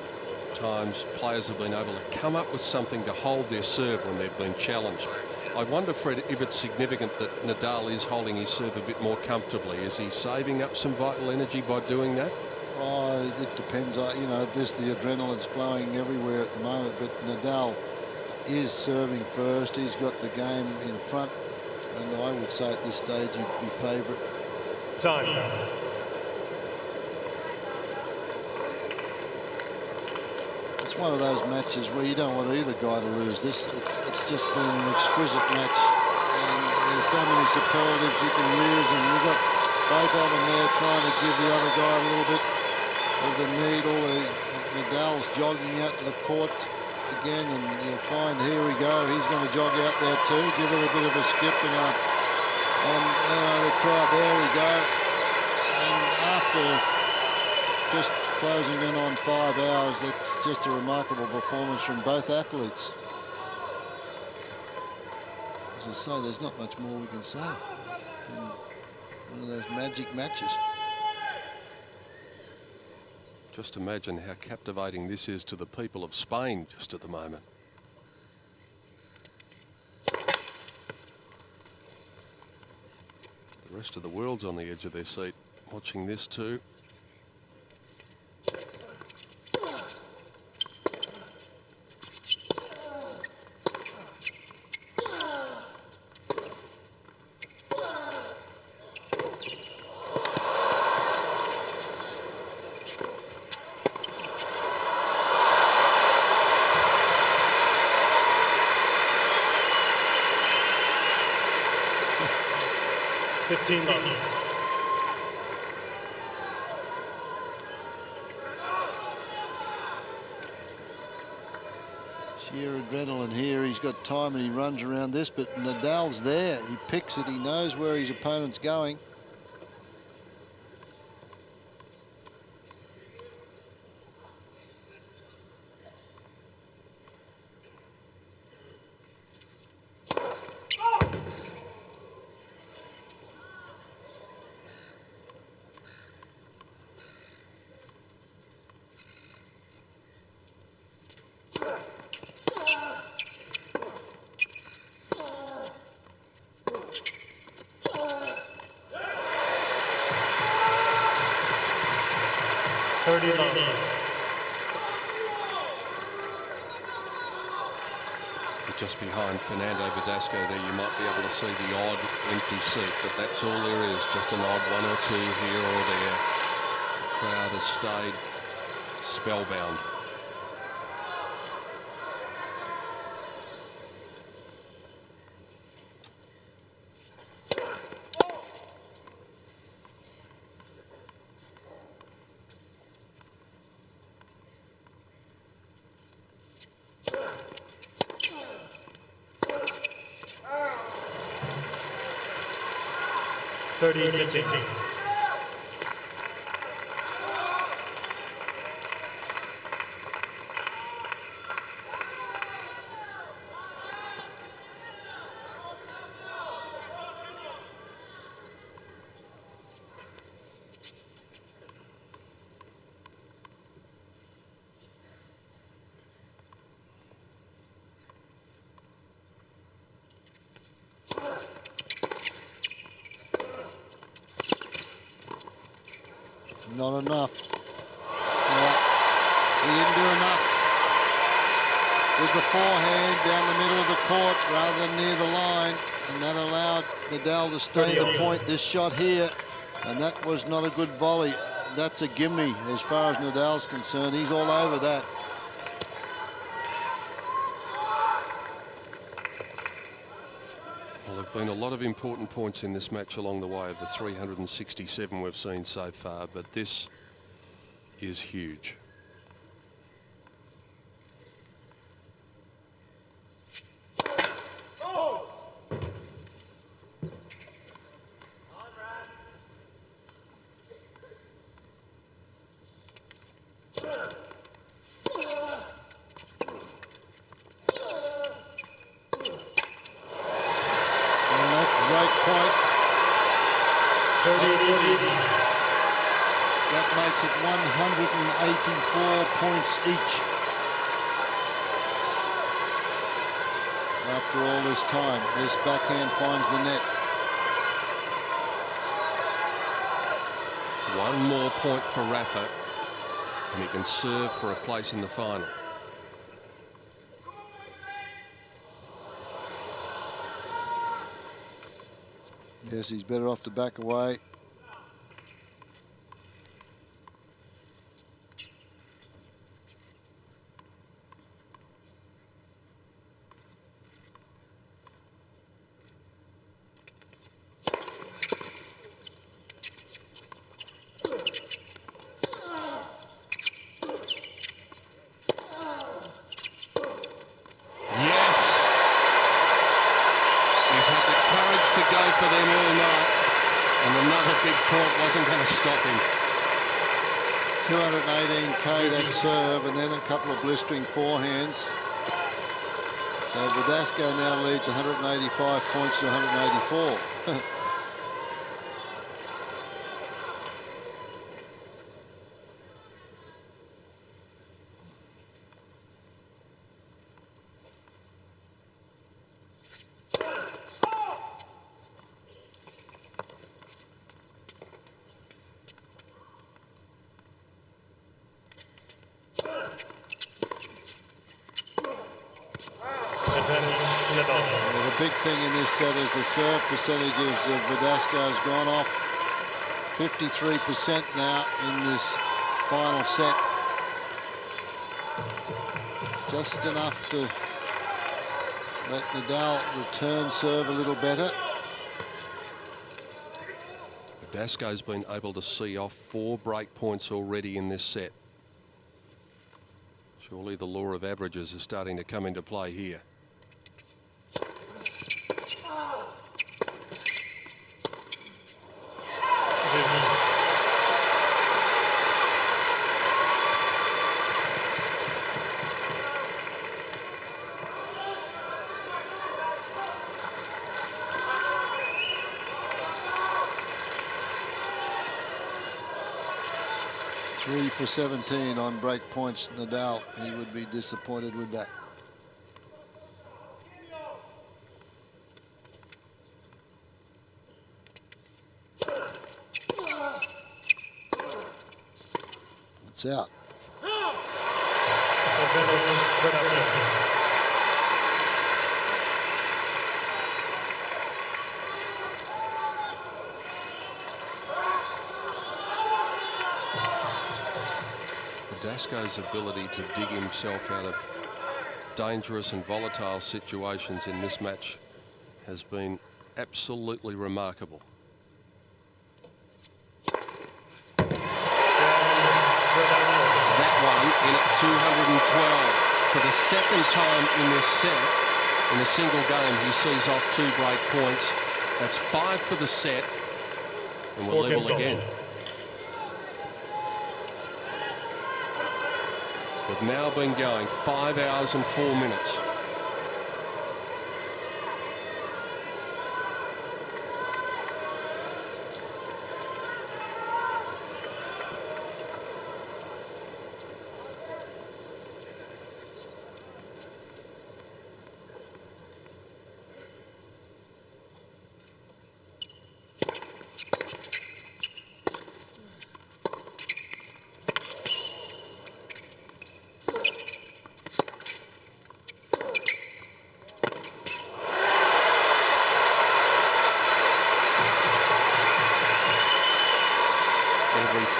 times players have been able to come up with something to hold their serve when they've been challenged. I wonder, Fred, if it's significant that Nadal is holding his serve a bit more comfortably. Is he saving up some vital energy by doing that? Oh, it depends. You know, the adrenaline's flowing everywhere at the moment, but Nadal is serving first. He's got the game in front, and I would say at this stage he'd be favourite. Time. It's one of those matches where you don't want either guy to lose this. It's just been an exquisite match, and there's so many superlatives you can use, and you've got both of them there trying to give the other guy a little bit of the needle. Nadal's jogging out to the court again, and you'll find, here we go, he's going to jog out there too, give it a bit of a skip, and the crowd, there we go. And after just closing in on 5 hours, that's just a remarkable performance from both athletes. As I say, there's not much more we can say in one of those magic matches. Just imagine how captivating this is to the people of Spain just at the moment. The rest of the world's on the edge of their seat watching this too. 15 love. Sheer adrenaline here. He's got time and he runs around this, but Nadal's there. He picks it. He knows where his opponent's going. Just behind Fernando Verdasco there, you might be able to see the odd empty seat, but that's all there is, just an odd one or two here or there. The crowd has stayed spellbound. Not enough. Yeah. He didn't do enough with the forehand down the middle of the court rather than near the line, and that allowed Nadal to stay the point this shot here, and that was not a good volley. That's a gimme as far as Nadal's concerned. He's all over that. Well, there have been a lot of important points in this match along the way of the 367 we've seen so far, but this is huge. That makes it 184 points each. After all this time, this backhand finds the net. One more point for Rafa, and he can serve for a place in the final. Yes, he's better off to back away. Wasn't going to stop him. 218k that serve, and then a couple of blistering forehands. So Verdasco now leads 185 points to 184. The big thing in this set is the serve percentages of Verdasco has gone off 53% now in this final set. Just enough to let Nadal return serve a little better. Verdasco's been able to see off 4 break points already in this set. Surely the law of averages is starting to come into play here. Three for 17 on break points. Nadal, he would be disappointed with that. It's out. Verdasco's ability to dig himself out of dangerous and volatile situations in this match has been absolutely remarkable. That one in at 212 for the second time in this set. In a single game, he sees off 2 break points. That's 5 for the set, and we're level again. We've now been going 5 hours and 4 minutes.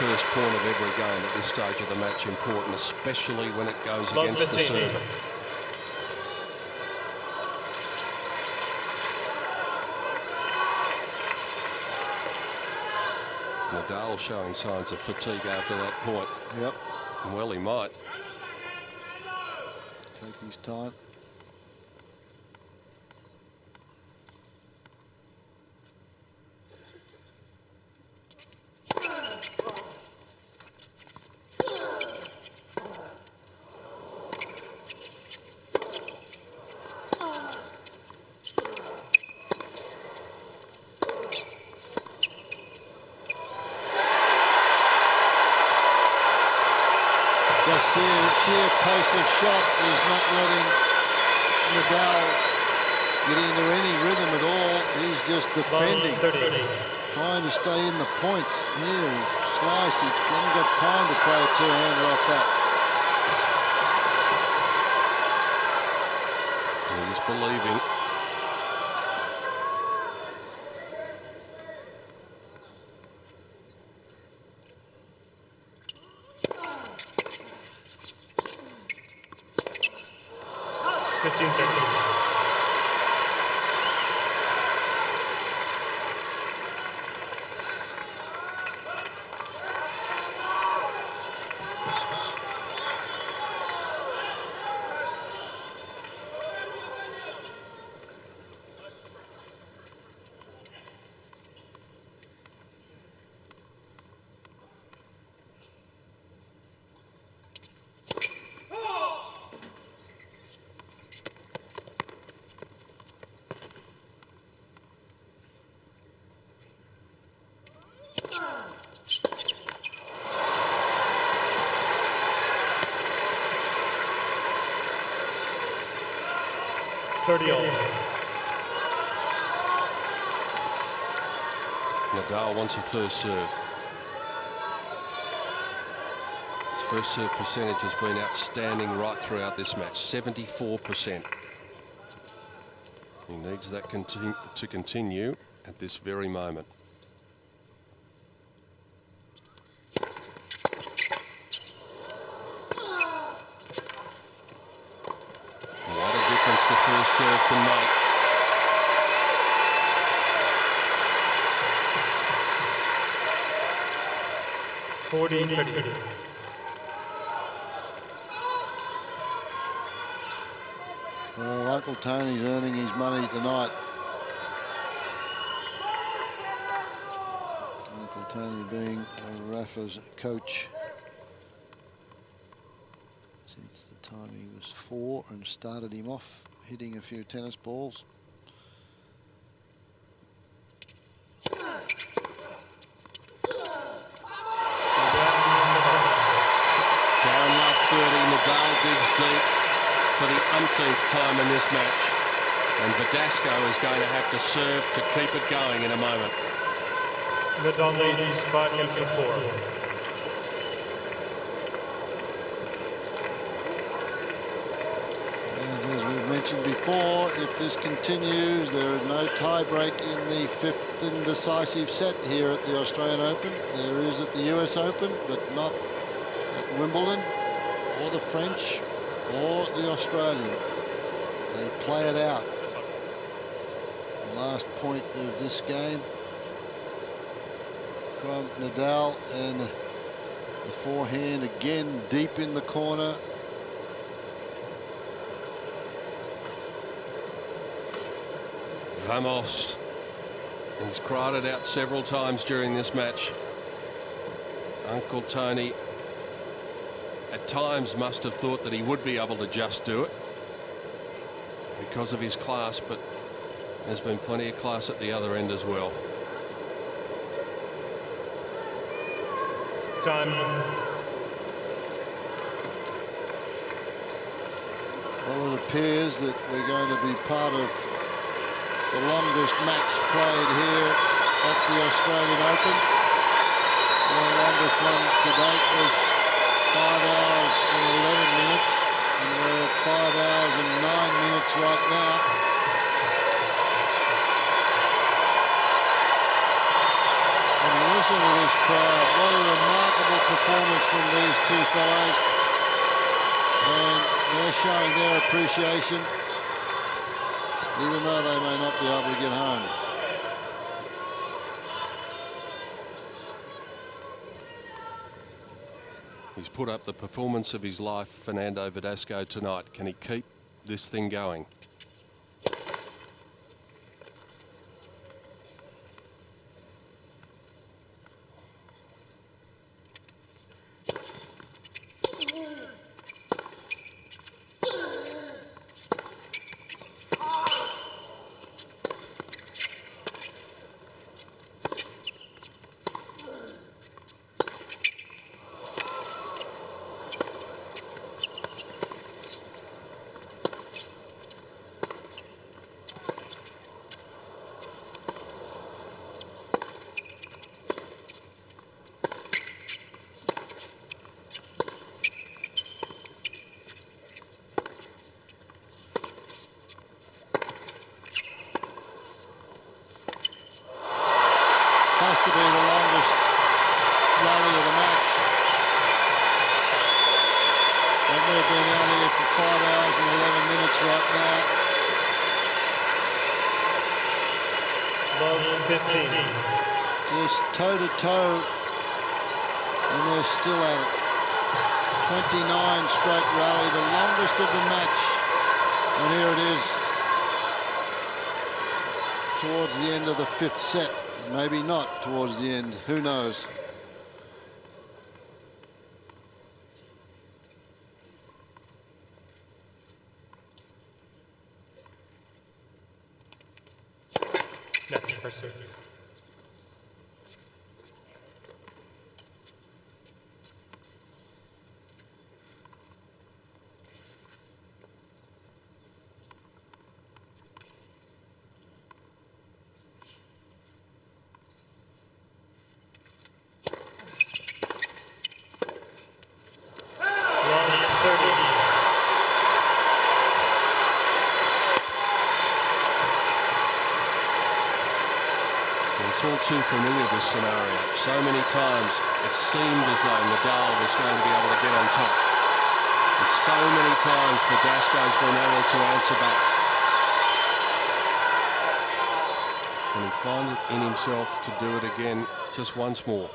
First point of every game at this stage of the match important, especially when it goes against the server. Nadal showing signs of fatigue after that point. Yep. Well, he might. Take his time. Sheer pace of shot is not letting Nadal get into any rhythm at all. He's just defending, trying to stay in the points here. Slice, he hasn't got time to play a two-hander off that. He's believing. Nadal wants a first serve. His first serve percentage has been outstanding right throughout this match, 74%. He needs that to continue at this very moment. What a difference the first serve can make. 40-30. Well, Uncle Tony's earning his money tonight. Uncle Tony being Rafa's coach since the time he was 4 and started him off hitting a few tennis balls. Down love 30, Nadal digs deep for the umpteenth time in this match. And Verdasco is going to have to serve to keep it going in a moment. Nadal leads 5 games to 4. And as we've mentioned before, if this continues, there is no tie-break in the 5th and decisive set here at the Australian Open. There is at the US Open, but not at Wimbledon or the French or the Australian. They play it out. The last point of this game from Nadal, and the forehand again deep in the corner. Vamos. He's cried it out several times during this match. Uncle Tony at times must have thought that he would be able to just do it because of his class, but there's been plenty of class at the other end as well. Time. Well, it appears that we're going to be part of the longest match played here at the Australian Open. The longest one to date was 5 hours and 11 minutes, and we're at 5 hours and 9 minutes right now. And listen to this crowd. What a remarkable performance from these two fellows. And they're showing their appreciation, even though they may not be able to get home. He's put up the performance of his life, Fernando Verdasco, tonight. Can he keep this thing going? Has to be the longest rally of the match. And we've been out here for 5 hours and 11 minutes right now. Love 15. Just toe to toe, and they're still at it. 29 straight rally, the longest of the match. And here it is towards the end of the 5th set. Maybe not towards the end, who knows? Next person. It's all too familiar, this scenario. So many times it seemed as though Nadal was going to be able to get on top. And so many times Verdasco's been able to answer back. Can he find it in himself to do it again just once more?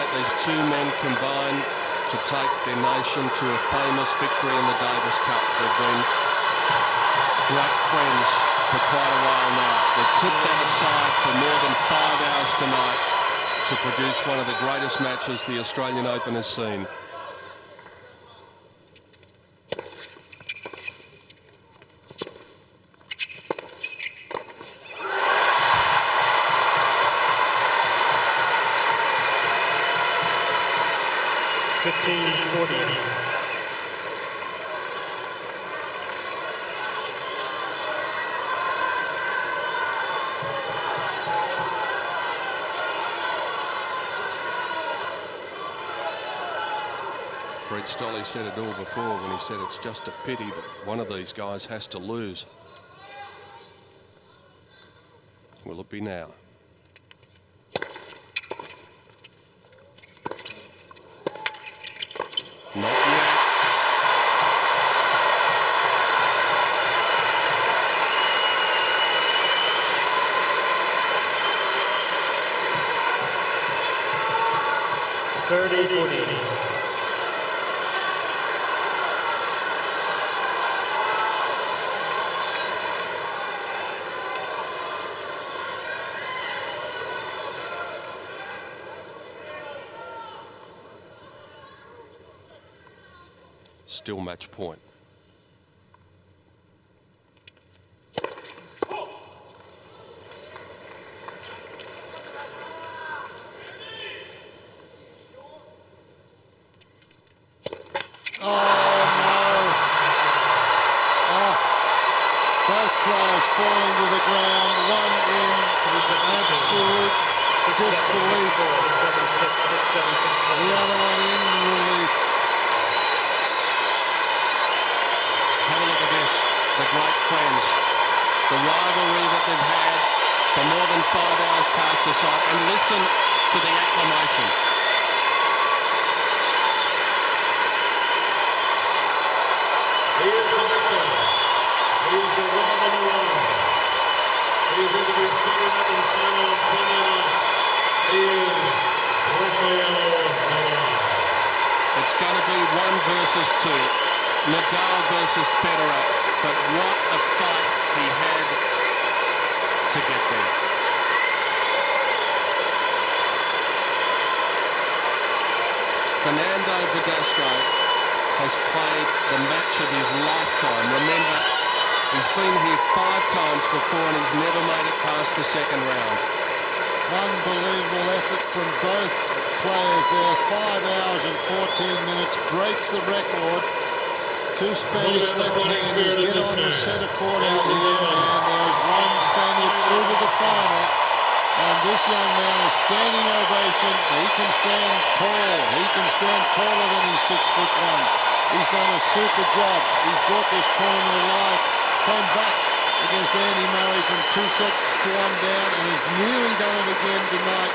tonight. These two men combine to take their nation to a famous victory in the Davis Cup. They've been great friends for quite a while now. They've put that aside for more than 5 hours tonight to produce one of the greatest matches the Australian Open has seen. Fred Stolle said it all before when he said it's just a pity that one of these guys has to lose. Will it be now? Not yet. Still match point. Both players falling to the ground, one in absolute disbelief, the other one in relief. Have a look at this, the great friends, the rivalry that they've had for more than 5 hours past aside, and listen to the acclamation. He is the victor. He is the one and one. He is into the Australian Open final on Sunday night. He is Rafael Nadal. It's going to be 1 versus 2. Nadal versus Federer, but what a fight he had to get there. Fernando Verdasco has played the match of his lifetime. Remember, he's been here 5 times before and he's never made it past the second round. Unbelievable effort from both players there. 5 hours and 14 minutes, breaks the record. 2 Spanish left-handers get on the centre court out here, and there's 1 Spaniard through to the final. And this young man is standing ovation. He can stand tall. He can stand taller than he's 6'1". He's done a super job. He's brought this tournament alive. Came back against Andy Murray from 2 sets to 1 down, and he's nearly done it again tonight.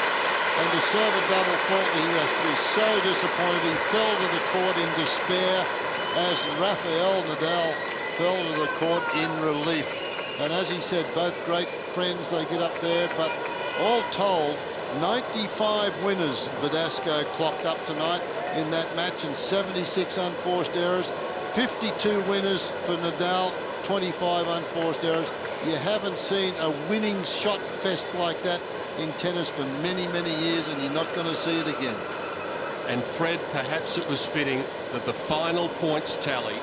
And to serve a double fault, he has to be so disappointed. He fell to the court in despair as Rafael Nadal fell to the court in relief. And as he said, both great friends, they get up there, but all told, 95 winners Verdasco clocked up tonight in that match, and 76 unforced errors. 52 winners for Nadal, 25 unforced errors. You haven't seen a winning shot fest like that in tennis for many, many years, and you're not going to see it again. And Fred, perhaps it was fitting that the final points tally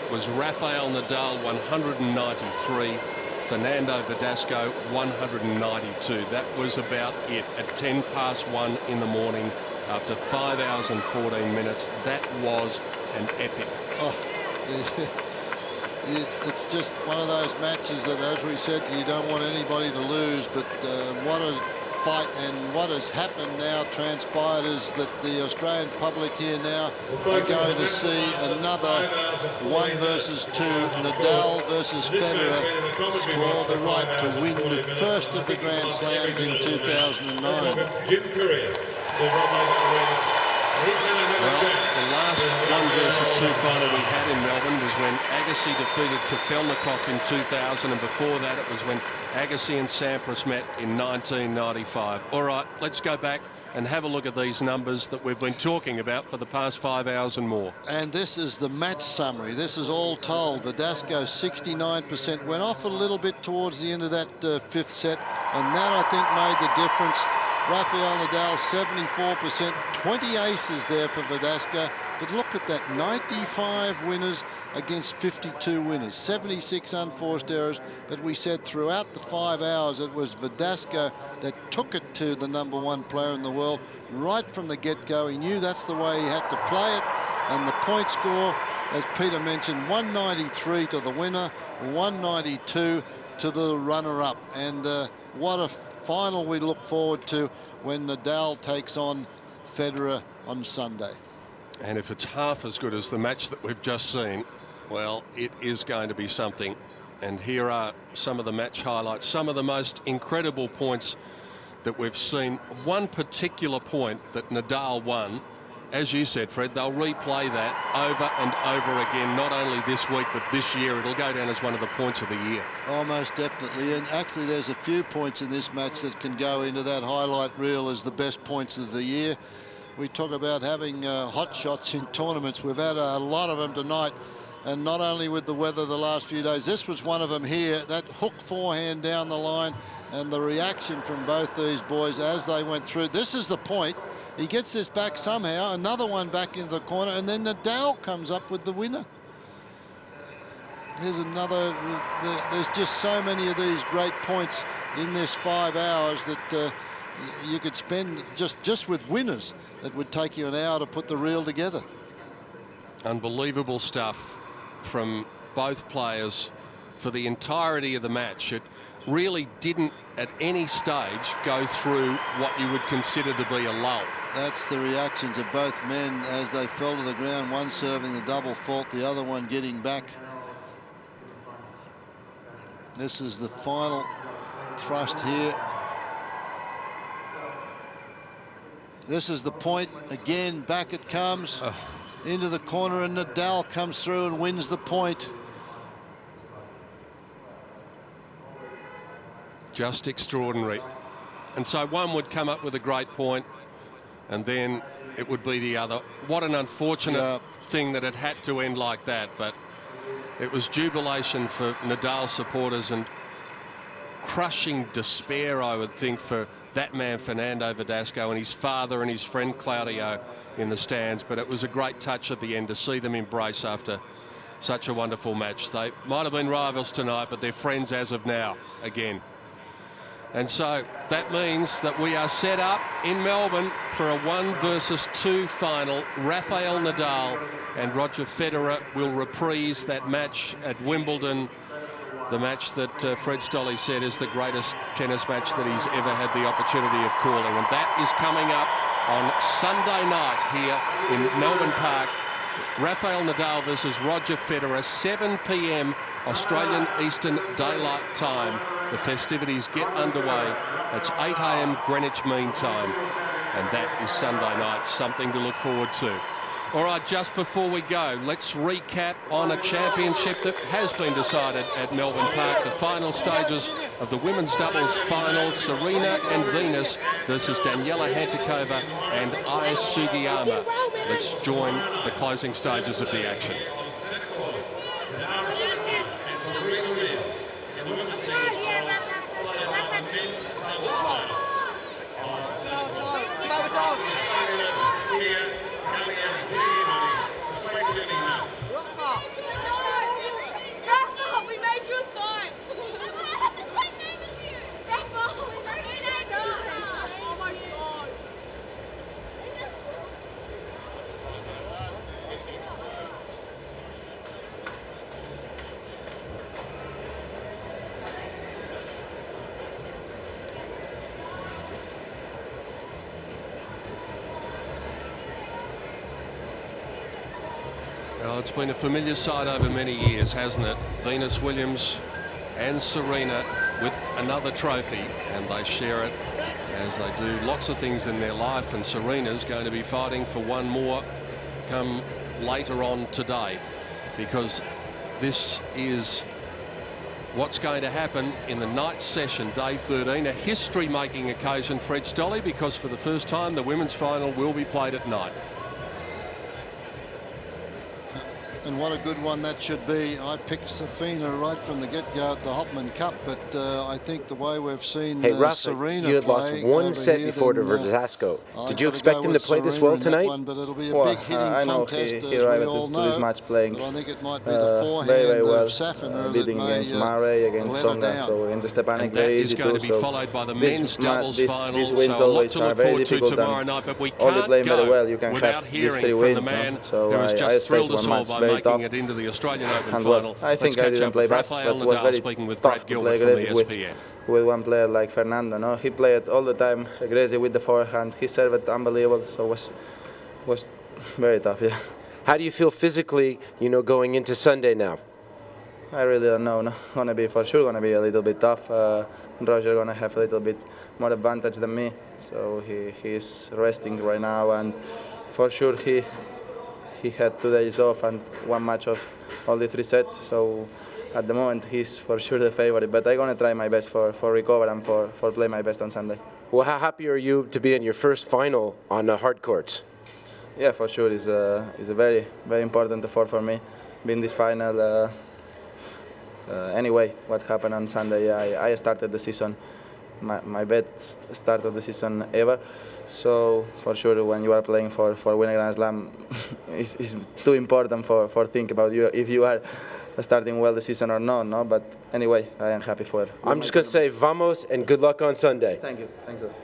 was Rafael Nadal 193, Fernando Verdasco 192. That was about it at 10 past 1 in the morning after 5 hours and 14 minutes. That was an epic. Oh, it's just one of those matches that, as we said, you don't want anybody to lose, but what a fight, and what has happened now, transpired, is that the Australian public here now are going to see another 1 versus 2, Nadal versus Federer, for the right to win the first of the Grand Slams in 2009. Jim Curry. Well, The last 1-versus-2 final we had in Melbourne was when Agassi defeated Kafelnikov in 2000, and before that it was when Agassi and Sampras met in 1995. All right, let's go back and have a look at these numbers that we've been talking about for the past 5 hours and more. And this is the match summary. This is all told. Verdasco 69%, went off a little bit towards the end of that fifth set, and that I think made the difference. Rafael Nadal 74%, 20 aces there for Verdasco. But look at that, 95 winners against 52 winners, 76 unforced errors. But we said throughout the 5 hours it was Verdasco that took it to the #1 player in the world right from the get-go. He knew that's the way he had to play it. And the point score, as Peter mentioned, 193 to the winner, 192 to the runner-up. And what a final we look forward to when Nadal takes on Federer on Sunday. And if it's half as good as the match that we've just seen, well, it is going to be something. And here are some of the match highlights, some of the most incredible points that we've seen. One particular point that Nadal won, as you said, Fred, they'll replay that over and over again, not only this week, but this year. It'll go down as one of the points of the year. Oh, most definitely. And actually, there's a few points in this match that can go into that highlight reel as the best points of the year. We talk about having hot shots in tournaments. We've had a lot of them tonight, and not only with the weather the last few days. This was one of them here, that hook forehand down the line, and the reaction from both these boys as they went through. This is the point. He gets this back somehow, another one back into the corner, and then Nadal comes up with the winner. There's another, there's just so many of these great points in this 5 hours that you could spend just with winners. It would take you an hour to put the reel together. Unbelievable stuff from both players for the entirety of the match. It really didn't at any stage go through what you would consider to be a lull. That's the reactions of both men as they fell to the ground, one serving the double fault, the other one getting back. This is the final thrust here. This is the point. Again, back it comes into the corner, and Nadal comes through and wins the point. Just extraordinary. And so one would come up with a great point, and then it would be the other. What an unfortunate thing that it had to end like that, but it was jubilation for Nadal supporters and crushing despair, I would think, for that man Fernando Verdasco and his father and his friend Claudio in the stands. But it was a great touch at the end to see them embrace after such a wonderful match. They might have been rivals tonight, but they're friends as of now again. And so that means that we are set up in Melbourne for a 1-versus-2 final. Rafael Nadal and Roger Federer will reprise that match at Wimbledon, the match that Fred Stolle said is the greatest tennis match that he's ever had the opportunity of calling. And that is coming up on Sunday night here in Melbourne Park. Rafael Nadal versus Roger Federer, 7 p.m. Australian Eastern Daylight Time. The festivities get underway. It's 8 a.m. Greenwich Mean Time. And that is Sunday night, something to look forward to. All right, just before we go, let's recap on a championship that has been decided at Melbourne Park. The final stages of the women's doubles final, Serena and Venus versus Daniela Hantuchova and Aya Sugiyama. Let's join the closing stages of the action. Serena Williams in the women's singles final, followed by the men's doubles final. Rafa, we made you a sign. I have the same name as you. Rafa, oh my God. Well, it's been a familiar sight over many years, hasn't it? Venus Williams and Serena with another trophy, and they share it as they do lots of things in their life. And Serena's going to be fighting for one more come later on today, because this is what's going to happen in the night session, day 13, a history-making occasion, Fred Stolle, because for the first time the women's final will be played at night. And what a good one that should be. I picked Safina right from the get-go at the Hopman Cup, but I think the way we've seen Serena you had lost one set before to Verdasco. Did you expect him to play this well tonight? But it'll be a big hitting contest, as we all know. To this match playing but I think it might be the forehand very well, of Safina leading against Murray, against Songa, so in the Stepanek that very is easy going to too. be So followed by the men's doubles final, these wins so a lot always to are look very forward to difficult, tomorrow and night, but we only can't playing very well. You go can without have these hearing 3 from wins, the man so who has I just thrilled us expect one all match by very making tough. it into the Australian Open And final. I think I didn't play bad, Rafael but was Nadal very speaking with tough Brad to Gilbert play from aggressive ESPN. with one player like Fernando. No, he played all the time aggressive with the forehand. He served unbelievable, so was very tough. Yeah. How do you feel physically, going into Sunday now? I really don't know. No, gonna be for sure gonna be a little bit tough. Roger gonna have a little bit more advantage than me, so he's resting right now, and for sure he had 2 days off and one match of only 3 sets. So at the moment he's for sure the favorite, but I'm gonna try my best for recover and for play my best on Sunday. Well, how happy are you to be in your first final on the hard courts? Yeah, for sure. It's a very, very important effort for me. Being this final. Anyway, what happened on Sunday, I started the season, my best start of the season ever. So for sure, when you are playing for winning Grand Slam, it's too important for think about you if you are starting well the season or not. No, but anyway, I am happy for it. I'm just going to say vamos and good luck on Sunday. Thank you. Thanks a lot.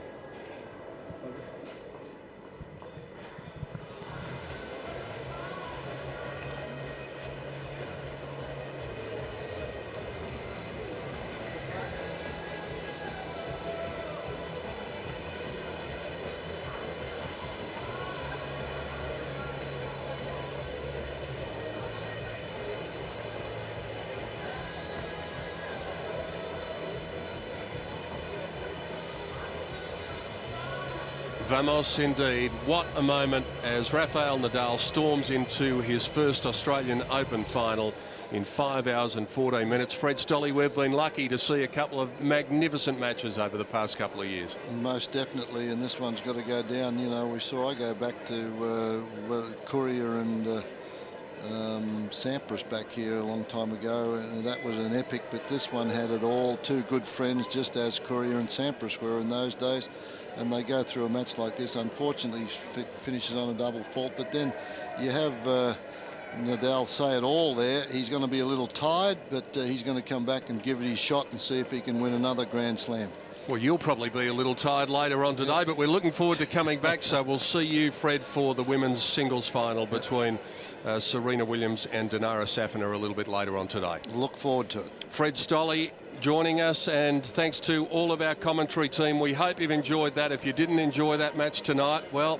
Vamos indeed. What a moment as Rafael Nadal storms into his first Australian Open final in 5 hours and 14 minutes. Fred Stolle, we've been lucky to see a couple of magnificent matches over the past couple of years. Most definitely, and this one's got to go down. I go back to Courier and Sampras back here a long time ago, and that was an epic, but this one had it all. 2 good friends, just as Courier and Sampras were in those days, and they go through a match like this. Unfortunately, finishes on a double fault, but then you have Nadal say it all there. He's going to be a little tired, but he's going to come back and give it his shot and see if he can win another Grand Slam. Well, you'll probably be a little tired later on today, but we're looking forward to coming back. So we'll see you, Fred, for the women's singles final between Serena Williams and Dinara Safina a little bit later on today. Look forward to it. Fred Stolle joining us, and thanks to all of our commentary team. We hope you've enjoyed that. If you didn't enjoy that match tonight, well,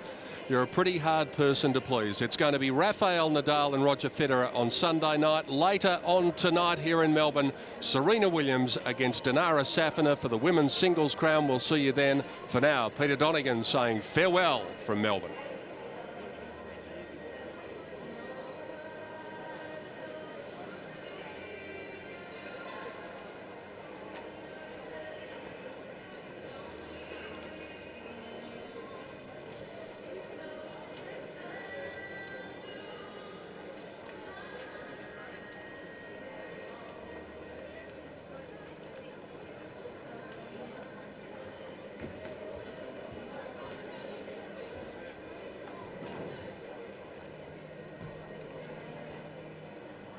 you're a pretty hard person to please. It's going to be Rafael Nadal and Roger Federer on Sunday night. Later on tonight here in Melbourne, Serena Williams against Dinara Safina for the women's singles crown. We'll see you then. For now, Peter Donegan saying farewell from Melbourne.